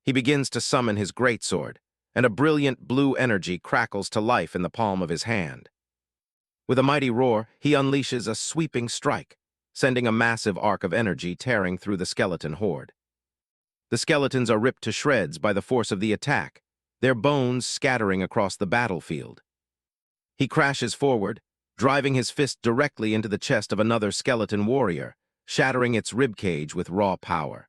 He begins to summon his greatsword, and a brilliant blue energy crackles to life in the palm of his hand. With a mighty roar, he unleashes a sweeping strike, sending a massive arc of energy tearing through the skeleton horde. The skeletons are ripped to shreds by the force of the attack, their bones scattering across the battlefield. He crashes forward, driving his fist directly into the chest of another skeleton warrior, shattering its ribcage with raw power.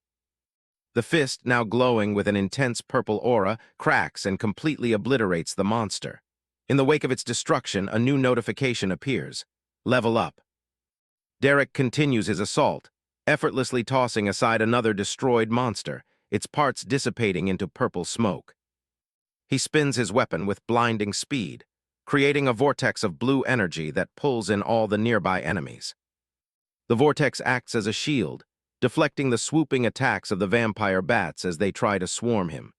The fist, now glowing with an intense purple aura, cracks and completely obliterates the monster. In the wake of its destruction, a new notification appears. "Level up." Derek continues his assault, effortlessly tossing aside another destroyed monster, its parts dissipating into purple smoke. He spins his weapon with blinding speed, creating a vortex of blue energy that pulls in all the nearby enemies. The vortex acts as a shield, deflecting the swooping attacks of the vampire bats as they try to swarm him.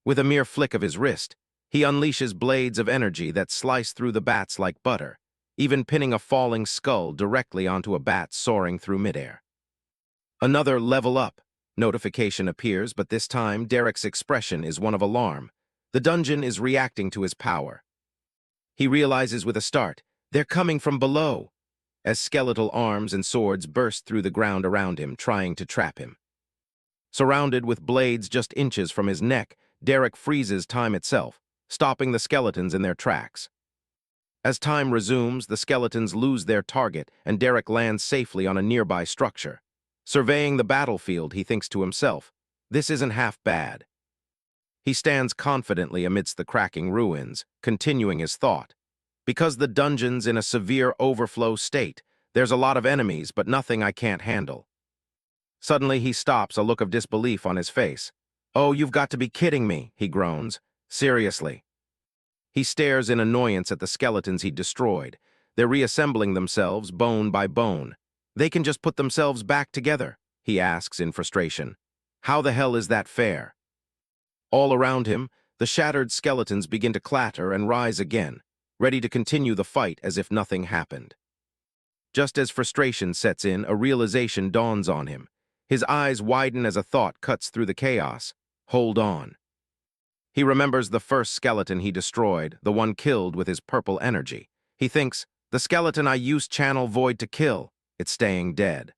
With a mere flick of his wrist, he unleashes blades of energy that slice through the bats like butter, even pinning a falling skull directly onto a bat soaring through midair. Another "level up" notification appears, but this time Derek's expression is one of alarm. The dungeon is reacting to his power. He realizes with a start, they're coming from below, as skeletal arms and swords burst through the ground around him, trying to trap him. Surrounded with blades just inches from his neck, Derek freezes time itself, stopping the skeletons in their tracks. As time resumes, the skeletons lose their target, and Derek lands safely on a nearby structure. Surveying the battlefield, he thinks to himself, this isn't half bad. He stands confidently amidst the cracking ruins, continuing his thought. Because the dungeon's in a severe overflow state, there's a lot of enemies, but nothing I can't handle. Suddenly he stops, a look of disbelief on his face. Oh, you've got to be kidding me, he groans. Seriously. He stares in annoyance at the skeletons he destroyed. They're reassembling themselves, bone by bone. They can just put themselves back together, he asks in frustration. How the hell is that fair? All around him, the shattered skeletons begin to clatter and rise again, ready to continue the fight as if nothing happened. Just as frustration sets in, a realization dawns on him. His eyes widen as a thought cuts through the chaos. Hold on. He remembers the first skeleton he destroyed, the one killed with his purple energy. He thinks, the skeleton I used channel void to kill, it's staying dead.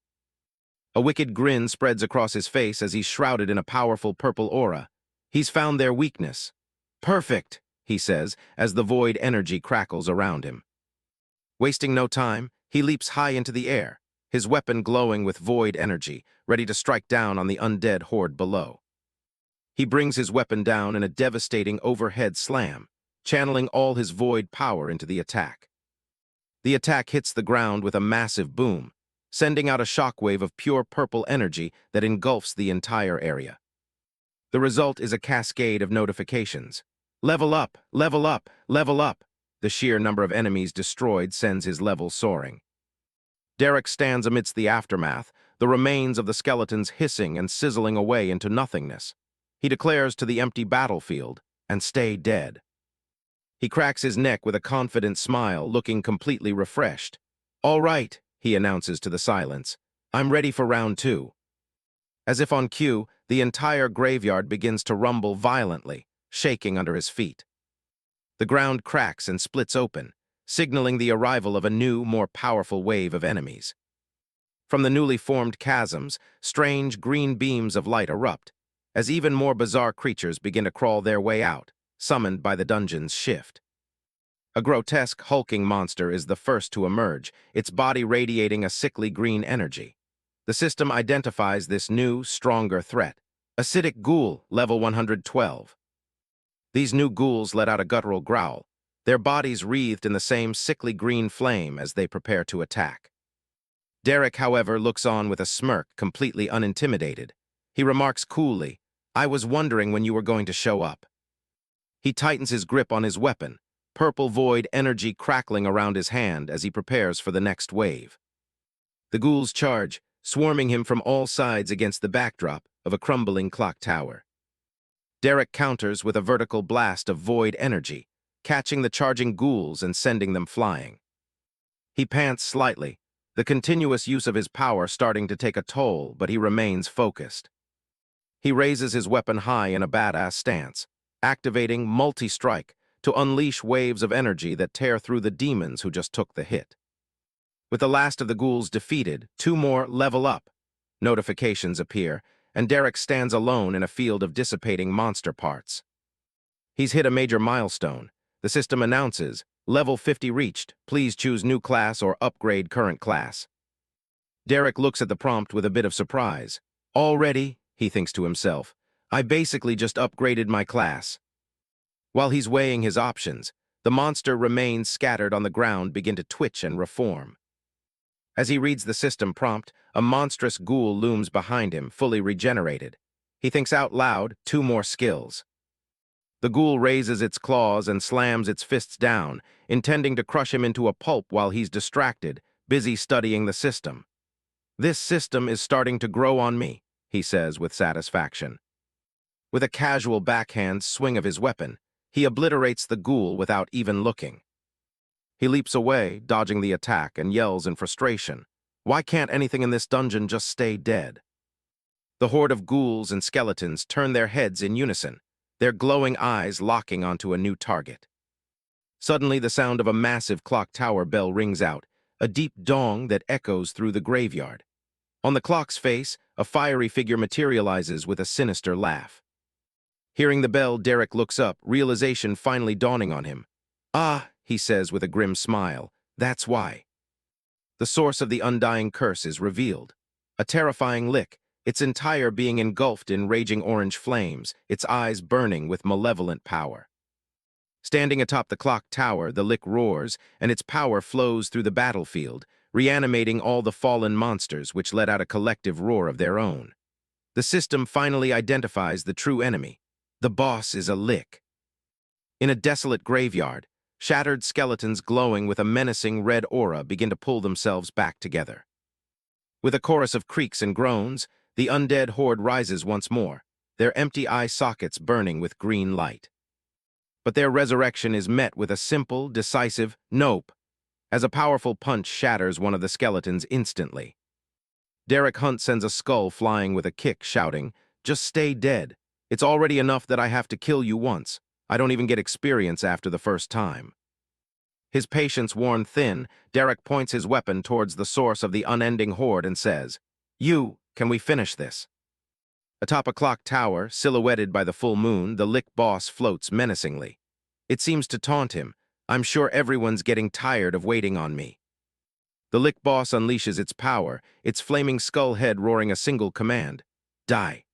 A wicked grin spreads across his face as he's shrouded in a powerful purple aura. He's found their weakness. Perfect, he says, as the void energy crackles around him. Wasting no time, he leaps high into the air, his weapon glowing with void energy, ready to strike down on the undead horde below. He brings his weapon down in a devastating overhead slam, channeling all his void power into the attack. The attack hits the ground with a massive boom, sending out a shockwave of pure purple energy that engulfs the entire area. The result is a cascade of notifications. Level up, level up, level up. The sheer number of enemies destroyed sends his level soaring. Derek stands amidst the aftermath, the remains of the skeletons hissing and sizzling away into nothingness. He declares to the empty battlefield, and stay dead. He cracks his neck with a confident smile, looking completely refreshed. All right, he announces to the silence. I'm ready for round 2. As if on cue, the entire graveyard begins to rumble violently, shaking under his feet. The ground cracks and splits open, signaling the arrival of a new, more powerful wave of enemies. From the newly formed chasms, strange green beams of light erupt, as even more bizarre creatures begin to crawl their way out, summoned by the dungeon's shift. A grotesque, hulking monster is the first to emerge, its body radiating a sickly green energy. The system identifies this new, stronger threat. Acidic ghoul, level 112. These new ghouls let out a guttural growl, their bodies wreathed in the same sickly green flame as they prepare to attack. Derek, however, looks on with a smirk, completely unintimidated. He remarks coolly, I was wondering when you were going to show up. He tightens his grip on his weapon, purple void energy crackling around his hand as he prepares for the next wave. The ghouls charge, swarming him from all sides against the backdrop of a crumbling clock tower. Derek counters with a vertical blast of void energy, catching the charging ghouls and sending them flying. He pants slightly, the continuous use of his power starting to take a toll, but he remains focused. He raises his weapon high in a badass stance, activating multi-strike to unleash waves of energy that tear through the demons who just took the hit. With the last of the ghouls defeated, 2 more level up. Notifications appear, and Derek stands alone in a field of dissipating monster parts. He's hit a major milestone. The system announces, level 50 reached, please choose new class or upgrade current class. Derek looks at the prompt with a bit of surprise. Already, he thinks to himself, I basically just upgraded my class. While he's weighing his options, the monster remains scattered on the ground begin to twitch and reform. As he reads the system prompt, a monstrous ghoul looms behind him, fully regenerated. He thinks out loud, 2 more skills. The ghoul raises its claws and slams its fists down, intending to crush him into a pulp while he's distracted, busy studying the system. This system is starting to grow on me, he says with satisfaction. With a casual backhand swing of his weapon, he obliterates the ghoul without even looking. He leaps away, dodging the attack, and yells in frustration, why can't anything in this dungeon just stay dead? The horde of ghouls and skeletons turn their heads in unison, their glowing eyes locking onto a new target. Suddenly, the sound of a massive clock tower bell rings out, a deep dong that echoes through the graveyard. On the clock's face, a fiery figure materializes with a sinister laugh. Hearing the bell, Derek looks up, realization finally dawning on him. Ah, he says with a grim smile. That's why. The source of the undying curse is revealed. A terrifying lick, its entire being engulfed in raging orange flames, its eyes burning with malevolent power. Standing atop the clock tower, the lick roars, and its power flows through the battlefield, reanimating all the fallen monsters which let out a collective roar of their own. The system finally identifies the true enemy. The boss is a lick. In a desolate graveyard, shattered skeletons glowing with a menacing red aura begin to pull themselves back together. With a chorus of creaks and groans, the undead horde rises once more, their empty eye sockets burning with green light. But their resurrection is met with a simple, decisive nope, as a powerful punch shatters one of the skeletons instantly. Derek Hunt sends a skull flying with a kick, shouting, "Just stay dead. It's already enough that I have to kill you once. I don't even get experience after the first time." His patience worn thin, Derek points his weapon towards the source of the unending horde and says, Can we finish this?" Atop a clock tower, silhouetted by the full moon, the lick boss floats menacingly. It seems to taunt him, "I'm sure everyone's getting tired of waiting on me." The lick boss unleashes its power, its flaming skull head roaring a single command, "Die."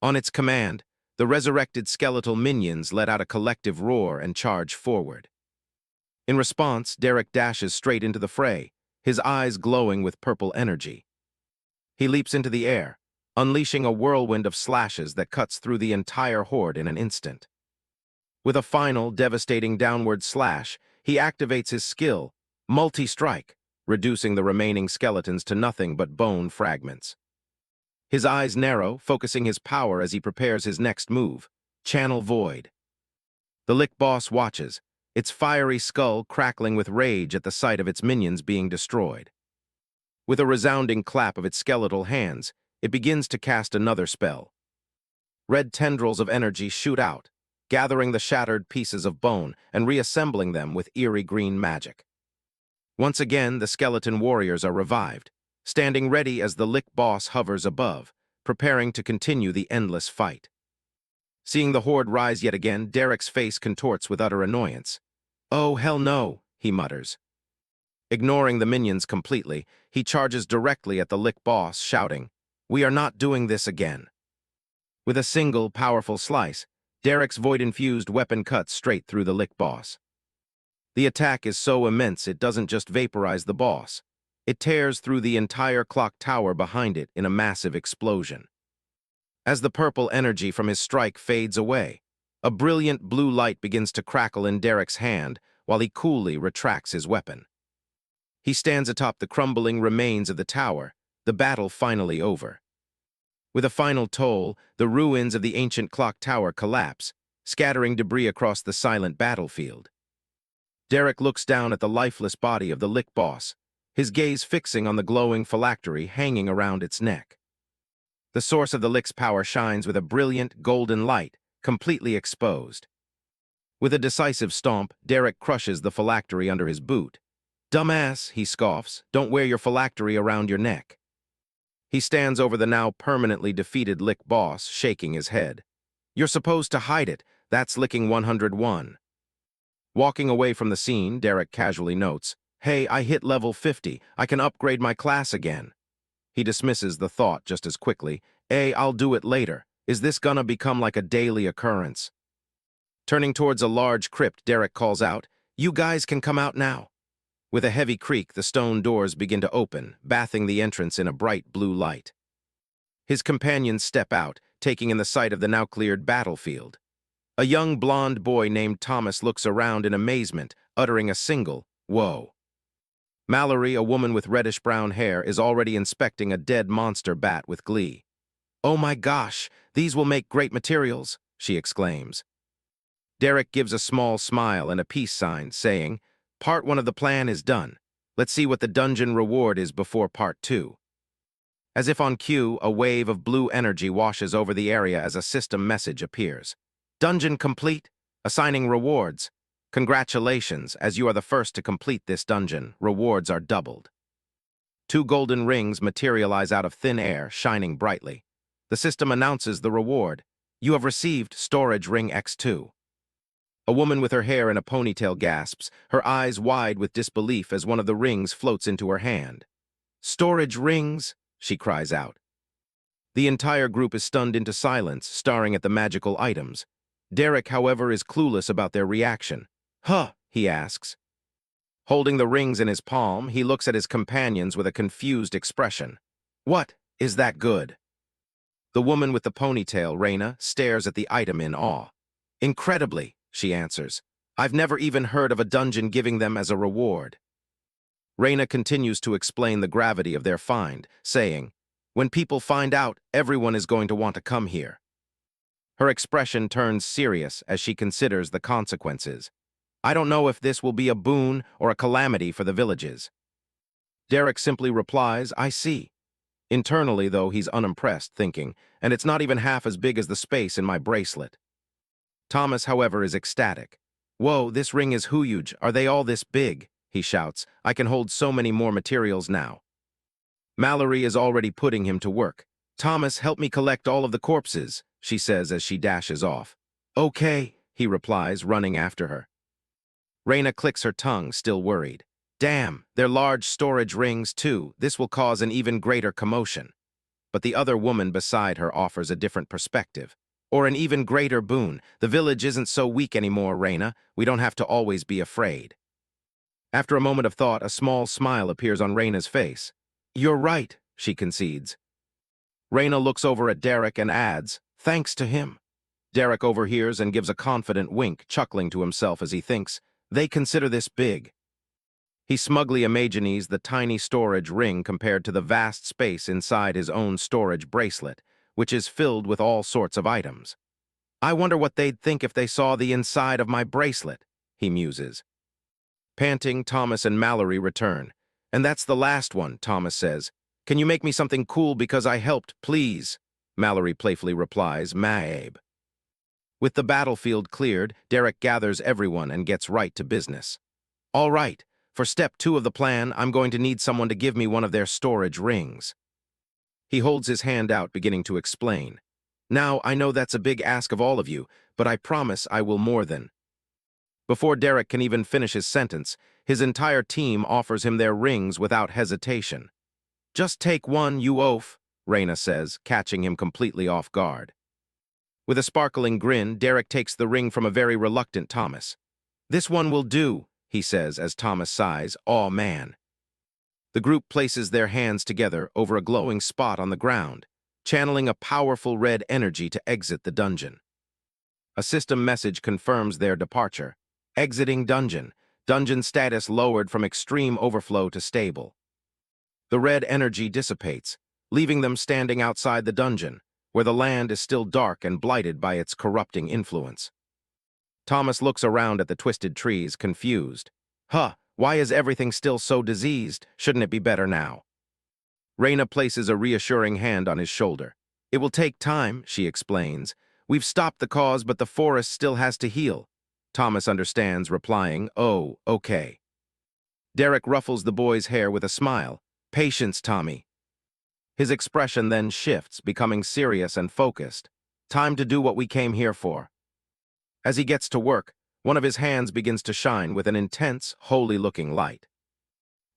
On its command, the resurrected skeletal minions let out a collective roar and charge forward. In response, Derek dashes straight into the fray, his eyes glowing with purple energy. He leaps into the air, unleashing a whirlwind of slashes that cuts through the entire horde in an instant. With a final, devastating downward slash, he activates his skill, Multi-Strike, reducing the remaining skeletons to nothing but bone fragments. His eyes narrow, focusing his power as he prepares his next move, Channel Void. The lick boss watches, its fiery skull crackling with rage at the sight of its minions being destroyed. With a resounding clap of its skeletal hands, it begins to cast another spell. Red tendrils of energy shoot out, gathering the shattered pieces of bone and reassembling them with eerie green magic. Once again, the skeleton warriors are revived, standing ready as the lick boss hovers above, preparing to continue the endless fight. Seeing the horde rise yet again, Derek's face contorts with utter annoyance. "Oh, hell no," he mutters. Ignoring the minions completely, he charges directly at the lick boss, shouting, "We are not doing this again." With a single, powerful slice, Derek's void-infused weapon cuts straight through the lick boss. The attack is so immense it doesn't just vaporize the boss. It tears through the entire clock tower behind it in a massive explosion. As the purple energy from his strike fades away, a brilliant blue light begins to crackle in Derek's hand while he coolly retracts his weapon. He stands atop the crumbling remains of the tower, the battle finally over. With a final toll, the ruins of the ancient clock tower collapse, scattering debris across the silent battlefield. Derek looks down at the lifeless body of the lick boss, his gaze fixing on the glowing phylactery hanging around its neck. The source of the lick's power shines with a brilliant golden light, completely exposed. With a decisive stomp, Derek crushes the phylactery under his boot. "Dumbass," he scoffs, "don't wear your phylactery around your neck." He stands over the now permanently defeated lick boss, shaking his head. "You're supposed to hide it. That's licking 101. Walking away from the scene, Derek casually notes, "Hey, I hit level 50. I can upgrade my class again." He dismisses the thought just as quickly. I'll do it later. Is this gonna become like a daily occurrence?" Turning towards a large crypt, Derek calls out, "You guys can come out now." With a heavy creak, the stone doors begin to open, bathing the entrance in a bright blue light. His companions step out, taking in the sight of the now cleared battlefield. A young blonde boy named Thomas looks around in amazement, uttering a single, "Whoa." Mallory, a woman with reddish-brown hair, is already inspecting a dead monster bat with glee. "Oh my gosh, these will make great materials," she exclaims. Derek gives a small smile and a peace sign, saying, "Part 1 of the plan is done. Let's see what the dungeon reward is before Part 2. As if on cue, a wave of blue energy washes over the area as a system message appears. "Dungeon complete. Assigning rewards. Congratulations, as you are the first to complete this dungeon, rewards are doubled." 2 golden rings materialize out of thin air, shining brightly. The system announces the reward. "You have received Storage Ring X2. A woman with her hair in a ponytail gasps, her eyes wide with disbelief as one of the rings floats into her hand. "Storage rings!" she cries out. The entire group is stunned into silence, staring at the magical items. Derek, however, is clueless about their reaction. "Huh?" he asks. Holding the rings in his palm, he looks at his companions with a confused expression. "What? Is that good?" The woman with the ponytail, Reina, stares at the item in awe. "Incredibly," she answers. "I've never even heard of a dungeon giving them as a reward." Reina continues to explain the gravity of their find, saying, "When people find out, everyone is going to want to come here." Her expression turns serious as she considers the consequences. "I don't know if this will be a boon or a calamity for the villages." Derek simply replies, "I see." Internally, though, he's unimpressed, thinking, "And it's not even half as big as the space in my bracelet." Thomas, however, is ecstatic. "Whoa, this ring is huge. Are they all this big?" he shouts. "I can hold so many more materials now." Mallory is already putting him to work. "Thomas, help me collect all of the corpses," she says as she dashes off. "Okay," he replies, running after her. Reina clicks her tongue, still worried. "Damn, they're large storage rings, too. This will cause an even greater commotion." But the other woman beside her offers a different perspective. "Or an even greater boon. The village isn't so weak anymore, Reina. We don't have to always be afraid." After a moment of thought, a small smile appears on Reina's face. "You're right," she concedes. Reina looks over at Derek and adds, "Thanks to him." Derek overhears and gives a confident wink, chuckling to himself as he thinks, "They consider this big." He smugly imagines the tiny storage ring compared to the vast space inside his own storage bracelet, which is filled with all sorts of items. "I wonder what they'd think if they saw the inside of my bracelet," he muses. Panting, Thomas and Mallory return. "And that's the last one," Thomas says. "Can you make me something cool because I helped, please?" Mallory playfully replies, "Maebe." With the battlefield cleared, Derek gathers everyone and gets right to business. "All right, for step 2 of the plan, I'm going to need someone to give me one of their storage rings." He holds his hand out, beginning to explain. "Now, I know that's a big ask of all of you, but I promise I will more than." Before Derek can even finish his sentence, his entire team offers him their rings without hesitation. "Just take one, you oaf," Reina says, catching him completely off guard. With a sparkling grin, Derek takes the ring from a very reluctant Thomas. "This one will do," he says as Thomas sighs, "Aw, man." The group places their hands together over a glowing spot on the ground, channeling a powerful red energy to exit the dungeon. A system message confirms their departure. "Exiting dungeon. Dungeon status lowered from extreme overflow to stable." The red energy dissipates, leaving them standing outside the dungeon, where the land is still dark and blighted by its corrupting influence. Thomas looks around at the twisted trees, confused. "Huh, why is everything still so diseased? Shouldn't it be better now?" Reina places a reassuring hand on his shoulder. "It will take time," she explains. "We've stopped the cause, but the forest still has to heal." Thomas understands, replying, "Oh, okay." Derek ruffles the boy's hair with a smile. "Patience, Tommy." His expression then shifts, becoming serious and focused. "Time to do what we came here for." As he gets to work, one of his hands begins to shine with an intense, holy-looking light.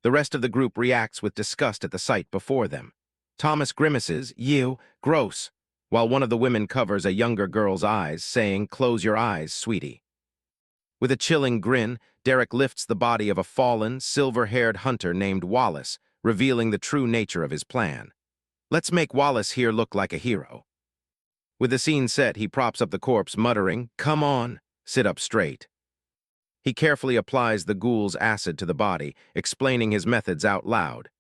The rest of the group reacts with disgust at the sight before them. Thomas grimaces, "Ew, gross," while one of the women covers a younger girl's eyes, saying, "Close your eyes, sweetie." With a chilling grin, Derek lifts the body of a fallen, silver-haired hunter named Wallace, revealing the true nature of his plan. "Let's make Wallace here look like a hero." With the scene set, he props up the corpse, muttering, "Come on, sit up straight." He carefully applies the ghoul's acid to the body, explaining his methods out loud.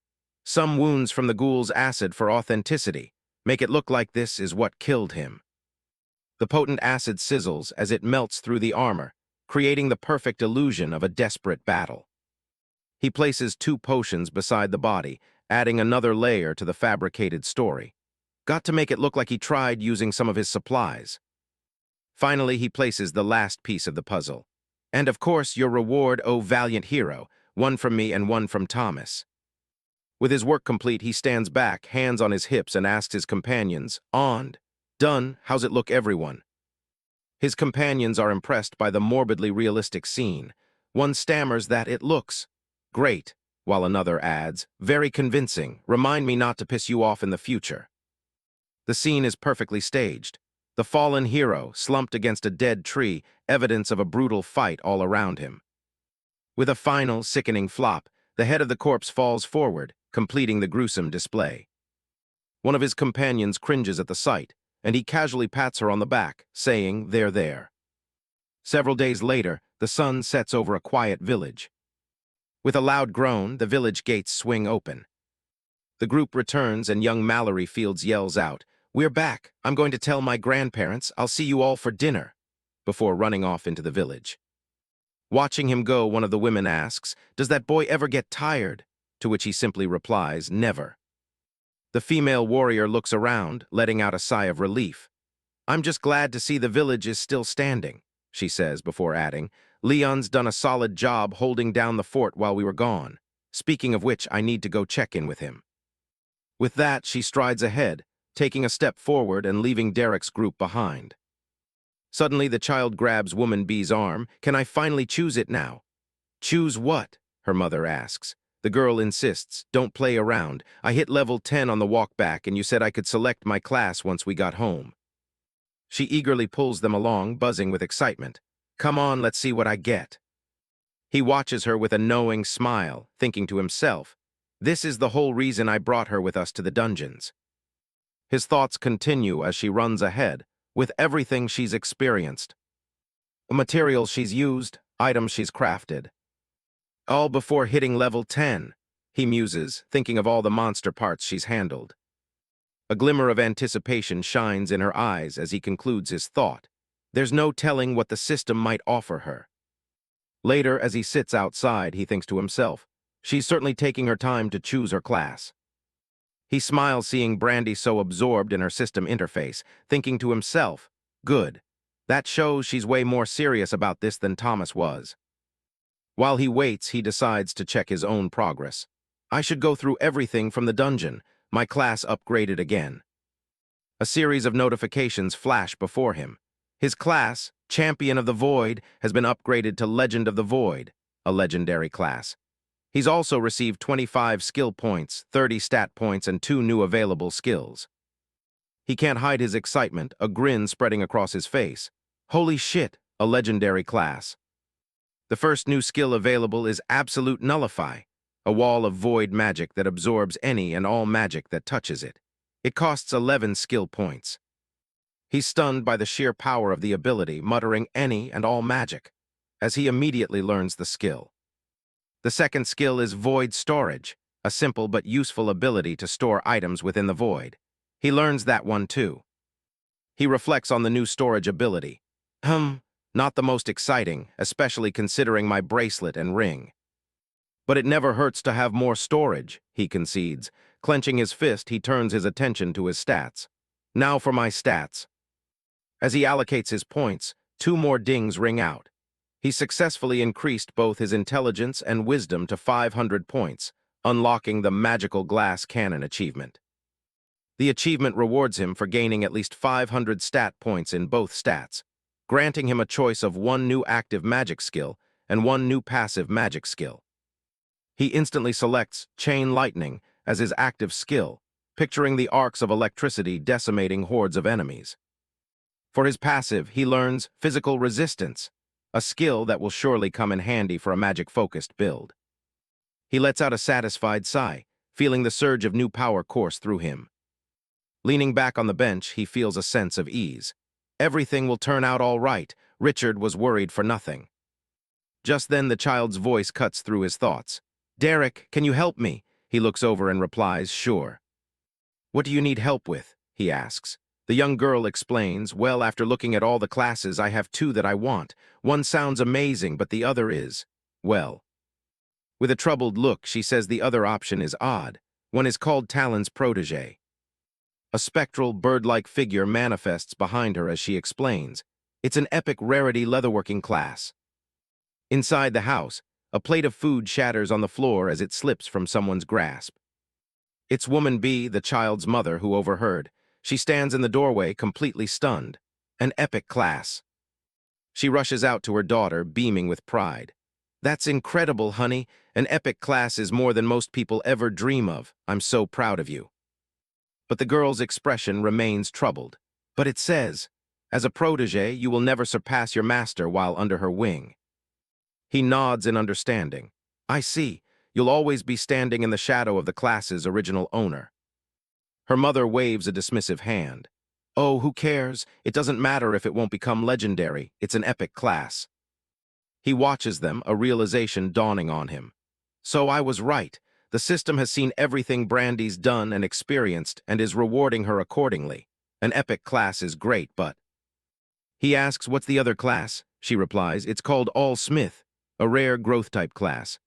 "Some wounds from the ghoul's acid for authenticity. Make it look like this is what killed him." The potent acid sizzles as it melts through the armor, creating the perfect illusion of a desperate battle. He places 2 potions beside the body, adding another layer to the fabricated story. Got to make it look like he tried using some of his supplies. Finally, he places the last piece of the puzzle. "And of course, your reward, oh valiant hero, one from me and one from Thomas." With his work complete, he stands back, hands on his hips, and asks his companions, "On? Done? How's it look, everyone?" His companions are impressed by the morbidly realistic scene. One stammers that it looks great, while another adds, very convincing, remind me not to piss you off in the future. The scene is perfectly staged. The fallen hero, slumped against a dead tree, evidence of a brutal fight all around him. With a final, sickening flop, the head of the corpse falls forward, completing the gruesome display. One of his companions cringes at the sight, and he casually pats her on the back, saying, "They're there." Several days later, the sun sets over a quiet village. With a loud groan, the village gates swing open. The group returns and young Mallory Fields yells out, "We're back. I'm going to tell my grandparents. I'll see you all for dinner," before running off into the village. Watching him go, one of the women asks, "Does that boy ever get tired?" To which he simply replies, "Never." The female warrior looks around, letting out a sigh of relief. "I'm just glad to see the village is still standing," she says before adding, "Leon's done a solid job holding down the fort while we were gone. Speaking of which, I need to go check in with him." With that, she strides ahead, taking a step forward and leaving Derek's group behind. Suddenly, the child grabs Woman B's arm. "Can I finally choose it now?" "Choose what?" her mother asks. The girl insists, "Don't play around. I hit level 10 on the walk back, and you said I could select my class once we got home." She eagerly pulls them along, buzzing with excitement. "Come on, let's see what I get." He watches her with a knowing smile, thinking to himself, "This is the whole reason I brought her with us to the dungeons." His thoughts continue as she runs ahead, with everything she's experienced. The materials she's used, items she's crafted. All before hitting level 10, he muses, thinking of all the monster parts she's handled. A glimmer of anticipation shines in her eyes as he concludes his thought. There's no telling what the system might offer her. Later, as he sits outside, he thinks to himself, she's certainly taking her time to choose her class. He smiles seeing Brandy so absorbed in her system interface, thinking to himself, good. That shows she's way more serious about this than Thomas was. While he waits, he decides to check his own progress. I should go through everything from the dungeon, my class upgraded again. A series of notifications flash before him. His class, Champion of the Void, has been upgraded to Legend of the Void, a legendary class. He's also received 25 skill points, 30 stat points, and 2 new available skills. He can't hide his excitement, a grin spreading across his face. Holy shit, a legendary class. The first new skill available is Absolute Nullify, a wall of void magic that absorbs any and all magic that touches it. It costs 11 skill points. He's stunned by the sheer power of the ability, muttering any and all magic, as he immediately learns the skill. The second skill is Void Storage, a simple but useful ability to store items within the void. He learns that one too. He reflects on the new storage ability. Not the most exciting, especially considering my bracelet and ring. But it never hurts to have more storage, he concedes. Clenching his fist, he turns his attention to his stats. Now for my stats. As he allocates his points, 2 more dings ring out. He successfully increased both his intelligence and wisdom to 500 points, unlocking the Magical Glass Cannon achievement. The achievement rewards him for gaining at least 500 stat points in both stats, granting him a choice of 1 new active magic skill and 1 new passive magic skill. He instantly selects Chain Lightning as his active skill, picturing the arcs of electricity decimating hordes of enemies. For his passive, he learns Physical Resistance, a skill that will surely come in handy for a magic-focused build. He lets out a satisfied sigh, feeling the surge of new power course through him. Leaning back on the bench, he feels a sense of ease. Everything will turn out all right. Richard was worried for nothing. Just then, the child's voice cuts through his thoughts. "Derek, can you help me?" He looks over and replies, "Sure." "What do you need help with?" he asks. The young girl explains, "Well, after looking at all the classes, I have 2 that I want. One sounds amazing, but the other is, well." With a troubled look, she says the other option is odd. One is called Talon's Protégé. A spectral, bird-like figure manifests behind her as she explains. It's an epic rarity leatherworking class. Inside the house, a plate of food shatters on the floor as it slips from someone's grasp. It's Woman B, the child's mother, who overheard. She stands in the doorway, completely stunned. An epic class. She rushes out to her daughter, beaming with pride. That's incredible, honey. An epic class is more than most people ever dream of. I'm so proud of you. But the girl's expression remains troubled. But it says, as a protege, you will never surpass your master while under her wing. He nods in understanding. I see. You'll always be standing in the shadow of the class's original owner. Her mother waves a dismissive hand. Oh, who cares? It doesn't matter if it won't become legendary. It's an epic class. He watches them, a realization dawning on him. So I was right. The system has seen everything Brandy's done and experienced and is rewarding her accordingly. An epic class is great, but... He asks, what's the other class? She replies, it's called All-Smith, a rare growth-type class.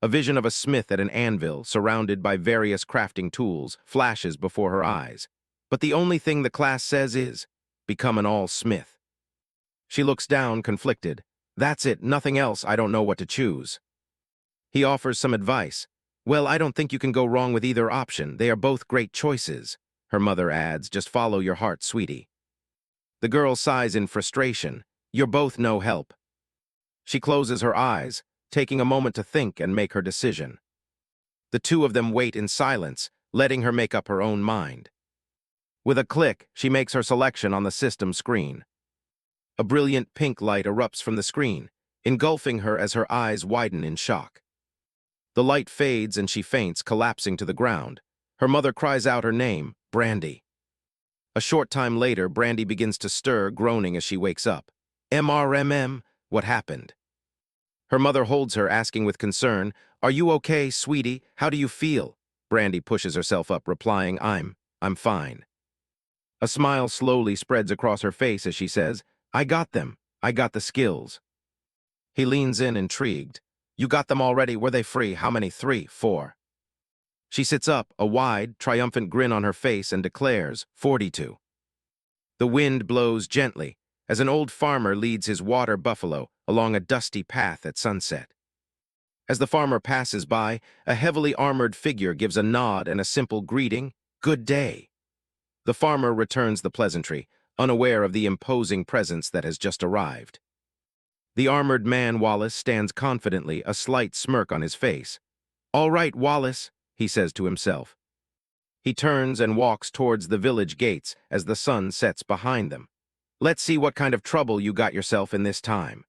A vision of a smith at an anvil, surrounded by various crafting tools, flashes before her eyes. But the only thing the class says is, become an all-smith. She looks down, conflicted. That's it, nothing else, I don't know what to choose. He offers some advice. Well, I don't think you can go wrong with either option. They are both great choices. Her mother adds, just follow your heart, sweetie. The girl sighs in frustration. You're both no help. She closes her eyes, taking a moment to think and make her decision. The two of them wait in silence, letting her make up her own mind. With a click, she makes her selection on the system screen. A brilliant pink light erupts from the screen, engulfing her as her eyes widen in shock. The light fades and she faints, collapsing to the ground. Her mother cries out her name, Brandy. A short time later, Brandy begins to stir, groaning as she wakes up. MRMM, what happened? Her mother holds her, asking with concern, Are you okay, sweetie? How do you feel? Brandy pushes herself up, replying, I'm fine. A smile slowly spreads across her face as she says, I got them. I got the skills. He leans in, intrigued. You got them already? Were they free? How many? 3, 4. She sits up, a wide, triumphant grin on her face, and declares, 42. The wind blows gently, as an old farmer leads his water buffalo along a dusty path at sunset. As the farmer passes by, a heavily armored figure gives a nod and a simple greeting, Good day. The farmer returns the pleasantry, unaware of the imposing presence that has just arrived. The armored man, Wallace, stands confidently, a slight smirk on his face. All right, Wallace, he says to himself. He turns and walks towards the village gates as the sun sets behind them. Let's see what kind of trouble you got yourself in this time.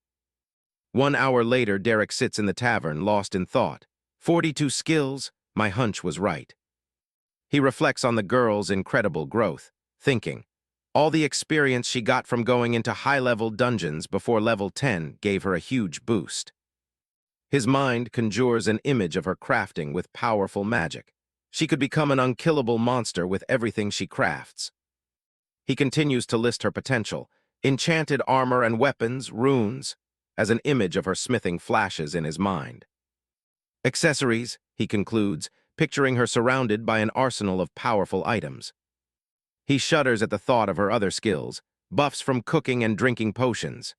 1 hour later, Derek sits in the tavern, lost in thought. 42 skills? My hunch was right. He reflects on the girl's incredible growth, thinking, all the experience she got from going into high-level dungeons before level 10 gave her a huge boost. His mind conjures an image of her crafting with powerful magic. She could become an unkillable monster with everything she crafts. He continues to list her potential, enchanted armor and weapons, runes, as an image of her smithing flashes in his mind. Accessories, he concludes, picturing her surrounded by an arsenal of powerful items. He shudders at the thought of her other skills, buffs from cooking and drinking potions.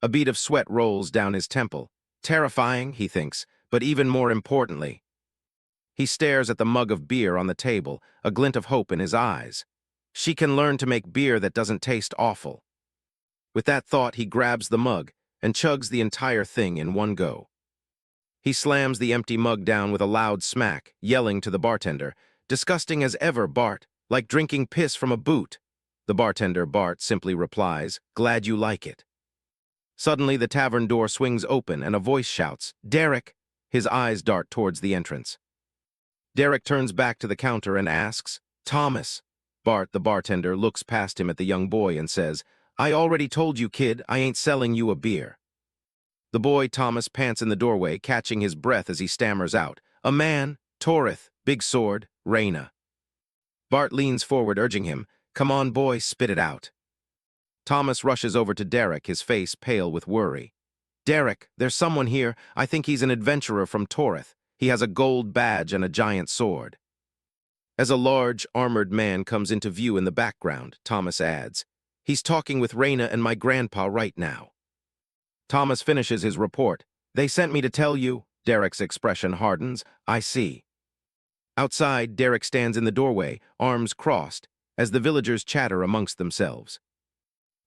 A bead of sweat rolls down his temple. Terrifying, he thinks, but even more importantly. He stares at the mug of beer on the table, a glint of hope in his eyes. She can learn to make beer that doesn't taste awful. With that thought, he grabs the mug and chugs the entire thing in one go. He slams the empty mug down with a loud smack, yelling to the bartender, Disgusting as ever, Bart, like drinking piss from a boot. The bartender, Bart, simply replies, Glad you like it. Suddenly, the tavern door swings open and a voice shouts, Derek! His eyes dart towards the entrance. Derek turns back to the counter and asks, Thomas. Bart, the bartender, looks past him at the young boy and says, I already told you, kid, I ain't selling you a beer. The boy, Thomas, pants in the doorway, catching his breath as he stammers out, A man, Torith, big sword, Raina. Bart leans forward, urging him, Come on, boy, spit it out. Thomas rushes over to Derek, his face pale with worry. Derek, there's someone here. I think he's an adventurer from Torith. He has a gold badge and a giant sword. As a large, armored man comes into view in the background, Thomas adds, He's talking with Raina and my grandpa right now. Thomas finishes his report. They sent me to tell you. Derek's expression hardens. I see. Outside, Derek stands in the doorway, arms crossed, as the villagers chatter amongst themselves.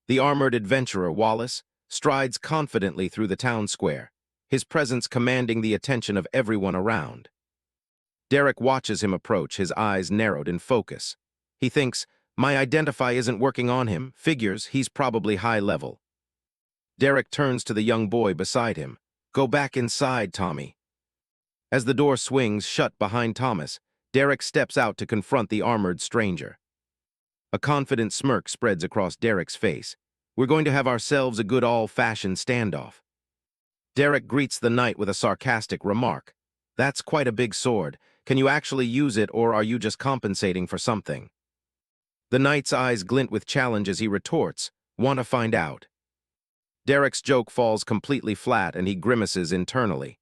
The armored adventurer, Wallace, strides confidently through the town square, his presence commanding the attention of everyone around. Derek watches him approach, his eyes narrowed in focus. He thinks, my identify isn't working on him, figures he's probably high level. Derek turns to the young boy beside him. Go back inside, Tommy. As the door swings shut behind Thomas, Derek steps out to confront the armored stranger. A confident smirk spreads across Derek's face. We're going to have ourselves a good old-fashioned standoff. Derek greets the knight with a sarcastic remark. That's quite a big sword. Can you actually use it, or are you just compensating for something? The knight's eyes glint with challenge as he retorts, want to find out. Derek's joke falls completely flat and he grimaces internally.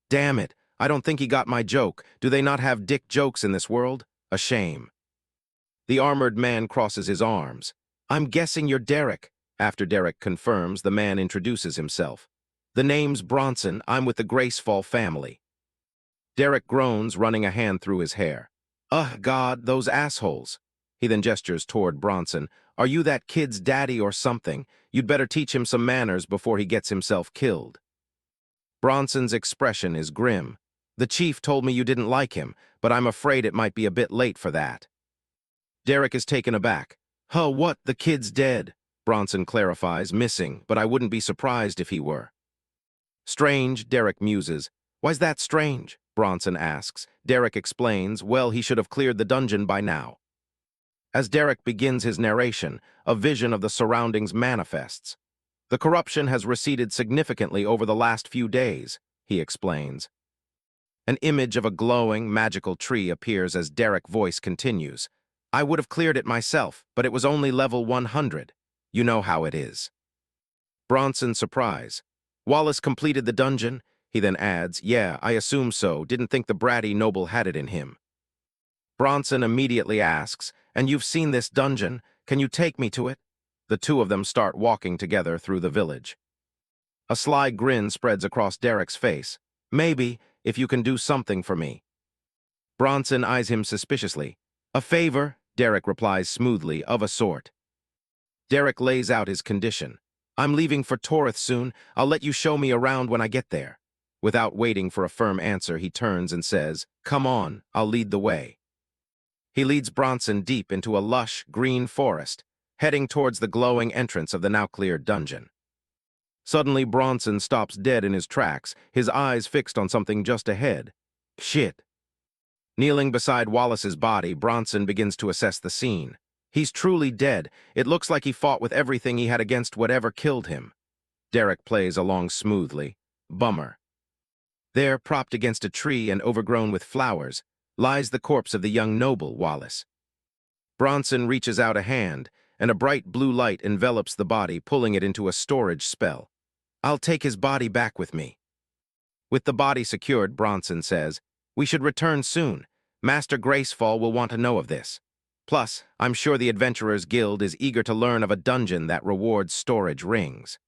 Damn it, I don't think he got my joke. Do they not have dick jokes in this world? A shame. The armored man crosses his arms. I'm guessing you're Derek. After Derek confirms, the man introduces himself. The name's Bronson, I'm with the Gracefall family. Derek groans, running a hand through his hair. Ugh, God, those assholes. He then gestures toward Bronson. Are you that kid's daddy or something? You'd better teach him some manners before he gets himself killed. Bronson's expression is grim. The chief told me you didn't like him, but I'm afraid it might be a bit late for that. Derek is taken aback. Huh, what? The kid's dead. Bronson clarifies, missing, but I wouldn't be surprised if he were. Strange, Derek muses. Why's that strange? Bronson asks. Derek explains, well, he should have cleared the dungeon by now. As Derek begins his narration, a vision of the surroundings manifests. The corruption has receded significantly over the last few days, he explains. An image of a glowing, magical tree appears as Derek's voice continues. I would have cleared it myself, but it was only level 100. You know how it is. Bronson's surprise. Wallace completed the dungeon? He then adds, yeah, I assume so, didn't think the bratty noble had it in him. Bronson immediately asks, and you've seen this dungeon, can you take me to it? The two of them start walking together through the village. A sly grin spreads across Derek's face. Maybe, if you can do something for me. Bronson eyes him suspiciously. A favor, Derek replies smoothly, of a sort. Derek lays out his condition. I'm leaving for Torith soon, I'll let you show me around when I get there. Without waiting for a firm answer, he turns and says, come on, I'll lead the way. He leads Bronson deep into a lush, green forest, heading towards the glowing entrance of the now-cleared dungeon. Suddenly, Bronson stops dead in his tracks, his eyes fixed on something just ahead. Shit. Kneeling beside Wallace's body, Bronson begins to assess the scene. He's truly dead. It looks like he fought with everything he had against whatever killed him. Derek plays along smoothly. Bummer. There, propped against a tree and overgrown with flowers, lies the corpse of the young noble, Wallace. Bronson reaches out a hand, and a bright blue light envelops the body, pulling it into a storage spell. I'll take his body back with me. With the body secured, Bronson says, we should return soon. Master Gracefall will want to know of this. Plus, I'm sure the Adventurers Guild is eager to learn of a dungeon that rewards storage rings.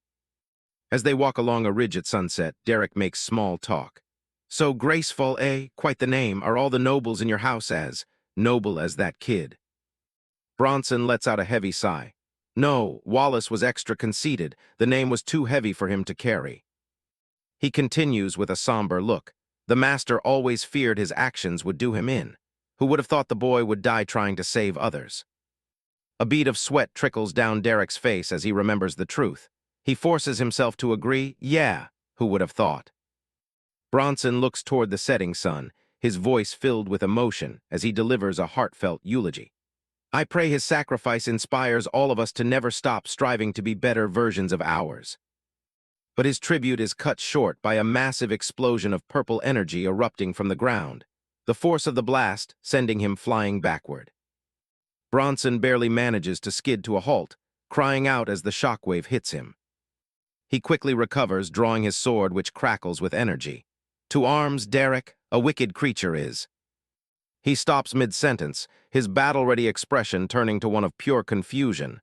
As they walk along a ridge at sunset, Derek makes small talk. So Gracefall, eh? Quite the name. Are all the nobles in your house as noble as that kid? Bronson lets out a heavy sigh. No, Wallace was extra conceited. The name was too heavy for him to carry. He continues with a somber look. The master always feared his actions would do him in. Who would have thought the boy would die trying to save others? A bead of sweat trickles down Derek's face as he remembers the truth. He forces himself to agree, yeah, who would have thought? Bronson looks toward the setting sun, his voice filled with emotion as he delivers a heartfelt eulogy. I pray his sacrifice inspires all of us to never stop striving to be better versions of ours. But his tribute is cut short by a massive explosion of purple energy erupting from the ground, the force of the blast sending him flying backward. Bronson barely manages to skid to a halt, crying out as the shockwave hits him. He quickly recovers, drawing his sword, which crackles with energy. To arms, Derek, a wicked creature is. He stops mid-sentence, his battle-ready expression turning to one of pure confusion.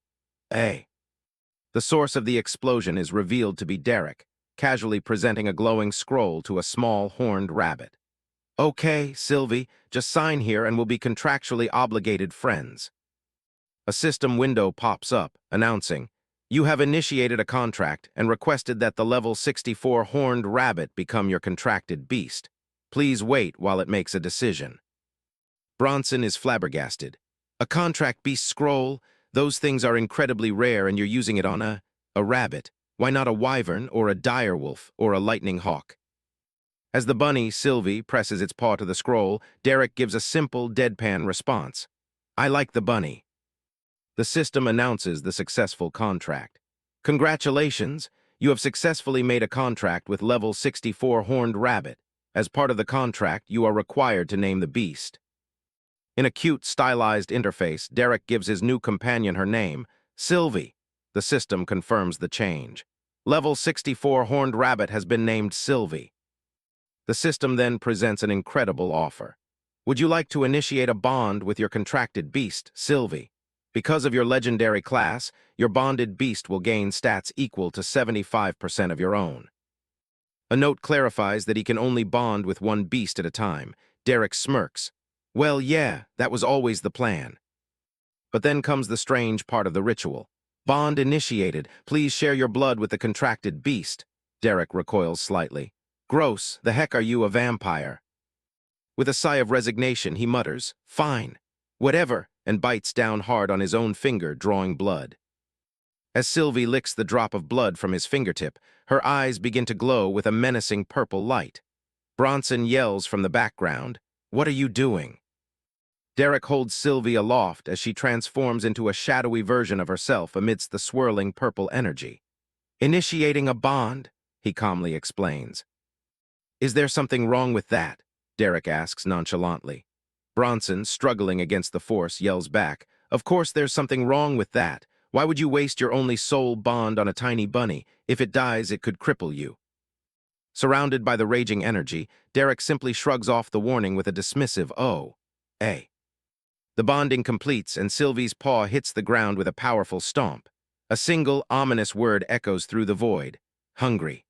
The source of the explosion is revealed to be Derek, casually presenting a glowing scroll to a small, horned rabbit. Okay, Sylvie, just sign here and we'll be contractually obligated friends. A system window pops up, announcing, You have initiated a contract and requested that the level 64 horned rabbit become your contracted beast. Please wait while it makes a decision. Bronson is flabbergasted. A contract beast scroll? Those things are incredibly rare and you're using it on a rabbit. Why not a wyvern or a direwolf or a lightning hawk? As the bunny, Sylvie, presses its paw to the scroll, Derek gives a simple, deadpan response. I like the bunny. The system announces the successful contract. Congratulations! You have successfully made a contract with level 64 horned rabbit. As part of the contract, you are required to name the beast. In a cute, stylized interface, Derek gives his new companion her name, Sylvie. The system confirms the change. Level 64 horned rabbit has been named Sylvie. The system then presents an incredible offer. Would you like to initiate a bond with your contracted beast, Sylvie? Because of your legendary class, your bonded beast will gain stats equal to 75% of your own. A note clarifies that he can only bond with one beast at a time. Derek smirks. Well, yeah, that was always the plan. But then comes the strange part of the ritual. Bond initiated. Please share your blood with the contracted beast. Derek recoils slightly. Gross, the heck are you, a vampire? With a sigh of resignation, he mutters, Fine, whatever, and bites down hard on his own finger, drawing blood. As Sylvie licks the drop of blood from his fingertip, her eyes begin to glow with a menacing purple light. Bronson yells from the background, What are you doing? Derek holds Sylvie aloft as she transforms into a shadowy version of herself amidst the swirling purple energy. Initiating a bond, he calmly explains. Is there something wrong with that? Derek asks nonchalantly. Bronson, struggling against the force, yells back, Of course there's something wrong with that. Why would you waste your only soul bond on a tiny bunny? If it dies, it could cripple you. Surrounded by the raging energy, Derek simply shrugs off the warning with a dismissive, Oh, eh. The bonding completes and Sylvie's paw hits the ground with a powerful stomp. A single, ominous word echoes through the void. Hungry.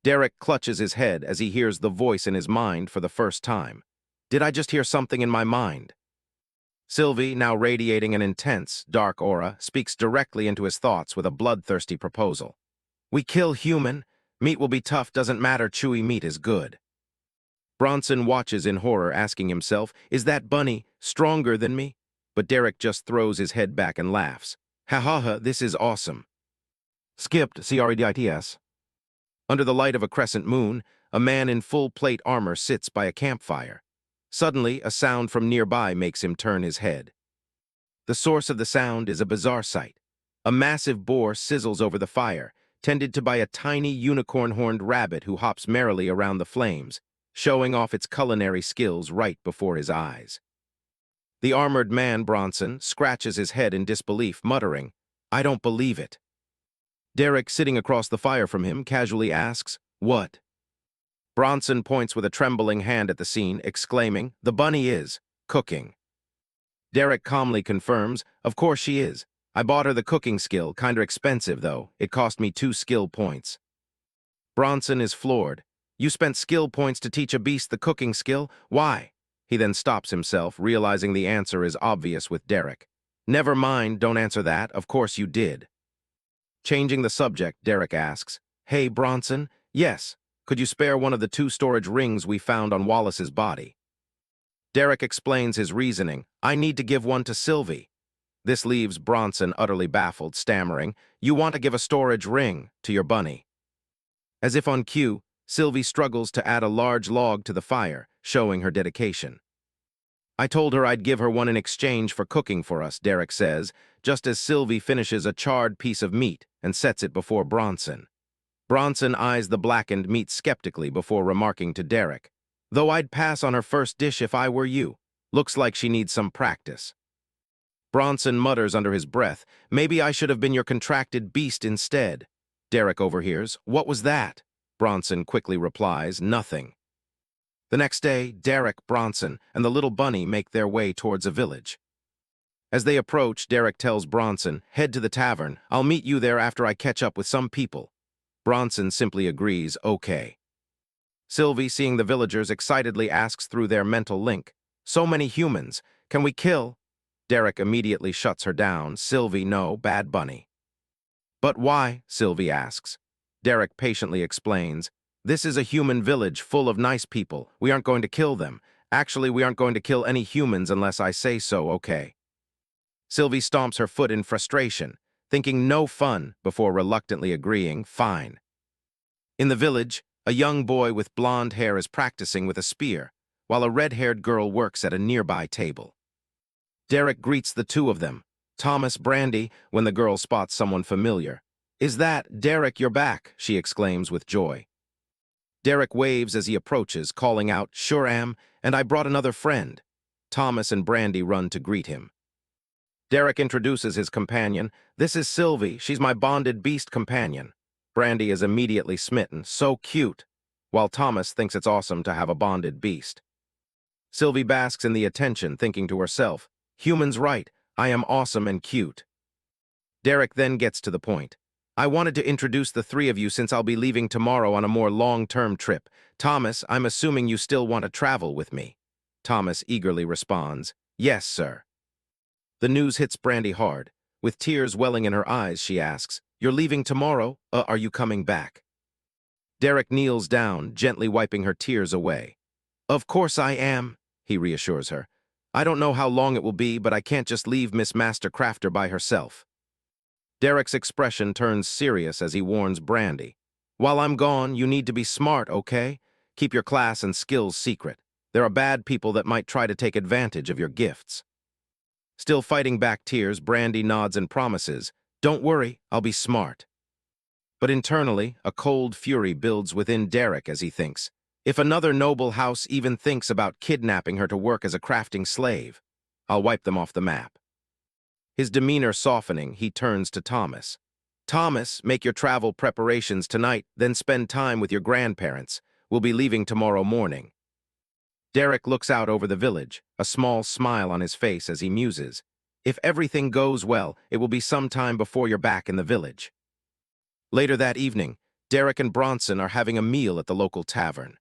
Derek clutches his head as he hears the voice in his mind for the first time. Did I just hear something in my mind? Sylvie, now radiating an intense, dark aura, speaks directly into his thoughts with a bloodthirsty proposal. We kill human. Meat will be tough, doesn't matter, chewy meat is good. Bronson watches in horror, asking himself, Is that bunny stronger than me? But Derek just throws his head back and laughs. Ha ha ha, this is awesome. Skipped, CREDITS. Under the light of a crescent moon, a man in full plate armor sits by a campfire. Suddenly, a sound from nearby makes him turn his head. The source of the sound is a bizarre sight. A massive boar sizzles over the fire, tended to by a tiny unicorn-horned rabbit who hops merrily around the flames, showing off its culinary skills right before his eyes. The armored man, Bronson, scratches his head in disbelief, muttering, I don't believe it. Derek, sitting across the fire from him, casually asks, What? Bronson points with a trembling hand at the scene, exclaiming, The bunny is cooking. Derek calmly confirms, Of course she is. I bought her the cooking skill, kinda expensive though. It cost me 2 skill points. Bronson is floored. You spent skill points to teach a beast the cooking skill? Why? He then stops himself, realizing the answer is obvious with Derek. Never mind, don't answer that. Of course you did. Changing the subject, Derek asks, Hey, Bronson? Yes. Could you spare one of the 2 storage rings we found on Wallace's body? Derek explains his reasoning. I need to give one to Sylvie. This leaves Bronson utterly baffled, stammering, You want to give a storage ring to your bunny. As if on cue, Sylvie struggles to add a large log to the fire, showing her dedication. I told her I'd give her one in exchange for cooking for us, Derek says, just as Sylvie finishes a charred piece of meat and sets it before Bronson. Bronson eyes the blackened meat skeptically before remarking to Derek, Though I'd pass on her first dish if I were you. Looks like she needs some practice. Bronson mutters under his breath, Maybe I should have been your contracted beast instead. Derek overhears, What was that? Bronson quickly replies, Nothing. The next day, Derek, Bronson, and the little bunny make their way towards a village. As they approach, Derek tells Bronson, Head to the tavern. I'll meet you there after I catch up with some people. Bronson simply agrees, Okay. Sylvie, seeing the villagers, excitedly asks through their mental link, So many humans. Can we kill? Derek immediately shuts her down. Sylvie, no, bad bunny. But why? Sylvie asks. Derek patiently explains, this is a human village full of nice people. We aren't going to kill them. Actually, we aren't going to kill any humans unless I say so, okay? Sylvie stomps her foot in frustration, thinking no fun before reluctantly agreeing, fine. In the village, a young boy with blonde hair is practicing with a spear, while a red-haired girl works at a nearby table. Derek greets the two of them. Thomas, Brandy, when the girl spots someone familiar. Is that, Derek, you're back, she exclaims with joy. Derek waves as he approaches, calling out, sure am, and I brought another friend. Thomas and Brandy run to greet him. Derek introduces his companion. This is Sylvie, she's my bonded beast companion. Brandy is immediately smitten, so cute, while Thomas thinks it's awesome to have a bonded beast. Sylvie basks in the attention, thinking to herself, human's right, I am awesome and cute. Derek then gets to the point. I wanted to introduce the three of you since I'll be leaving tomorrow on a more long-term trip. Thomas, I'm assuming you still want to travel with me. Thomas eagerly responds, yes, sir. The news hits Brandy hard. With tears welling in her eyes, she asks, you're leaving tomorrow? Are you coming back? Derek kneels down, gently wiping her tears away. Of course I am, he reassures her. I don't know how long it will be, but I can't just leave Miss Master Crafter by herself. Derek's expression turns serious as he warns Brandy. While I'm gone, you need to be smart, okay? Keep your class and skills secret. There are bad people that might try to take advantage of your gifts. Still fighting back tears, Brandy nods and promises, don't worry, I'll be smart. But internally, a cold fury builds within Derek as he thinks, if another noble house even thinks about kidnapping her to work as a crafting slave, I'll wipe them off the map. His demeanor softening, he turns to Thomas. Thomas, make your travel preparations tonight, then spend time with your grandparents. We'll be leaving tomorrow morning. Derek looks out over the village, a small smile on his face as he muses. If everything goes well, it will be some time before you're back in the village. Later that evening, Derek and Bronson are having a meal at the local tavern.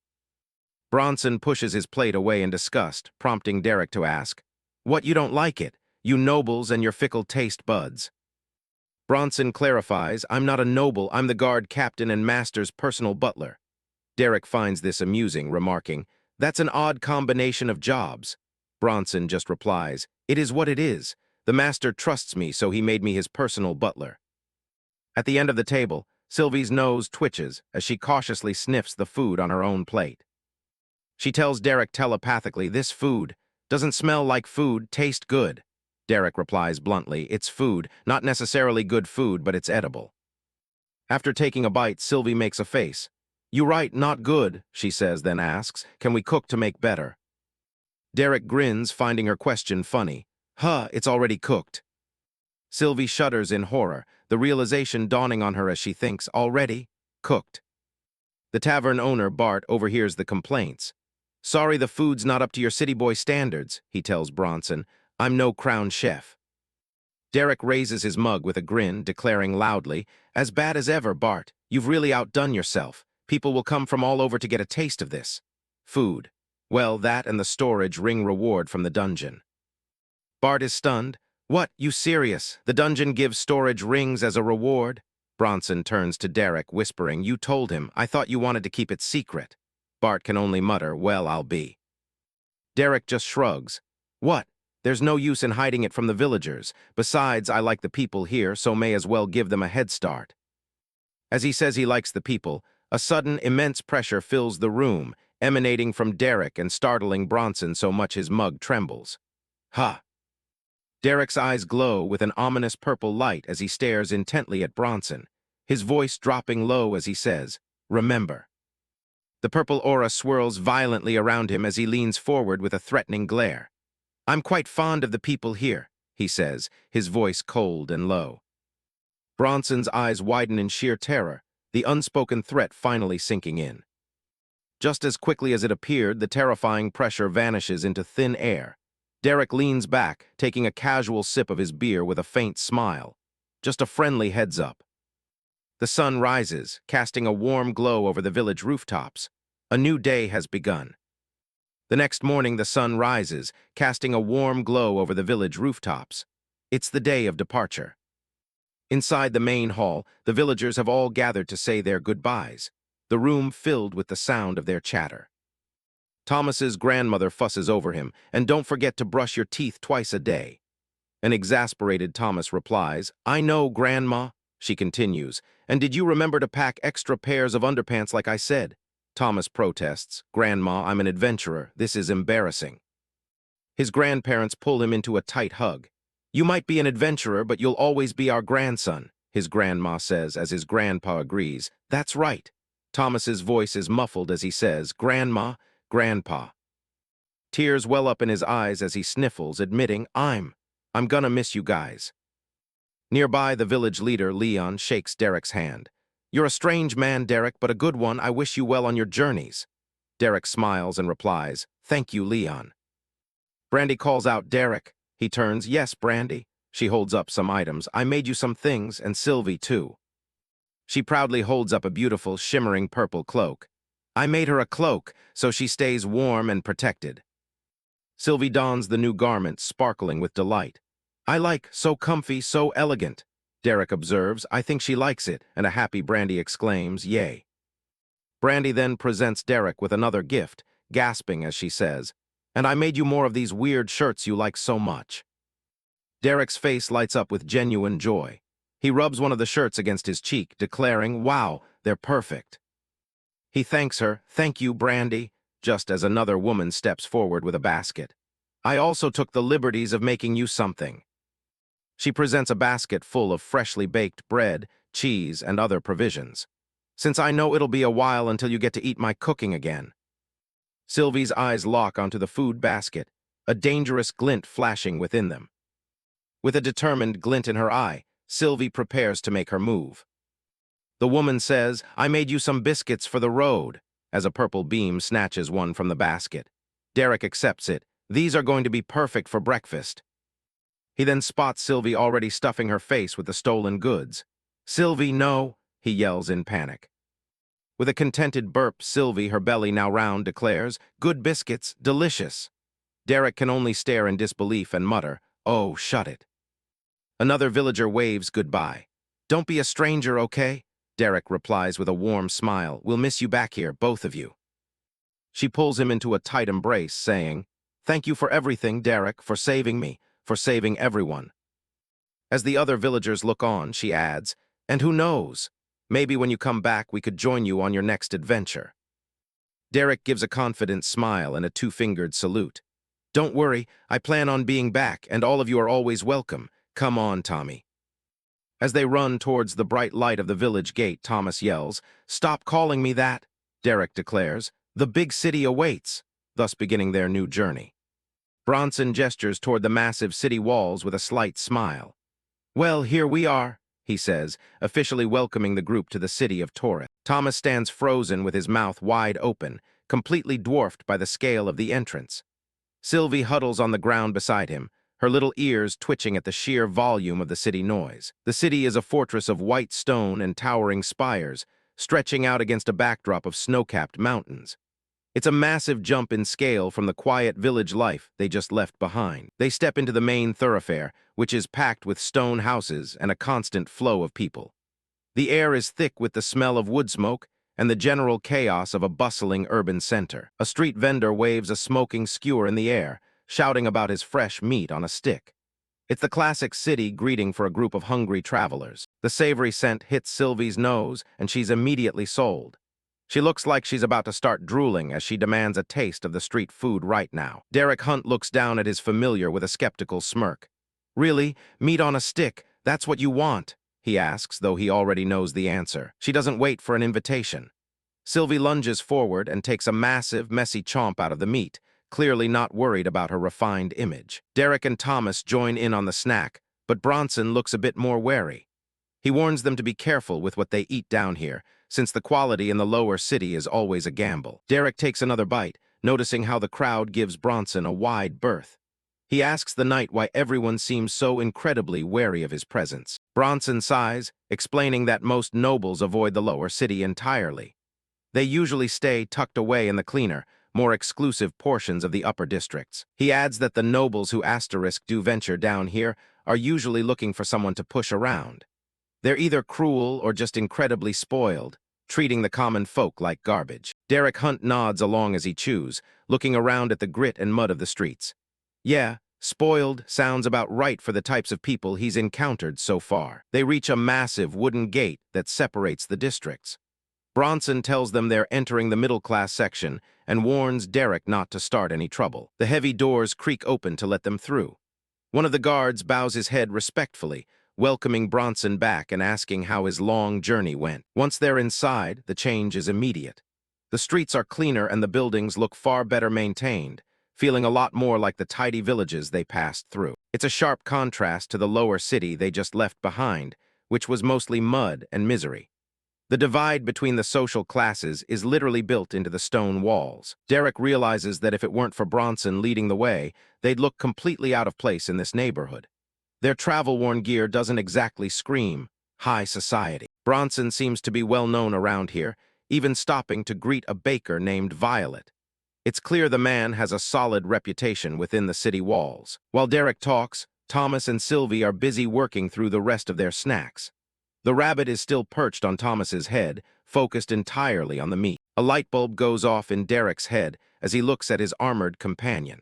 Bronson pushes his plate away in disgust, prompting Derek to ask, what, you don't like it? You nobles and your fickle taste buds. Bronson clarifies, I'm not a noble, I'm the guard captain and master's personal butler. Derek finds this amusing, remarking, that's an odd combination of jobs. Bronson just replies, it is what it is. The master trusts me, so he made me his personal butler. At the end of the table, Sylvie's nose twitches as she cautiously sniffs the food on her own plate. She tells Derek telepathically, this food doesn't smell like food, taste good. Derek replies bluntly, it's food, not necessarily good food, but it's edible. After taking a bite, Sylvie makes a face. You right, not good, she says, then asks, can we cook to make better? Derek grins, finding her question funny. It's already cooked. Sylvie shudders in horror, the realization dawning on her as she thinks, already cooked. The tavern owner, Bart, overhears the complaints. Sorry the food's not up to your city boy standards, he tells Bronson. I'm no crown chef. Derek raises his mug with a grin, declaring loudly, as bad as ever, Bart. You've really outdone yourself. People will come from all over to get a taste of this. Food. Well, that and the storage ring reward from the dungeon. Bart is stunned. What, you serious? The dungeon gives storage rings as a reward? Bronson turns to Derek, whispering, you told him. I thought you wanted to keep it secret. Bart can only mutter, well, I'll be. Derek just shrugs. What? There's no use in hiding it from the villagers. Besides, I like the people here, so may as well give them a head start. As he says he likes the people, a sudden, immense pressure fills the room, emanating from Derek and startling Bronson so much his mug trembles. Ha! Derek's eyes glow with an ominous purple light as he stares intently at Bronson, his voice dropping low as he says, remember. The purple aura swirls violently around him as he leans forward with a threatening glare. I'm quite fond of the people here, he says, his voice cold and low. Bronson's eyes widen in sheer terror, the unspoken threat finally sinking in. Just as quickly as it appeared, the terrifying pressure vanishes into thin air. Derek leans back, taking a casual sip of his beer with a faint smile. Just a friendly heads up. The sun rises, casting a warm glow over the village rooftops. A new day has begun. The next morning, the sun rises, casting a warm glow over the village rooftops. It's the day of departure. Inside the main hall, the villagers have all gathered to say their goodbyes, the room filled with the sound of their chatter. Thomas's grandmother fusses over him, and don't forget to brush your teeth twice a day. An exasperated Thomas replies, I know, Grandma. She continues, and did you remember to pack extra pairs of underpants like I said? Thomas protests, Grandma, I'm an adventurer. This is embarrassing. His grandparents pull him into a tight hug. You might be an adventurer, but you'll always be our grandson, his grandma says as his grandpa agrees. That's right. Thomas's voice is muffled as he says, Grandma, Grandpa. Tears well up in his eyes as he sniffles, admitting, I'm gonna miss you guys. Nearby, the village leader, Leon, shakes Derek's hand. You're a strange man, Derek, but a good one. I wish you well on your journeys. Derek smiles and replies, Thank you, Leon. Brandy calls out, Derek. He turns, Yes, Brandy. She holds up some items. I made you some things, and Sylvie, too. She proudly holds up a beautiful, shimmering purple cloak. I made her a cloak, so she stays warm and protected. Sylvie dons the new garment, sparkling with delight. I like, so comfy, so elegant. Derek observes, I think she likes it, and a happy Brandy exclaims, Yay. Brandy then presents Derek with another gift, gasping as she says, And I made you more of these weird shirts you like so much. Derek's face lights up with genuine joy. He rubs one of the shirts against his cheek, declaring, Wow, they're perfect. He thanks her, Thank you, Brandy, just as another woman steps forward with a basket. I also took the liberties of making you something. She presents a basket full of freshly baked bread, cheese, and other provisions. Since I know it'll be a while until you get to eat my cooking again. Sylvie's eyes lock onto the food basket, a dangerous glint flashing within them. With a determined glint in her eye, Sylvie prepares to make her move. The woman says, I made you some biscuits for the road, as a purple beam snatches one from the basket. Derek accepts it. These are going to be perfect for breakfast. He then spots Sylvie already stuffing her face with the stolen goods. Sylvie, no, he yells in panic. With a contented burp, Sylvie, her belly now round, declares, Good biscuits, delicious. Derek can only stare in disbelief and mutter, Oh, shut it. Another villager waves goodbye. Don't be a stranger, okay? Derek replies with a warm smile. We'll miss you back here, both of you. She pulls him into a tight embrace, saying, Thank you for everything, Derek, for saving me, for saving everyone. As the other villagers look on, she adds, And who knows? Maybe when you come back, we could join you on your next adventure. Derek gives a confident smile and a two-fingered salute. Don't worry, I plan on being back, and all of you are always welcome. Come on, Tommy. As they run towards the bright light of the village gate, Thomas yells, Stop calling me that, Derek declares. The big city awaits, thus beginning their new journey. Bronson gestures toward the massive city walls with a slight smile. Well, here we are, he says, officially welcoming the group to the city of Taurus. Thomas stands frozen with his mouth wide open, completely dwarfed by the scale of the entrance. Sylvie huddles on the ground beside him, her little ears twitching at the sheer volume of the city noise. The city is a fortress of white stone and towering spires, stretching out against a backdrop of snow-capped mountains. It's a massive jump in scale from the quiet village life they just left behind. They step into the main thoroughfare, which is packed with stone houses and a constant flow of people. The air is thick with the smell of wood smoke and the general chaos of a bustling urban center. A street vendor waves a smoking skewer in the air, shouting about his fresh meat on a stick. It's the classic city greeting for a group of hungry travelers. The savory scent hits Sylvie's nose, and she's immediately sold. She looks like she's about to start drooling as she demands a taste of the street food right now. Derek Hunt looks down at his familiar with a skeptical smirk. Really? Meat on a stick? That's what you want? He asks, though he already knows the answer. She doesn't wait for an invitation. Sylvie lunges forward and takes a massive, messy chomp out of the meat, clearly not worried about her refined image. Derek and Thomas join in on the snack, but Bronson looks a bit more wary. He warns them to be careful with what they eat down here, since the quality in the lower city is always a gamble. Derek takes another bite, noticing how the crowd gives Bronson a wide berth. He asks the knight why everyone seems so incredibly wary of his presence. Bronson sighs, explaining that most nobles avoid the lower city entirely. They usually stay tucked away in the cleaner, more exclusive portions of the upper districts. He adds that the nobles who *do venture down here are usually looking for someone to push around. They're either cruel or just incredibly spoiled, treating the common folk like garbage. Derek Hunt nods along as he chews, looking around at the grit and mud of the streets. Yeah, spoiled sounds about right for the types of people he's encountered so far. They reach a massive wooden gate that separates the districts. Bronson tells them they're entering the middle-class section and warns Derek not to start any trouble. The heavy doors creak open to let them through. One of the guards bows his head respectfully, welcoming Bronson back and asking how his long journey went. Once they're inside, the change is immediate. The streets are cleaner and the buildings look far better maintained, feeling a lot more like the tidy villages they passed through. It's a sharp contrast to the lower city they just left behind, which was mostly mud and misery. The divide between the social classes is literally built into the stone walls. Derek realizes that if it weren't for Bronson leading the way, they'd look completely out of place in this neighborhood. Their travel-worn gear doesn't exactly scream high society. Bronson seems to be well known around here, even stopping to greet a baker named Violet. It's clear the man has a solid reputation within the city walls. While Derek talks, Thomas and Sylvie are busy working through the rest of their snacks. The rabbit is still perched on Thomas's head, focused entirely on the meat. A light bulb goes off in Derek's head as he looks at his armored companion.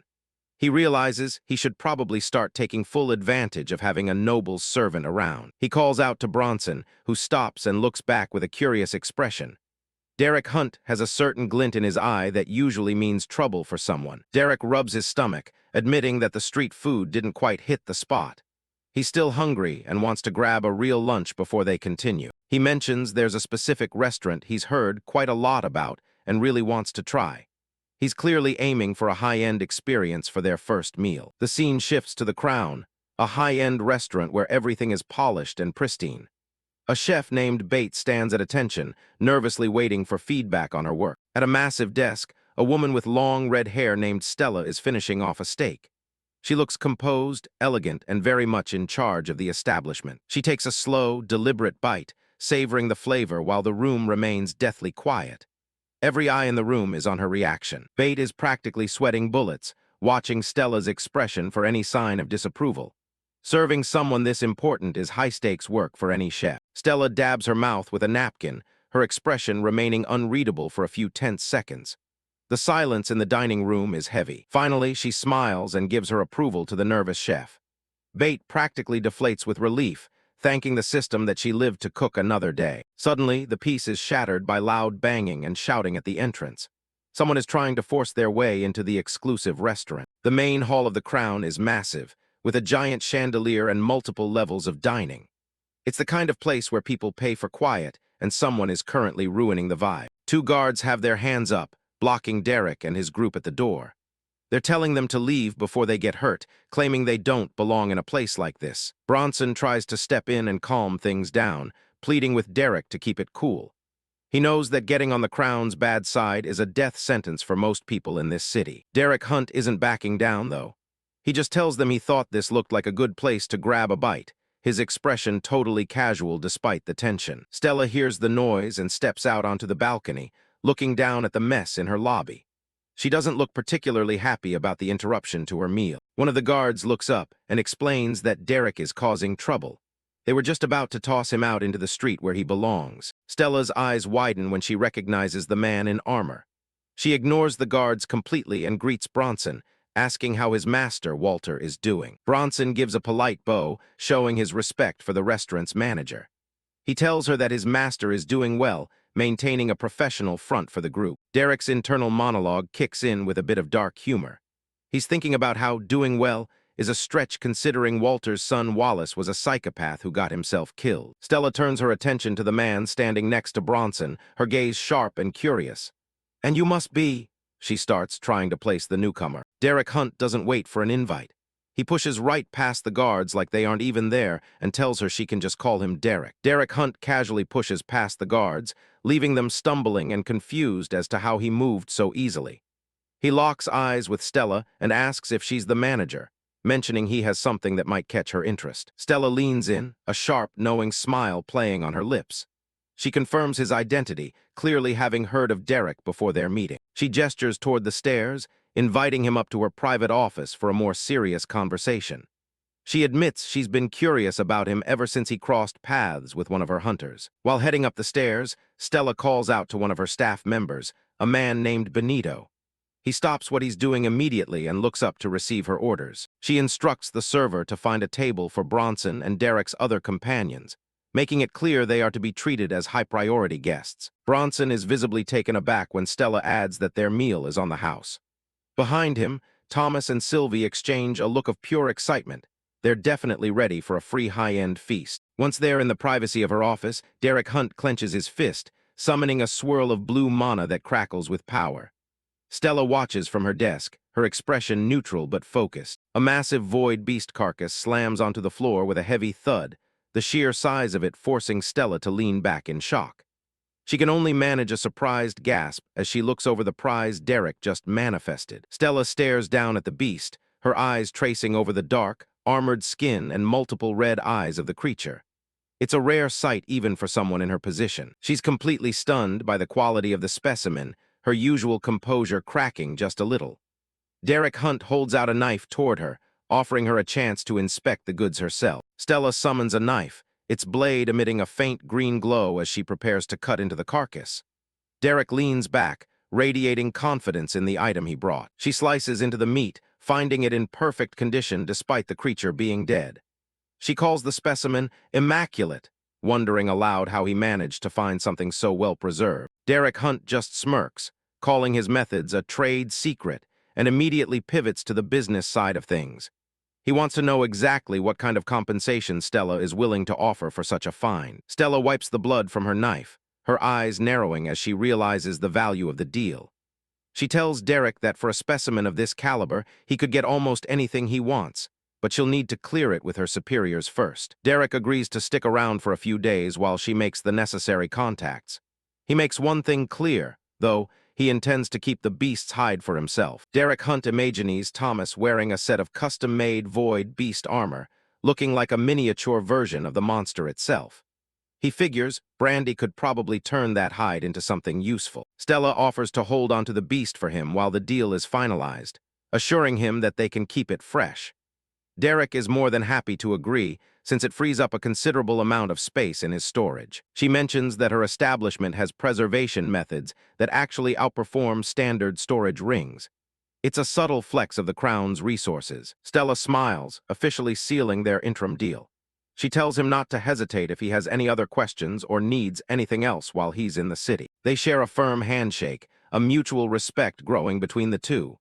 He realizes he should probably start taking full advantage of having a noble servant around. He calls out to Bronson, who stops and looks back with a curious expression. Derek Hunt has a certain glint in his eye that usually means trouble for someone. Derek rubs his stomach, admitting that the street food didn't quite hit the spot. He's still hungry and wants to grab a real lunch before they continue. He mentions there's a specific restaurant he's heard quite a lot about and really wants to try. He's clearly aiming for a high-end experience for their first meal. The scene shifts to the Crown, a high-end restaurant where everything is polished and pristine. A chef named Bates stands at attention, nervously waiting for feedback on her work. At a massive desk, a woman with long red hair named Stella is finishing off a steak. She looks composed, elegant, and very much in charge of the establishment. She takes a slow, deliberate bite, savoring the flavor while the room remains deathly quiet. Every eye in the room is on her reaction. Bate is practically sweating bullets, watching Stella's expression for any sign of disapproval. Serving someone this important is high-stakes work for any chef. Stella dabs her mouth with a napkin, her expression remaining unreadable for a few tense seconds. The silence in the dining room is heavy. Finally, she smiles and gives her approval to the nervous chef. Bate practically deflates with relief, thanking the system that she lived to cook another day. Suddenly, the peace is shattered by loud banging and shouting at the entrance. Someone is trying to force their way into the exclusive restaurant. The main hall of the Crown is massive, with a giant chandelier and multiple levels of dining. It's the kind of place where people pay for quiet, and someone is currently ruining the vibe. Two guards have their hands up, blocking Derek and his group at the door. They're telling them to leave before they get hurt, claiming they don't belong in a place like this. Bronson tries to step in and calm things down, pleading with Derek to keep it cool. He knows that getting on the Crown's bad side is a death sentence for most people in this city. Derek Hunt isn't backing down, though. He just tells them he thought this looked like a good place to grab a bite, his expression totally casual despite the tension. Stella hears the noise and steps out onto the balcony, looking down at the mess in her lobby. She doesn't look particularly happy about the interruption to her meal. One of the guards looks up and explains that Derek is causing trouble. They were just about to toss him out into the street where he belongs. Stella's eyes widen when she recognizes the man in armor. She ignores the guards completely and greets Bronson, asking how his master, Walter, is doing. Bronson gives a polite bow, showing his respect for the restaurant's manager. He tells her that his master is doing well, maintaining a professional front for the group. Derek's internal monologue kicks in with a bit of dark humor. He's thinking about how doing well is a stretch considering Walter's son Wallace was a psychopath who got himself killed. Stella turns her attention to the man standing next to Bronson, her gaze sharp and curious. "And you must be," she starts, trying to place the newcomer. Derek Hunt doesn't wait for an invite. He pushes right past the guards like they aren't even there and tells her she can just call him Derek. Derek Hunt casually pushes past the guards, leaving them stumbling and confused as to how he moved so easily. He locks eyes with Stella and asks if she's the manager, mentioning he has something that might catch her interest. Stella leans in, a sharp, knowing smile playing on her lips. She confirms his identity, clearly having heard of Derek before their meeting. She gestures toward the stairs, inviting him up to her private office for a more serious conversation. She admits she's been curious about him ever since he crossed paths with one of her hunters. While heading up the stairs, Stella calls out to one of her staff members, a man named Benito. He stops what he's doing immediately and looks up to receive her orders. She instructs the server to find a table for Bronson and Derek's other companions, making it clear they are to be treated as high-priority guests. Bronson is visibly taken aback when Stella adds that their meal is on the house. Behind him, Thomas and Sylvie exchange a look of pure excitement. They're definitely ready for a free high-end feast. Once there in the privacy of her office, Derek Hunt clenches his fist, summoning a swirl of blue mana that crackles with power. Stella watches from her desk, her expression neutral but focused. A massive void beast carcass slams onto the floor with a heavy thud, the sheer size of it forcing Stella to lean back in shock. She can only manage a surprised gasp as she looks over the prize Derek just manifested. Stella stares down at the beast, her eyes tracing over the dark, armored skin and multiple red eyes of the creature. It's a rare sight even for someone in her position. She's completely stunned by the quality of the specimen, her usual composure cracking just a little. Derek Hunt holds out a knife toward her, offering her a chance to inspect the goods herself. Stella summons a knife, its blade emitting a faint green glow as she prepares to cut into the carcass. Derek leans back, radiating confidence in the item he brought. She slices into the meat, finding it in perfect condition despite the creature being dead. She calls the specimen immaculate, wondering aloud how he managed to find something so well preserved. Derek Hunt just smirks, calling his methods a trade secret, and immediately pivots to the business side of things. He wants to know exactly what kind of compensation Stella is willing to offer for such a find. Stella wipes the blood from her knife, her eyes narrowing as she realizes the value of the deal. She tells Derek that for a specimen of this caliber, he could get almost anything he wants, but she'll need to clear it with her superiors first. Derek agrees to stick around for a few days while she makes the necessary contacts. He makes one thing clear, though: he intends to keep the beast's hide for himself. Derek Hunt imagines Thomas wearing a set of custom-made void beast armor, looking like a miniature version of the monster itself. He figures Brandy could probably turn that hide into something useful. Stella offers to hold onto the beast for him while the deal is finalized, assuring him that they can keep it fresh. Derek is more than happy to agree, since it frees up a considerable amount of space in his storage. She mentions that her establishment has preservation methods that actually outperform standard storage rings. It's a subtle flex of the Crown's resources. Stella smiles, officially sealing their interim deal. She tells him not to hesitate if he has any other questions or needs anything else while he's in the city. They share a firm handshake, a mutual respect growing between the two.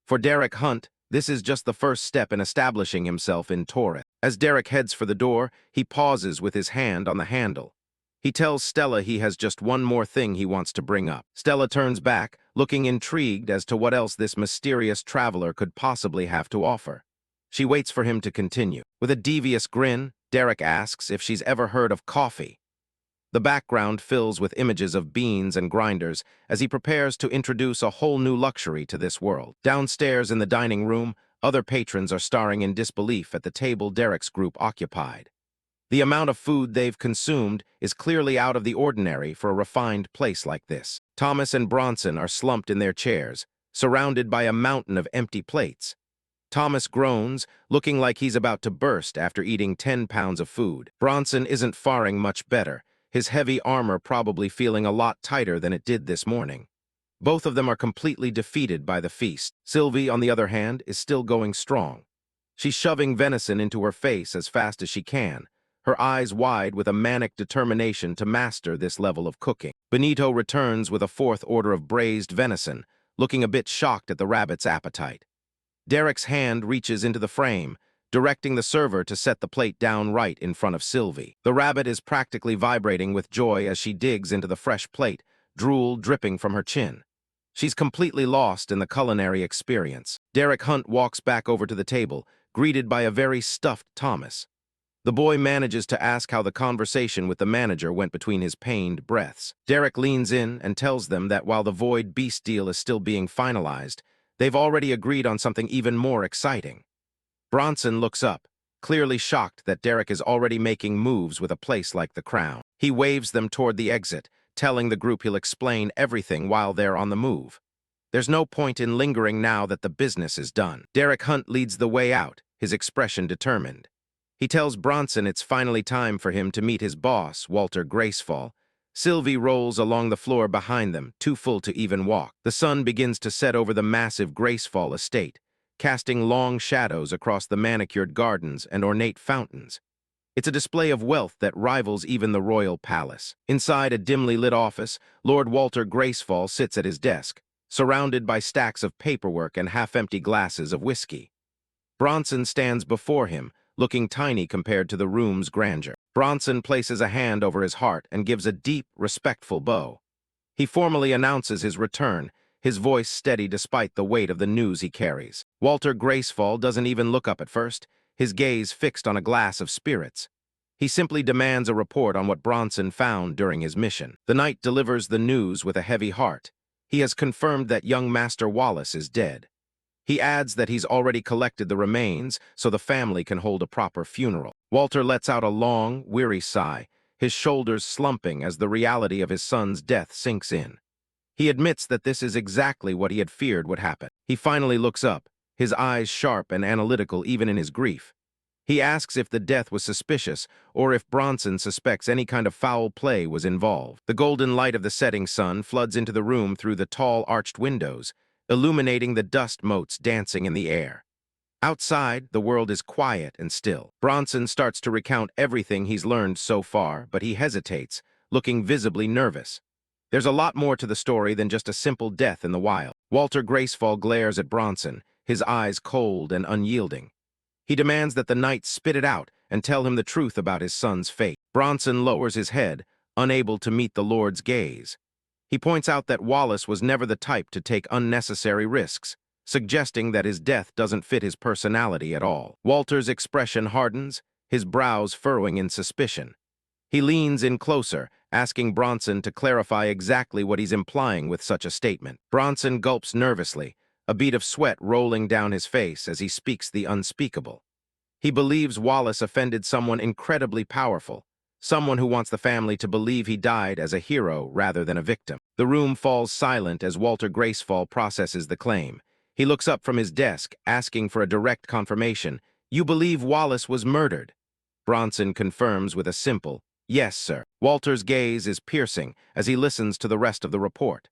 For Derek Hunt, this is just the first step in establishing himself in Taurus. As Derek heads for the door, he pauses with his hand on the handle. He tells Stella he has just one more thing he wants to bring up. Stella turns back, looking intrigued as to what else this mysterious traveler could possibly have to offer. She waits for him to continue. With a devious grin, Derek asks if she's ever heard of coffee. The background fills with images of beans and grinders as he prepares to introduce a whole new luxury to this world. Downstairs in the dining room, other patrons are staring in disbelief at the table Derek's group occupied. The amount of food they've consumed is clearly out of the ordinary for a refined place like this. Thomas and Bronson are slumped in their chairs, surrounded by a mountain of empty plates. Thomas groans, looking like he's about to burst after eating 10 pounds of food. Bronson isn't faring much better, his heavy armor probably feeling a lot tighter than it did this morning. Both of them are completely defeated by the feast. Sylvie, on the other hand, is still going strong. She's shoving venison into her face as fast as she can, her eyes wide with a manic determination to master this level of cooking. Benito returns with a fourth order of braised venison, looking a bit shocked at the rabbit's appetite. Derek's hand reaches into the frame, directing the server to set the plate down right in front of Sylvie. The rabbit is practically vibrating with joy as she digs into the fresh plate, drool dripping from her chin. She's completely lost in the culinary experience. Derek Hunt walks back over to the table, greeted by a very stuffed Thomas. The boy manages to ask how the conversation with the manager went between his pained breaths. Derek leans in and tells them that while the Void Beast deal is still being finalized, they've already agreed on something even more exciting. Bronson looks up, clearly shocked that Derek is already making moves with a place like the Crown. He waves them toward the exit, telling the group he'll explain everything while they're on the move. There's no point in lingering now that the business is done. Derek Hunt leads the way out, his expression determined. He tells Bronson it's finally time for him to meet his boss, Walter Gracefall. Sylvie rolls along the floor behind them, too full to even walk. The sun begins to set over the massive Gracefall estate, casting long shadows across the manicured gardens and ornate fountains. It's a display of wealth that rivals even the royal palace. Inside a dimly lit office, Lord Walter Gracefall sits at his desk, surrounded by stacks of paperwork and half-empty glasses of whiskey. Bronson stands before him, looking tiny compared to the room's grandeur. Bronson places a hand over his heart and gives a deep, respectful bow. He formally announces his return, his voice steady despite the weight of the news he carries. Walter Gracefall doesn't even look up at first, his gaze fixed on a glass of spirits. He simply demands a report on what Bronson found during his mission. The knight delivers the news with a heavy heart. He has confirmed that young Master Wallace is dead. He adds that he's already collected the remains so the family can hold a proper funeral. Walter lets out a long, weary sigh, his shoulders slumping as the reality of his son's death sinks in. He admits that this is exactly what he had feared would happen. He finally looks up, his eyes sharp and analytical even in his grief. He asks if the death was suspicious or if Bronson suspects any kind of foul play was involved. The golden light of the setting sun floods into the room through the tall arched windows, illuminating the dust motes dancing in the air. Outside, the world is quiet and still. Bronson starts to recount everything he's learned so far, but he hesitates, looking visibly nervous. There's a lot more to the story than just a simple death in the wild. Walter Gracefall glares at Bronson, his eyes cold and unyielding. He demands that the knight spit it out and tell him the truth about his son's fate. Bronson lowers his head, unable to meet the Lord's gaze. He points out that Wallace was never the type to take unnecessary risks, suggesting that his death doesn't fit his personality at all. Walter's expression hardens, his brows furrowing in suspicion. He leans in closer, asking Bronson to clarify exactly what he's implying with such a statement. Bronson gulps nervously, a bead of sweat rolling down his face as he speaks the unspeakable. He believes Wallace offended someone incredibly powerful, someone who wants the family to believe he died as a hero rather than a victim. The room falls silent as Walter Gracefall processes the claim. He looks up from his desk, asking for a direct confirmation. "You believe Wallace was murdered?" Bronson confirms with a simple, "Yes, sir." Walter's gaze is piercing as he listens to the rest of the report.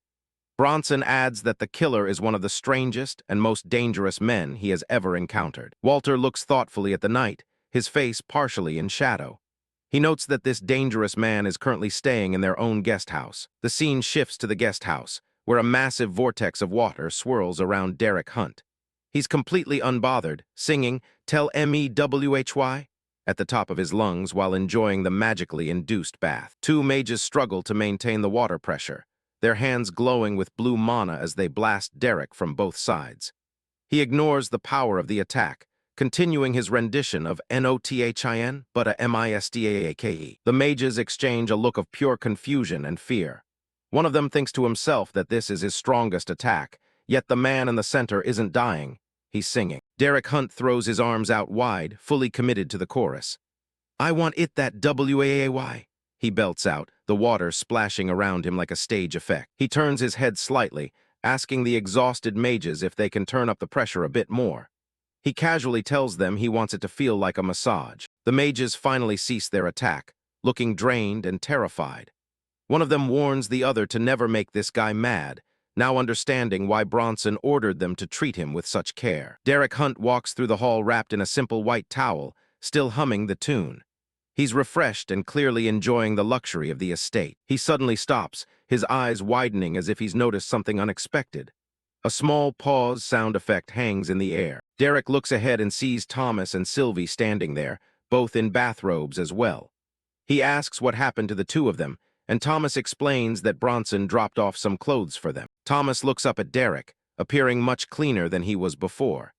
Bronson adds that the killer is one of the strangest and most dangerous men he has ever encountered. Walter looks thoughtfully at the knight, his face partially in shadow. He notes that this dangerous man is currently staying in their own guest house. The scene shifts to the guest house, where a massive vortex of water swirls around Derek Hunt. He's completely unbothered, singing "Tell MEWHY" at the top of his lungs while enjoying the magically induced bath. Two mages struggle to maintain the water pressure, their hands glowing with blue mana as they blast Derek from both sides. He ignores the power of the attack, continuing his rendition of "NOTHIN, but a MISDAAKE. The mages exchange a look of pure confusion and fear. One of them thinks to himself that this is his strongest attack, yet the man in the center isn't dying. He's singing. Derek Hunt throws his arms out wide, fully committed to the chorus. "I want it that WAAY," he belts out, the water splashing around him like a stage effect. He turns his head slightly, asking the exhausted mages if they can turn up the pressure a bit more. He casually tells them he wants it to feel like a massage. The mages finally cease their attack, looking drained and terrified. One of them warns the other to never make this guy mad, now understanding why Bronson ordered them to treat him with such care. Derek Hunt walks through the hall wrapped in a simple white towel, still humming the tune. He's refreshed and clearly enjoying the luxury of the estate. He suddenly stops, his eyes widening as if he's noticed something unexpected. A small pause sound effect hangs in the air. Derek looks ahead and sees Thomas and Sylvie standing there, both in bathrobes as well. He asks what happened to the two of them, and Thomas explains that Bronson dropped off some clothes for them. Thomas looks up at Derek, appearing much cleaner than he was before.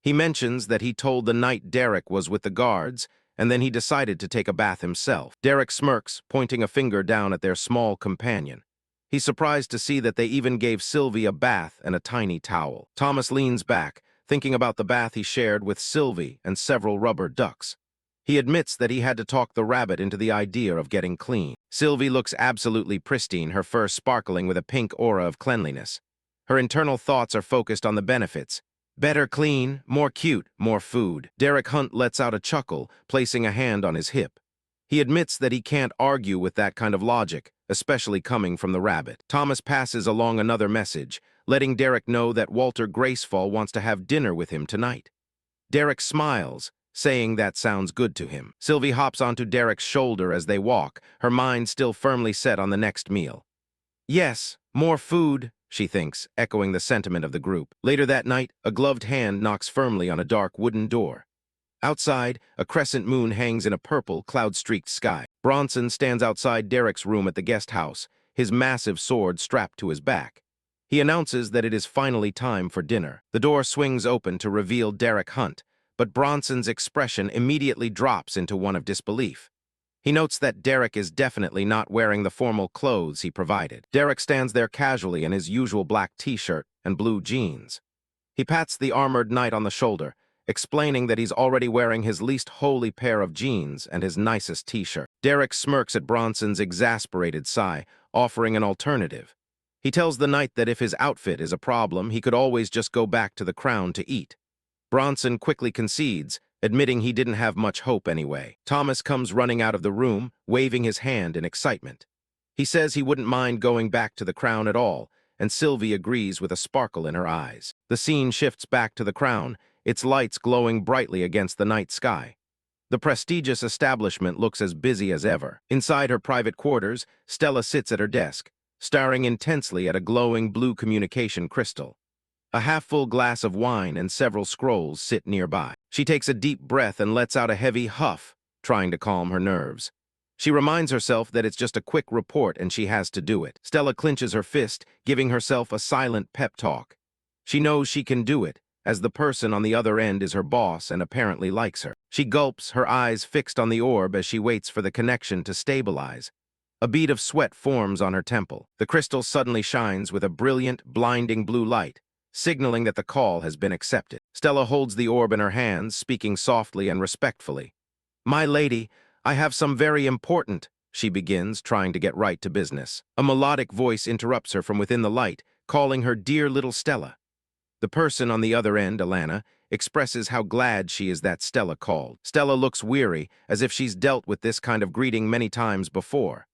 He mentions that he told the night Derek was with the guards, and then he decided to take a bath himself. Derek smirks, pointing a finger down at their small companion. He's surprised to see that they even gave Sylvie a bath and a tiny towel. Thomas leans back, thinking about the bath he shared with Sylvie and several rubber ducks. He admits that he had to talk the rabbit into the idea of getting clean. Sylvie looks absolutely pristine, her fur sparkling with a pink aura of cleanliness. Her internal thoughts are focused on the benefits, Better clean, more cute, more food. Derek Hunt lets out a chuckle, placing a hand on his hip. He admits that he can't argue with that kind of logic, especially coming from the rabbit. Thomas passes along another message, letting Derek know that Walter Gracefall wants to have dinner with him tonight. Derek smiles, saying that sounds good to him. Sylvie hops onto Derek's shoulder as they walk, her mind still firmly set on the next meal. Yes, more food, she thinks, echoing the sentiment of the group. Later that night, a gloved hand knocks firmly on a dark wooden door. Outside, a crescent moon hangs in a purple, cloud-streaked sky. Bronson stands outside Derek's room at the guest house, his massive sword strapped to his back. He announces that it is finally time for dinner. The door swings open to reveal Derek Hunt, but Bronson's expression immediately drops into one of disbelief. He notes that Derek is definitely not wearing the formal clothes he provided. Derek stands there casually in his usual black t-shirt and blue jeans. He pats the armored knight on the shoulder, explaining that he's already wearing his least holy pair of jeans and his nicest t-shirt. Derek smirks at Bronson's exasperated sigh, offering an alternative. He tells the knight that if his outfit is a problem, he could always just go back to the Crown to eat. Bronson quickly concedes, admitting he didn't have much hope anyway. Thomas comes running out of the room, waving his hand in excitement. He says he wouldn't mind going back to the Crown at all, and Sylvie agrees with a sparkle in her eyes. The scene shifts back to the Crown, its lights glowing brightly against the night sky. The prestigious establishment looks as busy as ever. Inside her private quarters, Stella sits at her desk, staring intensely at a glowing blue communication crystal. A half-full glass of wine and several scrolls sit nearby. She takes a deep breath and lets out a heavy huff, trying to calm her nerves. She reminds herself that it's just a quick report and she has to do it. Stella clenches her fist, giving herself a silent pep talk. She knows she can do it, as the person on the other end is her boss and apparently likes her. She gulps, her eyes fixed on the orb as she waits for the connection to stabilize. A bead of sweat forms on her temple. The crystal suddenly shines with a brilliant, blinding blue light, signaling that the call has been accepted. Stella holds the orb in her hands, speaking softly and respectfully. "My lady, I have some very important," she begins, trying to get right to business. A melodic voice interrupts her from within the light, calling her dear little Stella. The person on the other end, Alana, expresses how glad she is that Stella called. Stella looks weary, as if she's dealt with this kind of greeting many times before.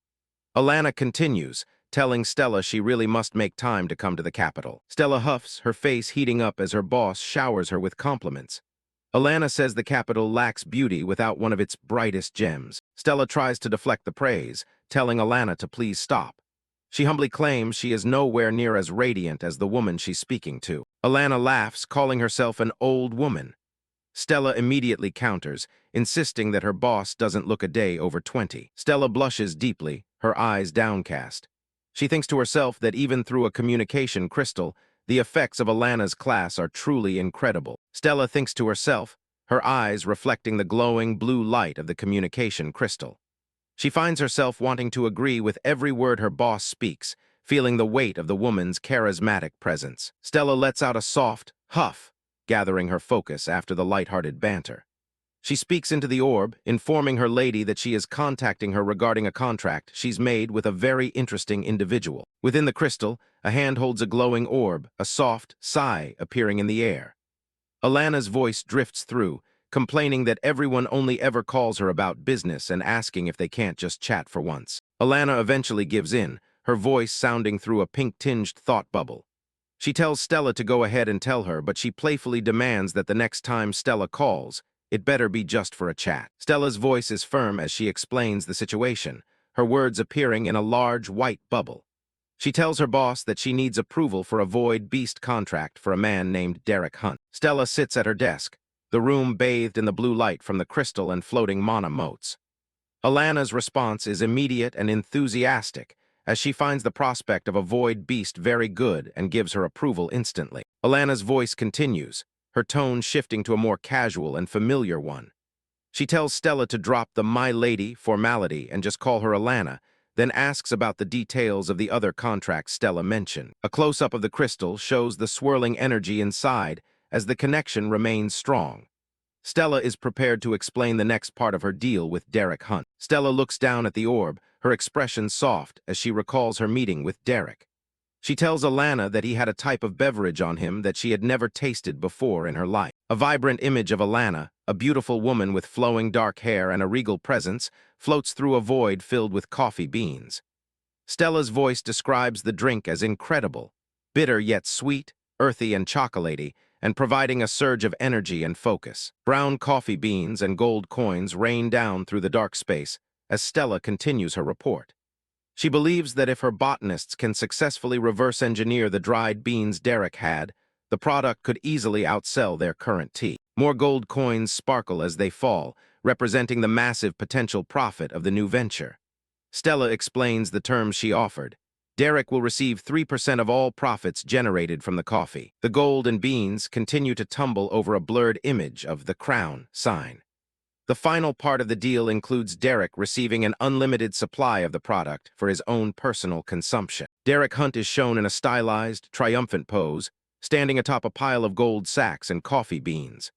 Alana continues, telling Stella she really must make time to come to the capital. Stella huffs, her face heating up as her boss showers her with compliments. Alana says the capital lacks beauty without one of its brightest gems. Stella tries to deflect the praise, telling Alana to please stop. She humbly claims she is nowhere near as radiant as the woman she's speaking to. Alana laughs, calling herself an old woman. Stella immediately counters, insisting that her boss doesn't look a day over 20. Stella blushes deeply, her eyes downcast. She thinks to herself that even through a communication crystal, the effects of Alana's class are truly incredible. Stella thinks to herself, her eyes reflecting the glowing blue light of the communication crystal. She finds herself wanting to agree with every word her boss speaks, feeling the weight of the woman's charismatic presence. Stella lets out a soft huff, gathering her focus after the light-hearted banter. She speaks into the orb, informing her lady that she is contacting her regarding a contract she's made with a very interesting individual. Within the crystal, a hand holds a glowing orb, a soft sigh appearing in the air. Alana's voice drifts through, complaining that everyone only ever calls her about business and asking if they can't just chat for once. Alana eventually gives in, her voice sounding through a pink-tinged thought bubble. She tells Stella to go ahead and tell her, but she playfully demands that the next time Stella calls, it better be just for a chat. Stella's voice is firm as she explains the situation, her words appearing in a large white bubble. She tells her boss that she needs approval for a void beast contract for a man named Derek Hunt. Stella sits at her desk, the room bathed in the blue light from the crystal and floating mana motes. Alana's response is immediate and enthusiastic, as she finds the prospect of a void beast very good and gives her approval instantly. Alana's voice continues, her tone shifting to a more casual and familiar one. She tells Stella to drop the "my lady" formality and just call her Alana, then asks about the details of the other contract Stella mentioned. A close-up of the crystal shows the swirling energy inside as the connection remains strong. Stella is prepared to explain the next part of her deal with Derek Hunt. Stella looks down at the orb, her expression soft as she recalls her meeting with Derek. She tells Alana that he had a type of beverage on him that she had never tasted before in her life. A vibrant image of Alana, a beautiful woman with flowing dark hair and a regal presence, floats through a void filled with coffee beans. Stella's voice describes the drink as incredible, bitter yet sweet, earthy and chocolatey, and providing a surge of energy and focus. Brown coffee beans and gold coins rain down through the dark space as Stella continues her report. She believes that if her botanists can successfully reverse engineer the dried beans Derek had, the product could easily outsell their current tea. More gold coins sparkle as they fall, representing the massive potential profit of the new venture. Stella explains the terms she offered. Derek will receive 3% of all profits generated from the coffee. The gold and beans continue to tumble over a blurred image of the crown sign. The final part of the deal includes Derek receiving an unlimited supply of the product for his own personal consumption. Derek Hunt is shown in a stylized, triumphant pose, standing atop a pile of gold sacks and coffee beans.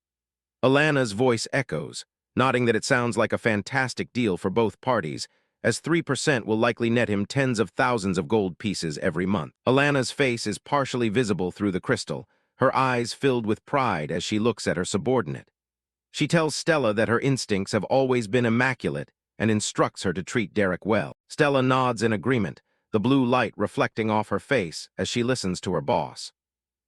Alana's voice echoes, nodding that it sounds like a fantastic deal for both parties, as 3% will likely net him tens of thousands of gold pieces every month. Alana's face is partially visible through the crystal, her eyes filled with pride as she looks at her subordinate. She tells Stella that her instincts have always been immaculate and instructs her to treat Derek well. Stella nods in agreement, the blue light reflecting off her face as she listens to her boss.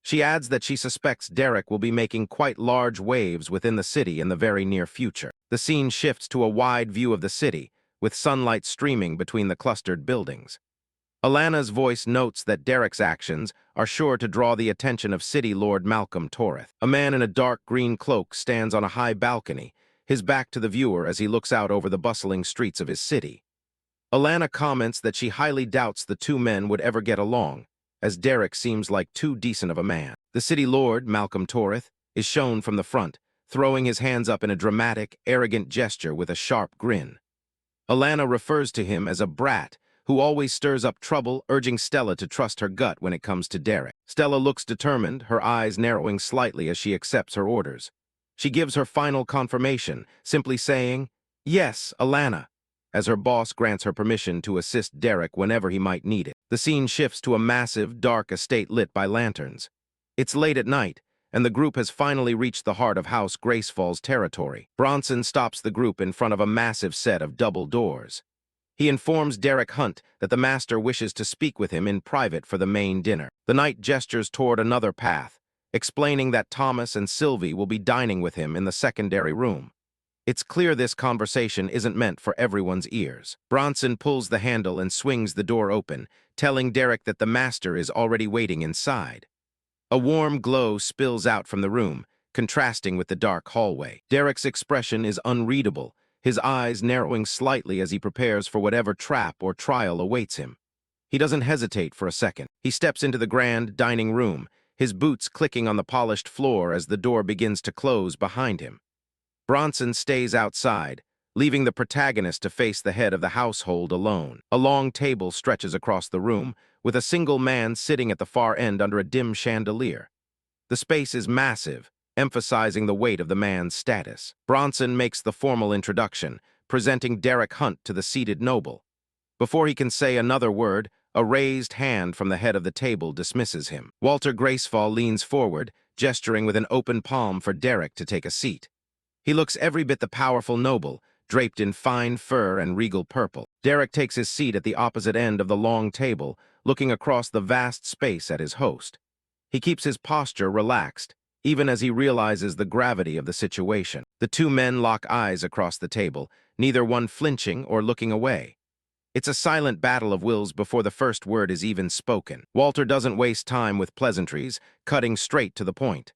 She adds that she suspects Derek will be making quite large waves within the city in the very near future. The scene shifts to a wide view of the city, with sunlight streaming between the clustered buildings. Alana's voice notes that Derek's actions are sure to draw the attention of City Lord Malcolm Torreth. A man in a dark green cloak stands on a high balcony, his back to the viewer as he looks out over the bustling streets of his city. Alana comments that she highly doubts the two men would ever get along, as Derek seems like too decent of a man. The City Lord, Malcolm Torreth, is shown from the front, throwing his hands up in a dramatic, arrogant gesture with a sharp grin. Alana refers to him as a brat, who always stirs up trouble, urging Stella to trust her gut when it comes to Derek. Stella looks determined, her eyes narrowing slightly as she accepts her orders. She gives her final confirmation, simply saying, "Yes, Alana," as her boss grants her permission to assist Derek whenever he might need it. The scene shifts to a massive, dark estate lit by lanterns. It's late at night, and the group has finally reached the heart of House Gracefall's territory. Bronson stops the group in front of a massive set of double doors. He informs Derek Hunt that the master wishes to speak with him in private for the main dinner. The knight gestures toward another path, explaining that Thomas and Sylvie will be dining with him in the secondary room. It's clear this conversation isn't meant for everyone's ears. Bronson pulls the handle and swings the door open, telling Derek that the master is already waiting inside. A warm glow spills out from the room, contrasting with the dark hallway. Derek's expression is unreadable, his eyes narrowing slightly as he prepares for whatever trap or trial awaits him. He doesn't hesitate for a second. He steps into the grand dining room, his boots clicking on the polished floor as the door begins to close behind him. Bronson stays outside, leaving the protagonist to face the head of the household alone. A long table stretches across the room, with a single man sitting at the far end under a dim chandelier. The space is massive, emphasizing the weight of the man's status. Bronson makes the formal introduction, presenting Derek Hunt to the seated noble. Before he can say another word, a raised hand from the head of the table dismisses him. Walter Gracefall leans forward, gesturing with an open palm for Derek to take a seat. He looks every bit the powerful noble, draped in fine fur and regal purple. Derek takes his seat at the opposite end of the long table, looking across the vast space at his host. He keeps his posture relaxed, even as he realizes the gravity of the situation. The two men lock eyes across the table, neither one flinching or looking away. It's a silent battle of wills before the first word is even spoken. Walter doesn't waste time with pleasantries, cutting straight to the point.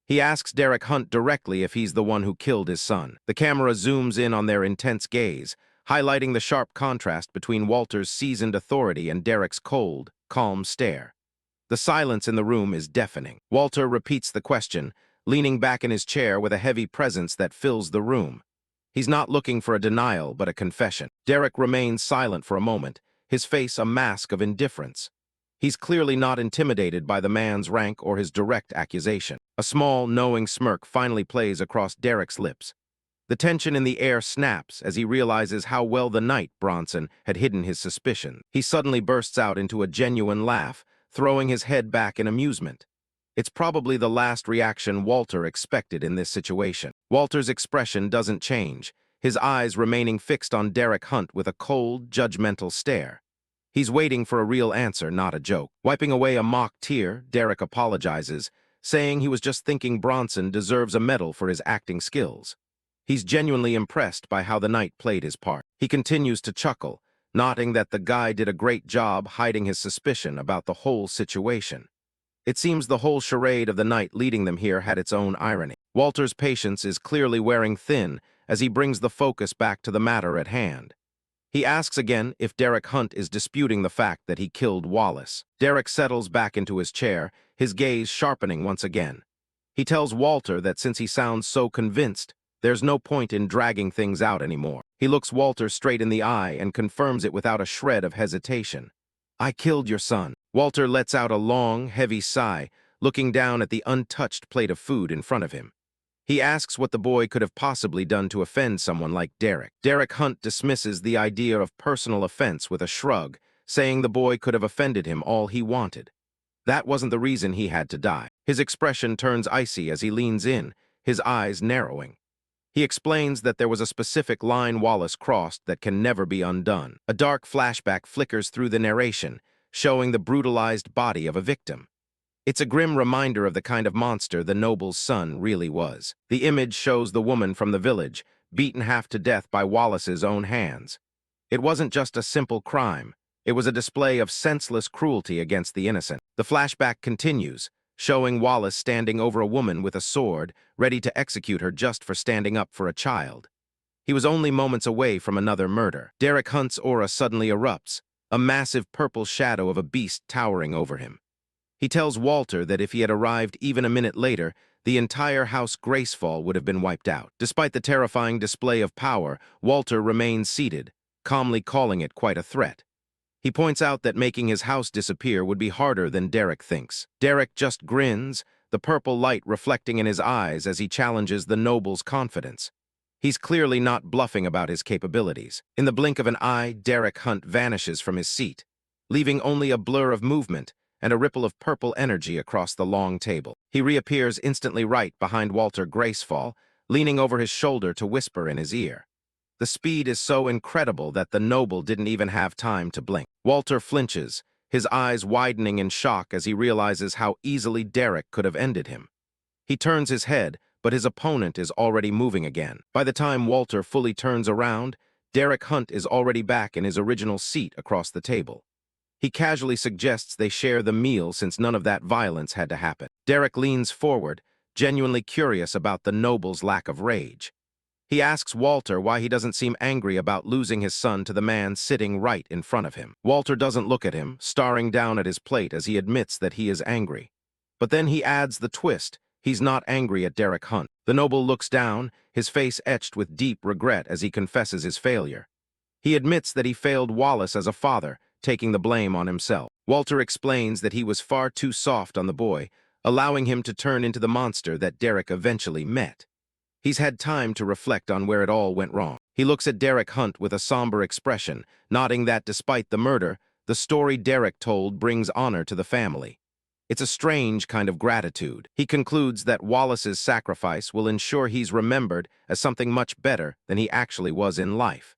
He asks Derek Hunt directly if he's the one who killed his son. The camera zooms in on their intense gaze, highlighting the sharp contrast between Walter's seasoned authority and Derek's cold, calm stare. The silence in the room is deafening. Walter repeats the question, leaning back in his chair with a heavy presence that fills the room. He's not looking for a denial, but a confession. Derek remains silent for a moment, his face a mask of indifference. He's clearly not intimidated by the man's rank or his direct accusation. A small, knowing smirk finally plays across Derek's lips. The tension in the air snaps as he realizes how well the knight, Bronson, had hidden his suspicion. He suddenly bursts out into a genuine laugh, throwing his head back in amusement. It's probably the last reaction Walter expected in this situation. Walter's expression doesn't change, his eyes remaining fixed on Derek Hunt with a cold, judgmental stare. He's waiting for a real answer, not a joke. Wiping away a mock tear, Derek apologizes, saying he was just thinking Bronson deserves a medal for his acting skills. He's genuinely impressed by how the knight played his part. He continues to chuckle, noting that the guy did a great job hiding his suspicion about the whole situation. It seems the whole charade of the knight leading them here had its own irony. Walter's patience is clearly wearing thin as he brings the focus back to the matter at hand. He asks again if Derek Hunt is disputing the fact that he killed Wallace. Derek settles back into his chair, his gaze sharpening once again. He tells Walter that since he sounds so convinced, there's no point in dragging things out anymore. He looks Walter straight in the eye and confirms it without a shred of hesitation. "I killed your son." Walter lets out a long, heavy sigh, looking down at the untouched plate of food in front of him. He asks what the boy could have possibly done to offend someone like Derek. Derek Hunt dismisses the idea of personal offense with a shrug, saying the boy could have offended him all he wanted. That wasn't the reason he had to die. His expression turns icy as he leans in, his eyes narrowing. He explains that there was a specific line Wallace crossed that can never be undone. A dark flashback flickers through the narration, showing the brutalized body of a victim. It's a grim reminder of the kind of monster the noble's son really was. The image shows the woman from the village, beaten half to death by Wallace's own hands. It wasn't just a simple crime. It was a display of senseless cruelty against the innocent. The flashback continues, showing Wallace standing over a woman with a sword, ready to execute her just for standing up for a child. He was only moments away from another murder. Derek Hunt's aura suddenly erupts, a massive purple shadow of a beast towering over him. He tells Walter that if he had arrived even a minute later, the entire House Gracefall would have been wiped out. Despite the terrifying display of power, Walter remains seated, calmly calling it quite a threat. He points out that making his house disappear would be harder than Derek thinks. Derek just grins, the purple light reflecting in his eyes as he challenges the noble's confidence. He's clearly not bluffing about his capabilities. In the blink of an eye, Derek Hunt vanishes from his seat, leaving only a blur of movement and a ripple of purple energy across the long table. He reappears instantly right behind Walter Gracefall, leaning over his shoulder to whisper in his ear. The speed is so incredible that the noble didn't even have time to blink. Walter flinches, his eyes widening in shock as he realizes how easily Derek could have ended him. He turns his head, but his opponent is already moving again. By the time Walter fully turns around, Derek Hunt is already back in his original seat across the table. He casually suggests they share the meal since none of that violence had to happen. Derek leans forward, genuinely curious about the noble's lack of rage. He asks Walter why he doesn't seem angry about losing his son to the man sitting right in front of him. Walter doesn't look at him, staring down at his plate as he admits that he is angry. But then he adds the twist. He's not angry at Derek Hunt. The noble looks down, his face etched with deep regret as he confesses his failure. He admits that he failed Wallace as a father, taking the blame on himself. Walter explains that he was far too soft on the boy, allowing him to turn into the monster that Derek eventually met. He's had time to reflect on where it all went wrong. He looks at Derek Hunt with a somber expression, nodding that despite the murder, the story Derek told brings honor to the family. It's a strange kind of gratitude. He concludes that Wallace's sacrifice will ensure he's remembered as something much better than he actually was in life.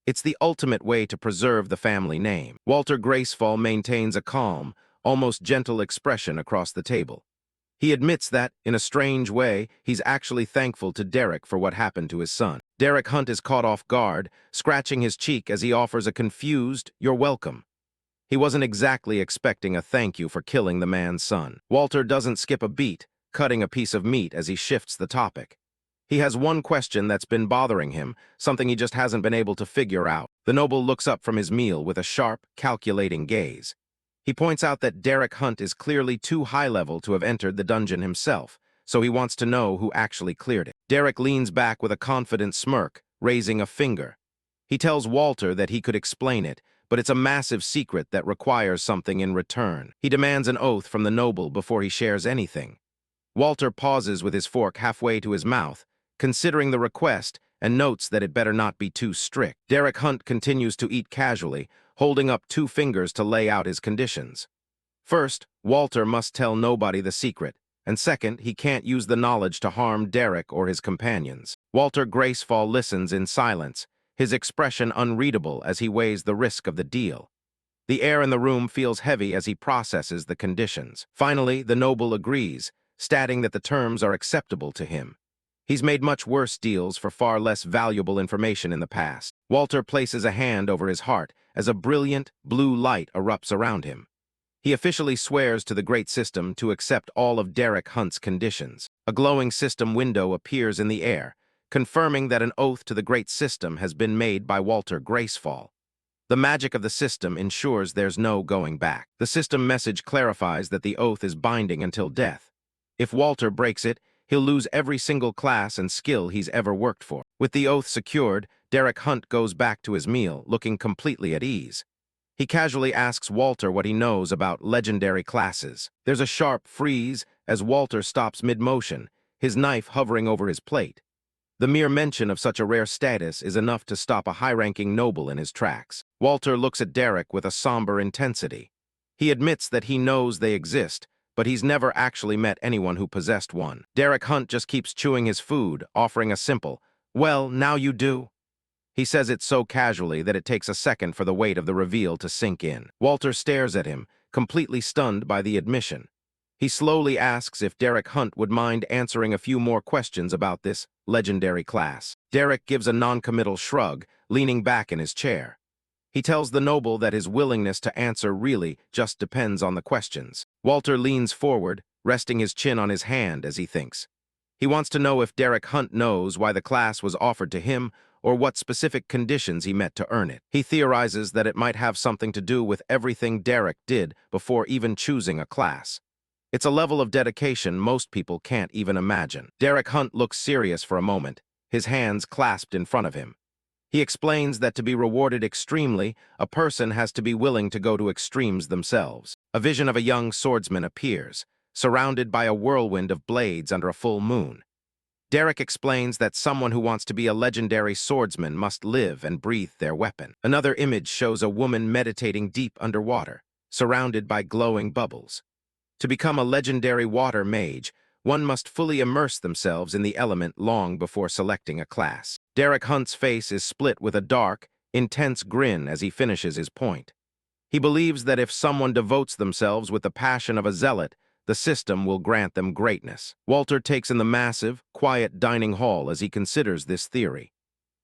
It's the ultimate way to preserve the family name. Walter Gracefall maintains a calm, almost gentle expression across the table. He admits that, in a strange way, he's actually thankful to Derek for what happened to his son. Derek Hunt is caught off guard, scratching his cheek as he offers a confused, "You're welcome." He wasn't exactly expecting a thank you for killing the man's son. Walter doesn't skip a beat, cutting a piece of meat as he shifts the topic. He has one question that's been bothering him, something he just hasn't been able to figure out. The noble looks up from his meal with a sharp, calculating gaze. He points out that Derek Hunt is clearly too high-level to have entered the dungeon himself, so he wants to know who actually cleared it. Derek leans back with a confident smirk, raising a finger. He tells Walter that he could explain it, but it's a massive secret that requires something in return. He demands an oath from the noble before he shares anything. Walter pauses with his fork halfway to his mouth, considering the request, and notes that it better not be too strict. Derek Hunt continues to eat casually, holding up two fingers to lay out his conditions. First, Walter must tell nobody the secret, and second, he can't use the knowledge to harm Derek or his companions. Walter Gracefall listens in silence, his expression unreadable as he weighs the risk of the deal. The air in the room feels heavy as he processes the conditions. Finally, the noble agrees, stating that the terms are acceptable to him. He's made much worse deals for far less valuable information in the past. Walter places a hand over his heart as a brilliant, blue light erupts around him. He officially swears to the Great System to accept all of Derek Hunt's conditions. A glowing system window appears in the air, confirming that an oath to the Great System has been made by Walter Gracefall. The magic of the system ensures there's no going back. The system message clarifies that the oath is binding until death. If Walter breaks it, he'll lose every single class and skill he's ever worked for. With the oath secured, Derek Hunt goes back to his meal, looking completely at ease. He casually asks Walter what he knows about legendary classes. There's a sharp freeze as Walter stops mid-motion, his knife hovering over his plate. The mere mention of such a rare status is enough to stop a high-ranking noble in his tracks. Walter looks at Derek with a somber intensity. He admits that he knows they exist, but he's never actually met anyone who possessed one. Derek Hunt just keeps chewing his food, offering a simple, "Well, now you do." He says it so casually that it takes a second for the weight of the reveal to sink in. Walter stares at him, completely stunned by the admission. He slowly asks if Derek Hunt would mind answering a few more questions about this legendary class. Derek gives a non-committal shrug, leaning back in his chair. He tells the noble that his willingness to answer really just depends on the questions. Walter leans forward, resting his chin on his hand as he thinks. He wants to know if Derek Hunt knows why the class was offered to him or what specific conditions he met to earn it. He theorizes that it might have something to do with everything Derek did before even choosing a class. It's a level of dedication most people can't even imagine. Derek Hunt looks serious for a moment, his hands clasped in front of him. He explains that to be rewarded extremely, a person has to be willing to go to extremes themselves. A vision of a young swordsman appears, surrounded by a whirlwind of blades under a full moon. Derek explains that someone who wants to be a legendary swordsman must live and breathe their weapon. Another image shows a woman meditating deep underwater, surrounded by glowing bubbles. To become a legendary water mage, one must fully immerse themselves in the element long before selecting a class. Derek Hunt's face is split with a dark, intense grin as he finishes his point. He believes that if someone devotes themselves with the passion of a zealot, the system will grant them greatness. Walter takes in the massive, quiet dining hall as he considers this theory.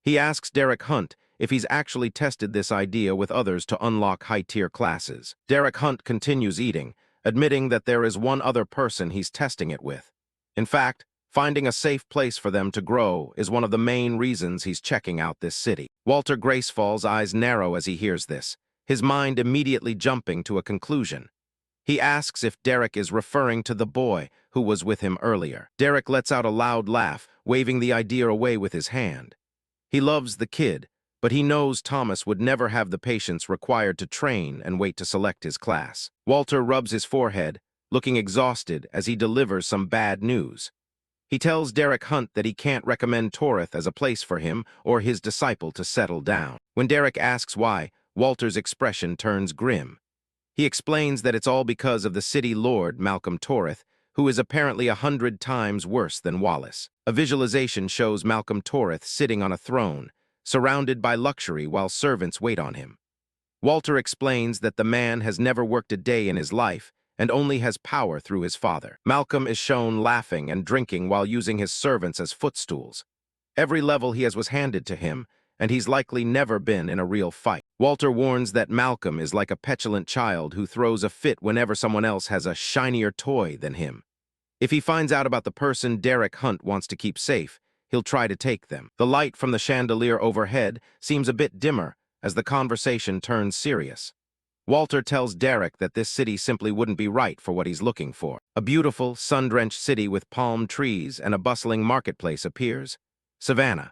He asks Derek Hunt if he's actually tested this idea with others to unlock high-tier classes. Derek Hunt continues eating, admitting that there is one other person he's testing it with. In fact, finding a safe place for them to grow is one of the main reasons he's checking out this city. Walter Gracefall's eyes narrow as he hears this, his mind immediately jumping to a conclusion. He asks if Derek is referring to the boy who was with him earlier. Derek lets out a loud laugh, waving the idea away with his hand. He loves the kid, but he knows Thomas would never have the patience required to train and wait to select his class. Walter rubs his forehead, looking exhausted as he delivers some bad news. He tells Derek Hunt that he can't recommend Torith as a place for him or his disciple to settle down. When Derek asks why, Walter's expression turns grim. He explains that it's all because of the city lord, Malcolm Torith, who is apparently 100 times worse than Wallace. A visualization shows Malcolm Torith sitting on a throne, surrounded by luxury while servants wait on him. Walter explains that the man has never worked a day in his life and only has power through his father. Malcolm is shown laughing and drinking while using his servants as footstools. Every level he has was handed to him, and he's likely never been in a real fight. Walter warns that Malcolm is like a petulant child who throws a fit whenever someone else has a shinier toy than him. If he finds out about the person Derek Hunt wants to keep safe, he'll try to take them. The light from the chandelier overhead seems a bit dimmer as the conversation turns serious. Walter tells Derek that this city simply wouldn't be right for what he's looking for. A beautiful, sun-drenched city with palm trees and a bustling marketplace appears. Savannah.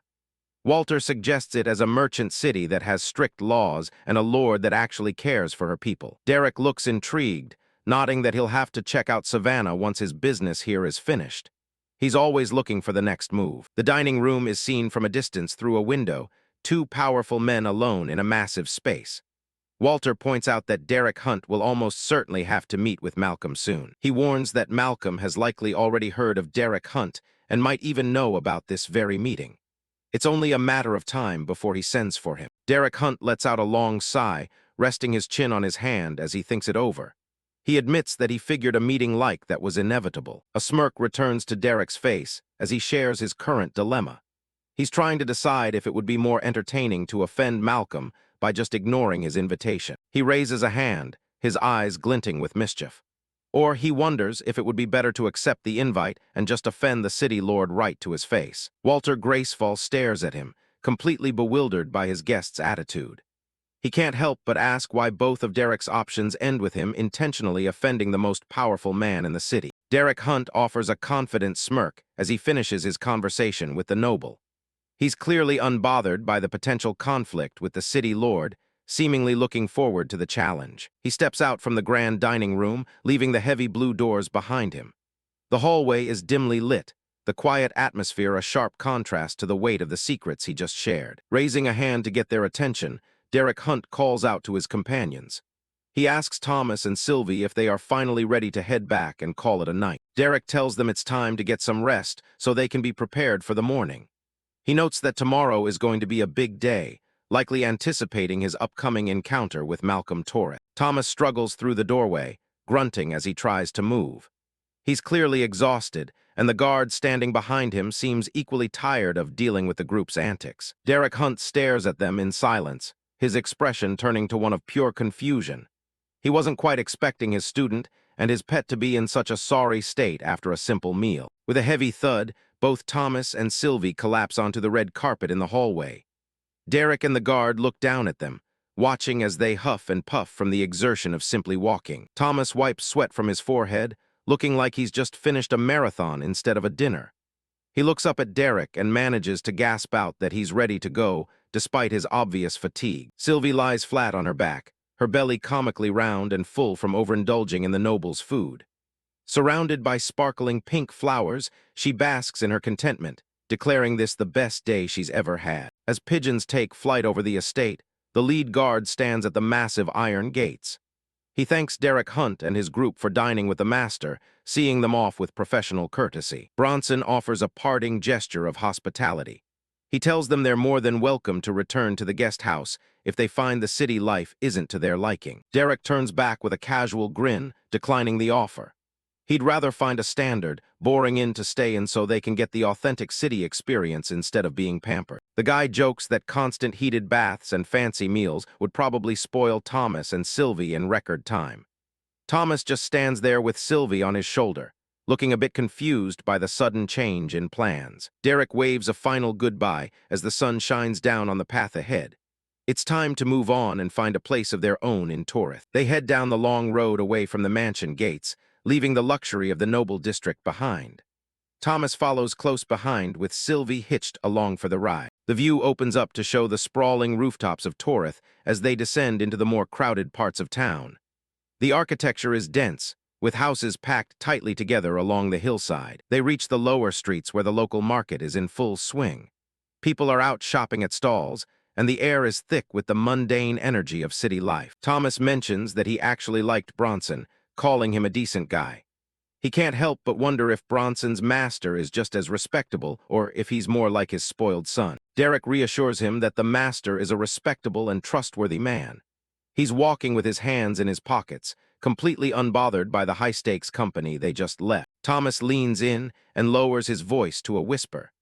Walter suggests it as a merchant city that has strict laws and a lord that actually cares for her people. Derek looks intrigued, nodding that he'll have to check out Savannah once his business here is finished. He's always looking for the next move. The dining room is seen from a distance through a window, two powerful men alone in a massive space. Walter points out that Derek Hunt will almost certainly have to meet with Malcolm soon. He warns that Malcolm has likely already heard of Derek Hunt and might even know about this very meeting. It's only a matter of time before he sends for him. Derek Hunt lets out a long sigh, resting his chin on his hand as he thinks it over. He admits that he figured a meeting like that was inevitable. A smirk returns to Derek's face as he shares his current dilemma. He's trying to decide if it would be more entertaining to offend Malcolm by just ignoring his invitation. He raises a hand, his eyes glinting with mischief. Or he wonders if it would be better to accept the invite and just offend the city lord right to his face. Walter Gracefall stares at him, completely bewildered by his guest's attitude. He can't help but ask why both of Derek's options end with him intentionally offending the most powerful man in the city. Derek Hunt offers a confident smirk as he finishes his conversation with the noble. He's clearly unbothered by the potential conflict with the city lord, seemingly looking forward to the challenge. He steps out from the grand dining room, leaving the heavy blue doors behind him. The hallway is dimly lit, the quiet atmosphere a sharp contrast to the weight of the secrets he just shared. Raising a hand to get their attention, Derek Hunt calls out to his companions. He asks Thomas and Sylvie if they are finally ready to head back and call it a night. Derek tells them it's time to get some rest so they can be prepared for the morning. He notes that tomorrow is going to be a big day, likely anticipating his upcoming encounter with Malcolm Torres. Thomas struggles through the doorway, grunting as he tries to move. He's clearly exhausted, and the guard standing behind him seems equally tired of dealing with the group's antics. Derek Hunt stares at them in silence, his expression turning to one of pure confusion. He wasn't quite expecting his student and his pet to be in such a sorry state after a simple meal. With a heavy thud, both Thomas and Sylvie collapse onto the red carpet in the hallway. Derek and the guard look down at them, watching as they huff and puff from the exertion of simply walking. Thomas wipes sweat from his forehead, looking like he's just finished a marathon instead of a dinner. He looks up at Derek and manages to gasp out that he's ready to go, despite his obvious fatigue. Sylvie lies flat on her back, her belly comically round and full from overindulging in the noble's food. Surrounded by sparkling pink flowers, she basks in her contentment, declaring this the best day she's ever had. As pigeons take flight over the estate, the lead guard stands at the massive iron gates. He thanks Derek Hunt and his group for dining with the master, seeing them off with professional courtesy. Bronson offers a parting gesture of hospitality. He tells them they're more than welcome to return to the guest house if they find the city life isn't to their liking. Derek turns back with a casual grin, declining the offer. He'd rather find a standard, boring inn to stay in so they can get the authentic city experience instead of being pampered. The guy jokes that constant heated baths and fancy meals would probably spoil Thomas and Sylvie in record time. Thomas just stands there with Sylvie on his shoulder, looking a bit confused by the sudden change in plans. Derek waves a final goodbye as the sun shines down on the path ahead. It's time to move on and find a place of their own in Torres. They head down the long road away from the mansion gates, leaving the luxury of the noble district behind. Thomas follows close behind with Sylvie hitched along for the ride. The view opens up to show the sprawling rooftops of Torres as they descend into the more crowded parts of town. The architecture is dense, with houses packed tightly together along the hillside. They reach the lower streets where the local market is in full swing. People are out shopping at stalls, and the air is thick with the mundane energy of city life. Thomas mentions that he actually liked Bronson, calling him a decent guy. He can't help but wonder if Bronson's master is just as respectable or if he's more like his spoiled son. Derek reassures him that the master is a respectable and trustworthy man. He's walking with his hands in his pockets, completely unbothered by the high-stakes company they just left. Thomas leans in and lowers his voice to a whisper.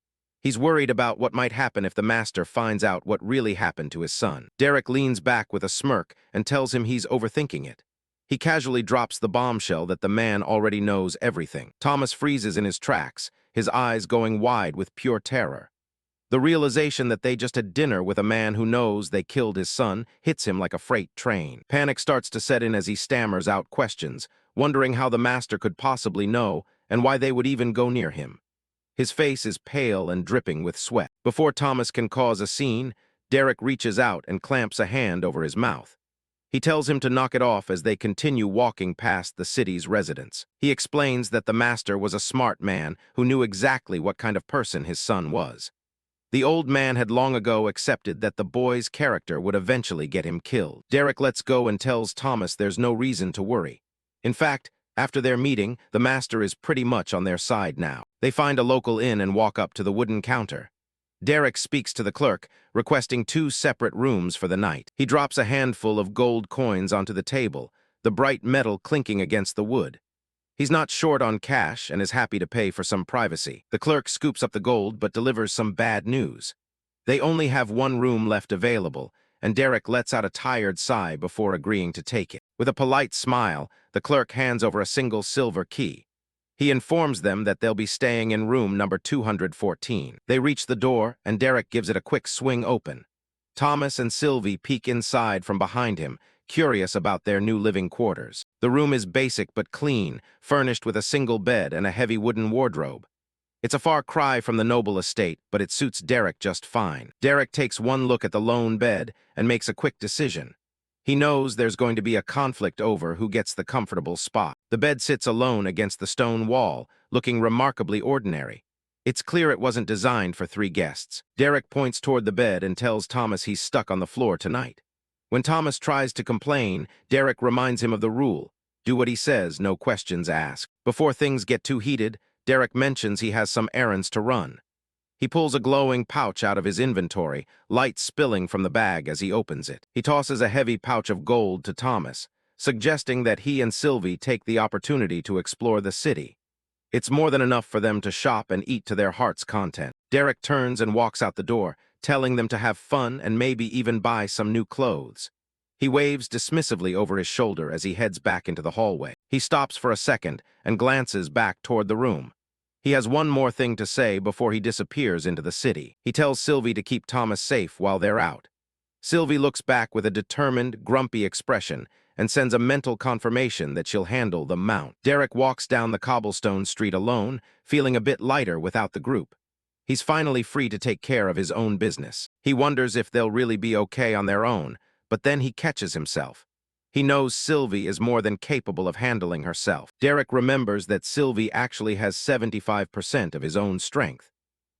He's worried about what might happen if the master finds out what really happened to his son. Derek leans back with a smirk and tells him he's overthinking it. He casually drops the bombshell that the man already knows everything. Thomas freezes in his tracks, his eyes going wide with pure terror. The realization that they just had dinner with a man who knows they killed his son hits him like a freight train. Panic starts to set in as he stammers out questions, wondering how the master could possibly know and why they would even go near him. His face is pale and dripping with sweat. Before Thomas can cause a scene, Derek reaches out and clamps a hand over his mouth. He tells him to knock it off as they continue walking past the city's residents. He explains that the master was a smart man who knew exactly what kind of person his son was. The old man had long ago accepted that the boy's character would eventually get him killed. Derek lets go and tells Thomas there's no reason to worry. In fact, after their meeting, the master is pretty much on their side now. They find a local inn and walk up to the wooden counter. Derek speaks to the clerk, requesting 2 separate rooms for the night. He drops a handful of gold coins onto the table, the bright metal clinking against the wood. He's not short on cash and is happy to pay for some privacy. The clerk scoops up the gold but delivers some bad news. They only have 1 room left available, and Derek lets out a tired sigh before agreeing to take it. With a polite smile, the clerk hands over a single silver key. He informs them that they'll be staying in room number 214. They reach the door, and Derek gives it a quick swing open. Thomas and Sylvie peek inside from behind him, curious about their new living quarters. The room is basic but clean, furnished with a single bed and a heavy wooden wardrobe. It's a far cry from the noble estate, but it suits Derek just fine. Derek takes one look at the lone bed and makes a quick decision. He knows there's going to be a conflict over who gets the comfortable spot. The bed sits alone against the stone wall, looking remarkably ordinary. It's clear it wasn't designed for 3 guests. Derek points toward the bed and tells Thomas he's stuck on the floor tonight. When Thomas tries to complain, Derek reminds him of the rule: do what he says, no questions asked. Before things get too heated, Derek mentions he has some errands to run. He pulls a glowing pouch out of his inventory, light spilling from the bag as he opens it. He tosses a heavy pouch of gold to Thomas, suggesting that he and Sylvie take the opportunity to explore the city. It's more than enough for them to shop and eat to their heart's content. Derek turns and walks out the door, telling them to have fun and maybe even buy some new clothes. He waves dismissively over his shoulder as he heads back into the hallway. He stops for a second and glances back toward the room. He has one more thing to say before he disappears into the city. He tells Sylvie to keep Thomas safe while they're out. Sylvie looks back with a determined, grumpy expression and sends a mental confirmation that she'll handle the mount. Derek walks down the cobblestone street alone, feeling a bit lighter without the group. He's finally free to take care of his own business. He wonders if they'll really be okay on their own, but then he catches himself. He knows Sylvie is more than capable of handling herself. Derek remembers that Sylvie actually has 75% of his own strength.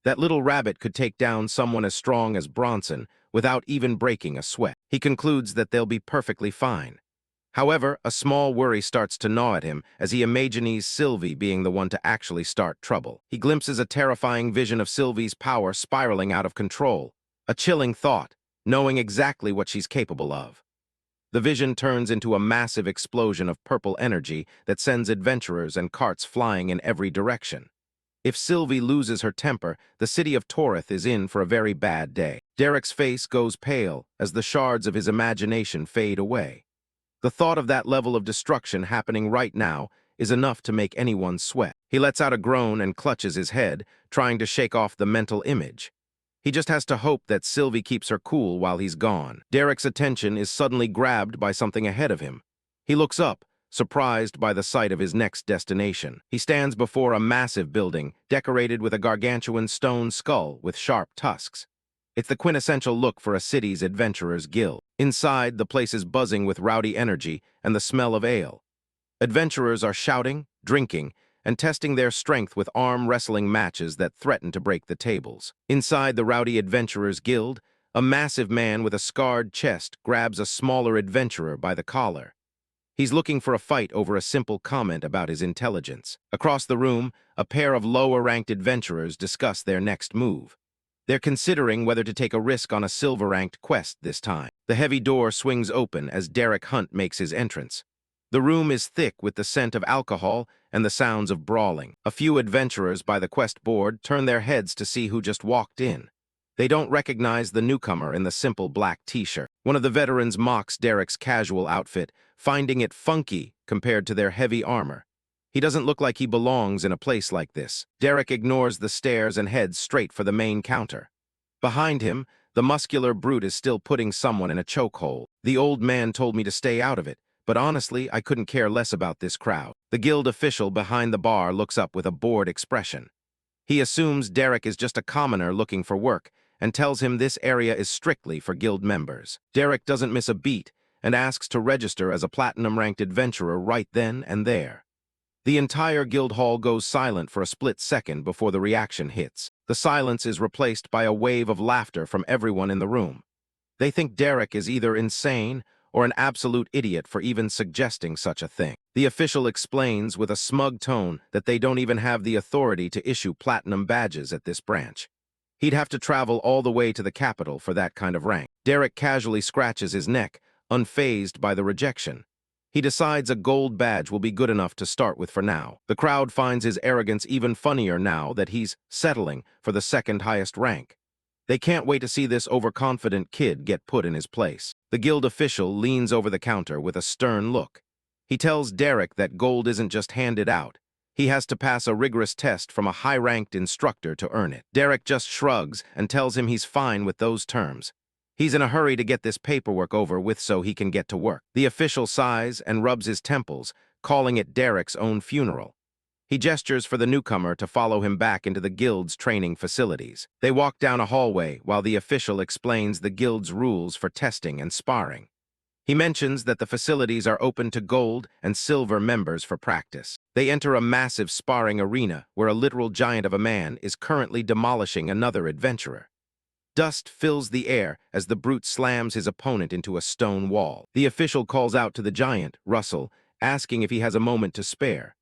That little rabbit could take down someone as strong as Bronson without even breaking a sweat. He concludes that they'll be perfectly fine. However, a small worry starts to gnaw at him as he imagines Sylvie being the one to actually start trouble. He glimpses a terrifying vision of Sylvie's power spiraling out of control. A chilling thought, knowing exactly what she's capable of. The vision turns into a massive explosion of purple energy that sends adventurers and carts flying in every direction. If Sylvie loses her temper, the city of Torith is in for a very bad day. Derek's face goes pale as the shards of his imagination fade away. The thought of that level of destruction happening right now is enough to make anyone sweat. He lets out a groan and clutches his head, trying to shake off the mental image. He just has to hope that Sylvie keeps her cool while he's gone. Derek's attention is suddenly grabbed by something ahead of him. He looks up, surprised by the sight of his next destination. He stands before a massive building, decorated with a gargantuan stone skull with sharp tusks. It's the quintessential look for a city's adventurers' guild. Inside, the place is buzzing with rowdy energy and the smell of ale. Adventurers are shouting, drinking, and testing their strength with arm wrestling matches that threaten to break the tables. Inside the rowdy adventurers' guild, a massive man with a scarred chest grabs a smaller adventurer by the collar. He's looking for a fight over a simple comment about his intelligence. Across the room, a pair of lower-ranked adventurers discuss their next move. They're considering whether to take a risk on a silver-ranked quest this time. The heavy door swings open as Derek Hunt makes his entrance. The room is thick with the scent of alcohol and the sounds of brawling. A few adventurers by the quest board turn their heads to see who just walked in. They don't recognize the newcomer in the simple black t-shirt. One of the veterans mocks Derek's casual outfit, finding it funky compared to their heavy armor. He doesn't look like he belongs in a place like this. Derek ignores the stares and heads straight for the main counter. Behind him, the muscular brute is still putting someone in a chokehold. The old man told me to stay out of it, but honestly, I couldn't care less about this crowd. The guild official behind the bar looks up with a bored expression. He assumes Derek is just a commoner looking for work and tells him this area is strictly for guild members. Derek doesn't miss a beat and asks to register as a platinum-ranked adventurer right then and there. The entire guild hall goes silent for a split second before the reaction hits. The silence is replaced by a wave of laughter from everyone in the room. They think Derek is either insane or an absolute idiot for even suggesting such a thing. The official explains with a smug tone that they don't even have the authority to issue platinum badges at this branch. He'd have to travel all the way to the capital for that kind of rank. Derek casually scratches his neck, unfazed by the rejection. He decides a gold badge will be good enough to start with for now. The crowd finds his arrogance even funnier now that he's settling for the second highest rank. They can't wait to see this overconfident kid get put in his place. The guild official leans over the counter with a stern look. He tells Derek that gold isn't just handed out. He has to pass a rigorous test from a high-ranked instructor to earn it. Derek just shrugs and tells him he's fine with those terms. He's in a hurry to get this paperwork over with so he can get to work. The official sighs and rubs his temples, calling it Derek's own funeral. He gestures for the newcomer to follow him back into the guild's training facilities. They walk down a hallway while the official explains the guild's rules for testing and sparring. He mentions that the facilities are open to gold and silver members for practice. They enter a massive sparring arena where a literal giant of a man is currently demolishing another adventurer. Dust fills the air as the brute slams his opponent into a stone wall. The official calls out to the giant, Russell, asking if he has a moment to spare.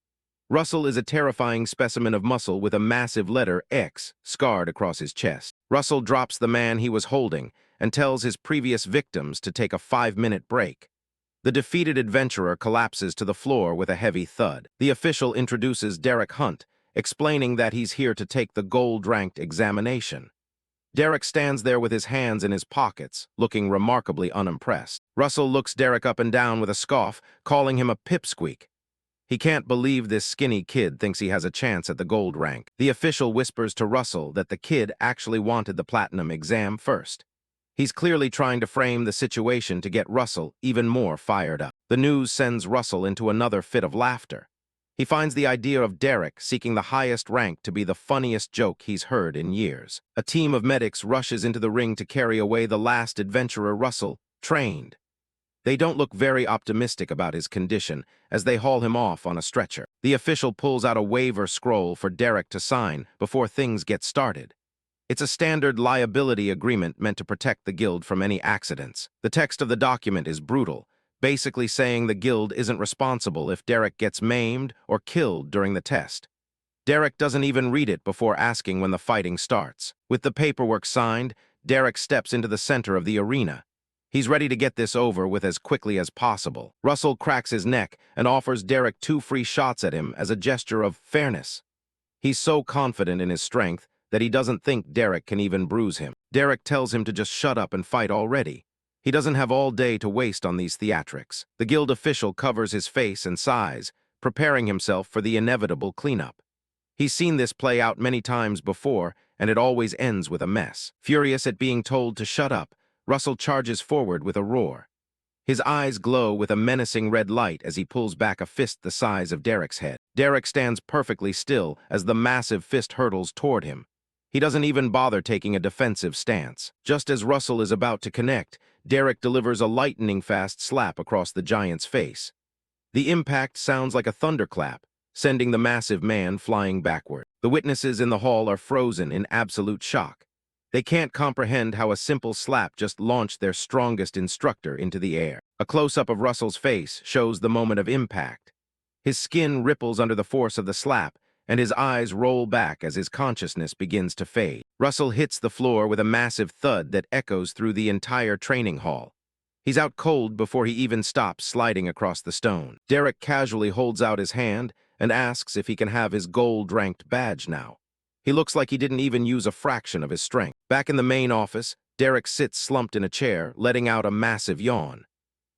Russell is a terrifying specimen of muscle with a massive letter X scarred across his chest. Russell drops the man he was holding and tells his previous victims to take a 5-minute break. The defeated adventurer collapses to the floor with a heavy thud. The official introduces Derek Hunt, explaining that he's here to take the gold-ranked examination. Derek stands there with his hands in his pockets, looking remarkably unimpressed. Russell looks Derek up and down with a scoff, calling him a pipsqueak. He can't believe this skinny kid thinks he has a chance at the gold rank. The official whispers to Russell that the kid actually wanted the platinum exam first. He's clearly trying to frame the situation to get Russell even more fired up. The news sends Russell into another fit of laughter. He finds the idea of Derek seeking the highest rank to be the funniest joke he's heard in years. A team of medics rushes into the ring to carry away the last adventurer Russell trained. They don't look very optimistic about his condition as they haul him off on a stretcher. The official pulls out a waiver scroll for Derek to sign before things get started. It's a standard liability agreement meant to protect the guild from any accidents. The text of the document is brutal, basically saying the guild isn't responsible if Derek gets maimed or killed during the test. Derek doesn't even read it before asking when the fighting starts. With the paperwork signed, Derek steps into the center of the arena. He's ready to get this over with as quickly as possible. Russell cracks his neck and offers Derek 2 free shots at him as a gesture of fairness. He's so confident in his strength that he doesn't think Derek can even bruise him. Derek tells him to just shut up and fight already. He doesn't have all day to waste on these theatrics. The guild official covers his face and sighs, preparing himself for the inevitable cleanup. He's seen this play out many times before, and it always ends with a mess. Furious at being told to shut up, Russell charges forward with a roar. His eyes glow with a menacing red light as he pulls back a fist the size of Derek's head. Derek stands perfectly still as the massive fist hurtles toward him. He doesn't even bother taking a defensive stance. Just as Russell is about to connect, Derek delivers a lightning-fast slap across the giant's face. The impact sounds like a thunderclap, sending the massive man flying backward. The witnesses in the hall are frozen in absolute shock. They can't comprehend how a simple slap just launched their strongest instructor into the air. A close-up of Russell's face shows the moment of impact. His skin ripples under the force of the slap, and his eyes roll back as his consciousness begins to fade. Russell hits the floor with a massive thud that echoes through the entire training hall. He's out cold before he even stops sliding across the stone. Derek casually holds out his hand and asks if he can have his gold-ranked badge now. He looks like he didn't even use a fraction of his strength. Back in the main office, Derek sits slumped in a chair, letting out a massive yawn.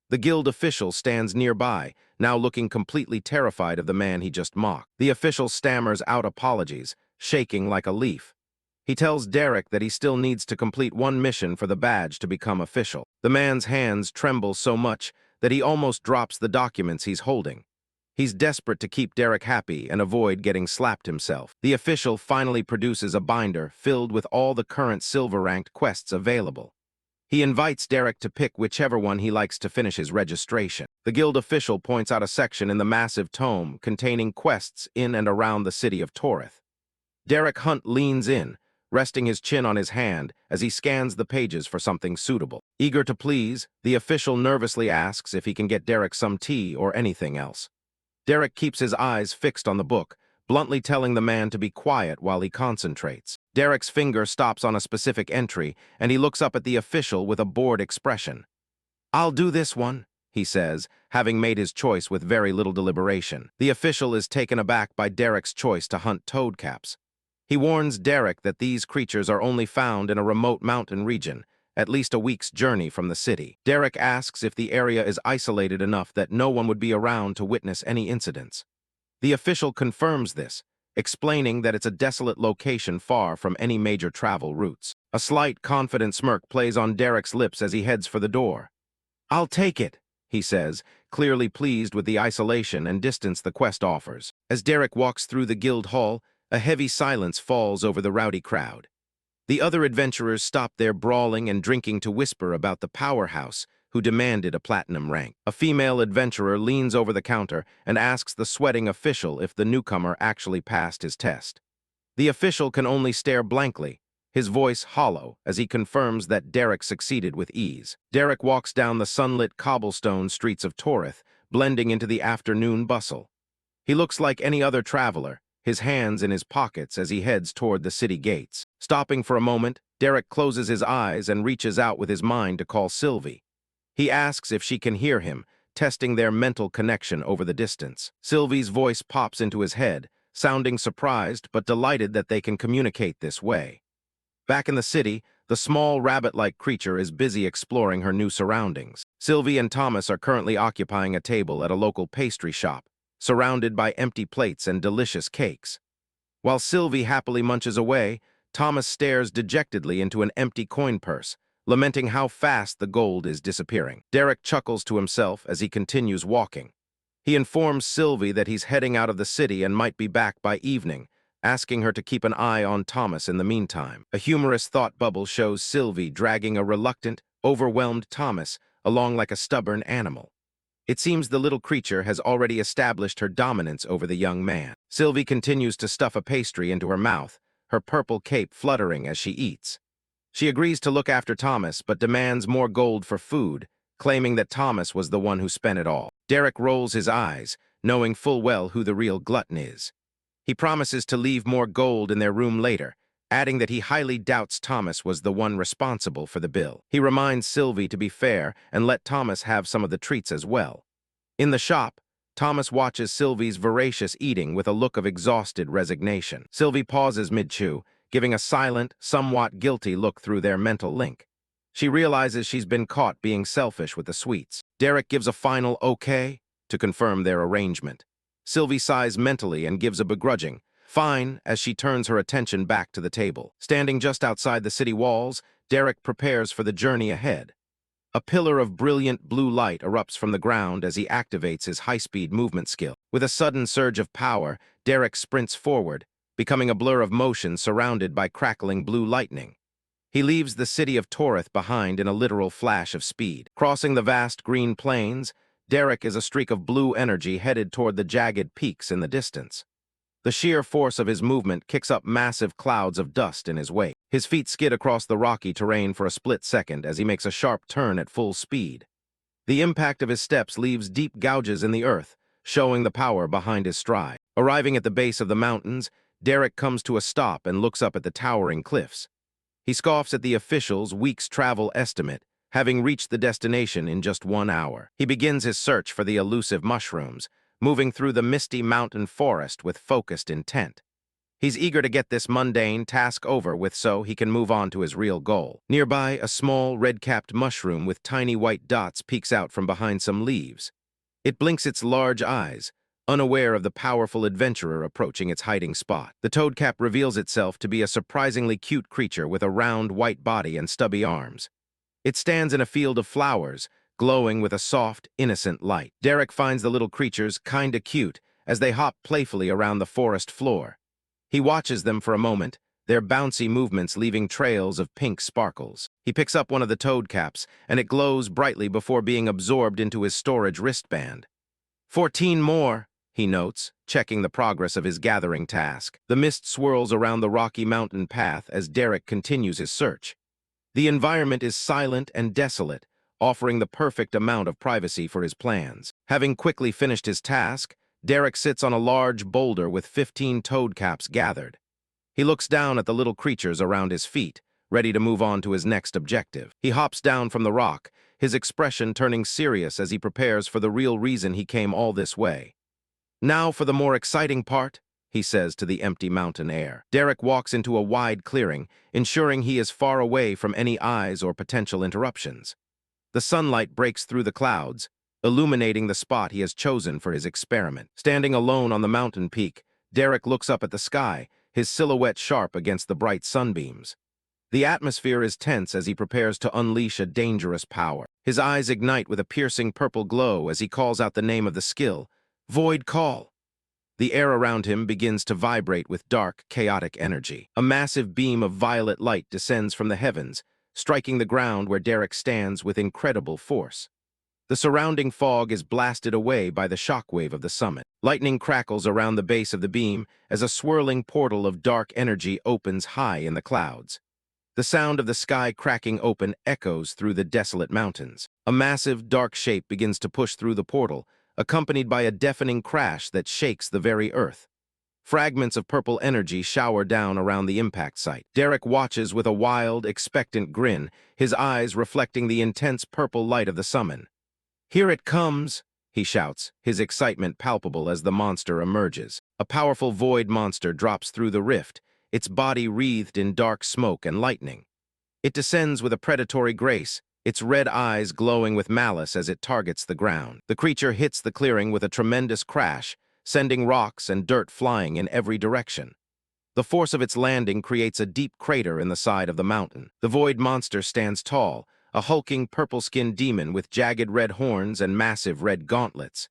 The guild official stands nearby, now looking completely terrified of the man he just mocked. The official stammers out apologies, shaking like a leaf. He tells Derek that he still needs to complete one mission for the badge to become official. The man's hands tremble so much that he almost drops the documents he's holding. He's desperate to keep Derek happy and avoid getting slapped himself. The official finally produces a binder filled with all the current silver-ranked quests available. He invites Derek to pick whichever one he likes to finish his registration. The guild official points out a section in the massive tome containing quests in and around the city of Torith. Derek Hunt leans in, resting his chin on his hand as he scans the pages for something suitable. Eager to please, the official nervously asks if he can get Derek some tea or anything else. Derek keeps his eyes fixed on the book, bluntly telling the man to be quiet while he concentrates. Derek's finger stops on a specific entry, and he looks up at the official with a bored expression. "I'll do this one," he says, having made his choice with very little deliberation. The official is taken aback by Derek's choice to hunt toadcaps. He warns Derek that these creatures are only found in a remote mountain region, at least a week's journey from the city. Derek asks if the area is isolated enough that no one would be around to witness any incidents. The official confirms this, explaining that it's a desolate location far from any major travel routes. A slight, confident smirk plays on Derek's lips as he heads for the door. "I'll take it," he says, clearly pleased with the isolation and distance the quest offers. As Derek walks through the guild hall, a heavy silence falls over the rowdy crowd. The other adventurers stop their brawling and drinking to whisper about the powerhouse who demanded a platinum rank. A female adventurer leans over the counter and asks the sweating official if the newcomer actually passed his test. The official can only stare blankly, his voice hollow as he confirms that Derek succeeded with ease. Derek walks down the sunlit cobblestone streets of Torith, blending into the afternoon bustle. He looks like any other traveler, his hands in his pockets as he heads toward the city gates. Stopping for a moment, Derek closes his eyes and reaches out with his mind to call Sylvie. He asks if she can hear him, testing their mental connection over the distance. Sylvie's voice pops into his head, sounding surprised but delighted that they can communicate this way. Back in the city, the small rabbit-like creature is busy exploring her new surroundings. Sylvie and Thomas are currently occupying a table at a local pastry shop, surrounded by empty plates and delicious cakes. While Sylvie happily munches away, Thomas stares dejectedly into an empty coin purse, lamenting how fast the gold is disappearing. Derek chuckles to himself as he continues walking. He informs Sylvie that he's heading out of the city and might be back by evening, asking her to keep an eye on Thomas in the meantime. A humorous thought bubble shows Sylvie dragging a reluctant, overwhelmed Thomas along like a stubborn animal. It seems the little creature has already established her dominance over the young man. Sylvie continues to stuff a pastry into her mouth, her purple cape fluttering as she eats. She agrees to look after Thomas, but demands more gold for food, claiming that Thomas was the one who spent it all. Derek rolls his eyes, knowing full well who the real glutton is. He promises to leave more gold in their room later, adding that he highly doubts Thomas was the one responsible for the bill. He reminds Sylvie to be fair and let Thomas have some of the treats as well. In the shop, Thomas watches Sylvie's voracious eating with a look of exhausted resignation. Sylvie pauses mid-chew, giving a silent, somewhat guilty look through their mental link. She realizes she's been caught being selfish with the sweets. Derek gives a final okay to confirm their arrangement. Sylvie sighs mentally and gives a begrudging fine as she turns her attention back to the table. Standing just outside the city walls, Derek prepares for the journey ahead. A pillar of brilliant blue light erupts from the ground as he activates his high-speed movement skill. With a sudden surge of power, Derek sprints forward, becoming a blur of motion surrounded by crackling blue lightning. He leaves the city of Torith behind in a literal flash of speed. Crossing the vast green plains, Derek is a streak of blue energy headed toward the jagged peaks in the distance. The sheer force of his movement kicks up massive clouds of dust in his wake. His feet skid across the rocky terrain for a split second as he makes a sharp turn at full speed. The impact of his steps leaves deep gouges in the earth, showing the power behind his stride. Arriving at the base of the mountains, Derek comes to a stop and looks up at the towering cliffs. He scoffs at the official's week's travel estimate, having reached the destination in just 1 hour. He begins his search for the elusive mushrooms, moving through the misty mountain forest with focused intent. He's eager to get this mundane task over with so he can move on to his real goal. Nearby, a small, red-capped mushroom with tiny white dots peeks out from behind some leaves. It blinks its large eyes, unaware of the powerful adventurer approaching its hiding spot. The toadcap reveals itself to be a surprisingly cute creature with a round white body and stubby arms. It stands in a field of flowers, glowing with a soft, innocent light. Derek finds the little creatures kinda cute as they hop playfully around the forest floor. He watches them for a moment, their bouncy movements leaving trails of pink sparkles. He picks up one of the toad caps, and it glows brightly before being absorbed into his storage wristband. 14 more, he notes, checking the progress of his gathering task. The mist swirls around the rocky mountain path as Derek continues his search. The environment is silent and desolate, offering the perfect amount of privacy for his plans. Having quickly finished his task, Derek sits on a large boulder with 15 toad caps gathered. He looks down at the little creatures around his feet, ready to move on to his next objective. He hops down from the rock, his expression turning serious as he prepares for the real reason he came all this way. Now for the more exciting part, he says to the empty mountain air. Derek walks into a wide clearing, ensuring he is far away from any eyes or potential interruptions. The sunlight breaks through the clouds, illuminating the spot he has chosen for his experiment. Standing alone on the mountain peak, Derek looks up at the sky, his silhouette sharp against the bright sunbeams. The atmosphere is tense as he prepares to unleash a dangerous power. His eyes ignite with a piercing purple glow as he calls out the name of the skill, Void Call. The air around him begins to vibrate with dark, chaotic energy. A massive beam of violet light descends from the heavens, striking the ground where Derek stands with incredible force. The surrounding fog is blasted away by the shockwave of the summit. Lightning crackles around the base of the beam as a swirling portal of dark energy opens high in the clouds. The sound of the sky cracking open echoes through the desolate mountains. A massive, dark shape begins to push through the portal, accompanied by a deafening crash that shakes the very earth. Fragments of purple energy shower down around the impact site. Derek watches with a wild, expectant grin, his eyes reflecting the intense purple light of the summon. "Here it comes," he shouts, his excitement palpable as the monster emerges. A powerful void monster drops through the rift, its body wreathed in dark smoke and lightning. It descends with a predatory grace, its red eyes glowing with malice as it targets the ground. The creature hits the clearing with a tremendous crash, sending rocks and dirt flying in every direction. The force of its landing creates a deep crater in the side of the mountain. The void monster stands tall, a hulking purple-skinned demon with jagged red horns and massive red gauntlets.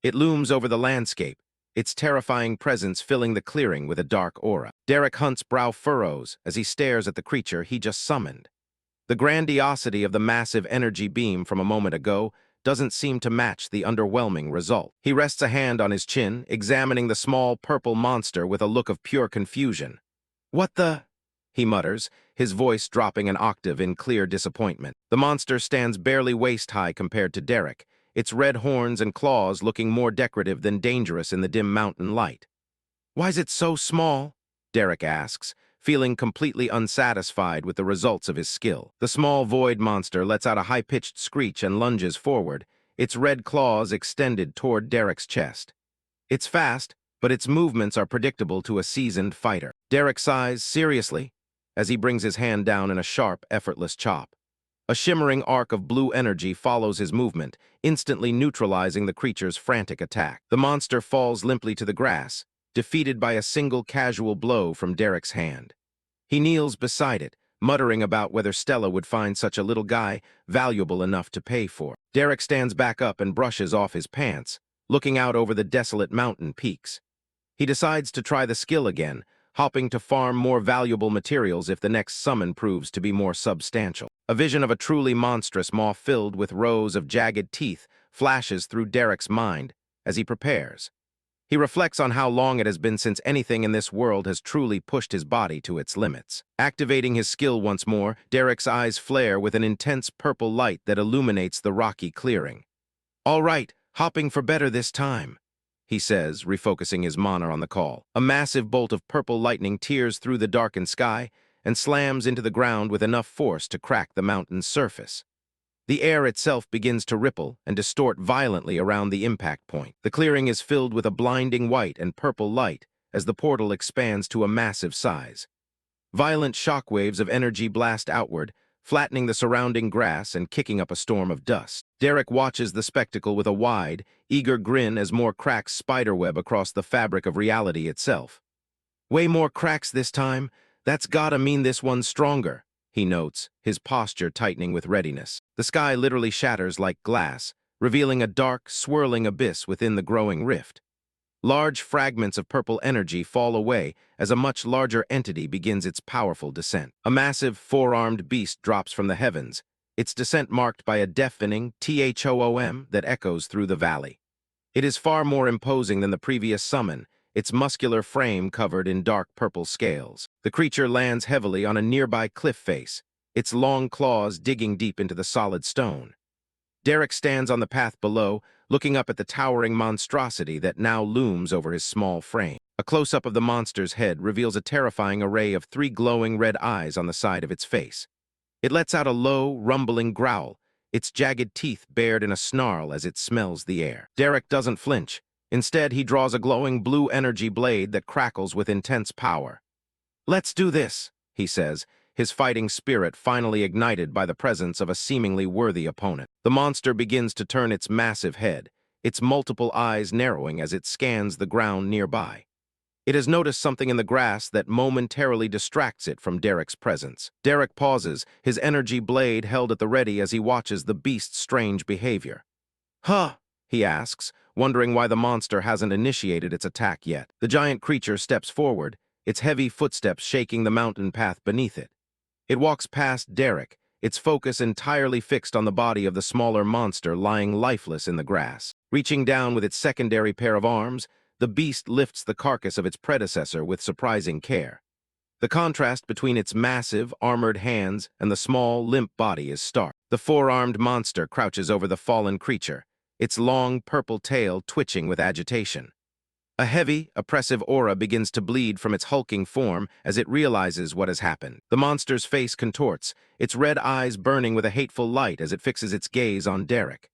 It looms over the landscape, its terrifying presence filling the clearing with a dark aura. Derek Hunt's brow furrows as he stares at the creature he just summoned. The grandiosity of the massive energy beam from a moment ago doesn't seem to match the underwhelming result. He rests a hand on his chin, examining the small purple monster with a look of pure confusion. "What the?" he mutters, his voice dropping an octave in clear disappointment. The monster stands barely waist-high compared to Derek, its red horns and claws looking more decorative than dangerous in the dim mountain light. "Why's it so small?" Derek asks, feeling completely unsatisfied with the results of his skill. The small void monster lets out a high-pitched screech and lunges forward, its red claws extended toward Derek's chest. It's fast, but its movements are predictable to a seasoned fighter. Derek sighs seriously as he brings his hand down in a sharp, effortless chop. A shimmering arc of blue energy follows his movement, instantly neutralizing the creature's frantic attack. The monster falls limply to the grass, defeated by a single casual blow from Derek's hand. He kneels beside it, muttering about whether Stella would find such a little guy valuable enough to pay for. Derek stands back up and brushes off his pants, looking out over the desolate mountain peaks. He decides to try the skill again, hoping to farm more valuable materials if the next summon proves to be more substantial. A vision of a truly monstrous maw filled with rows of jagged teeth flashes through Derek's mind as he prepares. He reflects on how long it has been since anything in this world has truly pushed his body to its limits. Activating his skill once more, Derek's eyes flare with an intense purple light that illuminates the rocky clearing. "All right, hopping for better this time," he says, refocusing his mana on the call. A massive bolt of purple lightning tears through the darkened sky and slams into the ground with enough force to crack the mountain's surface. The air itself begins to ripple and distort violently around the impact point. The clearing is filled with a blinding white and purple light as the portal expands to a massive size. Violent shockwaves of energy blast outward, flattening the surrounding grass and kicking up a storm of dust. Derek watches the spectacle with a wide, eager grin as more cracks spiderweb across the fabric of reality itself. "Way more cracks this time. That's gotta mean this one's stronger," he notes, his posture tightening with readiness. The sky literally shatters like glass, revealing a dark, swirling abyss within the growing rift. Large fragments of purple energy fall away as a much larger entity begins its powerful descent. A massive four-armed beast drops from the heavens, its descent marked by a deafening THOOM that echoes through the valley. It is far more imposing than the previous summon, its muscular frame covered in dark purple scales. The creature lands heavily on a nearby cliff face, its long claws digging deep into the solid stone. Derek stands on the path below, looking up at the towering monstrosity that now looms over his small frame. A close-up of the monster's head reveals a terrifying array of three glowing red eyes on the side of its face. It lets out a low, rumbling growl, its jagged teeth bared in a snarl as it smells the air. Derek doesn't flinch. Instead, he draws a glowing blue energy blade that crackles with intense power. "Let's do this," he says, his fighting spirit finally ignited by the presence of a seemingly worthy opponent. The monster begins to turn its massive head, its multiple eyes narrowing as it scans the ground nearby. It has noticed something in the grass that momentarily distracts it from Derek's presence. Derek pauses, his energy blade held at the ready as he watches the beast's strange behavior. "Huh?" he asks, wondering why the monster hasn't initiated its attack yet. The giant creature steps forward, its heavy footsteps shaking the mountain path beneath it. It walks past Derek, its focus entirely fixed on the body of the smaller monster lying lifeless in the grass. Reaching down with its secondary pair of arms, the beast lifts the carcass of its predecessor with surprising care. The contrast between its massive, armored hands and the small, limp body is stark. The four-armed monster crouches over the fallen creature, its long, purple tail twitching with agitation. A heavy, oppressive aura begins to bleed from its hulking form as it realizes what has happened. The monster's face contorts, its red eyes burning with a hateful light as it fixes its gaze on Derek.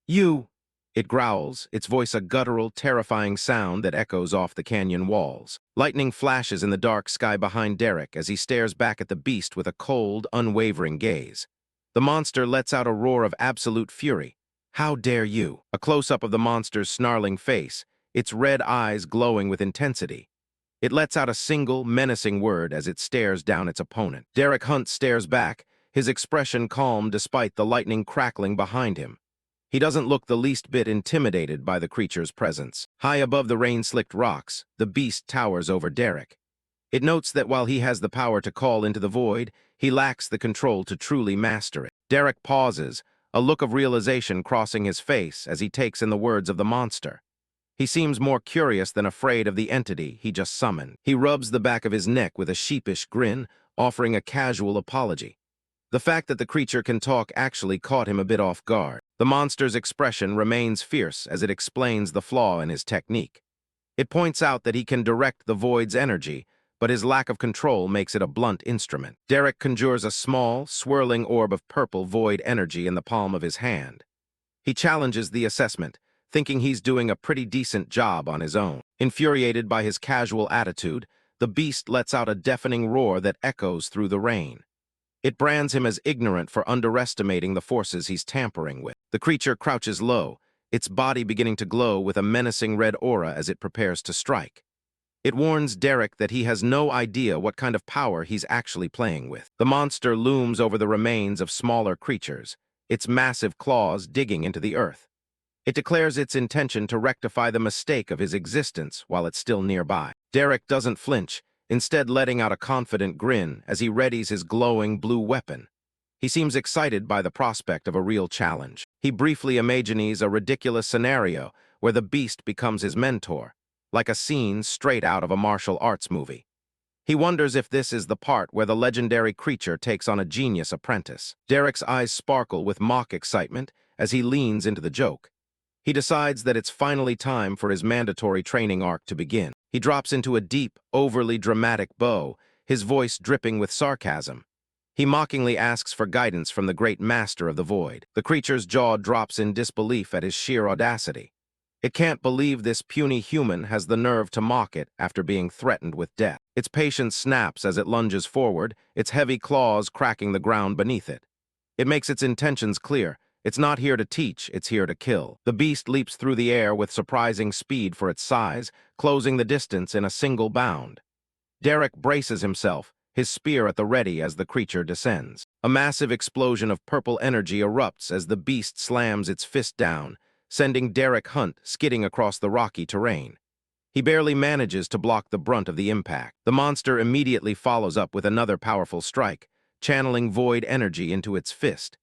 "You!" It growls, its voice a guttural, terrifying sound that echoes off the canyon walls. Lightning flashes in the dark sky behind Derek as he stares back at the beast with a cold, unwavering gaze. The monster lets out a roar of absolute fury. "How dare you!" A close-up of the monster's snarling face, its red eyes glowing with intensity. It lets out a single, menacing word as it stares down its opponent. Derek Hunt stares back, his expression calm despite the lightning crackling behind him. He doesn't look the least bit intimidated by the creature's presence. High above the rain-slicked rocks, the beast towers over Derek. It notes that while he has the power to call into the void, he lacks the control to truly master it. Derek pauses, a look of realization crossing his face as he takes in the words of the monster. He seems more curious than afraid of the entity he just summoned. He rubs the back of his neck with a sheepish grin, offering a casual apology. The fact that the creature can talk actually caught him a bit off guard. The monster's expression remains fierce as it explains the flaw in his technique. It points out that he can direct the void's energy, but his lack of control makes it a blunt instrument. Derek conjures a small, swirling orb of purple void energy in the palm of his hand. He challenges the assessment, thinking he's doing a pretty decent job on his own. Infuriated by his casual attitude, the beast lets out a deafening roar that echoes through the rain. It brands him as ignorant for underestimating the forces he's tampering with. The creature crouches low, its body beginning to glow with a menacing red aura as it prepares to strike. It warns Derek that he has no idea what kind of power he's actually playing with. The monster looms over the remains of smaller creatures, its massive claws digging into the earth. It declares its intention to rectify the mistake of his existence while it's still nearby. Derek doesn't flinch, instead letting out a confident grin as he readies his glowing blue weapon. He seems excited by the prospect of a real challenge. He briefly imagines a ridiculous scenario where the beast becomes his mentor, like a scene straight out of a martial arts movie. He wonders if this is the part where the legendary creature takes on a genius apprentice. Derek's eyes sparkle with mock excitement as he leans into the joke. He decides that it's finally time for his mandatory training arc to begin. He drops into a deep, overly dramatic bow, his voice dripping with sarcasm. He mockingly asks for guidance from the great master of the void. The creature's jaw drops in disbelief at his sheer audacity. It can't believe this puny human has the nerve to mock it after being threatened with death. Its patience snaps as it lunges forward, its heavy claws cracking the ground beneath it. It makes its intentions clear. It's not here to teach, it's here to kill. The beast leaps through the air with surprising speed for its size, closing the distance in a single bound. Derek braces himself, his spear at the ready as the creature descends. A massive explosion of purple energy erupts as the beast slams its fist down, sending Derek Hunt skidding across the rocky terrain. He barely manages to block the brunt of the impact. The monster immediately follows up with another powerful strike, channeling void energy into its fist.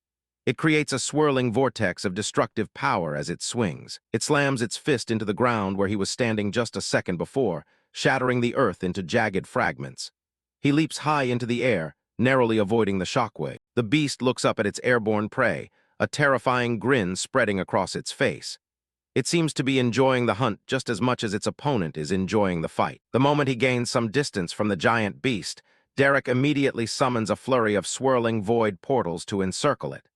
It creates a swirling vortex of destructive power as it swings. It slams its fist into the ground where he was standing just a second before, shattering the earth into jagged fragments. He leaps high into the air, narrowly avoiding the shockwave. The beast looks up at its airborne prey, a terrifying grin spreading across its face. It seems to be enjoying the hunt just as much as its opponent is enjoying the fight. The moment he gains some distance from the giant beast, Derek immediately summons a flurry of swirling void portals to encircle it.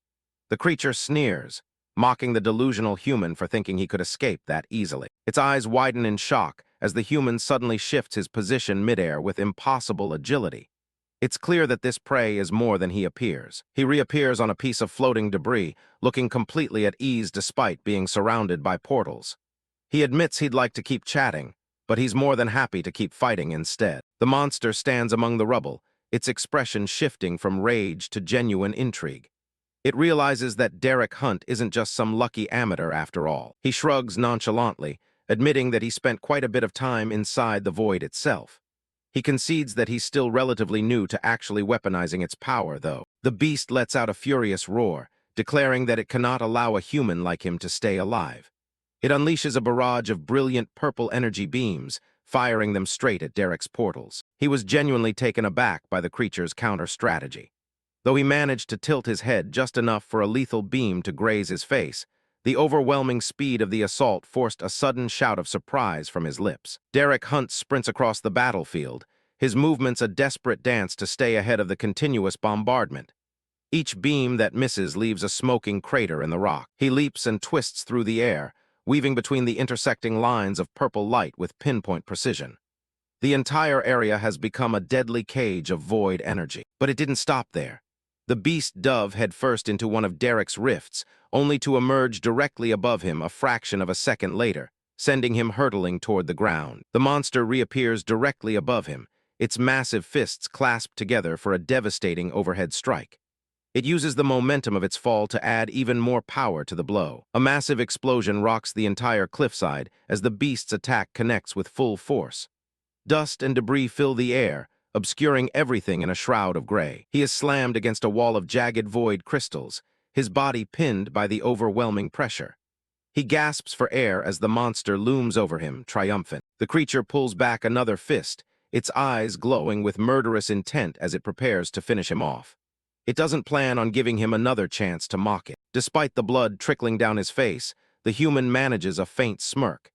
The creature sneers, mocking the delusional human for thinking he could escape that easily. Its eyes widen in shock as the human suddenly shifts his position midair with impossible agility. It's clear that this prey is more than he appears. He reappears on a piece of floating debris, looking completely at ease despite being surrounded by portals. He admits he'd like to keep chatting, but he's more than happy to keep fighting instead. The monster stands among the rubble, its expression shifting from rage to genuine intrigue. It realizes that Derek Hunt isn't just some lucky amateur after all. He shrugs nonchalantly, admitting that he spent quite a bit of time inside the void itself. He concedes that he's still relatively new to actually weaponizing its power, though. The beast lets out a furious roar, declaring that it cannot allow a human like him to stay alive. It unleashes a barrage of brilliant purple energy beams, firing them straight at Derek's portals. He was genuinely taken aback by the creature's counter-strategy. Though he managed to tilt his head just enough for a lethal beam to graze his face, the overwhelming speed of the assault forced a sudden shout of surprise from his lips. Derek Hunt sprints across the battlefield, his movements a desperate dance to stay ahead of the continuous bombardment. Each beam that misses leaves a smoking crater in the rock. He leaps and twists through the air, weaving between the intersecting lines of purple light with pinpoint precision. The entire area has become a deadly cage of void energy. But it didn't stop there. The beast dove headfirst into one of Derek's rifts, only to emerge directly above him a fraction of a second later, sending him hurtling toward the ground. The monster reappears directly above him, its massive fists clasped together for a devastating overhead strike. It uses the momentum of its fall to add even more power to the blow. A massive explosion rocks the entire cliffside as the beast's attack connects with full force. Dust and debris fill the air, obscuring everything in a shroud of gray. He is slammed against a wall of jagged void crystals, his body pinned by the overwhelming pressure. He gasps for air as the monster looms over him, triumphant. The creature pulls back another fist, its eyes glowing with murderous intent as it prepares to finish him off. It doesn't plan on giving him another chance to mock it. Despite the blood trickling down his face, the human manages a faint smirk.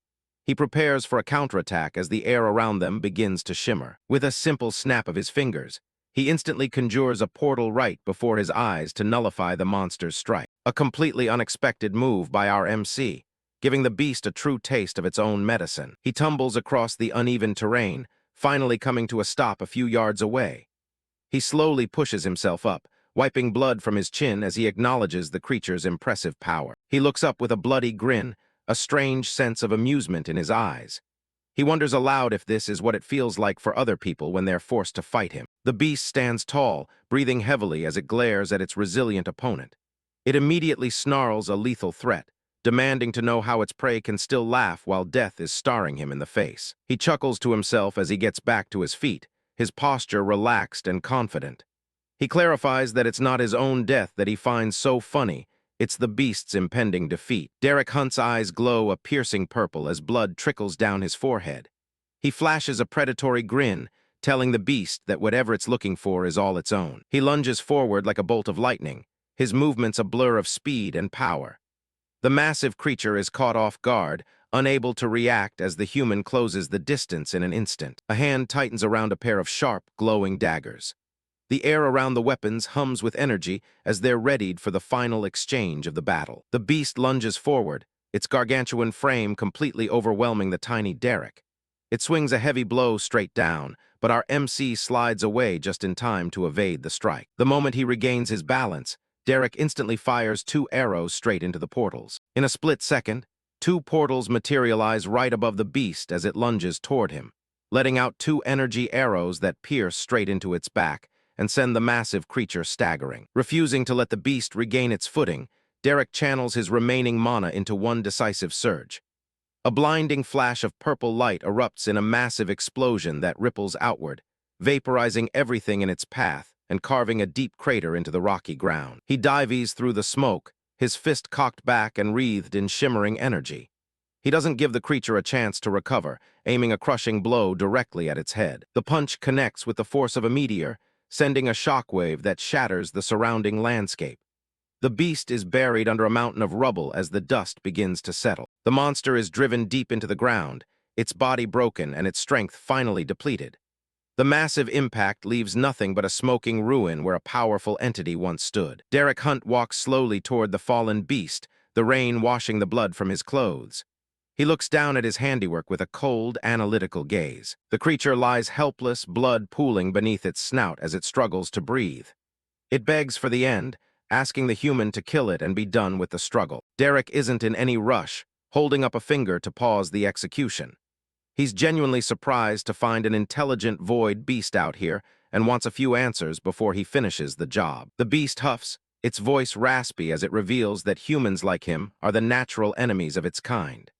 He prepares for a counterattack as the air around them begins to shimmer. With a simple snap of his fingers, he instantly conjures a portal right before his eyes to nullify the monster's strike. A completely unexpected move by our MC, giving the beast a true taste of its own medicine. He tumbles across the uneven terrain, finally coming to a stop a few yards away. He slowly pushes himself up, wiping blood from his chin as he acknowledges the creature's impressive power. He looks up with a bloody grin, a strange sense of amusement in his eyes. He wonders aloud if this is what it feels like for other people when they're forced to fight him. The beast stands tall, breathing heavily as it glares at its resilient opponent. It immediately snarls a lethal threat, demanding to know how its prey can still laugh while death is staring him in the face. He chuckles to himself as he gets back to his feet, his posture relaxed and confident. He clarifies that it's not his own death that he finds so funny, it's the beast's impending defeat. Derek Hunt's eyes glow a piercing purple as blood trickles down his forehead. He flashes a predatory grin, telling the beast that whatever it's looking for is all its own. He lunges forward like a bolt of lightning, his movements a blur of speed and power. The massive creature is caught off guard, unable to react as the human closes the distance in an instant. A hand tightens around a pair of sharp, glowing daggers. The air around the weapons hums with energy as they're readied for the final exchange of the battle. The beast lunges forward, its gargantuan frame completely overwhelming the tiny Derek. It swings a heavy blow straight down, but our MC slides away just in time to evade the strike. The moment he regains his balance, Derek instantly fires 2 arrows straight into the portals. In a split second, 2 portals materialize right above the beast as it lunges toward him, letting out 2 energy arrows that pierce straight into its back and send the massive creature staggering. Refusing to let the beast regain its footing, Derek channels his remaining mana into one decisive surge. A blinding flash of purple light erupts in a massive explosion that ripples outward, vaporizing everything in its path and carving a deep crater into the rocky ground. He dives through the smoke, his fist cocked back and wreathed in shimmering energy. He doesn't give the creature a chance to recover, aiming a crushing blow directly at its head. The punch connects with the force of a meteor, sending a shockwave that shatters the surrounding landscape. The beast is buried under a mountain of rubble as the dust begins to settle. The monster is driven deep into the ground, its body broken and its strength finally depleted. The massive impact leaves nothing but a smoking ruin where a powerful entity once stood. Derek Hunt walks slowly toward the fallen beast, the rain washing the blood from his clothes. He looks down at his handiwork with a cold, analytical gaze. The creature lies helpless, blood pooling beneath its snout as it struggles to breathe. It begs for the end, asking the human to kill it and be done with the struggle. Derek isn't in any rush, holding up a finger to pause the execution. He's genuinely surprised to find an intelligent void beast out here and wants a few answers before he finishes the job. The beast huffs, its voice raspy as it reveals that humans like him are the natural enemies of its kind.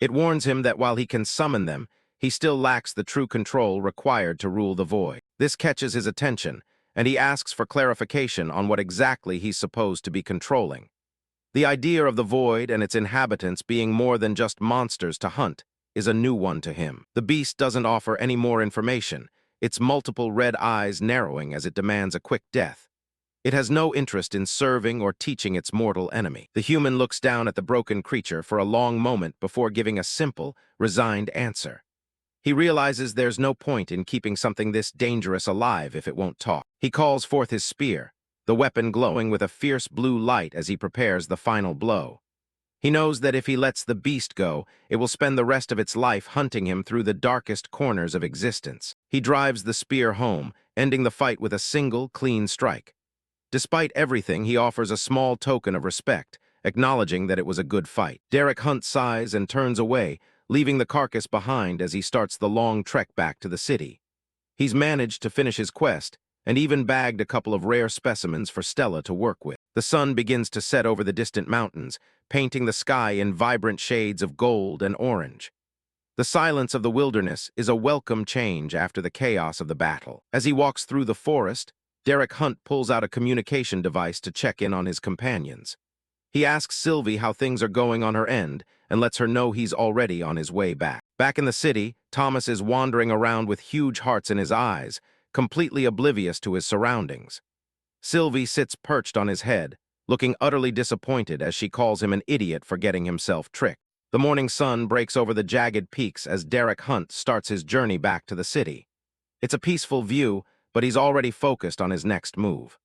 It warns him that while he can summon them, he still lacks the true control required to rule the void. This catches his attention, and he asks for clarification on what exactly he's supposed to be controlling. The idea of the void and its inhabitants being more than just monsters to hunt is a new one to him. The beast doesn't offer any more information, its multiple red eyes narrowing as it demands a quick death. It has no interest in serving or teaching its mortal enemy. The human looks down at the broken creature for a long moment before giving a simple, resigned answer. He realizes there's no point in keeping something this dangerous alive if it won't talk. He calls forth his spear, the weapon glowing with a fierce blue light as he prepares the final blow. He knows that if he lets the beast go, it will spend the rest of its life hunting him through the darkest corners of existence. He drives the spear home, ending the fight with a single, clean strike. Despite everything, he offers a small token of respect, acknowledging that it was a good fight. Derek Hunt sighs and turns away, leaving the carcass behind as he starts the long trek back to the city. He's managed to finish his quest, and even bagged a couple of rare specimens for Stella to work with. The sun begins to set over the distant mountains, painting the sky in vibrant shades of gold and orange. The silence of the wilderness is a welcome change after the chaos of the battle. As he walks through the forest, Derek Hunt pulls out a communication device to check in on his companions. He asks Sylvie how things are going on her end and lets her know he's already on his way back. Back in the city, Thomas is wandering around with huge hearts in his eyes, completely oblivious to his surroundings. Sylvie sits perched on his head, looking utterly disappointed as she calls him an idiot for getting himself tricked. The morning sun breaks over the jagged peaks as Derek Hunt starts his journey back to the city. It's a peaceful view, but he's already focused on his next move.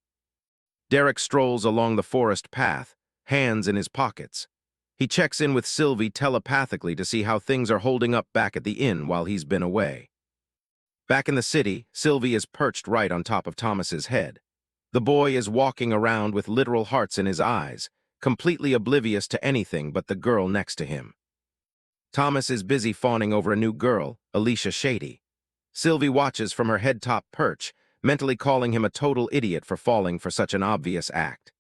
Derek strolls along the forest path, hands in his pockets. He checks in with Sylvie telepathically to see how things are holding up back at the inn while he's been away. Back in the city, Sylvie is perched right on top of Thomas's head. The boy is walking around with literal hearts in his eyes, completely oblivious to anything but the girl next to him. Thomas is busy fawning over a new girl, Alicia Shady. Sylvie watches from her head-top perch, mentally calling him a total idiot for falling for such an obvious act.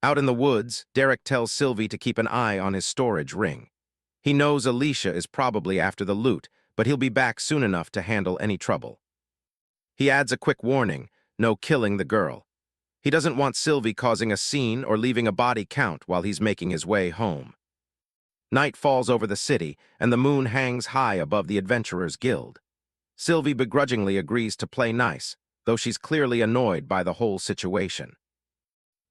Out in the woods, Derek tells Sylvie to keep an eye on his storage ring. He knows Alicia is probably after the loot, but he'll be back soon enough to handle any trouble. He adds a quick warning, no killing the girl. He doesn't want Sylvie causing a scene or leaving a body count while he's making his way home. Night falls over the city, and the moon hangs high above the Adventurers Guild. Sylvie begrudgingly agrees to play nice, though she's clearly annoyed by the whole situation.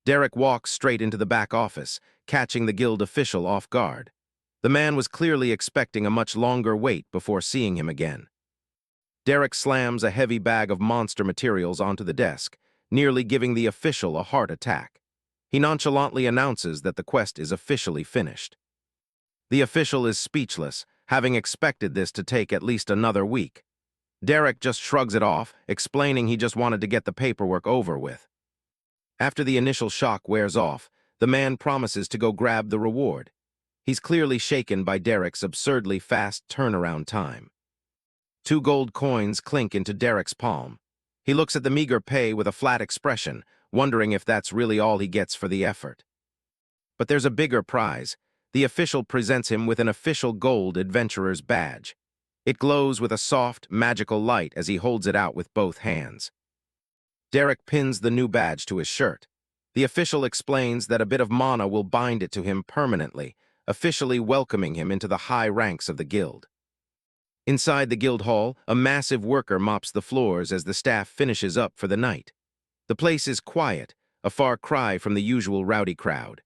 Derek walks straight into the back office, catching the guild official off guard. The man was clearly expecting a much longer wait before seeing him again. Derek slams a heavy bag of monster materials onto the desk, nearly giving the official a heart attack. He nonchalantly announces that the quest is officially finished. The official is speechless, having expected this to take at least another week. Derek just shrugs it off, explaining he just wanted to get the paperwork over with. After the initial shock wears off, the man promises to go grab the reward. He's clearly shaken by Derek's absurdly fast turnaround time. 2 gold coins clink into Derek's palm. He looks at the meager pay with a flat expression, wondering if that's really all he gets for the effort. But there's a bigger prize. The official presents him with an official gold adventurer's badge. It glows with a soft, magical light as he holds it out with both hands. Derek pins the new badge to his shirt. The official explains that a bit of mana will bind it to him permanently, officially welcoming him into the high ranks of the guild. Inside the guild hall, a massive worker mops the floors as the staff finishes up for the night. The place is quiet, a far cry from the usual rowdy crowd.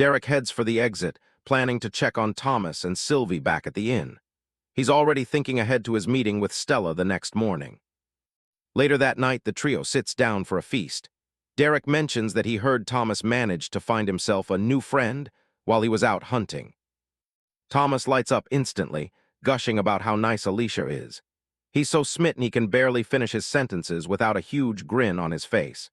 Derek heads for the exit, planning to check on Thomas and Sylvie back at the inn. He's already thinking ahead to his meeting with Stella the next morning. Later that night, the trio sits down for a feast. Derek mentions that he heard Thomas managed to find himself a new friend while he was out hunting. Thomas lights up instantly, gushing about how nice Alicia is. He's so smitten he can barely finish his sentences without a huge grin on his face.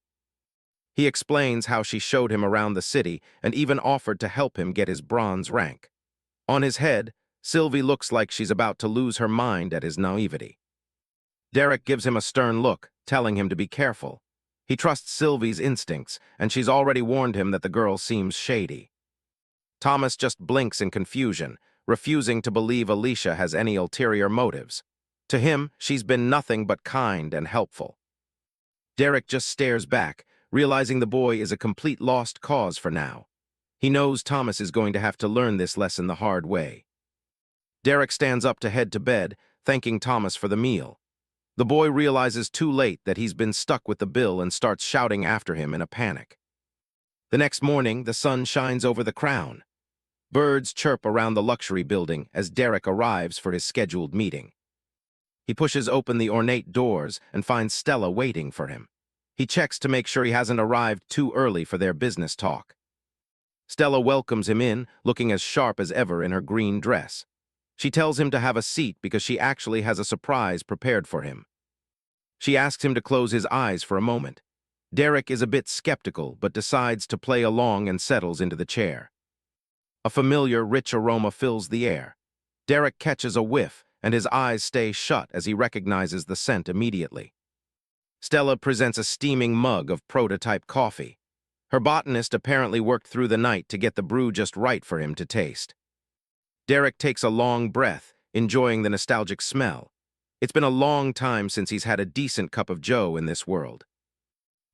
He explains how she showed him around the city and even offered to help him get his bronze rank. On his head, Sylvie looks like she's about to lose her mind at his naivety. Derek gives him a stern look, telling him to be careful. He trusts Sylvie's instincts, and she's already warned him that the girl seems shady. Thomas just blinks in confusion, refusing to believe Alicia has any ulterior motives. To him, she's been nothing but kind and helpful. Derek just stares back, realizing the boy is a complete lost cause for now. He knows Thomas is going to have to learn this lesson the hard way. Derek stands up to head to bed, thanking Thomas for the meal. The boy realizes too late that he's been stuck with the bill and starts shouting after him in a panic. The next morning, the sun shines over the crown. Birds chirp around the luxury building as Derek arrives for his scheduled meeting. He pushes open the ornate doors and finds Stella waiting for him. He checks to make sure he hasn't arrived too early for their business talk. Stella welcomes him in, looking as sharp as ever in her green dress. She tells him to have a seat because she actually has a surprise prepared for him. She asks him to close his eyes for a moment. Derek is a bit skeptical, but decides to play along and settles into the chair. A familiar, rich aroma fills the air. Derek catches a whiff, and his eyes stay shut as he recognizes the scent immediately. Stella presents a steaming mug of prototype coffee. Her botanist apparently worked through the night to get the brew just right for him to taste. Derek takes a long breath, enjoying the nostalgic smell. It's been a long time since he's had a decent cup of joe in this world.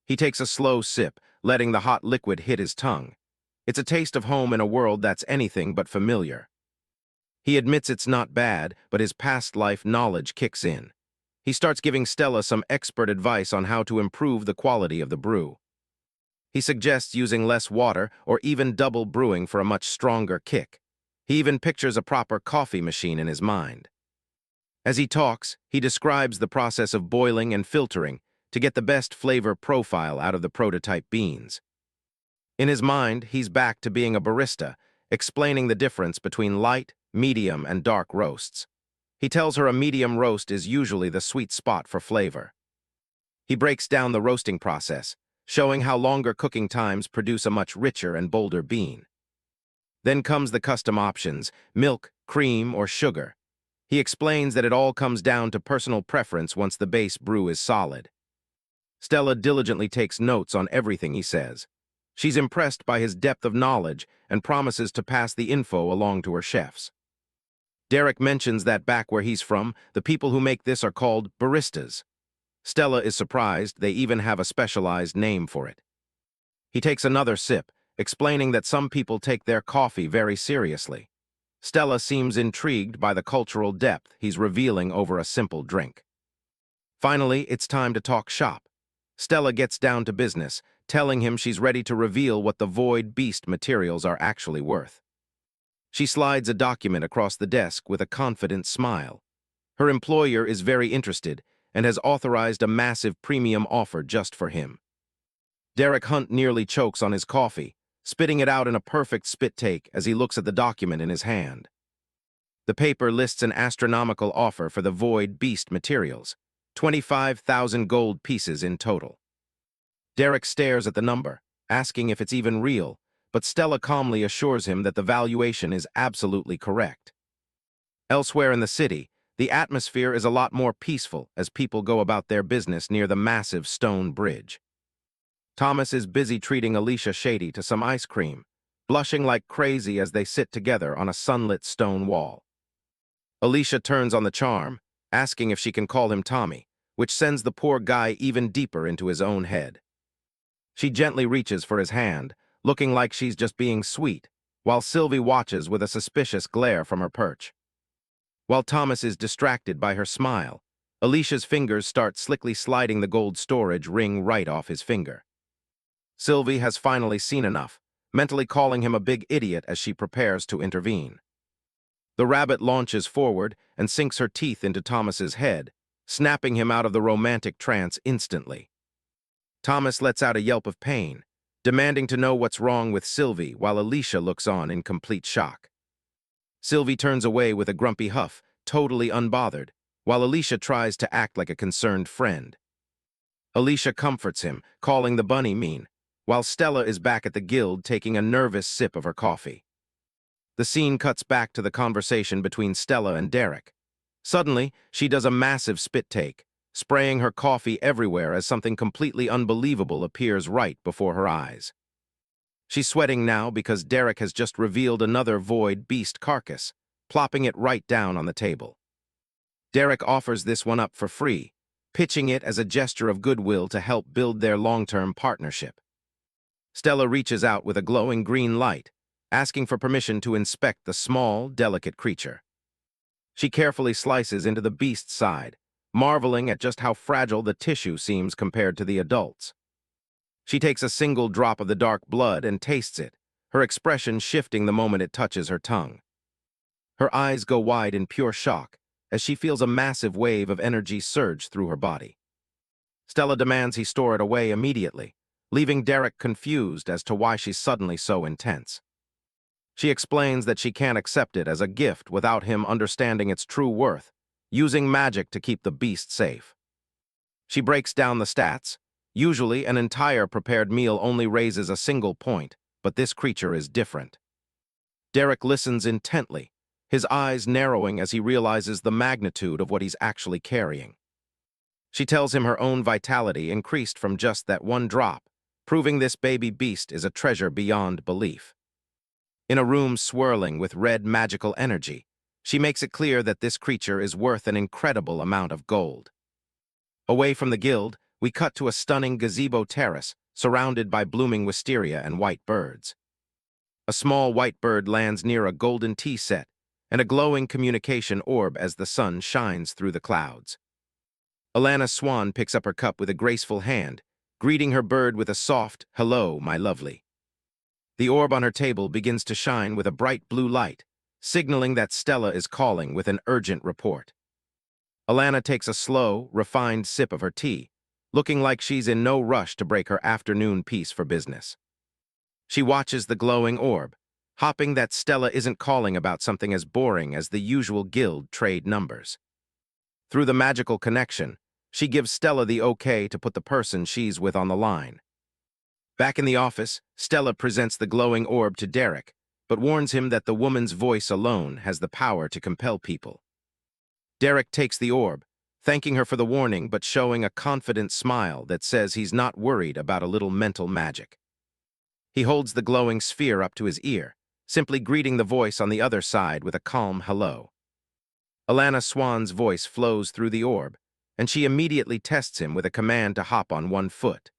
He takes a slow sip, letting the hot liquid hit his tongue. It's a taste of home in a world that's anything but familiar. He admits it's not bad, but his past life knowledge kicks in. He starts giving Stella some expert advice on how to improve the quality of the brew. He suggests using less water or even double brewing for a much stronger kick. He even pictures a proper coffee machine in his mind. As he talks, he describes the process of boiling and filtering to get the best flavor profile out of the prototype beans. In his mind, he's back to being a barista, explaining the difference between light, medium, and dark roasts. He tells her a medium roast is usually the sweet spot for flavor. He breaks down the roasting process, showing how longer cooking times produce a much richer and bolder bean. Then comes the custom options, milk, cream, or sugar. He explains that it all comes down to personal preference once the base brew is solid. Stella diligently takes notes on everything he says. She's impressed by his depth of knowledge and promises to pass the info along to her chefs. Derek mentions that back where he's from, the people who make this are called baristas. Stella is surprised they even have a specialized name for it. He takes another sip, explaining that some people take their coffee very seriously. Stella seems intrigued by the cultural depth he's revealing over a simple drink. Finally, it's time to talk shop. Stella gets down to business, telling him she's ready to reveal what the Void Beast materials are actually worth. She slides a document across the desk with a confident smile. Her employer is very interested and has authorized a massive premium offer just for him. Derek Hunt nearly chokes on his coffee, spitting it out in a perfect spit take as he looks at the document in his hand. The paper lists an astronomical offer for the Void Beast materials, 25,000 gold pieces in total. Derek stares at the number, asking if it's even real, but Stella calmly assures him that the valuation is absolutely correct. Elsewhere in the city, the atmosphere is a lot more peaceful as people go about their business near the massive stone bridge. Thomas is busy treating Alicia Shady to some ice cream, blushing like crazy as they sit together on a sunlit stone wall. Alicia turns on the charm, asking if she can call him Tommy, which sends the poor guy even deeper into his own head. She gently reaches for his hand, looking like she's just being sweet, while Sylvie watches with a suspicious glare from her perch. While Thomas is distracted by her smile, Alicia's fingers start slickly sliding the gold storage ring right off his finger. Sylvie has finally seen enough, mentally calling him a big idiot as she prepares to intervene. The rabbit launches forward and sinks her teeth into Thomas's head, snapping him out of the romantic trance instantly. Thomas lets out a yelp of pain, demanding to know what's wrong with Sylvie while Alicia looks on in complete shock. Sylvie turns away with a grumpy huff, totally unbothered, while Alicia tries to act like a concerned friend. Alicia comforts him, calling the bunny mean, while Stella is back at the guild taking a nervous sip of her coffee. The scene cuts back to the conversation between Stella and Derek. Suddenly, she does a massive spit take, spraying her coffee everywhere as something completely unbelievable appears right before her eyes. She's sweating now because Derek has just revealed another void beast carcass, plopping it right down on the table. Derek offers this one up for free, pitching it as a gesture of goodwill to help build their long-term partnership. Stella reaches out with a glowing green light, asking for permission to inspect the small, delicate creature. She carefully slices into the beast's side, marveling at just how fragile the tissue seems compared to the adult's. She takes a single drop of the dark blood and tastes it, her expression shifting the moment it touches her tongue. Her eyes go wide in pure shock as she feels a massive wave of energy surge through her body. Stella demands he store it away immediately, leaving Derek confused as to why she's suddenly so intense. She explains that she can't accept it as a gift without him understanding its true worth, using magic to keep the beast safe. She breaks down the stats. Usually, an entire prepared meal only raises a single point, but this creature is different. Derek listens intently, his eyes narrowing as he realizes the magnitude of what he's actually carrying. She tells him her own vitality increased from just that one drop, proving this baby beast is a treasure beyond belief. In a room swirling with red magical energy, she makes it clear that this creature is worth an incredible amount of gold. Away from the guild, we cut to a stunning gazebo terrace surrounded by blooming wisteria and white birds. A small white bird lands near a golden tea set and a glowing communication orb as the sun shines through the clouds. Alana Swan picks up her cup with a graceful hand, greeting her bird with a soft, "Hello, my lovely." The orb on her table begins to shine with a bright blue light, signaling that Stella is calling with an urgent report. Alana takes a slow, refined sip of her tea, looking like she's in no rush to break her afternoon peace for business. She watches the glowing orb, hoping that Stella isn't calling about something as boring as the usual guild trade numbers. Through the magical connection, she gives Stella the okay to put the person she's with on the line. Back in the office, Stella presents the glowing orb to Derek, but warns him that the woman's voice alone has the power to compel people. Derek takes the orb, thanking her for the warning but showing a confident smile that says he's not worried about a little mental magic. He holds the glowing sphere up to his ear, simply greeting the voice on the other side with a calm hello. Alana Swan's voice flows through the orb, and she immediately tests him with a command to hop on one foot.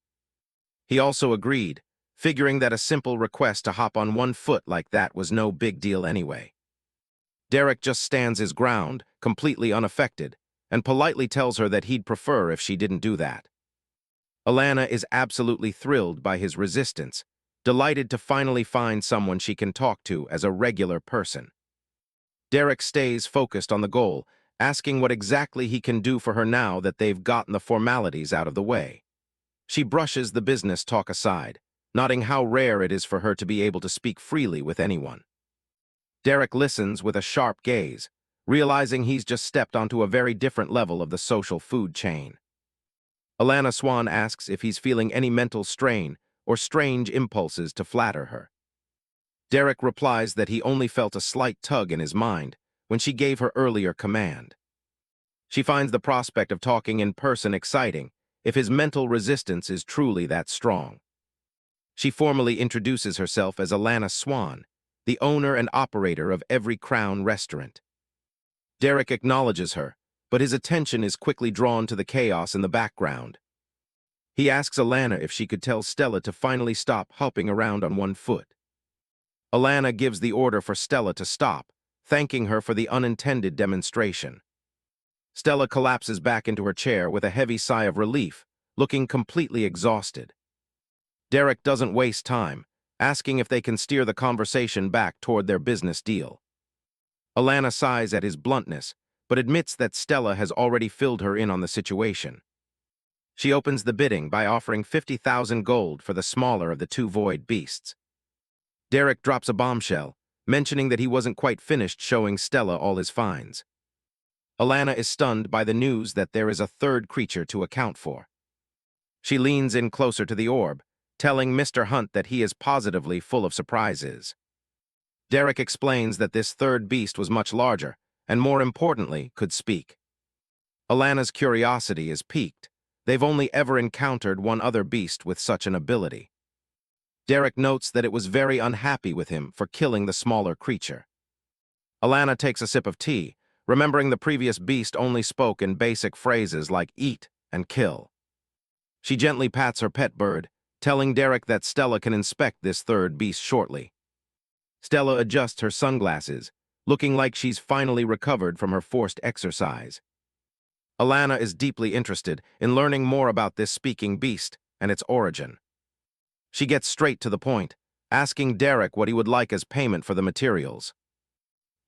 He also agreed, figuring that a simple request to hop on one foot like that was no big deal anyway. Derek just stands his ground, completely unaffected, and politely tells her that he'd prefer if she didn't do that. Alana is absolutely thrilled by his resistance, delighted to finally find someone she can talk to as a regular person. Derek stays focused on the goal, asking what exactly he can do for her now that they've gotten the formalities out of the way. She brushes the business talk aside, noting how rare it is for her to be able to speak freely with anyone. Derek listens with a sharp gaze, realizing he's just stepped onto a very different level of the social food chain. Alana Swan asks if he's feeling any mental strain or strange impulses to flatter her. Derek replies that he only felt a slight tug in his mind when she gave her earlier command. She finds the prospect of talking in person exciting if his mental resistance is truly that strong. She formally introduces herself as Alana Swan, the owner and operator of every Crown restaurant. Derek acknowledges her, but his attention is quickly drawn to the chaos in the background. He asks Alana if she could tell Stella to finally stop hopping around on one foot. Alana gives the order for Stella to stop, thanking her for the unintended demonstration. Stella collapses back into her chair with a heavy sigh of relief, looking completely exhausted. Derek doesn't waste time, asking if they can steer the conversation back toward their business deal. Alana sighs at his bluntness, but admits that Stella has already filled her in on the situation. She opens the bidding by offering 50,000 gold for the smaller of the two void beasts. Derek drops a bombshell, mentioning that he wasn't quite finished showing Stella all his finds. Alana is stunned by the news that there is a third creature to account for. She leans in closer to the orb, telling Mr. Hunt that he is positively full of surprises. Derek explains that this third beast was much larger, and more importantly, could speak. Alana's curiosity is piqued. They've only ever encountered one other beast with such an ability. Derek notes that it was very unhappy with him for killing the smaller creature. Alana takes a sip of tea, remembering the previous beast only spoke in basic phrases like eat and kill. She gently pats her pet bird, telling Derek that Stella can inspect this third beast shortly. Stella adjusts her sunglasses, looking like she's finally recovered from her forced exercise. Alana is deeply interested in learning more about this speaking beast and its origin. She gets straight to the point, asking Derek what he would like as payment for the materials.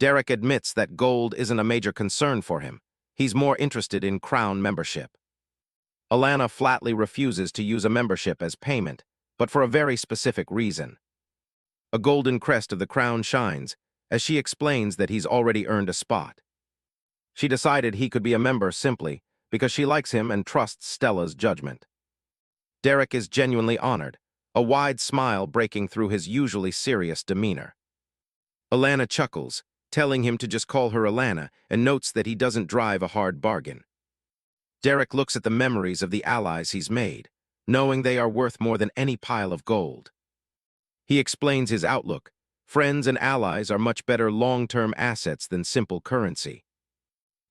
Derek admits that gold isn't a major concern for him. He's more interested in Crown membership. Alana flatly refuses to use a membership as payment, but for a very specific reason. A golden crest of the Crown shines, as she explains that he's already earned a spot. She decided he could be a member simply because she likes him and trusts Stella's judgment. Derek is genuinely honored, a wide smile breaking through his usually serious demeanor. Alana chuckles, telling him to just call her Alana, and notes that he doesn't drive a hard bargain. Derek looks at the memories of the allies he's made, knowing they are worth more than any pile of gold. He explains his outlook. Friends and allies are much better long-term assets than simple currency.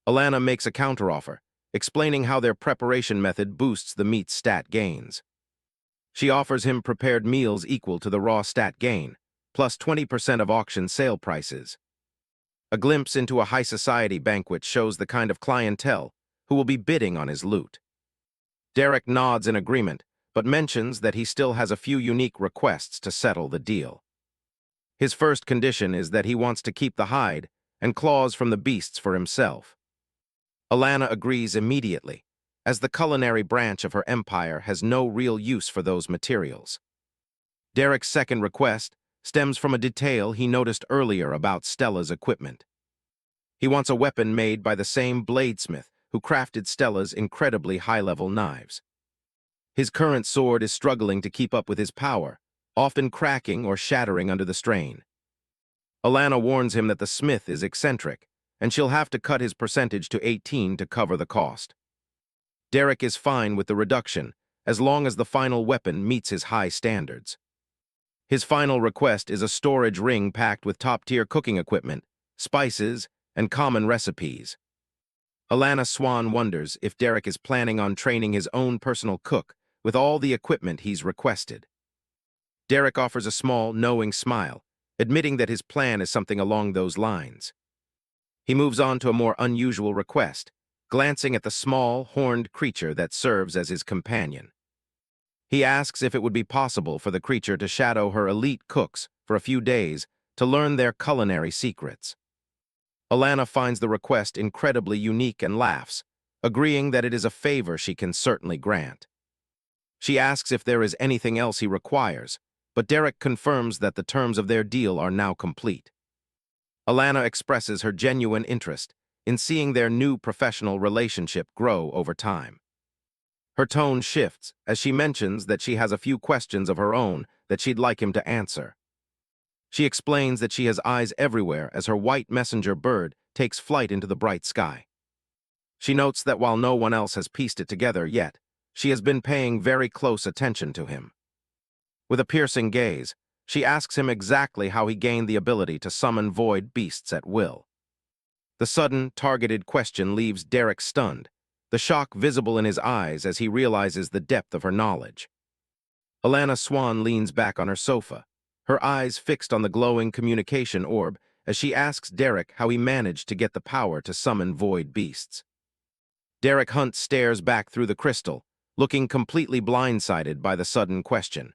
Alana makes a counteroffer, explaining how their preparation method boosts the meat's stat gains. She offers him prepared meals equal to the raw stat gain, plus 20% of auction sale prices. A glimpse into a high society banquet shows the kind of clientele who will be bidding on his loot. Derek nods in agreement, but mentions that he still has a few unique requests to settle the deal. His first condition is that he wants to keep the hide and claws from the beasts for himself. Alana agrees immediately, as the culinary branch of her empire has no real use for those materials. Derek's second request stems from a detail he noticed earlier about Stella's equipment. He wants a weapon made by the same bladesmith who crafted Stella's incredibly high-level knives. His current sword is struggling to keep up with his power, often cracking or shattering under the strain. Alana warns him that the smith is eccentric, and she'll have to cut his percentage to 18 to cover the cost. Derek is fine with the reduction, as long as the final weapon meets his high standards. His final request is a storage ring packed with top-tier cooking equipment, spices, and common recipes. Alana Swan wonders if Derek is planning on training his own personal cook with all the equipment he's requested. Derek offers a small, knowing smile, admitting that his plan is something along those lines. He moves on to a more unusual request, glancing at the small, horned creature that serves as his companion. He asks if it would be possible for the creature to shadow her elite cooks for a few days to learn their culinary secrets. Alana finds the request incredibly unique and laughs, agreeing that it is a favor she can certainly grant. She asks if there is anything else he requires, but Derek confirms that the terms of their deal are now complete. Alana expresses her genuine interest in seeing their new professional relationship grow over time. Her tone shifts as she mentions that she has a few questions of her own that she'd like him to answer. She explains that she has eyes everywhere as her white messenger bird takes flight into the bright sky. She notes that while no one else has pieced it together yet, she has been paying very close attention to him. With a piercing gaze, she asks him exactly how he gained the ability to summon void beasts at will. The sudden, targeted question leaves Derek stunned, the shock visible in his eyes as he realizes the depth of her knowledge. Alana Swan leans back on her sofa, her eyes fixed on the glowing communication orb as she asks Derek how he managed to get the power to summon void beasts. Derek Hunt stares back through the crystal, looking completely blindsided by the sudden question.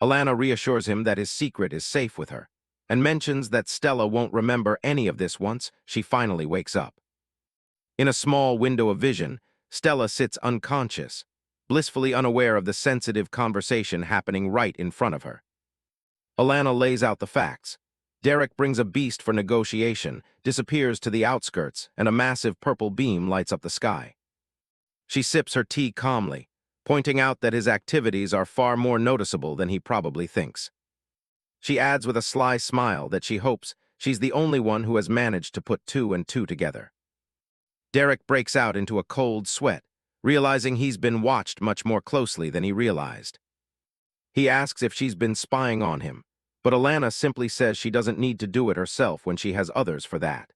Alana reassures him that his secret is safe with her, and mentions that Stella won't remember any of this once she finally wakes up. In a small window of vision, Stella sits unconscious, blissfully unaware of the sensitive conversation happening right in front of her. Alana lays out the facts. Derek brings a beast for negotiation, disappears to the outskirts, and a massive purple beam lights up the sky. She sips her tea calmly, pointing out that his activities are far more noticeable than he probably thinks. She adds with a sly smile that she hopes she's the only one who has managed to put two and two together. Derek breaks out into a cold sweat, realizing he's been watched much more closely than he realized. He asks if she's been spying on him, but Alana simply says she doesn't need to do it herself when she has others for that.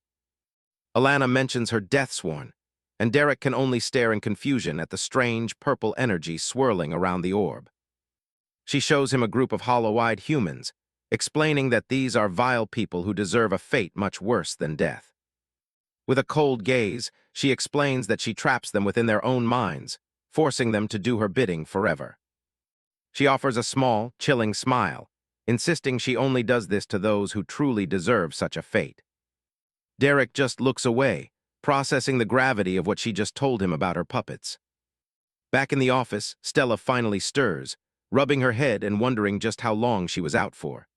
Alana mentions her death sworn, and Derek can only stare in confusion at the strange purple energy swirling around the orb. She shows him a group of hollow-eyed humans, explaining that these are vile people who deserve a fate much worse than death. With a cold gaze, she explains that she traps them within their own minds, forcing them to do her bidding forever. She offers a small, chilling smile, insisting she only does this to those who truly deserve such a fate. Derek just looks away, processing the gravity of what she just told him about her puppets. Back in the office, Stella finally stirs, rubbing her head and wondering just how long she was out for.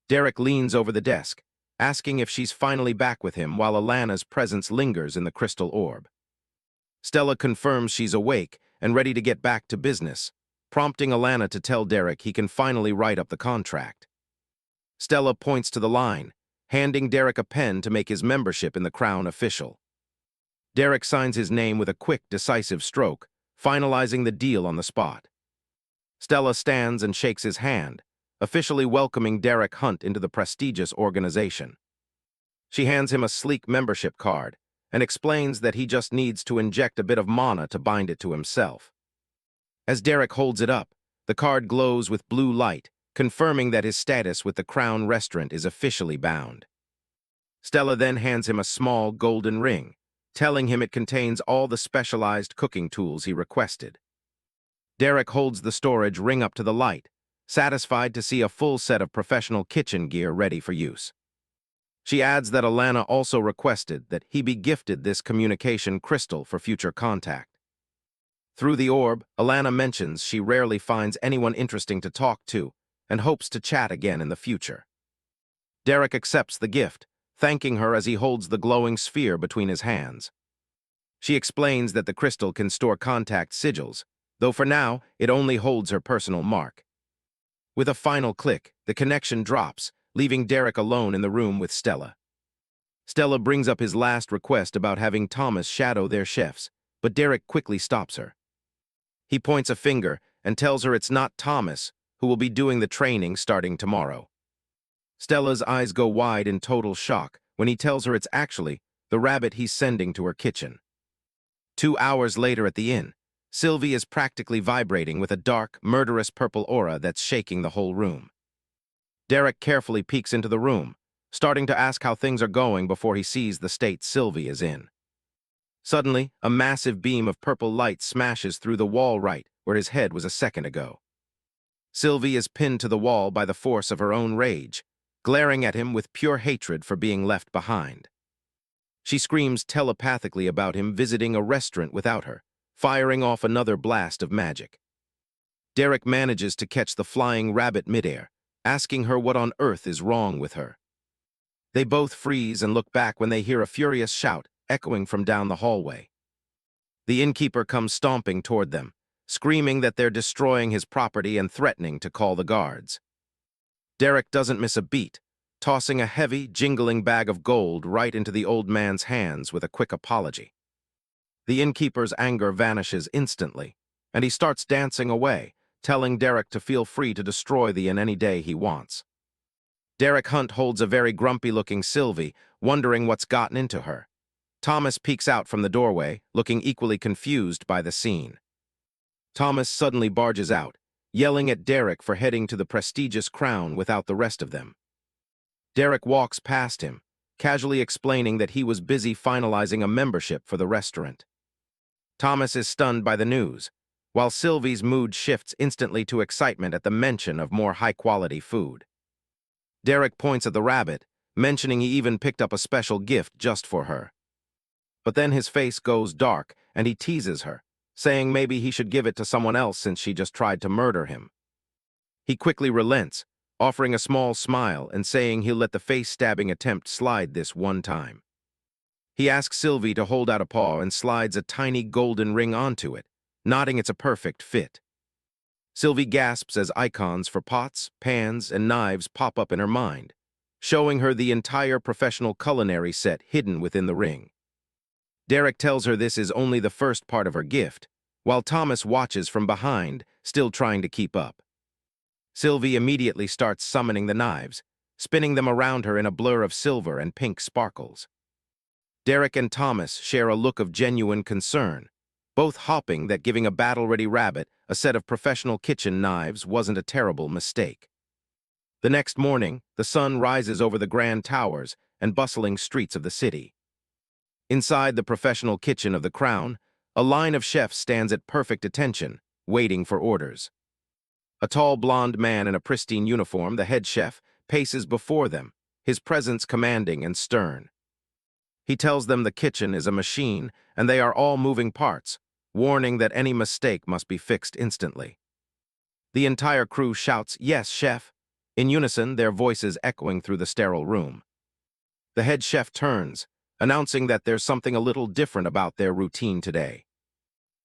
Derek leans over the desk, asking if she's finally back with him while Alana's presence lingers in the crystal orb. Stella confirms she's awake and ready to get back to business, prompting Alana to tell Derek he can finally write up the contract. Stella points to the line, handing Derek a pen to make his membership in the Crown official. Derek signs his name with a quick, decisive stroke, finalizing the deal on the spot. Stella stands and shakes his hand, officially welcoming Derek Hunt into the prestigious organization. She hands him a sleek membership card and explains that he just needs to inject a bit of mana to bind it to himself. As Derek holds it up, the card glows with blue light, confirming that his status with the Crown restaurant is officially bound. Stella then hands him a small golden ring, telling him it contains all the specialized cooking tools he requested. Derek holds the storage ring up to the light, satisfied to see a full set of professional kitchen gear ready for use. She adds that Alana also requested that he be gifted this communication crystal for future contact. Through the orb, Alana mentions she rarely finds anyone interesting to talk to and hopes to chat again in the future. Derek accepts the gift, thanking her as he holds the glowing sphere between his hands. She explains that the crystal can store contact sigils, though for now it only holds her personal mark. With a final click, the connection drops, leaving Derek alone in the room with Stella. Stella brings up his last request about having Thomas shadow their chefs, but Derek quickly stops her. He points a finger and tells her it's not Thomas who will be doing the training starting tomorrow. Stella's eyes go wide in total shock when he tells her it's actually the rabbit he's sending to her kitchen. 2 hours later at the inn, Sylvie is practically vibrating with a dark, murderous purple aura that's shaking the whole room. Derek carefully peeks into the room, starting to ask how things are going before he sees the state Sylvie is in. Suddenly, a massive beam of purple light smashes through the wall right where his head was a second ago. Sylvie is pinned to the wall by the force of her own rage, glaring at him with pure hatred for being left behind. She screams telepathically about him visiting a restaurant without her, firing off another blast of magic. Derek manages to catch the flying rabbit midair, asking her what on earth is wrong with her. They both freeze and look back when they hear a furious shout echoing from down the hallway. The innkeeper comes stomping toward them, screaming that they're destroying his property and threatening to call the guards. Derek doesn't miss a beat, tossing a heavy, jingling bag of gold right into the old man's hands with a quick apology. The innkeeper's anger vanishes instantly, and he starts dancing away, telling Derek to feel free to destroy the in any day he wants. Derek Hunt holds a very grumpy-looking Sylvie, wondering what's gotten into her. Thomas peeks out from the doorway, looking equally confused by the scene. Thomas suddenly barges out, yelling at Derek for heading to the prestigious Crown without the rest of them. Derek walks past him, casually explaining that he was busy finalizing a membership for the restaurant. Thomas is stunned by the news, while Sylvie's mood shifts instantly to excitement at the mention of more high-quality food. Derek points at the rabbit, mentioning he even picked up a special gift just for her. But then his face goes dark, and he teases her, saying maybe he should give it to someone else since she just tried to murder him. He quickly relents, offering a small smile and saying he'll let the face-stabbing attempt slide this one time. He asks Sylvie to hold out a paw and slides a tiny golden ring onto it, nodding it's a perfect fit. Sylvie gasps as icons for pots, pans, and knives pop up in her mind, showing her the entire professional culinary set hidden within the ring. Derek tells her this is only the first part of her gift, while Thomas watches from behind, still trying to keep up. Sylvie immediately starts summoning the knives, spinning them around her in a blur of silver and pink sparkles. Derek and Thomas share a look of genuine concern, both hoping that giving a battle-ready rabbit a set of professional kitchen knives wasn't a terrible mistake. The next morning, the sun rises over the grand towers and bustling streets of the city. Inside the professional kitchen of the Crown, a line of chefs stands at perfect attention, waiting for orders. A tall blonde man in a pristine uniform, the head chef, paces before them, his presence commanding and stern. He tells them the kitchen is a machine and they are all moving parts, warning that any mistake must be fixed instantly. The entire crew shouts, "Yes, chef," in unison, their voices echoing through the sterile room. The head chef turns, announcing that there's something a little different about their routine today.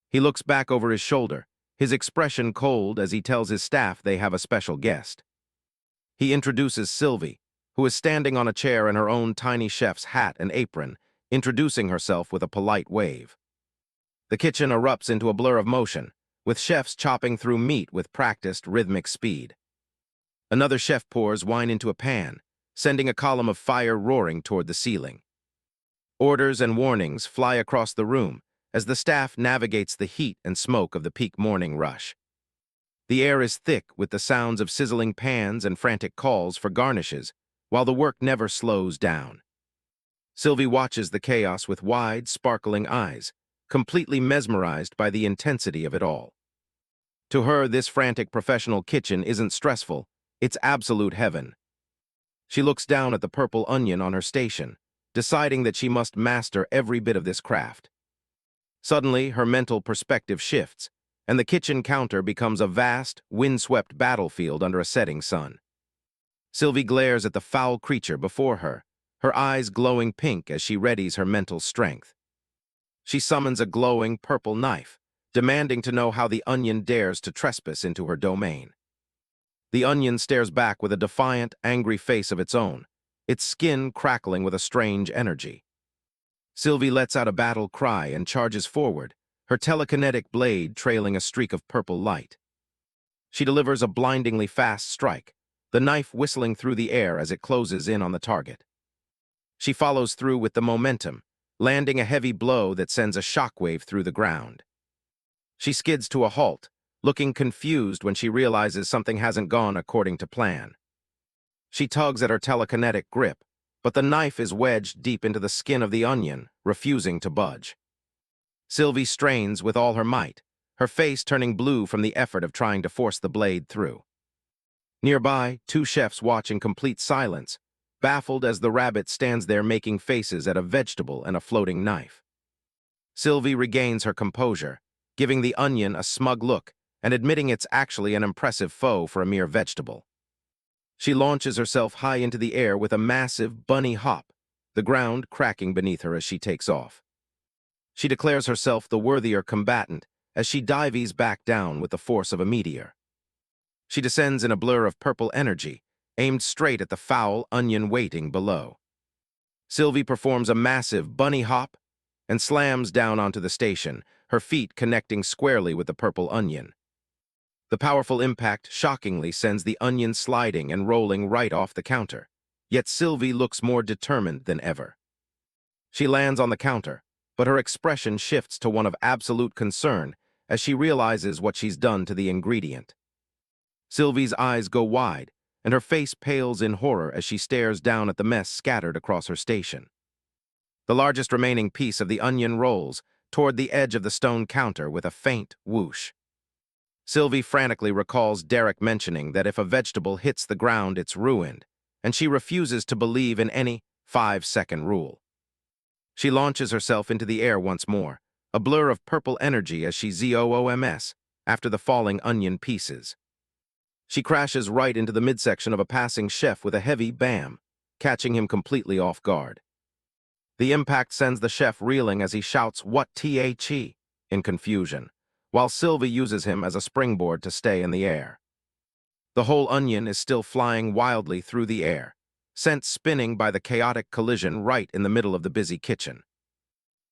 He looks back over his shoulder, his expression cold as he tells his staff they have a special guest. He introduces Sylvie, who is standing on a chair in her own tiny chef's hat and apron, introducing herself with a polite wave. The kitchen erupts into a blur of motion, with chefs chopping through meat with practiced rhythmic speed. Another chef pours wine into a pan, sending a column of fire roaring toward the ceiling. Orders and warnings fly across the room as the staff navigates the heat and smoke of the peak morning rush. The air is thick with the sounds of sizzling pans and frantic calls for garnishes, while the work never slows down. Sylvie watches the chaos with wide, sparkling eyes, completely mesmerized by the intensity of it all. To her, this frantic professional kitchen isn't stressful, it's absolute heaven. She looks down at the purple onion on her station, deciding that she must master every bit of this craft. Suddenly, her mental perspective shifts, and the kitchen counter becomes a vast, windswept battlefield under a setting sun. Sylvie glares at the foul creature before her, her eyes glowing pink as she readies her mental strength. She summons a glowing purple knife, demanding to know how the onion dares to trespass into her domain. The onion stares back with a defiant, angry face of its own, its skin crackling with a strange energy. Sylvie lets out a battle cry and charges forward, her telekinetic blade trailing a streak of purple light. She delivers a blindingly fast strike, the knife whistling through the air as it closes in on the target. She follows through with the momentum, landing a heavy blow that sends a shockwave through the ground. She skids to a halt, looking confused when she realizes something hasn't gone according to plan. She tugs at her telekinetic grip, but the knife is wedged deep into the skin of the onion, refusing to budge. Sylvie strains with all her might, her face turning blue from the effort of trying to force the blade through. Nearby, two chefs watch in complete silence, baffled as the rabbit stands there making faces at a vegetable and a floating knife. Sylvie regains her composure, giving the onion a smug look and admitting it's actually an impressive foe for a mere vegetable. She launches herself high into the air with a massive bunny hop, the ground cracking beneath her as she takes off. She declares herself the worthier combatant as she dives back down with the force of a meteor. She descends in a blur of purple energy, aimed straight at the foul onion waiting below. Sylvie performs a massive bunny hop and slams down onto the station, her feet connecting squarely with the purple onion. The powerful impact shockingly sends the onion sliding and rolling right off the counter. Yet Sylvie looks more determined than ever. She lands on the counter, but her expression shifts to one of absolute concern as she realizes what she's done to the ingredient. Sylvie's eyes go wide, and her face pales in horror as she stares down at the mess scattered across her station. The largest remaining piece of the onion rolls toward the edge of the stone counter with a faint whoosh. Sylvie frantically recalls Derek mentioning that if a vegetable hits the ground, it's ruined, and she refuses to believe in any 5-second rule. She launches herself into the air once more, a blur of purple energy as she zooms after the falling onion pieces. She crashes right into the midsection of a passing chef with a heavy bam, catching him completely off guard. The impact sends the chef reeling as he shouts, "What the?" in confusion, while Sylvie uses him as a springboard to stay in the air. The whole onion is still flying wildly through the air, sent spinning by the chaotic collision right in the middle of the busy kitchen.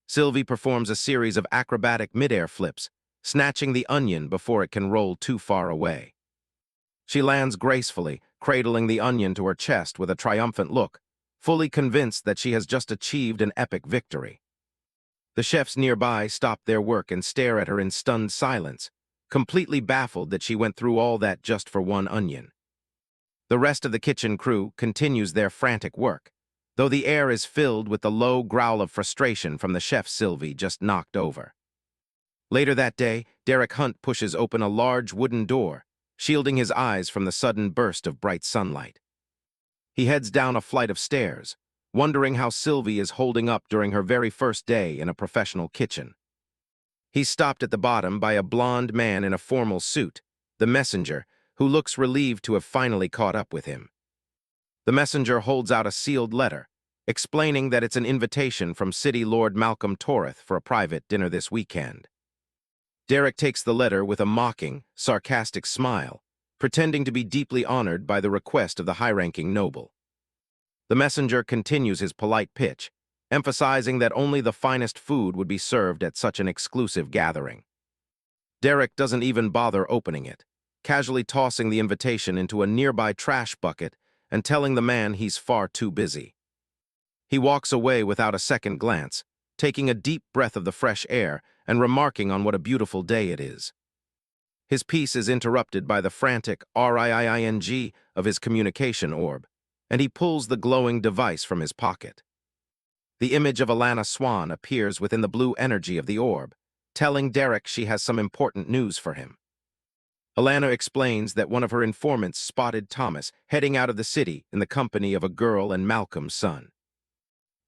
Sylvie performs a series of acrobatic mid-air flips, snatching the onion before it can roll too far away. She lands gracefully, cradling the onion to her chest with a triumphant look, fully convinced that she has just achieved an epic victory. The chefs nearby stop their work and stare at her in stunned silence, completely baffled that she went through all that just for one onion. The rest of the kitchen crew continues their frantic work, though the air is filled with the low growl of frustration from the chef Sylvie just knocked over. Later that day, Derek Hunt pushes open a large wooden door, shielding his eyes from the sudden burst of bright sunlight. He heads down a flight of stairs, wondering how Sylvie is holding up during her very first day in a professional kitchen. He's stopped at the bottom by a blond man in a formal suit, the messenger, who looks relieved to have finally caught up with him. The messenger holds out a sealed letter, explaining that it's an invitation from City Lord Malcolm Torreth for a private dinner this weekend. Derek takes the letter with a mocking, sarcastic smile, pretending to be deeply honored by the request of the high-ranking noble. The messenger continues his polite pitch, emphasizing that only the finest food would be served at such an exclusive gathering. Derek doesn't even bother opening it, casually tossing the invitation into a nearby trash bucket and telling the man he's far too busy. He walks away without a second glance, taking a deep breath of the fresh air and remarking on what a beautiful day it is. His piece is interrupted by the frantic ring of his communication orb, and he pulls the glowing device from his pocket. The image of Alana Swan appears within the blue energy of the orb, telling Derek she has some important news for him. Alana explains that one of her informants spotted Thomas heading out of the city in the company of a girl and Malcolm's son.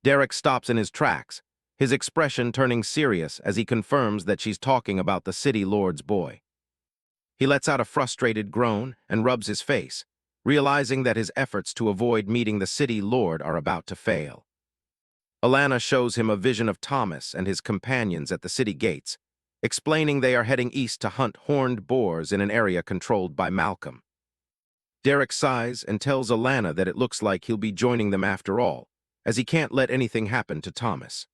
Derek stops in his tracks, his expression turning serious as he confirms that she's talking about the city lord's boy. He lets out a frustrated groan and rubs his face, realizing that his efforts to avoid meeting the city lord are about to fail. Alana shows him a vision of Thomas and his companions at the city gates, explaining they are heading east to hunt horned boars in an area controlled by Malcolm. Derek sighs and tells Alana that it looks like he'll be joining them after all, as he can't let anything happen to Thomas.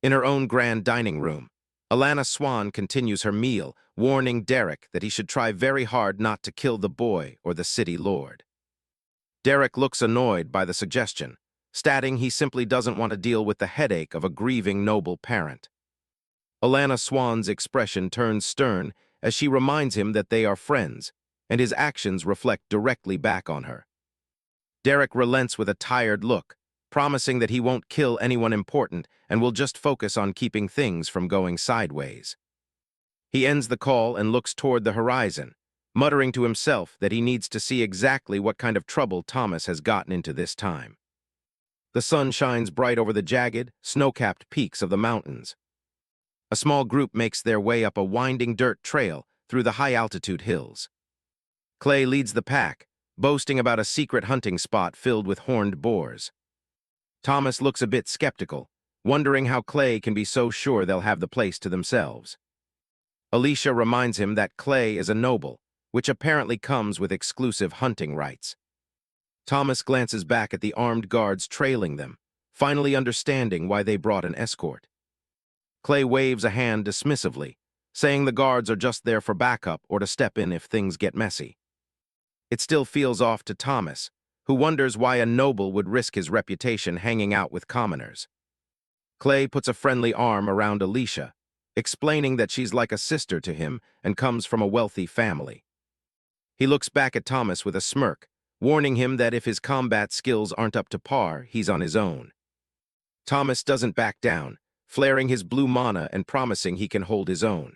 In her own grand dining room, Alana Swan continues her meal, warning Derek that he should try very hard not to kill the boy or the city lord. Derek looks annoyed by the suggestion, stating he simply doesn't want to deal with the headache of a grieving noble parent. Alana Swan's expression turns stern as she reminds him that they are friends, and his actions reflect directly back on her. Derek relents with a tired look, promising that he won't kill anyone important and will just focus on keeping things from going sideways. He ends the call and looks toward the horizon, muttering to himself that he needs to see exactly what kind of trouble Thomas has gotten into this time. The sun shines bright over the jagged, snow-capped peaks of the mountains. A small group makes their way up a winding dirt trail through the high-altitude hills. Clay leads the pack, boasting about a secret hunting spot filled with horned boars. Thomas looks a bit skeptical, wondering how Clay can be so sure they'll have the place to themselves. Alicia reminds him that Clay is a noble, which apparently comes with exclusive hunting rights. Thomas glances back at the armed guards trailing them, finally understanding why they brought an escort. Clay waves a hand dismissively, saying the guards are just there for backup or to step in if things get messy. It still feels off to Thomas, who wonders why a noble would risk his reputation hanging out with commoners. Clay puts a friendly arm around Alicia, explaining that she's like a sister to him and comes from a wealthy family. He looks back at Thomas with a smirk, warning him that if his combat skills aren't up to par, he's on his own. Thomas doesn't back down, flaring his blue mana and promising he can hold his own.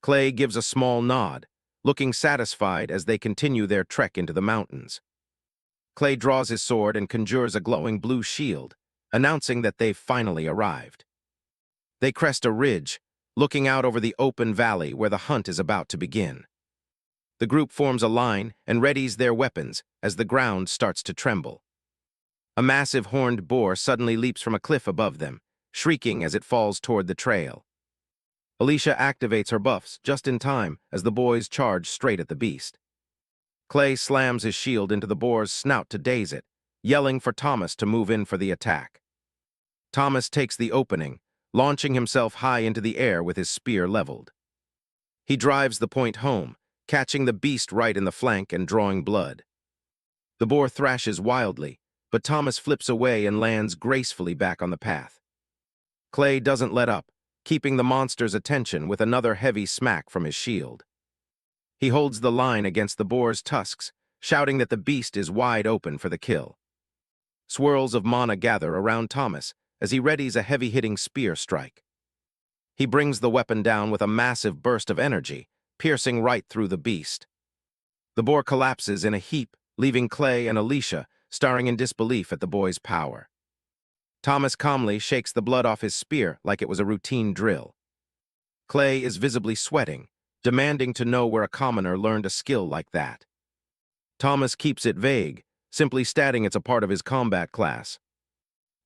Clay gives a small nod, looking satisfied as they continue their trek into the mountains. Clay draws his sword and conjures a glowing blue shield, announcing that they've finally arrived. They crest a ridge, looking out over the open valley where the hunt is about to begin. The group forms a line and readies their weapons as the ground starts to tremble. A massive horned boar suddenly leaps from a cliff above them, shrieking as it falls toward the trail. Alicia activates her buffs just in time as the boys charge straight at the beast. Clay slams his shield into the boar's snout to daze it, yelling for Thomas to move in for the attack. Thomas takes the opening, launching himself high into the air with his spear leveled. He drives the point home, catching the beast right in the flank and drawing blood. The boar thrashes wildly, but Thomas flips away and lands gracefully back on the path. Clay doesn't let up, keeping the monster's attention with another heavy smack from his shield. He holds the line against the boar's tusks, shouting that the beast is wide open for the kill. Swirls of mana gather around Thomas as he readies a heavy-hitting spear strike. He brings the weapon down with a massive burst of energy, piercing right through the beast. The boar collapses in a heap, leaving Clay and Alicia staring in disbelief at the boy's power. Thomas calmly shakes the blood off his spear like it was a routine drill. Clay is visibly sweating, demanding to know where a commoner learned a skill like that. Thomas keeps it vague, simply stating it's a part of his combat class.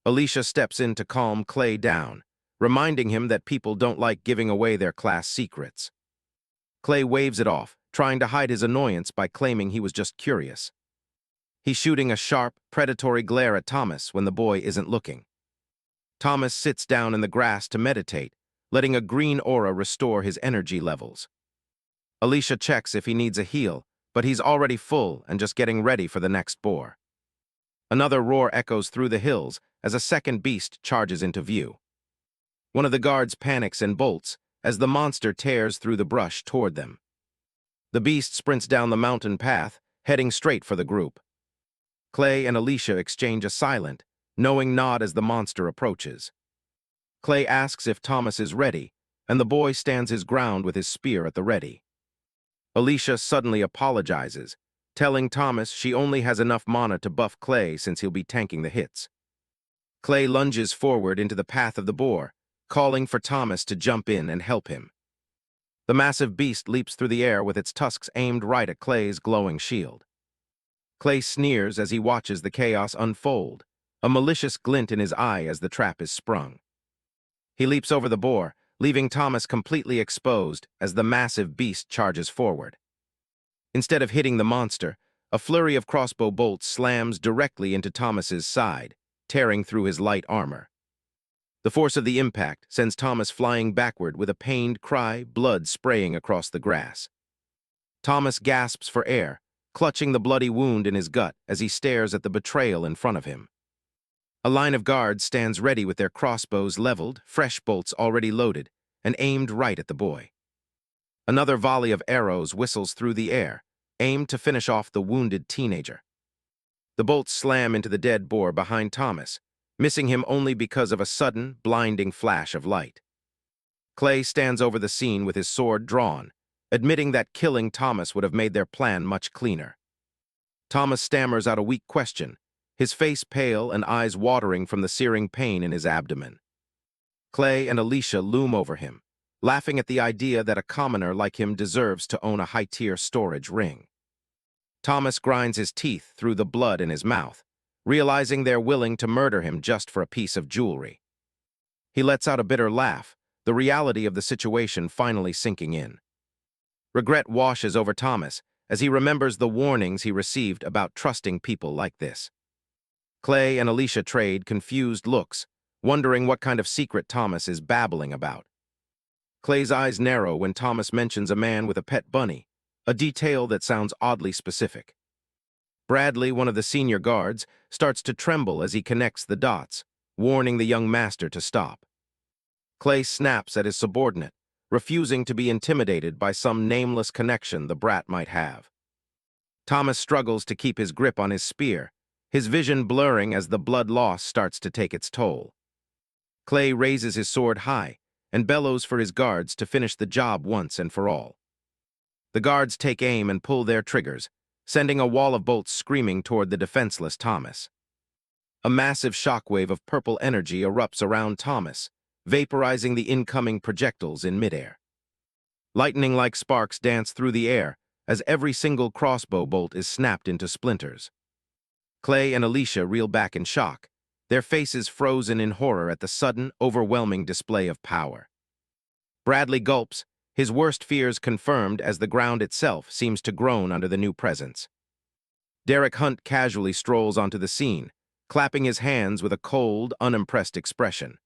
Alicia steps in to calm Clay down, reminding him that people don't like giving away their class secrets. Clay waves it off, trying to hide his annoyance by claiming he was just curious. He's shooting a sharp, predatory glare at Thomas when the boy isn't looking. Thomas sits down in the grass to meditate, letting a green aura restore his energy levels. Alicia checks if he needs a heal, but he's already full and just getting ready for the next boar. Another roar echoes through the hills as a second beast charges into view. One of the guards panics and bolts as the monster tears through the brush toward them. The beast sprints down the mountain path, heading straight for the group. Clay and Alicia exchange a silent, knowing nod as the monster approaches. Clay asks if Thomas is ready, and the boy stands his ground with his spear at the ready. Alicia suddenly apologizes, telling Thomas she only has enough mana to buff Clay since he'll be tanking the hits. Clay lunges forward into the path of the boar, calling for Thomas to jump in and help him. The massive beast leaps through the air with its tusks aimed right at Clay's glowing shield. Clay sneers as he watches the chaos unfold, a malicious glint in his eye as the trap is sprung. He leaps over the boar, leaving Thomas completely exposed as the massive beast charges forward. Instead of hitting the monster, a flurry of crossbow bolts slams directly into Thomas's side, tearing through his light armor. The force of the impact sends Thomas flying backward with a pained cry, blood spraying across the grass. Thomas gasps for air, clutching the bloody wound in his gut as he stares at the betrayal in front of him. A line of guards stands ready with their crossbows leveled, fresh bolts already loaded, and aimed right at the boy. Another volley of arrows whistles through the air, aimed to finish off the wounded teenager. The bolts slam into the dead boar behind Thomas, missing him only because of a sudden, blinding flash of light. Clay stands over the scene with his sword drawn, admitting that killing Thomas would have made their plan much cleaner. Thomas stammers out a weak question, his face pale and eyes watering from the searing pain in his abdomen. Clay and Alicia loom over him, laughing at the idea that a commoner like him deserves to own a high-tier storage ring. Thomas grinds his teeth through the blood in his mouth, realizing they're willing to murder him just for a piece of jewelry. He lets out a bitter laugh, the reality of the situation finally sinking in. Regret washes over Thomas as he remembers the warnings he received about trusting people like this. Clay and Alicia trade confused looks, wondering what kind of secret Thomas is babbling about. Clay's eyes narrow when Thomas mentions a man with a pet bunny, a detail that sounds oddly specific. Bradley, one of the senior guards, starts to tremble as he connects the dots, warning the young master to stop. Clay snaps at his subordinate, refusing to be intimidated by some nameless connection the brat might have. Thomas struggles to keep his grip on his spear, his vision blurring as the blood loss starts to take its toll. Clay raises his sword high and bellows for his guards to finish the job once and for all. The guards take aim and pull their triggers, sending a wall of bolts screaming toward the defenseless Thomas. A massive shockwave of purple energy erupts around Thomas, vaporizing the incoming projectiles in midair. Lightning-like sparks dance through the air as every single crossbow bolt is snapped into splinters. Clay and Alicia reel back in shock, their faces frozen in horror at the sudden, overwhelming display of power. Bradley gulps, his worst fears confirmed as the ground itself seems to groan under the new presence. Derek Hunt casually strolls onto the scene, clapping his hands with a cold, unimpressed expression.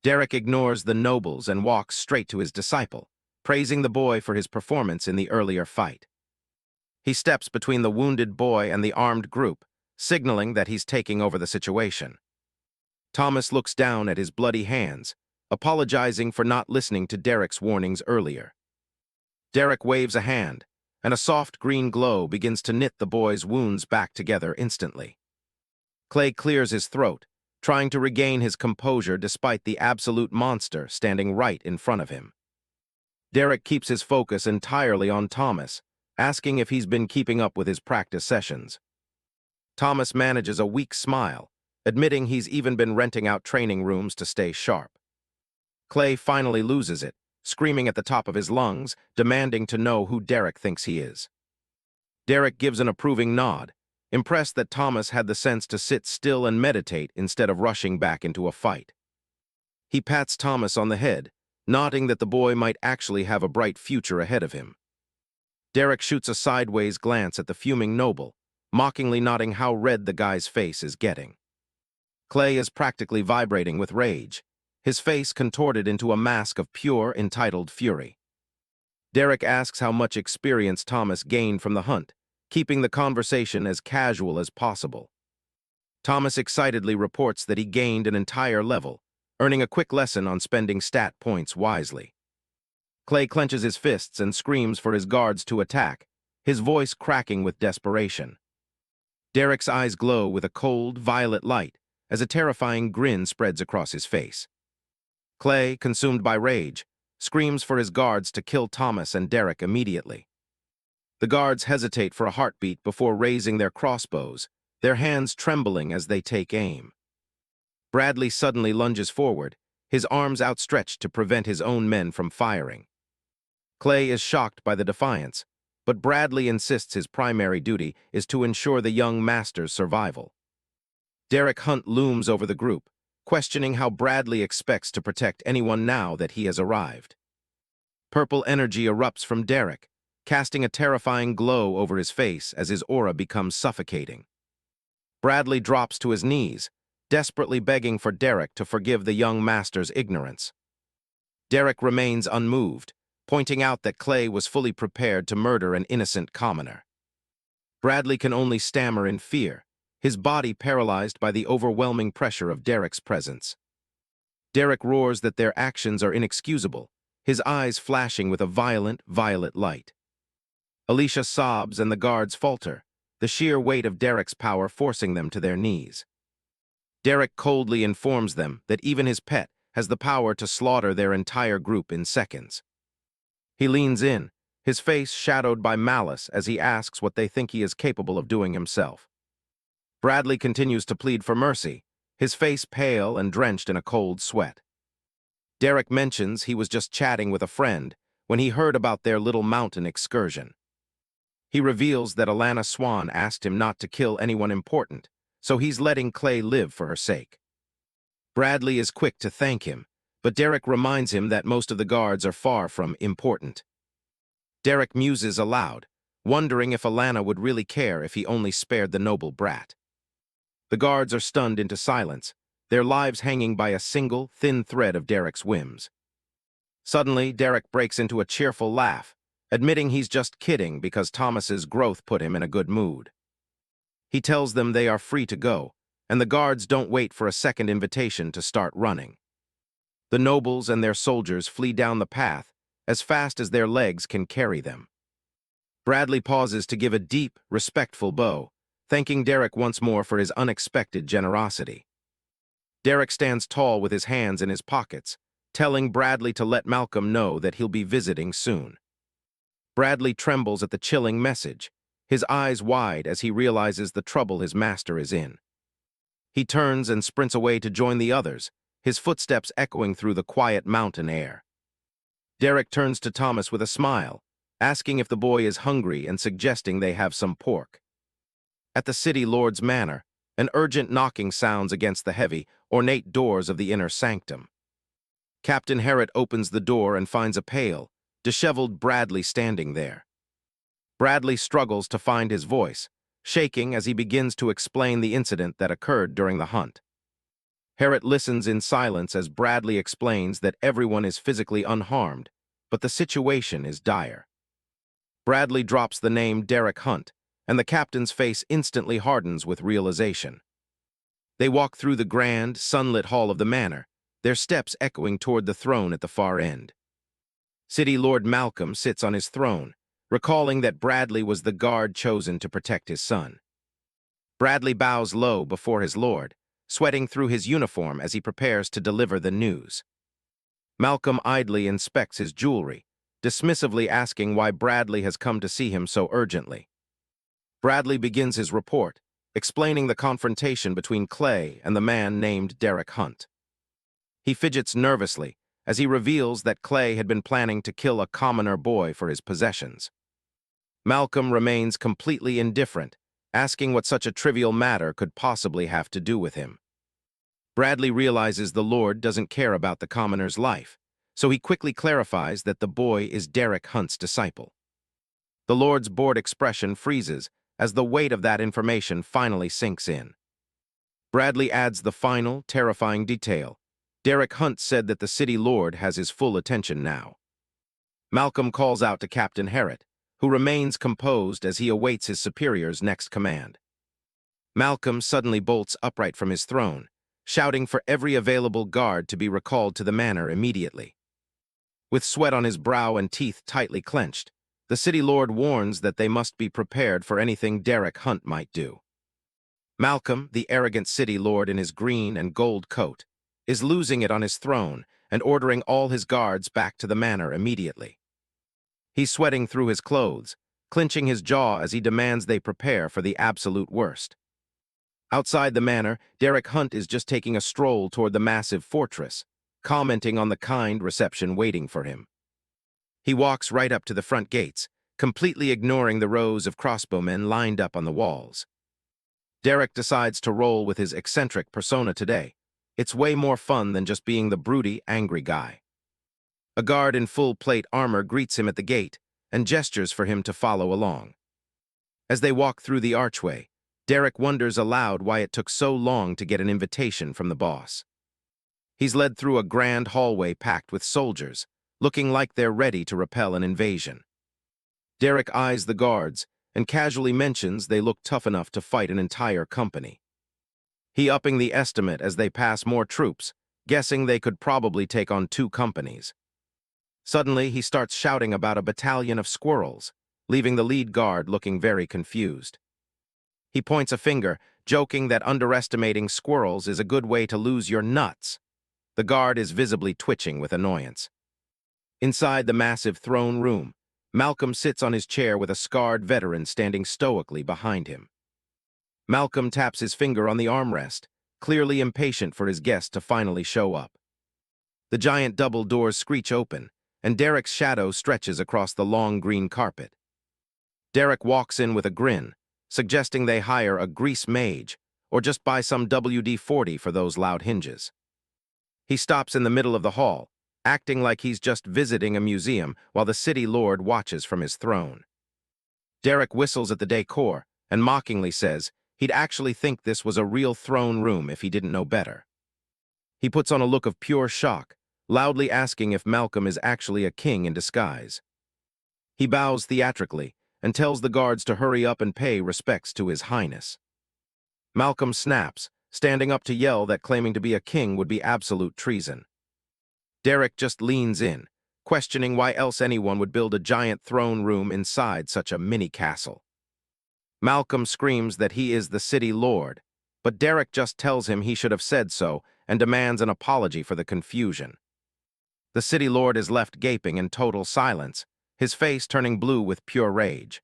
Derek ignores the nobles and walks straight to his disciple, praising the boy for his performance in the earlier fight. He steps between the wounded boy and the armed group, signaling that he's taking over the situation. Thomas looks down at his bloody hands, apologizing for not listening to Derek's warnings earlier. Derek waves a hand, and a soft green glow begins to knit the boy's wounds back together instantly. Clay clears his throat, trying to regain his composure despite the absolute monster standing right in front of him. Derek keeps his focus entirely on Thomas, asking if he's been keeping up with his practice sessions. Thomas manages a weak smile, admitting he's even been renting out training rooms to stay sharp. Clay finally loses it, screaming at the top of his lungs, demanding to know who Derek thinks he is. Derek gives an approving nod, impressed that Thomas had the sense to sit still and meditate instead of rushing back into a fight. He pats Thomas on the head, nodding that the boy might actually have a bright future ahead of him. Derek shoots a sideways glance at the fuming noble, mockingly noting how red the guy's face is getting. Clay is practically vibrating with rage, his face contorted into a mask of pure, entitled fury. Derek asks how much experience Thomas gained from the hunt, keeping the conversation as casual as possible. Thomas excitedly reports that he gained an entire level, earning a quick lesson on spending stat points wisely. Clay clenches his fists and screams for his guards to attack, his voice cracking with desperation. Derek's eyes glow with a cold, violet light as a terrifying grin spreads across his face. Clay, consumed by rage, screams for his guards to kill Thomas and Derek immediately. The guards hesitate for a heartbeat before raising their crossbows, their hands trembling as they take aim. Bradley suddenly lunges forward, his arms outstretched to prevent his own men from firing. Clay is shocked by the defiance, but Bradley insists his primary duty is to ensure the young master's survival. Derek Hunt looms over the group, questioning how Bradley expects to protect anyone now that he has arrived. Purple energy erupts from Derek, casting a terrifying glow over his face as his aura becomes suffocating. Bradley drops to his knees, desperately begging for Derek to forgive the young master's ignorance. Derek remains unmoved, pointing out that Clay was fully prepared to murder an innocent commoner. Bradley can only stammer in fear, his body paralyzed by the overwhelming pressure of Derek's presence. Derek roars that their actions are inexcusable, his eyes flashing with a violent, violet light. Alicia sobs and the guards falter, the sheer weight of Derek's power forcing them to their knees. Derek coldly informs them that even his pet has the power to slaughter their entire group in seconds. He leans in, his face shadowed by malice as he asks what they think he is capable of doing himself. Bradley continues to plead for mercy, his face pale and drenched in a cold sweat. Derek mentions he was just chatting with a friend when he heard about their little mountain excursion. He reveals that Alana Swan asked him not to kill anyone important, so he's letting Clay live for her sake. Bradley is quick to thank him, but Derek reminds him that most of the guards are far from important. Derek muses aloud, wondering if Alana would really care if he only spared the noble brat. The guards are stunned into silence, their lives hanging by a single, thin thread of Derek's whims. Suddenly, Derek breaks into a cheerful laugh, admitting he's just kidding because Thomas's growth put him in a good mood. He tells them they are free to go, and the guards don't wait for a second invitation to start running. The nobles and their soldiers flee down the path as fast as their legs can carry them. Bradley pauses to give a deep, respectful bow, thanking Derek once more for his unexpected generosity. Derek stands tall with his hands in his pockets, telling Bradley to let Malcolm know that he'll be visiting soon. Bradley trembles at the chilling message, his eyes wide as he realizes the trouble his master is in. He turns and sprints away to join the others, his footsteps echoing through the quiet mountain air. Derek turns to Thomas with a smile, asking if the boy is hungry and suggesting they have some pork. At the city lord's manor, an urgent knocking sounds against the heavy, ornate doors of the inner sanctum. Captain Herritt opens the door and finds a pale, disheveled Bradley standing there. Bradley struggles to find his voice, shaking as he begins to explain the incident that occurred during the hunt. Herritt listens in silence as Bradley explains that everyone is physically unharmed, but the situation is dire. Bradley drops the name Derek Hunt, and the captain's face instantly hardens with realization. They walk through the grand, sunlit hall of the manor, their steps echoing toward the throne at the far end. City Lord Malcolm sits on his throne, recalling that Bradley was the guard chosen to protect his son. Bradley bows low before his lord, sweating through his uniform as he prepares to deliver the news. Malcolm idly inspects his jewelry, dismissively asking why Bradley has come to see him so urgently. Bradley begins his report, explaining the confrontation between Clay and the man named Derek Hunt. He fidgets nervously as he reveals that Clay had been planning to kill a commoner boy for his possessions. Malcolm remains completely indifferent, asking what such a trivial matter could possibly have to do with him. Bradley realizes the Lord doesn't care about the commoner's life, so he quickly clarifies that the boy is Derek Hunt's disciple. The Lord's bored expression freezes as the weight of that information finally sinks in. Bradley adds the final, terrifying detail. Derek Hunt said that the city lord has his full attention now. Malcolm calls out to Captain Herritt, who remains composed as he awaits his superior's next command. Malcolm suddenly bolts upright from his throne, shouting for every available guard to be recalled to the manor immediately. With sweat on his brow and teeth tightly clenched, the city lord warns that they must be prepared for anything Derek Hunt might do. Malcolm, the arrogant city lord in his green and gold coat, is losing it on his throne and ordering all his guards back to the manor immediately. He's sweating through his clothes, clenching his jaw as he demands they prepare for the absolute worst. Outside the manor, Derek Hunt is just taking a stroll toward the massive fortress, commenting on the kind reception waiting for him. He walks right up to the front gates, completely ignoring the rows of crossbowmen lined up on the walls. Derek decides to roll with his eccentric persona today. It's way more fun than just being the broody, angry guy. A guard in full plate armor greets him at the gate and gestures for him to follow along. As they walk through the archway, Derek wonders aloud why it took so long to get an invitation from the boss. He's led through a grand hallway packed with soldiers, looking like they're ready to repel an invasion. Derek eyes the guards and casually mentions they look tough enough to fight an entire company. He upping the estimate as they pass more troops, guessing they could probably take on 2 companies. Suddenly, he starts shouting about a battalion of squirrels, leaving the lead guard looking very confused. He points a finger, joking that underestimating squirrels is a good way to lose your nuts. The guard is visibly twitching with annoyance. Inside the massive throne room, Malcolm sits on his chair with a scarred veteran standing stoically behind him. Malcolm taps his finger on the armrest, clearly impatient for his guest to finally show up. The giant double doors screech open, and Derek's shadow stretches across the long green carpet. Derek walks in with a grin, suggesting they hire a grease mage or just buy some WD-40 for those loud hinges. He stops in the middle of the hall, acting like he's just visiting a museum while the city lord watches from his throne. Derek whistles at the decor and mockingly says he'd actually think this was a real throne room if he didn't know better. He puts on a look of pure shock, loudly asking if Malcolm is actually a king in disguise. He bows theatrically and tells the guards to hurry up and pay respects to His Highness. Malcolm snaps, standing up to yell that claiming to be a king would be absolute treason. Derek just leans in, questioning why else anyone would build a giant throne room inside such a mini-castle. Malcolm screams that he is the city lord, but Derek just tells him he should have said so and demands an apology for the confusion. The city lord is left gaping in total silence, his face turning blue with pure rage.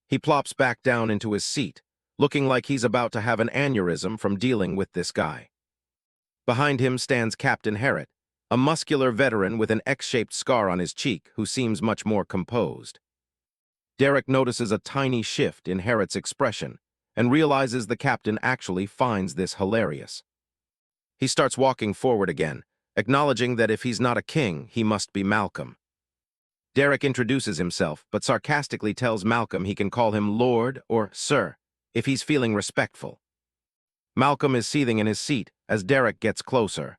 He plops back down into his seat, looking like he's about to have an aneurysm from dealing with this guy. Behind him stands Captain Herritt, a muscular veteran with an X-shaped scar on his cheek who seems much more composed. Derek notices a tiny shift in Herritt's expression and realizes the captain actually finds this hilarious. He starts walking forward again, acknowledging that if he's not a king, he must be Malcolm. Derek introduces himself, but sarcastically tells Malcolm he can call him Lord or Sir if he's feeling respectful. Malcolm is seething in his seat as Derek gets closer.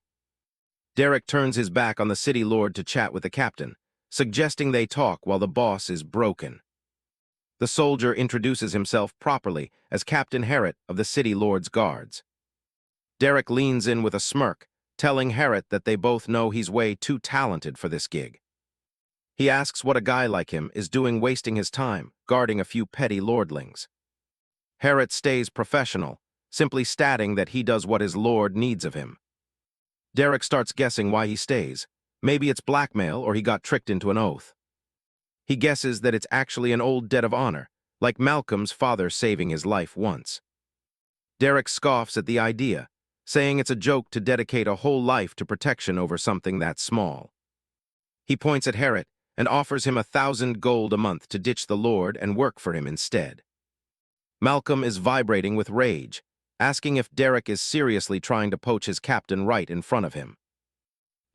Derek turns his back on the city lord to chat with the captain, suggesting they talk while the boss is broken. The soldier introduces himself properly as Captain Herritt of the city lord's guards. Derek leans in with a smirk, telling Herritt that they both know he's way too talented for this gig. He asks what a guy like him is doing wasting his time guarding a few petty lordlings. Herritt stays professional, simply stating that he does what his lord needs of him. Derek starts guessing why he stays. Maybe it's blackmail or he got tricked into an oath. He guesses that it's actually an old debt of honor, like Malcolm's father saving his life once. Derek scoffs at the idea, saying it's a joke to dedicate a whole life to protection over something that small. He points at Herritt and offers him 1,000 gold a month to ditch the lord and work for him instead. Malcolm is vibrating with rage, asking if Derek is seriously trying to poach his captain right in front of him.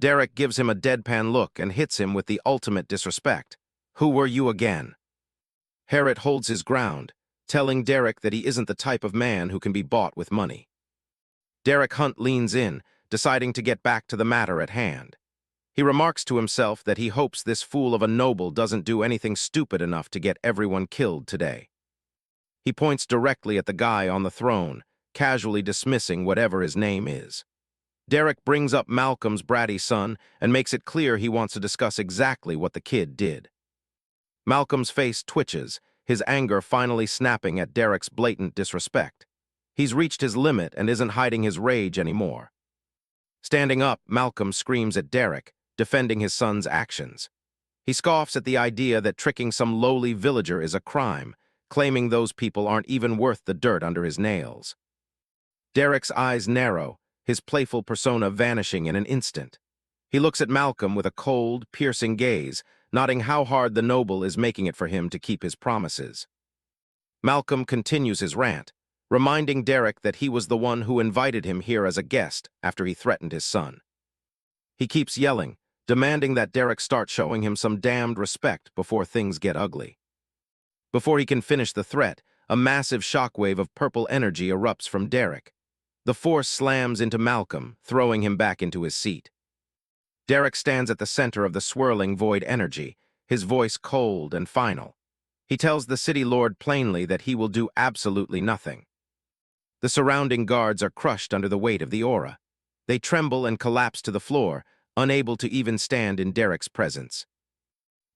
Derek gives him a deadpan look and hits him with the ultimate disrespect. Who were you again? Herritt holds his ground, telling Derek that he isn't the type of man who can be bought with money. Derek Hunt leans in, deciding to get back to the matter at hand. He remarks to himself that he hopes this fool of a noble doesn't do anything stupid enough to get everyone killed today. He points directly at the guy on the throne, casually dismissing whatever his name is. Derek brings up Malcolm's bratty son and makes it clear he wants to discuss exactly what the kid did. Malcolm's face twitches, his anger finally snapping at Derek's blatant disrespect. He's reached his limit and isn't hiding his rage anymore. Standing up, Malcolm screams at Derek, defending his son's actions. He scoffs at the idea that tricking some lowly villager is a crime, claiming those people aren't even worth the dirt under his nails. Derek's eyes narrow, his playful persona vanishing in an instant. He looks at Malcolm with a cold, piercing gaze, noting how hard the noble is making it for him to keep his promises. Malcolm continues his rant, reminding Derek that he was the one who invited him here as a guest after he threatened his son. He keeps yelling, demanding that Derek start showing him some damned respect before things get ugly. Before he can finish the threat, a massive shockwave of purple energy erupts from Derek. The force slams into Malcolm, throwing him back into his seat. Derek stands at the center of the swirling void energy, his voice cold and final. He tells the city lord plainly that he will do absolutely nothing. The surrounding guards are crushed under the weight of the aura. They tremble and collapse to the floor, unable to even stand in Derek's presence.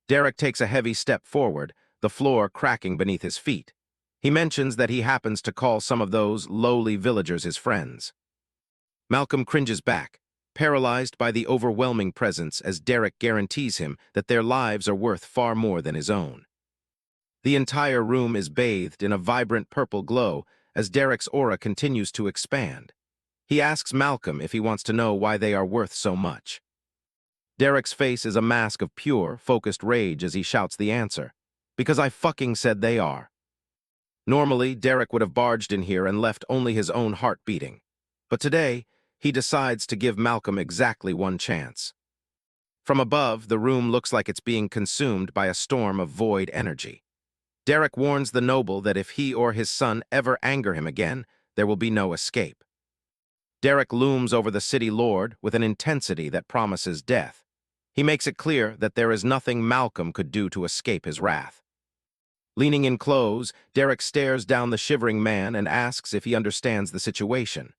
Derek takes a heavy step forward, the floor cracking beneath his feet. He mentions that he happens to call some of those lowly villagers his friends. Malcolm cringes back, paralyzed by the overwhelming presence as Derek guarantees him that their lives are worth far more than his own. The entire room is bathed in a vibrant purple glow as Derek's aura continues to expand. He asks Malcolm if he wants to know why they are worth so much. Derek's face is a mask of pure, focused rage as he shouts the answer. Because I fucking said they are. Normally, Derek would have barged in here and left only his own heart beating. But today, he decides to give Malcolm exactly one chance. From above, the room looks like it's being consumed by a storm of void energy. Derek warns the noble that if he or his son ever anger him again, there will be no escape. Derek looms over the city lord with an intensity that promises death. He makes it clear that there is nothing Malcolm could do to escape his wrath. Leaning in close, Derek stares down the shivering man and asks if he understands the situation.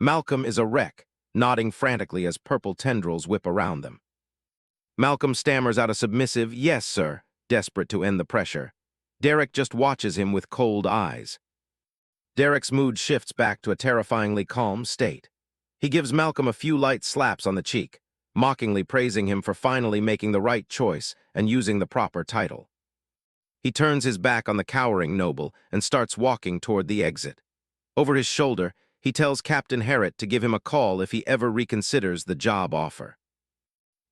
Malcolm is a wreck, nodding frantically as purple tendrils whip around them. Malcolm stammers out a submissive, "Yes, sir," desperate to end the pressure. Derek just watches him with cold eyes. Derek's mood shifts back to a terrifyingly calm state. He gives Malcolm a few light slaps on the cheek, mockingly praising him for finally making the right choice and using the proper title. He turns his back on the cowering noble and starts walking toward the exit. Over his shoulder, he tells Captain Harriet to give him a call if he ever reconsiders the job offer.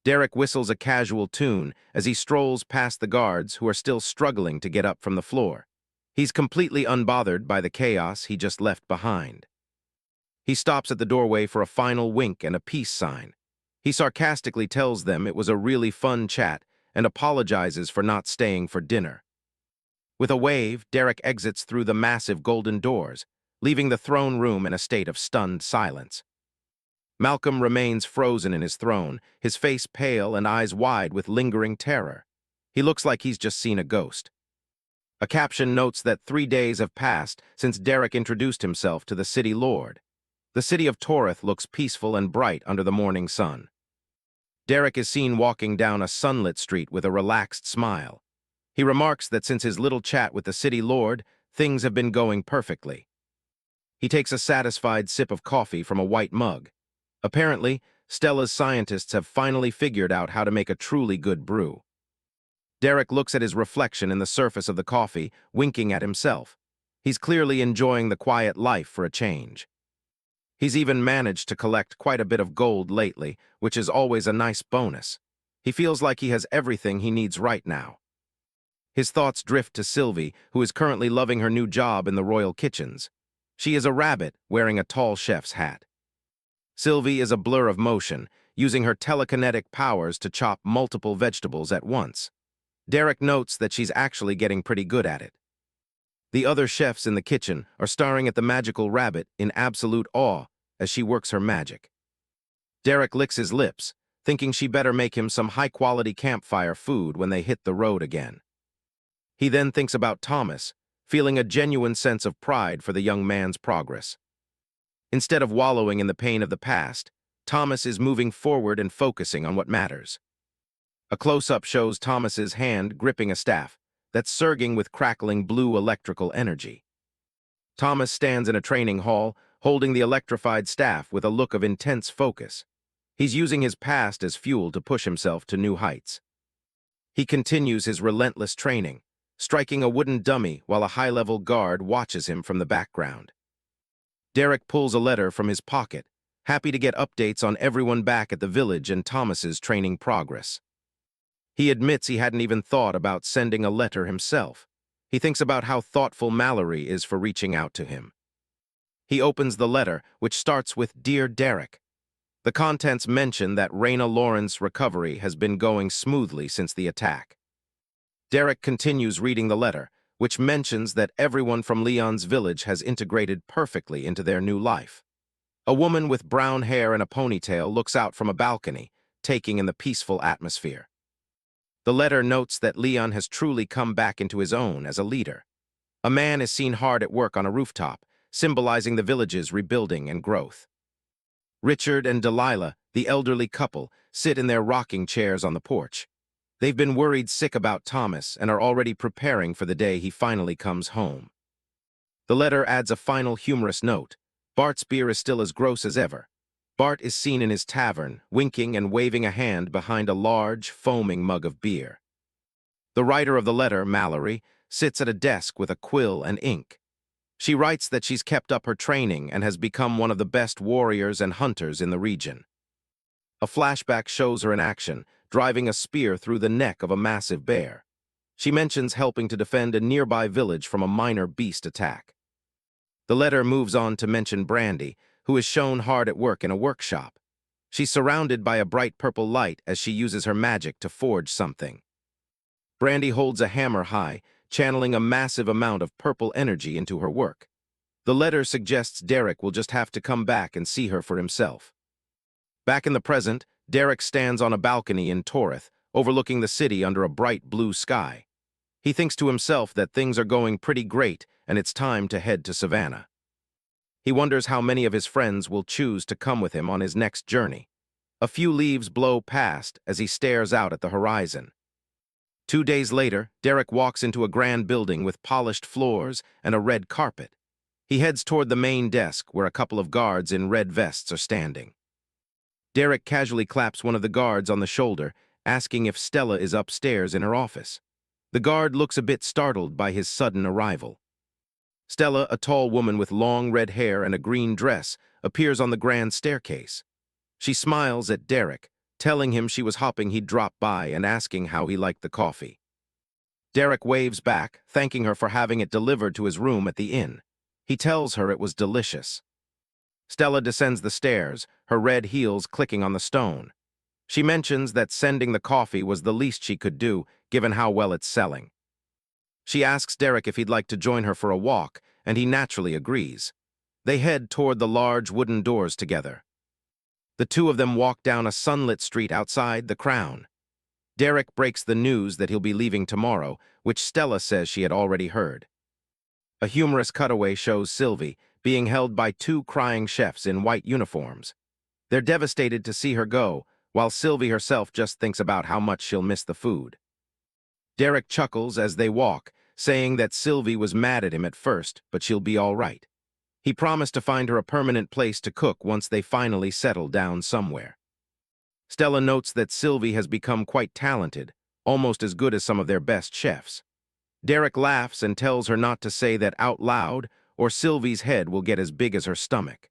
Derek whistles a casual tune as he strolls past the guards who are still struggling to get up from the floor. He's completely unbothered by the chaos he just left behind. He stops at the doorway for a final wink and a peace sign. He sarcastically tells them it was a really fun chat and apologizes for not staying for dinner. With a wave, Derek exits through the massive golden doors, leaving the throne room in a state of stunned silence. Malcolm remains frozen in his throne, his face pale and eyes wide with lingering terror. He looks like he's just seen a ghost. A caption notes that 3 days have passed since Derek introduced himself to the city lord. The city of Torith looks peaceful and bright under the morning sun. Derek is seen walking down a sunlit street with a relaxed smile. He remarks that since his little chat with the city lord, things have been going perfectly. He takes a satisfied sip of coffee from a white mug. Apparently, Stella's scientists have finally figured out how to make a truly good brew. Derek looks at his reflection in the surface of the coffee, winking at himself. He's clearly enjoying the quiet life for a change. He's even managed to collect quite a bit of gold lately, which is always a nice bonus. He feels like he has everything he needs right now. His thoughts drift to Sylvie, who is currently loving her new job in the royal kitchens. She is a rabbit wearing a tall chef's hat. Sylvie is a blur of motion, using her telekinetic powers to chop multiple vegetables at once. Derek notes that she's actually getting pretty good at it. The other chefs in the kitchen are staring at the magical rabbit in absolute awe as she works her magic. Derek licks his lips, thinking she better make him some high-quality campfire food when they hit the road again. He then thinks about Thomas, feeling a genuine sense of pride for the young man's progress. Instead of wallowing in the pain of the past, Thomas is moving forward and focusing on what matters. A close-up shows Thomas's hand gripping a staff that's surging with crackling blue electrical energy. Thomas stands in a training hall, holding the electrified staff with a look of intense focus. He's using his past as fuel to push himself to new heights. He continues his relentless training, striking a wooden dummy while a high-level guard watches him from the background. Derek pulls a letter from his pocket, happy to get updates on everyone back at the village and Thomas's training progress. He admits he hadn't even thought about sending a letter himself. He thinks about how thoughtful Mallory is for reaching out to him. He opens the letter, which starts with "Dear Derek." The contents mention that Raina Lawrence's recovery has been going smoothly since the attack. Derek continues reading the letter, which mentions that everyone from Leon's village has integrated perfectly into their new life. A woman with brown hair and a ponytail looks out from a balcony, taking in the peaceful atmosphere. The letter notes that Leon has truly come back into his own as a leader. A man is seen hard at work on a rooftop, symbolizing the village's rebuilding and growth. Richard and Delilah, the elderly couple, sit in their rocking chairs on the porch. They've been worried sick about Thomas and are already preparing for the day he finally comes home. The letter adds a final humorous note. Bart's beer is still as gross as ever. Bart is seen in his tavern, winking and waving a hand behind a large, foaming mug of beer. The writer of the letter, Mallory, sits at a desk with a quill and ink. She writes that she's kept up her training and has become one of the best warriors and hunters in the region. A flashback shows her in action, driving a spear through the neck of a massive bear. She mentions helping to defend a nearby village from a minor beast attack. The letter moves on to mention Brandy, who is shown hard at work in a workshop. She's surrounded by a bright purple light as she uses her magic to forge something. Brandy holds a hammer high, channeling a massive amount of purple energy into her work. The letter suggests Derek will just have to come back and see her for himself. Back in the present, Derek stands on a balcony in Torith, overlooking the city under a bright blue sky. He thinks to himself that things are going pretty great and it's time to head to Savannah. He wonders how many of his friends will choose to come with him on his next journey. A few leaves blow past as he stares out at the horizon. 2 days later, Derek walks into a grand building with polished floors and a red carpet. He heads toward the main desk where a couple of guards in red vests are standing. Derek casually claps one of the guards on the shoulder, asking if Stella is upstairs in her office. The guard looks a bit startled by his sudden arrival. Stella, a tall woman with long red hair and a green dress, appears on the grand staircase. She smiles at Derek, telling him she was hoping he'd drop by and asking how he liked the coffee. Derek waves back, thanking her for having it delivered to his room at the inn. He tells her it was delicious. Stella descends the stairs, her red heels clicking on the stone. She mentions that sending the coffee was the least she could do, given how well it's selling. She asks Derek if he'd like to join her for a walk, and he naturally agrees. They head toward the large wooden doors together. The two of them walk down a sunlit street outside the Crown. Derek breaks the news that he'll be leaving tomorrow, which Stella says she had already heard. A humorous cutaway shows Sylvie being held by 2 crying chefs in white uniforms. They're devastated to see her go, while Sylvie herself just thinks about how much she'll miss the food. Derek chuckles as they walk, saying that Sylvie was mad at him at first, but she'll be all right. He promised to find her a permanent place to cook once they finally settle down somewhere. Stella notes that Sylvie has become quite talented, almost as good as some of their best chefs. Derek laughs and tells her not to say that out loud, or Sylvie's head will get as big as her stomach.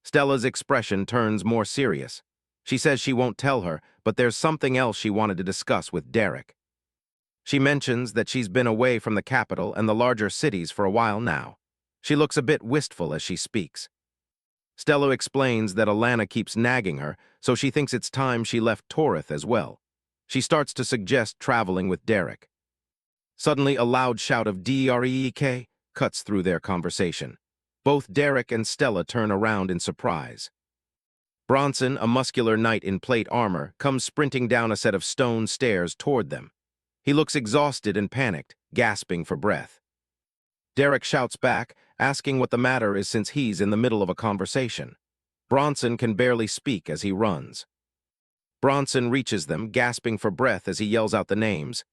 Stella's expression turns more serious. She says she won't tell her, but there's something else she wanted to discuss with Derek. She mentions that she's been away from the capital and the larger cities for a while now. She looks a bit wistful as she speaks. Stella explains that Alana keeps nagging her, so she thinks it's time she left Torith as well. She starts to suggest traveling with Derek. Suddenly, a loud shout of "Derek" cuts through their conversation. Both Derek and Stella turn around in surprise. Bronson, a muscular knight in plate armor, comes sprinting down a set of stone stairs toward them. He looks exhausted and panicked, gasping for breath. Derek shouts back, asking what the matter is since he's in the middle of a conversation. Bronson can barely speak as he runs. Bronson reaches them, gasping for breath as he yells out the names.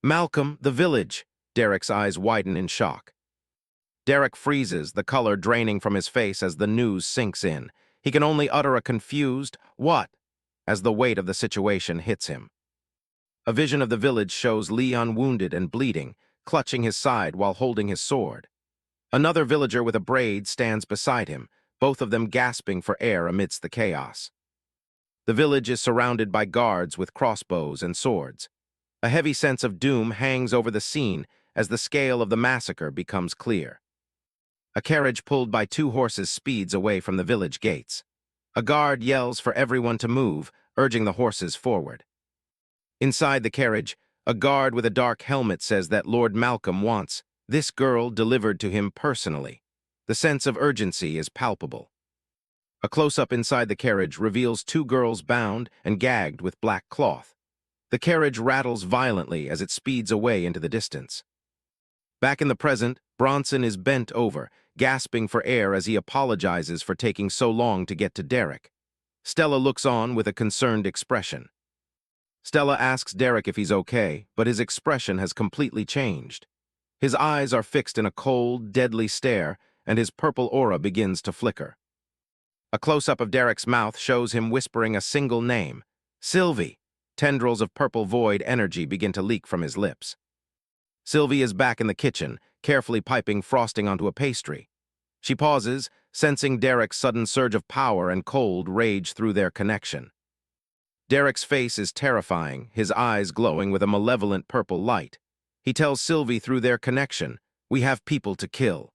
"Malcolm, the village!" Derek's eyes widen in shock. Derek freezes, the color draining from his face as the news sinks in. He can only utter a confused, "What?" as the weight of the situation hits him. A vision of the village shows Leon wounded and bleeding, clutching his side while holding his sword. Another villager with a braid stands beside him, both of them gasping for air amidst the chaos. The village is surrounded by guards with crossbows and swords. A heavy sense of doom hangs over the scene as the scale of the massacre becomes clear. A carriage pulled by 2 horses speeds away from the village gates. A guard yells for everyone to move, urging the horses forward. Inside the carriage, a guard with a dark helmet says that Lord Malcolm wants this girl delivered to him personally. The sense of urgency is palpable. A close-up inside the carriage reveals 2 girls bound and gagged with black cloth. The carriage rattles violently as it speeds away into the distance. Back in the present, Bronson is bent over, gasping for air as he apologizes for taking so long to get to Derek. Stella looks on with a concerned expression. Stella asks Derek if he's okay, but his expression has completely changed. His eyes are fixed in a cold, deadly stare, and his purple aura begins to flicker. A close-up of Derek's mouth shows him whispering a single name, "Sylvie." Tendrils of purple void energy begin to leak from his lips. Sylvie is back in the kitchen, carefully piping frosting onto a pastry. She pauses, sensing Derek's sudden surge of power and cold rage through their connection. Derek's face is terrifying, his eyes glowing with a malevolent purple light. He tells Sylvie through their connection, "We have people to kill."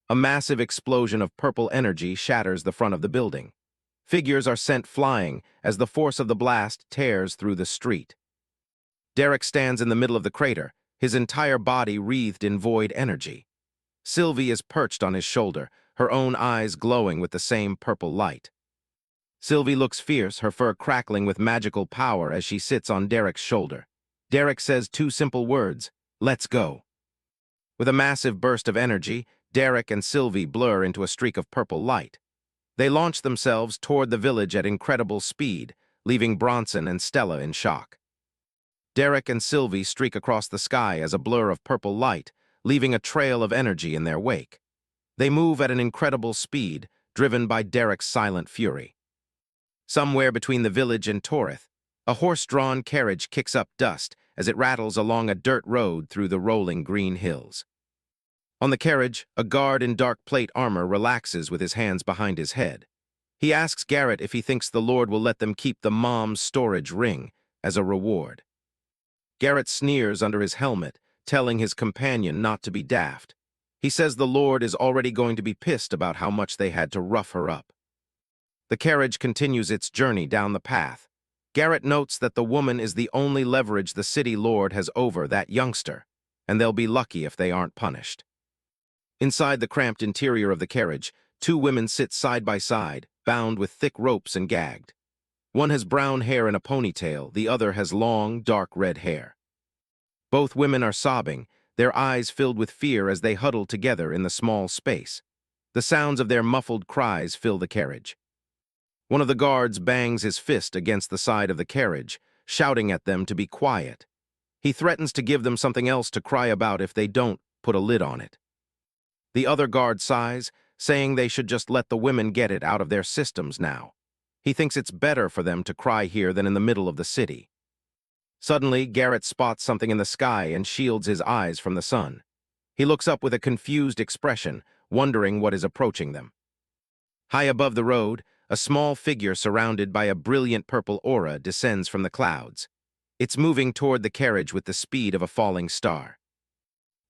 A massive explosion of purple energy shatters the front of the building. Figures are sent flying as the force of the blast tears through the street. Derek stands in the middle of the crater, his entire body wreathed in void energy. Sylvie is perched on his shoulder, her own eyes glowing with the same purple light. Sylvie looks fierce, her fur crackling with magical power as she sits on Derek's shoulder. Derek says two simple words, "Let's go." With a massive burst of energy, Derek and Sylvie blur into a streak of purple light. They launch themselves toward the village at incredible speed, leaving Bronson and Stella in shock. Derek and Sylvie streak across the sky as a blur of purple light, leaving a trail of energy in their wake. They move at an incredible speed, driven by Derek's silent fury. Somewhere between the village and Torith, a horse-drawn carriage kicks up dust as it rattles along a dirt road through the rolling green hills. On the carriage, a guard in dark plate armor relaxes with his hands behind his head. He asks Garrett if he thinks the Lord will let them keep the mom's storage ring as a reward. Garrett sneers under his helmet, telling his companion not to be daft. He says the Lord is already going to be pissed about how much they had to rough her up. The carriage continues its journey down the path. Garrett notes that the woman is the only leverage the city lord has over that youngster, and they'll be lucky if they aren't punished. Inside the cramped interior of the carriage, two women sit side by side, bound with thick ropes and gagged. One has brown hair in a ponytail, the other has long, dark red hair. Both women are sobbing, their eyes filled with fear as they huddle together in the small space. The sounds of their muffled cries fill the carriage. One of the guards bangs his fist against the side of the carriage, shouting at them to be quiet. He threatens to give them something else to cry about if they don't put a lid on it. The other guard sighs, saying they should just let the women get it out of their systems now. He thinks it's better for them to cry here than in the middle of the city. Suddenly, Garrett spots something in the sky and shields his eyes from the sun. He looks up with a confused expression, wondering what is approaching them. High above the road, a small figure surrounded by a brilliant purple aura descends from the clouds. It's moving toward the carriage with the speed of a falling star.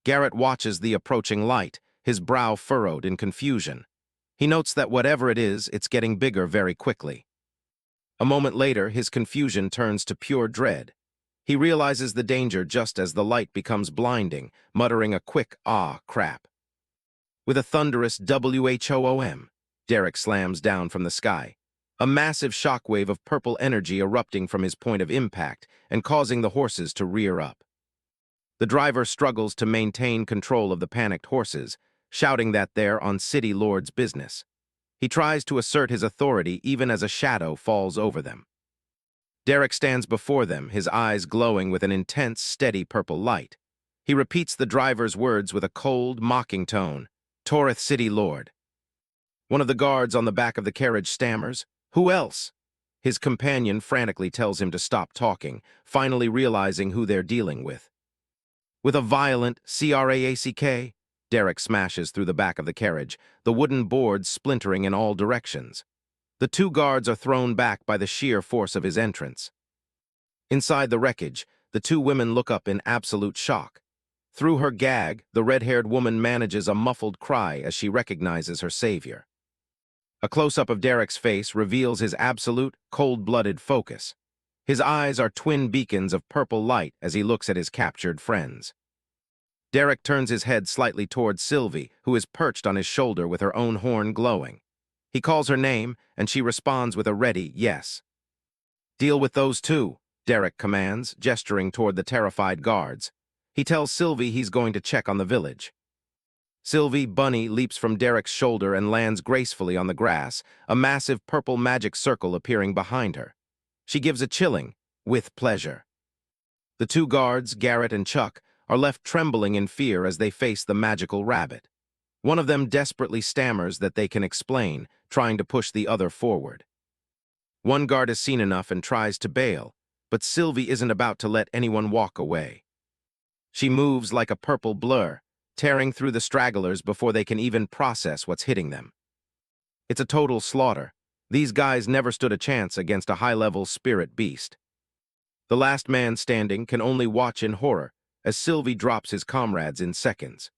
Garrett watches the approaching light, his brow furrowed in confusion. He notes that whatever it is, it's getting bigger very quickly. A moment later, his confusion turns to pure dread. He realizes the danger just as the light becomes blinding, muttering a quick, "Ah, crap." With a thunderous "WHOOM," Derek slams down from the sky, a massive shockwave of purple energy erupting from his point of impact and causing the horses to rear up. The driver struggles to maintain control of the panicked horses, shouting that they're on City Lord's business. He tries to assert his authority even as a shadow falls over them. Derek stands before them, his eyes glowing with an intense, steady purple light. He repeats the driver's words with a cold, mocking tone, "Torith City Lord." One of the guards on the back of the carriage stammers, "Who else?" His companion frantically tells him to stop talking, finally realizing who they're dealing with. With a violent "CRACK," Derek smashes through the back of the carriage, the wooden boards splintering in all directions. The two guards are thrown back by the sheer force of his entrance. Inside the wreckage, the two women look up in absolute shock. Through her gag, the red-haired woman manages a muffled cry as she recognizes her savior. A close-up of Derek's face reveals his absolute, cold-blooded focus. His eyes are twin beacons of purple light as he looks at his captured friends. Derek turns his head slightly towards Sylvie, who is perched on his shoulder with her own horn glowing. He calls her name, and she responds with a ready yes. "Deal with those two," Derek commands, gesturing toward the terrified guards. He tells Sylvie he's going to check on the village. Sylvie Bunny leaps from Derek's shoulder and lands gracefully on the grass, a massive purple magic circle appearing behind her. She gives a chilling, "with pleasure." The two guards, Garrett and Chuck, are left trembling in fear as they face the magical rabbit. One of them desperately stammers that they can explain, trying to push the other forward. One guard has seen enough and tries to bail, but Sylvie isn't about to let anyone walk away. She moves like a purple blur, tearing through the stragglers before they can even process what's hitting them. It's a total slaughter. These guys never stood a chance against a high-level spirit beast. The last man standing can only watch in horror as Sylvie drops his comrades in seconds.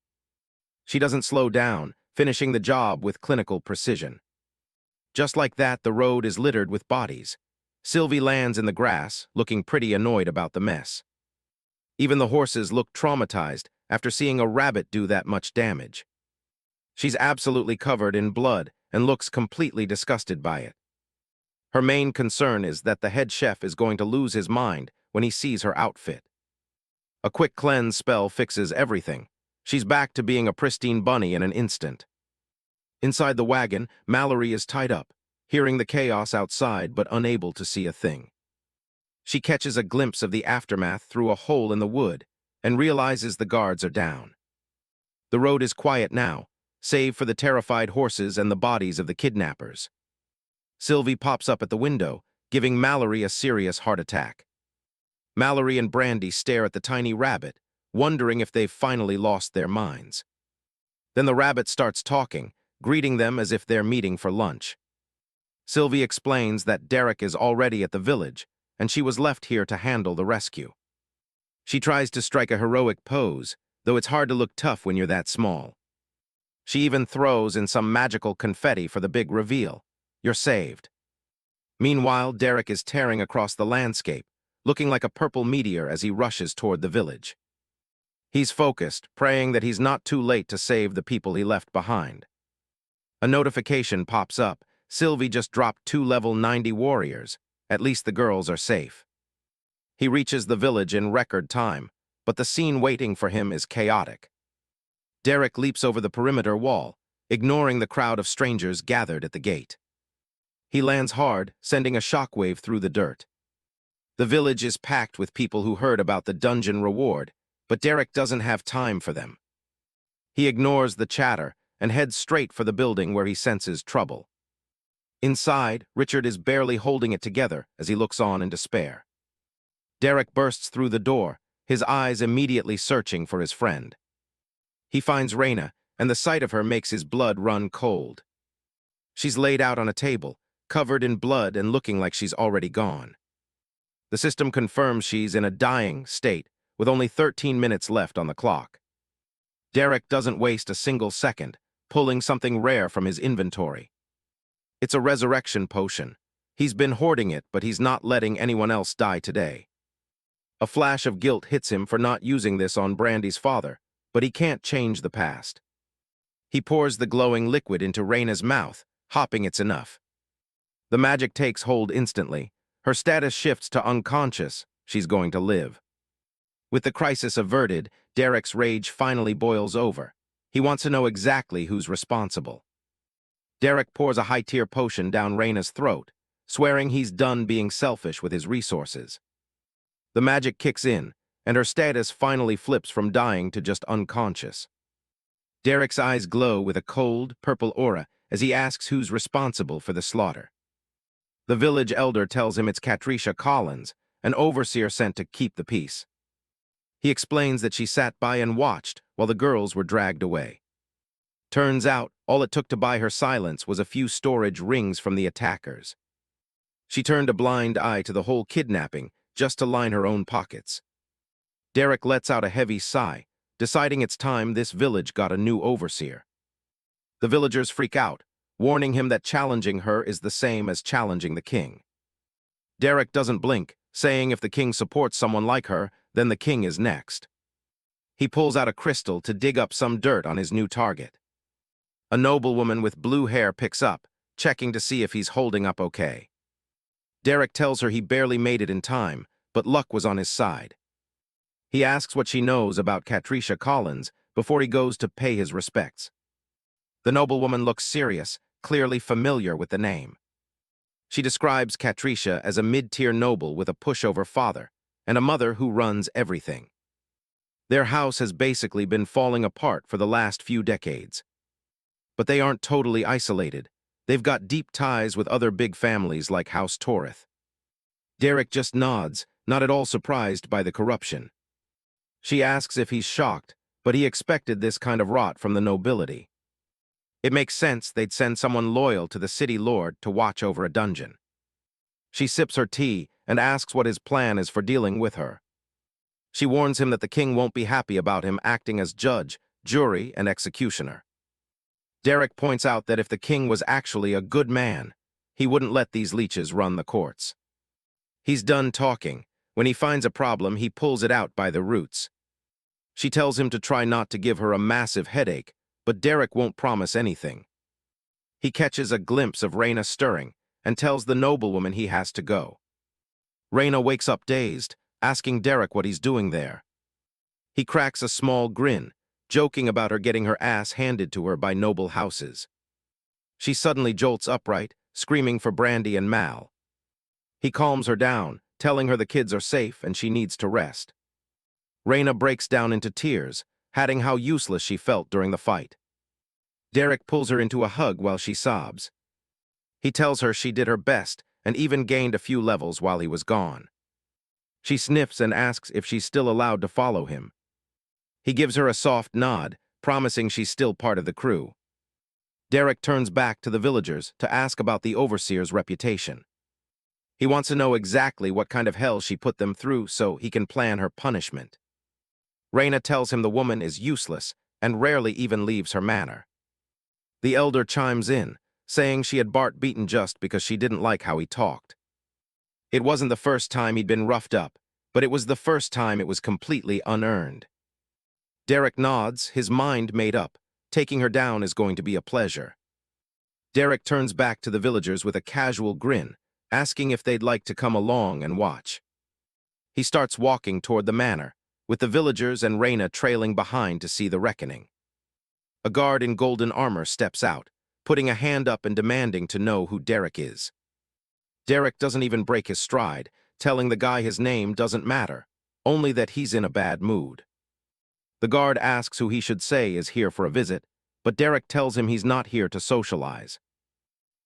She doesn't slow down, finishing the job with clinical precision. Just like that, the road is littered with bodies. Sylvie lands in the grass, looking pretty annoyed about the mess. Even the horses look traumatized after seeing a rabbit do that much damage. She's absolutely covered in blood and looks completely disgusted by it. Her main concern is that the head chef is going to lose his mind when he sees her outfit. A quick cleanse spell fixes everything. She's back to being a pristine bunny in an instant. Inside the wagon, Mallory is tied up, hearing the chaos outside but unable to see a thing. She catches a glimpse of the aftermath through a hole in the wood and realizes the guards are down. The road is quiet now, save for the terrified horses and the bodies of the kidnappers. Sylvie pops up at the window, giving Mallory a serious heart attack. Mallory and Brandy stare at the tiny rabbit, wondering if they've finally lost their minds. Then the rabbit starts talking, greeting them as if they're meeting for lunch. Sylvie explains that Derek is already at the village, and she was left here to handle the rescue. She tries to strike a heroic pose, though it's hard to look tough when you're that small. She even throws in some magical confetti for the big reveal. You're saved. Meanwhile, Derek is tearing across the landscape, looking like a purple meteor as he rushes toward the village. He's focused, praying that he's not too late to save the people he left behind. A notification pops up. Sylvie just dropped 2 level 90 warriors. At least the girls are safe. He reaches the village in record time, but the scene waiting for him is chaotic. Derek leaps over the perimeter wall, ignoring the crowd of strangers gathered at the gate. He lands hard, sending a shockwave through the dirt. The village is packed with people who heard about the dungeon reward, but Derek doesn't have time for them. He ignores the chatter and heads straight for the building where he senses trouble. Inside, Richard is barely holding it together as he looks on in despair. Derek bursts through the door, his eyes immediately searching for his friend. He finds Raina, and the sight of her makes his blood run cold. She's laid out on a table, covered in blood and looking like she's already gone. The system confirms she's in a dying state, with only 13 minutes left on the clock. Derek doesn't waste a single second, pulling something rare from his inventory. It's a resurrection potion. He's been hoarding it, but he's not letting anyone else die today. A flash of guilt hits him for not using this on Brandy's father, but he can't change the past. He pours the glowing liquid into Raina's mouth, hopping it's enough. The magic takes hold instantly. Her status shifts to unconscious. She's going to live. With the crisis averted, Derek's rage finally boils over. He wants to know exactly who's responsible. Derek pours a high-tier potion down Raina's throat, swearing he's done being selfish with his resources. The magic kicks in, and her status finally flips from dying to just unconscious. Derek's eyes glow with a cold, purple aura as he asks who's responsible for the slaughter. The village elder tells him it's Catricia Collins, an overseer sent to keep the peace. He explains that she sat by and watched while the girls were dragged away. Turns out, all it took to buy her silence was a few storage rings from the attackers. She turned a blind eye to the whole kidnapping just to line her own pockets. Derek lets out a heavy sigh, deciding it's time this village got a new overseer. The villagers freak out, warning him that challenging her is the same as challenging the king. Derek doesn't blink, saying if the king supports someone like her, then the king is next. He pulls out a crystal to dig up some dirt on his new target. A noblewoman with blue hair picks up, checking to see if he's holding up okay. Derek tells her he barely made it in time, but luck was on his side. He asks what she knows about Catricia Collins before he goes to pay his respects. The noblewoman looks serious, clearly familiar with the name. She describes Catricia as a mid-tier noble with a pushover father and a mother who runs everything. Their house has basically been falling apart for the last few decades. But they aren't totally isolated. They've got deep ties with other big families like House Torith. Derek just nods, not at all surprised by the corruption. She asks if he's shocked, but he expected this kind of rot from the nobility. It makes sense they'd send someone loyal to the city lord to watch over a dungeon. She sips her tea and asks what his plan is for dealing with her. She warns him that the king won't be happy about him acting as judge, jury, and executioner. Derek points out that if the king was actually a good man, he wouldn't let these leeches run the courts. He's done talking. When he finds a problem, he pulls it out by the roots. She tells him to try not to give her a massive headache, but Derek won't promise anything. He catches a glimpse of Reyna stirring and tells the noblewoman he has to go. Reyna wakes up dazed, asking Derek what he's doing there. He cracks a small grin, joking about her getting her ass handed to her by noble houses. She suddenly jolts upright, screaming for Brandy and Mal. He calms her down, telling her the kids are safe and she needs to rest. Reyna breaks down into tears, adding how useless she felt during the fight. Derek pulls her into a hug while she sobs. He tells her she did her best and even gained a few levels while he was gone. She sniffs and asks if she's still allowed to follow him. He gives her a soft nod, promising she's still part of the crew. Derek turns back to the villagers to ask about the overseer's reputation. He wants to know exactly what kind of hell she put them through so he can plan her punishment. Reyna tells him the woman is useless and rarely even leaves her manor. The elder chimes in, saying she had Bart beaten just because she didn't like how he talked. It wasn't the first time he'd been roughed up, but it was the first time it was completely unearned. Derek nods, his mind made up. Taking her down is going to be a pleasure. Derek turns back to the villagers with a casual grin, asking if they'd like to come along and watch. He starts walking toward the manor, with the villagers and Reyna trailing behind to see the reckoning. A guard in golden armor steps out, putting a hand up and demanding to know who Derek is. Derek doesn't even break his stride, telling the guy his name doesn't matter, only that he's in a bad mood. The guard asks who he should say is here for a visit, but Derek tells him he's not here to socialize.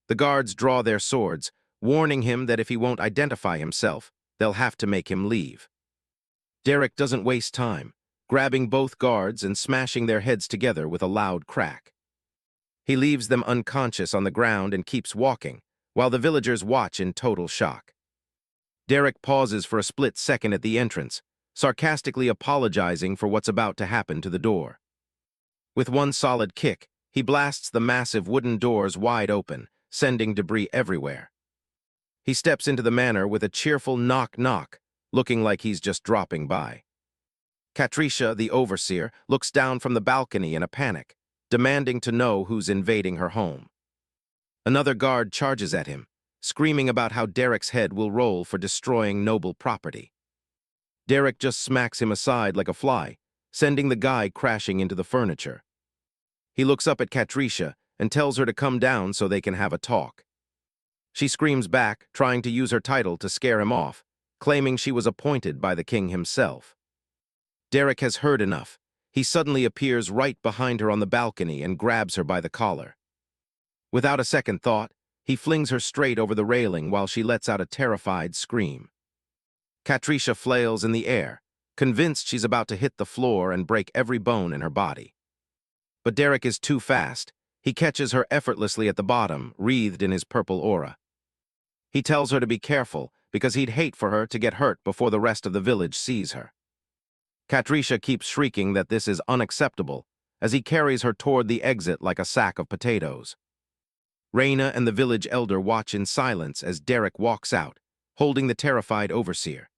The guards draw their swords, warning him that if he won't identify himself, they'll have to make him leave. Derek doesn't waste time, grabbing both guards and smashing their heads together with a loud crack. He leaves them unconscious on the ground and keeps walking, while the villagers watch in total shock. Derek pauses for a split second at the entrance, sarcastically apologizing for what's about to happen to the door. With one solid kick, he blasts the massive wooden doors wide open, sending debris everywhere. He steps into the manor with a cheerful knock-knock, looking like he's just dropping by. Catricia, the overseer, looks down from the balcony in a panic, demanding to know who's invading her home. Another guard charges at him, screaming about how Derek's head will roll for destroying noble property. Derek just smacks him aside like a fly, sending the guy crashing into the furniture. He looks up at Catricia and tells her to come down so they can have a talk. She screams back, trying to use her title to scare him off, claiming she was appointed by the king himself. Derek has heard enough. He suddenly appears right behind her on the balcony and grabs her by the collar. Without a second thought, he flings her straight over the railing while she lets out a terrified scream. Catricia flails in the air, convinced she's about to hit the floor and break every bone in her body. But Derek is too fast. He catches her effortlessly at the bottom, wreathed in his purple aura. He tells her to be careful, because he'd hate for her to get hurt before the rest of the village sees her. Catricia keeps shrieking that this is unacceptable, as he carries her toward the exit like a sack of potatoes. Reyna and the village elder watch in silence as Derek walks out, holding the terrified overseer.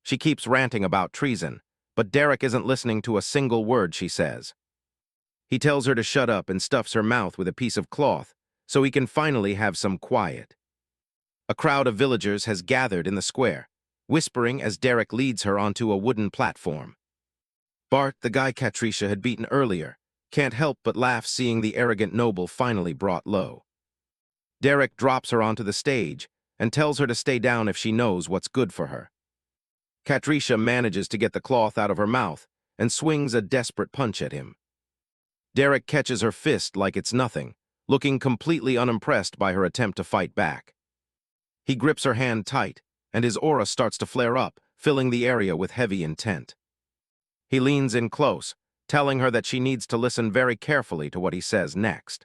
She keeps ranting about treason, but Derek isn't listening to a single word she says. He tells her to shut up and stuffs her mouth with a piece of cloth so he can finally have some quiet. A crowd of villagers has gathered in the square, whispering as Derek leads her onto a wooden platform. Bart, the guy Catricia had beaten earlier, can't help but laugh seeing the arrogant noble finally brought low. Derek drops her onto the stage and tells her to stay down if she knows what's good for her. Catricia manages to get the cloth out of her mouth and swings a desperate punch at him. Derek catches her fist like it's nothing, looking completely unimpressed by her attempt to fight back. He grips her hand tight, and his aura starts to flare up, filling the area with heavy intent. He leans in close, telling her that she needs to listen very carefully to what he says next.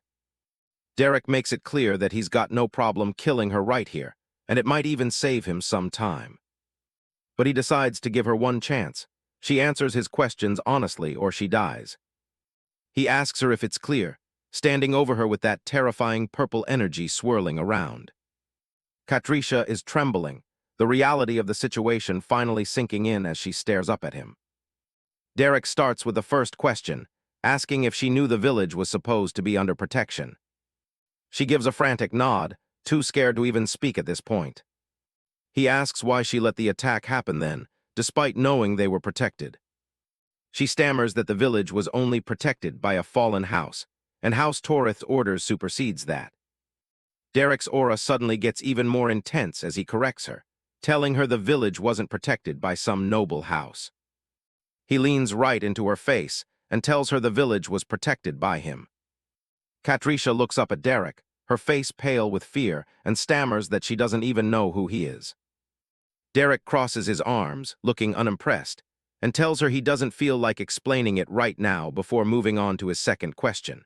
Derek makes it clear that he's got no problem killing her right here, and it might even save him some time. But he decides to give her one chance. She answers his questions honestly or she dies. He asks her if it's clear, standing over her with that terrifying purple energy swirling around. Catricia is trembling, the reality of the situation finally sinking in as she stares up at him. Derek starts with the first question, asking if she knew the village was supposed to be under protection. She gives a frantic nod, too scared to even speak at this point. He asks why she let the attack happen then, despite knowing they were protected. She stammers that the village was only protected by a fallen house, and House Torith's orders supersedes that. Derek's aura suddenly gets even more intense as he corrects her, telling her the village wasn't protected by some noble house. He leans right into her face and tells her the village was protected by him. Katrisha looks up at Derek, her face pale with fear, and stammers that she doesn't even know who he is. Derek crosses his arms, looking unimpressed, and tells her he doesn't feel like explaining it right now before moving on to his second question.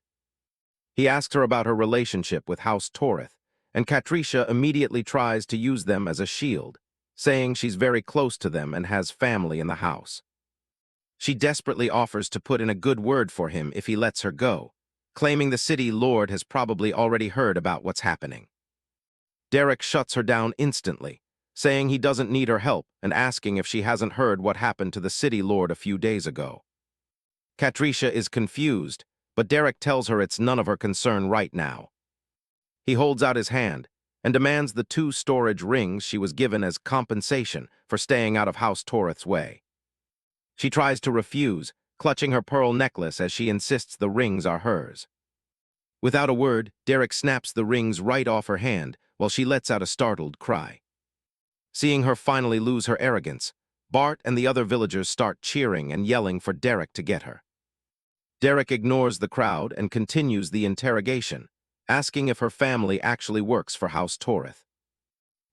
He asks her about her relationship with House Torith, and Katrisha immediately tries to use them as a shield, saying she's very close to them and has family in the house. She desperately offers to put in a good word for him if he lets her go, claiming the city lord has probably already heard about what's happening. Derek shuts her down instantly, saying he doesn't need her help and asking if she hasn't heard what happened to the city lord a few days ago. Katrisha is confused, but Derek tells her it's none of her concern right now. He holds out his hand and demands the 2 storage rings she was given as compensation for staying out of House Torith's way. She tries to refuse, clutching her pearl necklace as she insists the rings are hers. Without a word, Derek snaps the rings right off her hand while she lets out a startled cry. Seeing her finally lose her arrogance, Bart and the other villagers start cheering and yelling for Derek to get her. Derek ignores the crowd and continues the interrogation, asking if her family actually works for House Torith.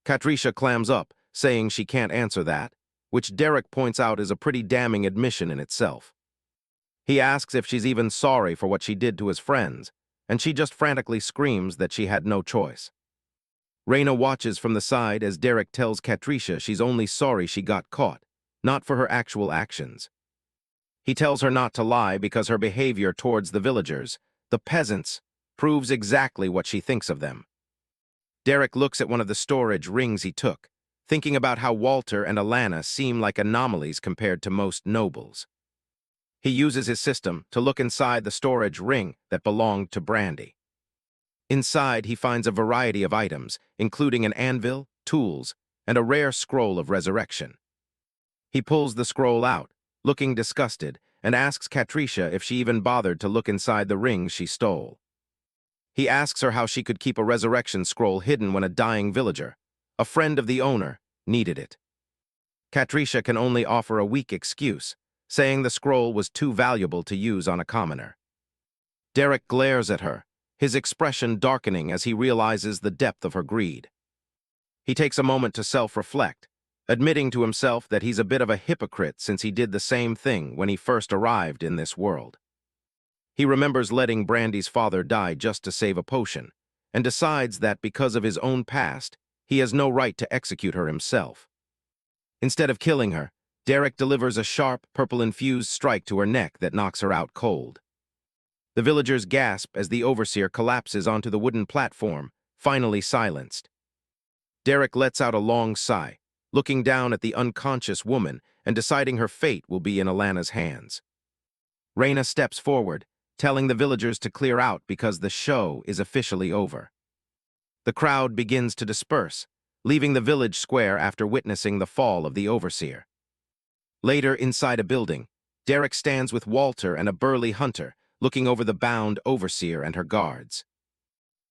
Katrisha clams up, saying she can't answer that, which Derek points out is a pretty damning admission in itself. He asks if she's even sorry for what she did to his friends, and she just frantically screams that she had no choice. Raina watches from the side as Derek tells Katrisha she's only sorry she got caught, not for her actual actions. He tells her not to lie because her behavior towards the villagers, the peasants, proves exactly what she thinks of them. Derek looks at one of the storage rings he took, thinking about how Walter and Alana seem like anomalies compared to most nobles. He uses his system to look inside the storage ring that belonged to Brandy. Inside, he finds a variety of items, including an anvil, tools, and a rare scroll of resurrection. He pulls the scroll out, looking disgusted, and asks Katrisha if she even bothered to look inside the rings she stole. He asks her how she could keep a resurrection scroll hidden when a dying villager, a friend of the owner, needed it. Katrisha can only offer a weak excuse, saying the scroll was too valuable to use on a commoner. Derek glares at her, his expression darkening as he realizes the depth of her greed. He takes a moment to self-reflect, admitting to himself that he's a bit of a hypocrite since he did the same thing when he first arrived in this world. He remembers letting Brandy's father die just to save a potion, and decides that because of his own past, he has no right to execute her himself. Instead of killing her, Derek delivers a sharp, purple-infused strike to her neck that knocks her out cold. The villagers gasp as the overseer collapses onto the wooden platform, finally silenced. Derek lets out a long sigh, looking down at the unconscious woman and deciding her fate will be in Alana's hands. Raina steps forward, telling the villagers to clear out because the show is officially over. The crowd begins to disperse, leaving the village square after witnessing the fall of the overseer. Later, inside a building, Derek stands with Walter and a burly hunter, looking over the bound overseer and her guards.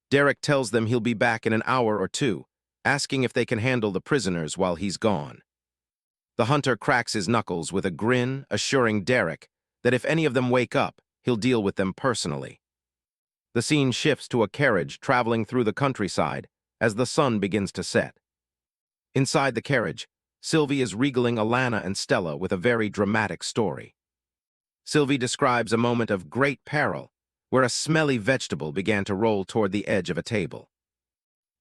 Derek tells them he'll be back in an hour or two, asking if they can handle the prisoners while he's gone. The hunter cracks his knuckles with a grin, assuring Derek that if any of them wake up, he'll deal with them personally. The scene shifts to a carriage traveling through the countryside as the sun begins to set. Inside the carriage, Sylvie is regaling Alana and Stella with a very dramatic story. Sylvie describes a moment of great peril, where a smelly vegetable began to roll toward the edge of a table.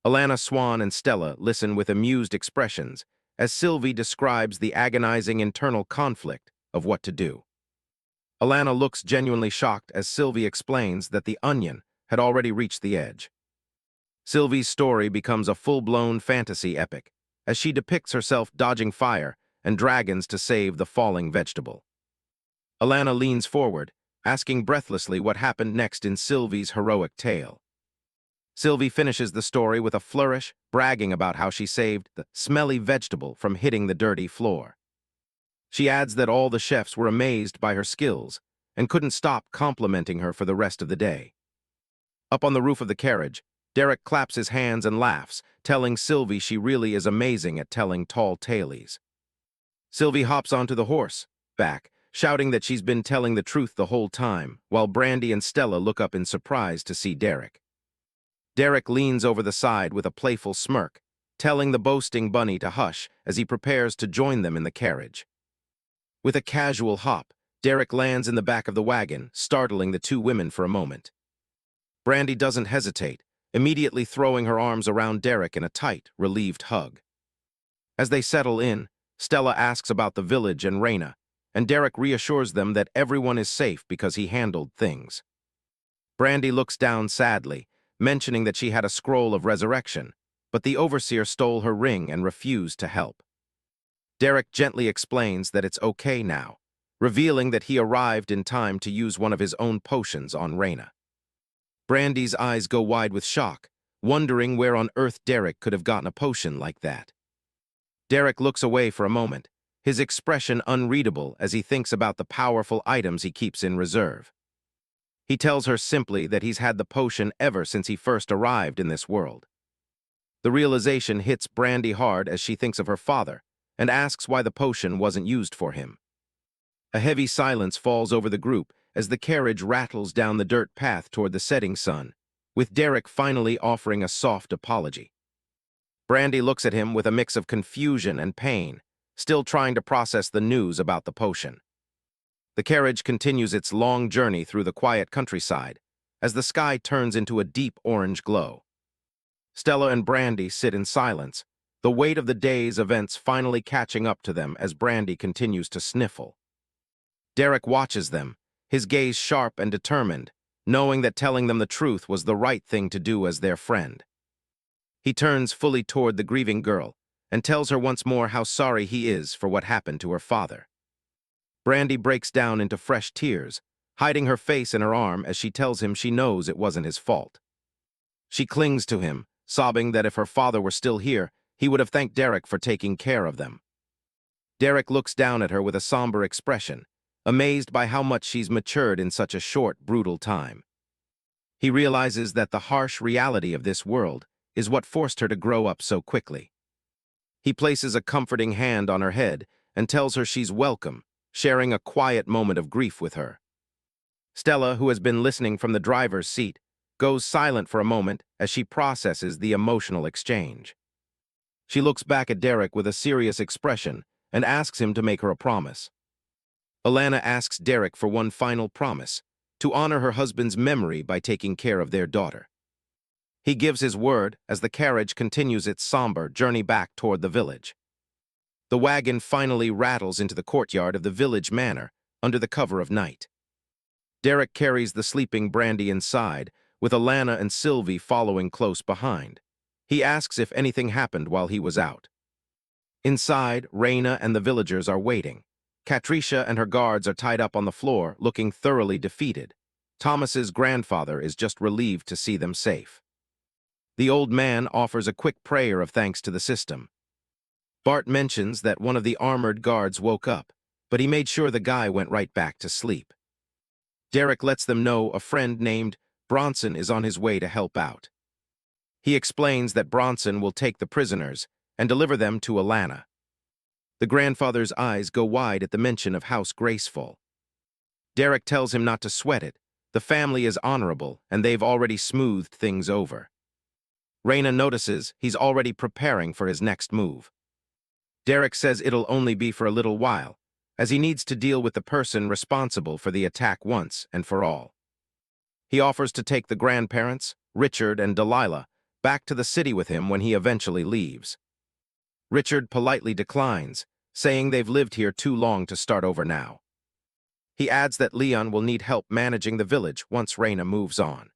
Alana, Swan, and Stella listen with amused expressions as Sylvie describes the agonizing internal conflict of what to do. Alana looks genuinely shocked as Sylvie explains that the onion had already reached the edge. Sylvie's story becomes a full-blown fantasy epic, as she depicts herself dodging fire and dragons to save the falling vegetable. Alana leans forward, asking breathlessly what happened next in Sylvie's heroic tale. Sylvie finishes the story with a flourish, bragging about how she saved the smelly vegetable from hitting the dirty floor. She adds that all the chefs were amazed by her skills and couldn't stop complimenting her for the rest of the day. Up on the roof of the carriage, Derek claps his hands and laughs, telling Sylvie she really is amazing at telling tall tales. Sylvie hops onto the horse, back, shouting that she's been telling the truth the whole time, while Brandy and Stella look up in surprise to see Derek. Derek leans over the side with a playful smirk, telling the boasting bunny to hush as he prepares to join them in the carriage. With a casual hop, Derek lands in the back of the wagon, startling the two women for a moment. Brandy doesn't hesitate, immediately throwing her arms around Derek in a tight, relieved hug. As they settle in, Stella asks about the village and Raina, and Derek reassures them that everyone is safe because he handled things. Brandy looks down sadly, mentioning that she had a scroll of resurrection, but the overseer stole her ring and refused to help. Derek gently explains that it's okay now, revealing that he arrived in time to use one of his own potions on Raina. Brandy's eyes go wide with shock, wondering where on earth Derek could have gotten a potion like that. Derek looks away for a moment, his expression unreadable as he thinks about the powerful items he keeps in reserve. He tells her simply that he's had the potion ever since he first arrived in this world. The realization hits Brandy hard as she thinks of her father and asks why the potion wasn't used for him. A heavy silence falls over the group as the carriage rattles down the dirt path toward the setting sun, with Derek finally offering a soft apology. Brandy looks at him with a mix of confusion and pain, still trying to process the news about the potion. The carriage continues its long journey through the quiet countryside as the sky turns into a deep orange glow. Stella and Brandy sit in silence, the weight of the day's events finally catching up to them as Brandy continues to sniffle. Derek watches them, his gaze sharp and determined, knowing that telling them the truth was the right thing to do as their friend. He turns fully toward the grieving girl and tells her once more how sorry he is for what happened to her father. Brandy breaks down into fresh tears, hiding her face in her arm as she tells him she knows it wasn't his fault. She clings to him, sobbing that if her father were still here, he would have thanked Derek for taking care of them. Derek looks down at her with a somber expression, amazed by how much she's matured in such a short, brutal time. He realizes that the harsh reality of this world is what forced her to grow up so quickly. He places a comforting hand on her head and tells her she's welcome, sharing a quiet moment of grief with her. Stella, who has been listening from the driver's seat, goes silent for a moment as she processes the emotional exchange. She looks back at Derek with a serious expression and asks him to make her a promise. Alana asks Derek for one final promise, to honor her husband's memory by taking care of their daughter. He gives his word as the carriage continues its somber journey back toward the village. The wagon finally rattles into the courtyard of the village manor under the cover of night. Derek carries the sleeping Brandy inside, with Alana and Sylvie following close behind. He asks if anything happened while he was out. Inside, Raina and the villagers are waiting. Katricia and her guards are tied up on the floor, looking thoroughly defeated. Thomas's grandfather is just relieved to see them safe. The old man offers a quick prayer of thanks to the system. Bart mentions that one of the armored guards woke up, but he made sure the guy went right back to sleep. Derek lets them know a friend named Bronson is on his way to help out. He explains that Bronson will take the prisoners and deliver them to Alana. The grandfather's eyes go wide at the mention of House Graceful. Derek tells him not to sweat it. The family is honorable, and they've already smoothed things over. Raina notices he's already preparing for his next move. Derek says it'll only be for a little while, as he needs to deal with the person responsible for the attack once and for all. He offers to take the grandparents, Richard and Delilah, back to the city with him when he eventually leaves. Richard politely declines, saying they've lived here too long to start over now. He adds that Leon will need help managing the village once Raina moves on.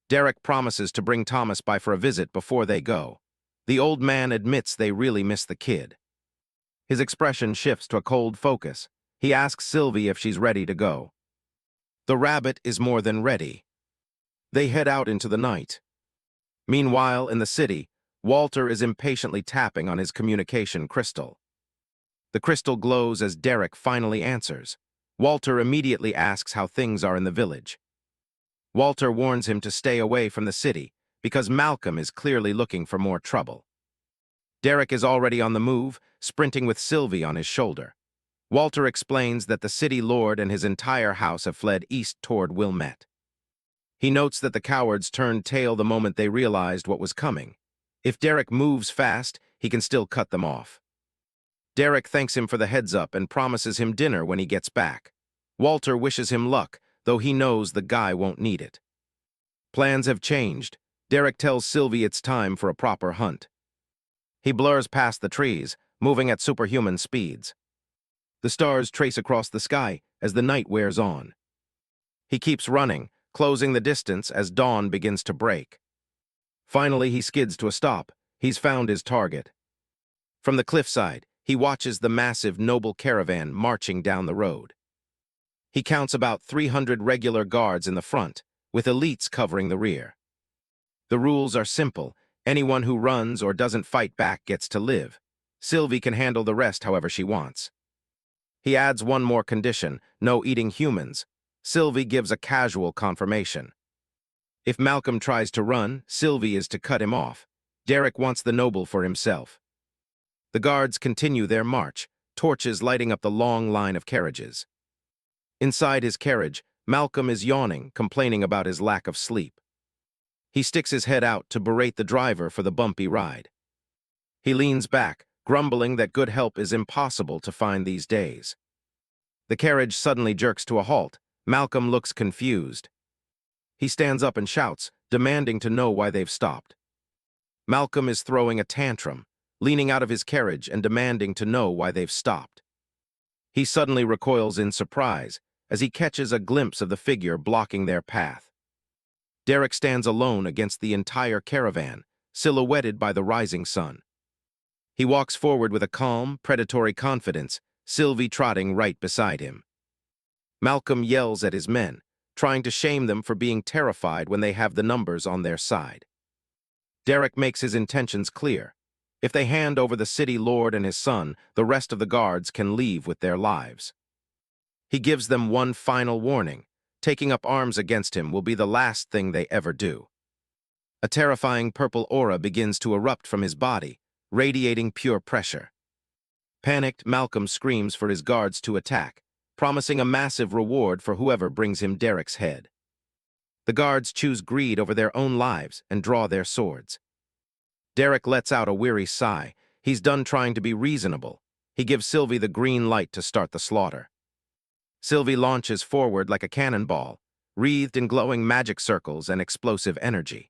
Derek promises to bring Thomas by for a visit before they go. The old man admits they really miss the kid. His expression shifts to a cold focus. He asks Sylvie if she's ready to go. The rabbit is more than ready. They head out into the night. Meanwhile, in the city, Walter is impatiently tapping on his communication crystal. The crystal glows as Derek finally answers. Walter immediately asks how things are in the village. Walter warns him to stay away from the city because Malcolm is clearly looking for more trouble. Derek is already on the move, sprinting with Sylvie on his shoulder. Walter explains that the city lord and his entire house have fled east toward Wilmette. He notes that the cowards turned tail the moment they realized what was coming. If Derek moves fast, he can still cut them off. Derek thanks him for the heads-up and promises him dinner when he gets back. Walter wishes him luck, though he knows the guy won't need it. Plans have changed. Derek tells Sylvie it's time for a proper hunt. He blurs past the trees, moving at superhuman speeds. The stars trace across the sky as the night wears on. He keeps running, closing the distance as dawn begins to break. Finally, he skids to a stop. He's found his target. From the cliffside, he watches the massive noble caravan marching down the road. He counts about 300 regular guards in the front, with elites covering the rear. The rules are simple. Anyone who runs or doesn't fight back gets to live. Sylvie can handle the rest however she wants. He adds one more condition: no eating humans. Sylvie gives a casual confirmation. If Malcolm tries to run, Sylvie is to cut him off. Derek wants the noble for himself. The guards continue their march, torches lighting up the long line of carriages. Inside his carriage, Malcolm is yawning, complaining about his lack of sleep. He sticks his head out to berate the driver for the bumpy ride. He leans back, grumbling that good help is impossible to find these days. The carriage suddenly jerks to a halt. Malcolm looks confused. He stands up and shouts, demanding to know why they've stopped. Malcolm is throwing a tantrum, leaning out of his carriage and demanding to know why they've stopped. He suddenly recoils in surprise as he catches a glimpse of the figure blocking their path. Derek stands alone against the entire caravan, silhouetted by the rising sun. He walks forward with a calm, predatory confidence, Sylvie trotting right beside him. Malcolm yells at his men, trying to shame them for being terrified when they have the numbers on their side. Derek makes his intentions clear. If they hand over the city lord and his son, the rest of the guards can leave with their lives. He gives them one final warning: taking up arms against him will be the last thing they ever do. A terrifying purple aura begins to erupt from his body, radiating pure pressure. Panicked, Malcolm screams for his guards to attack, promising a massive reward for whoever brings him Derek's head. The guards choose greed over their own lives and draw their swords. Derek lets out a weary sigh. He's done trying to be reasonable. He gives Sylvie the green light to start the slaughter. Sylvie launches forward like a cannonball, wreathed in glowing magic circles and explosive energy.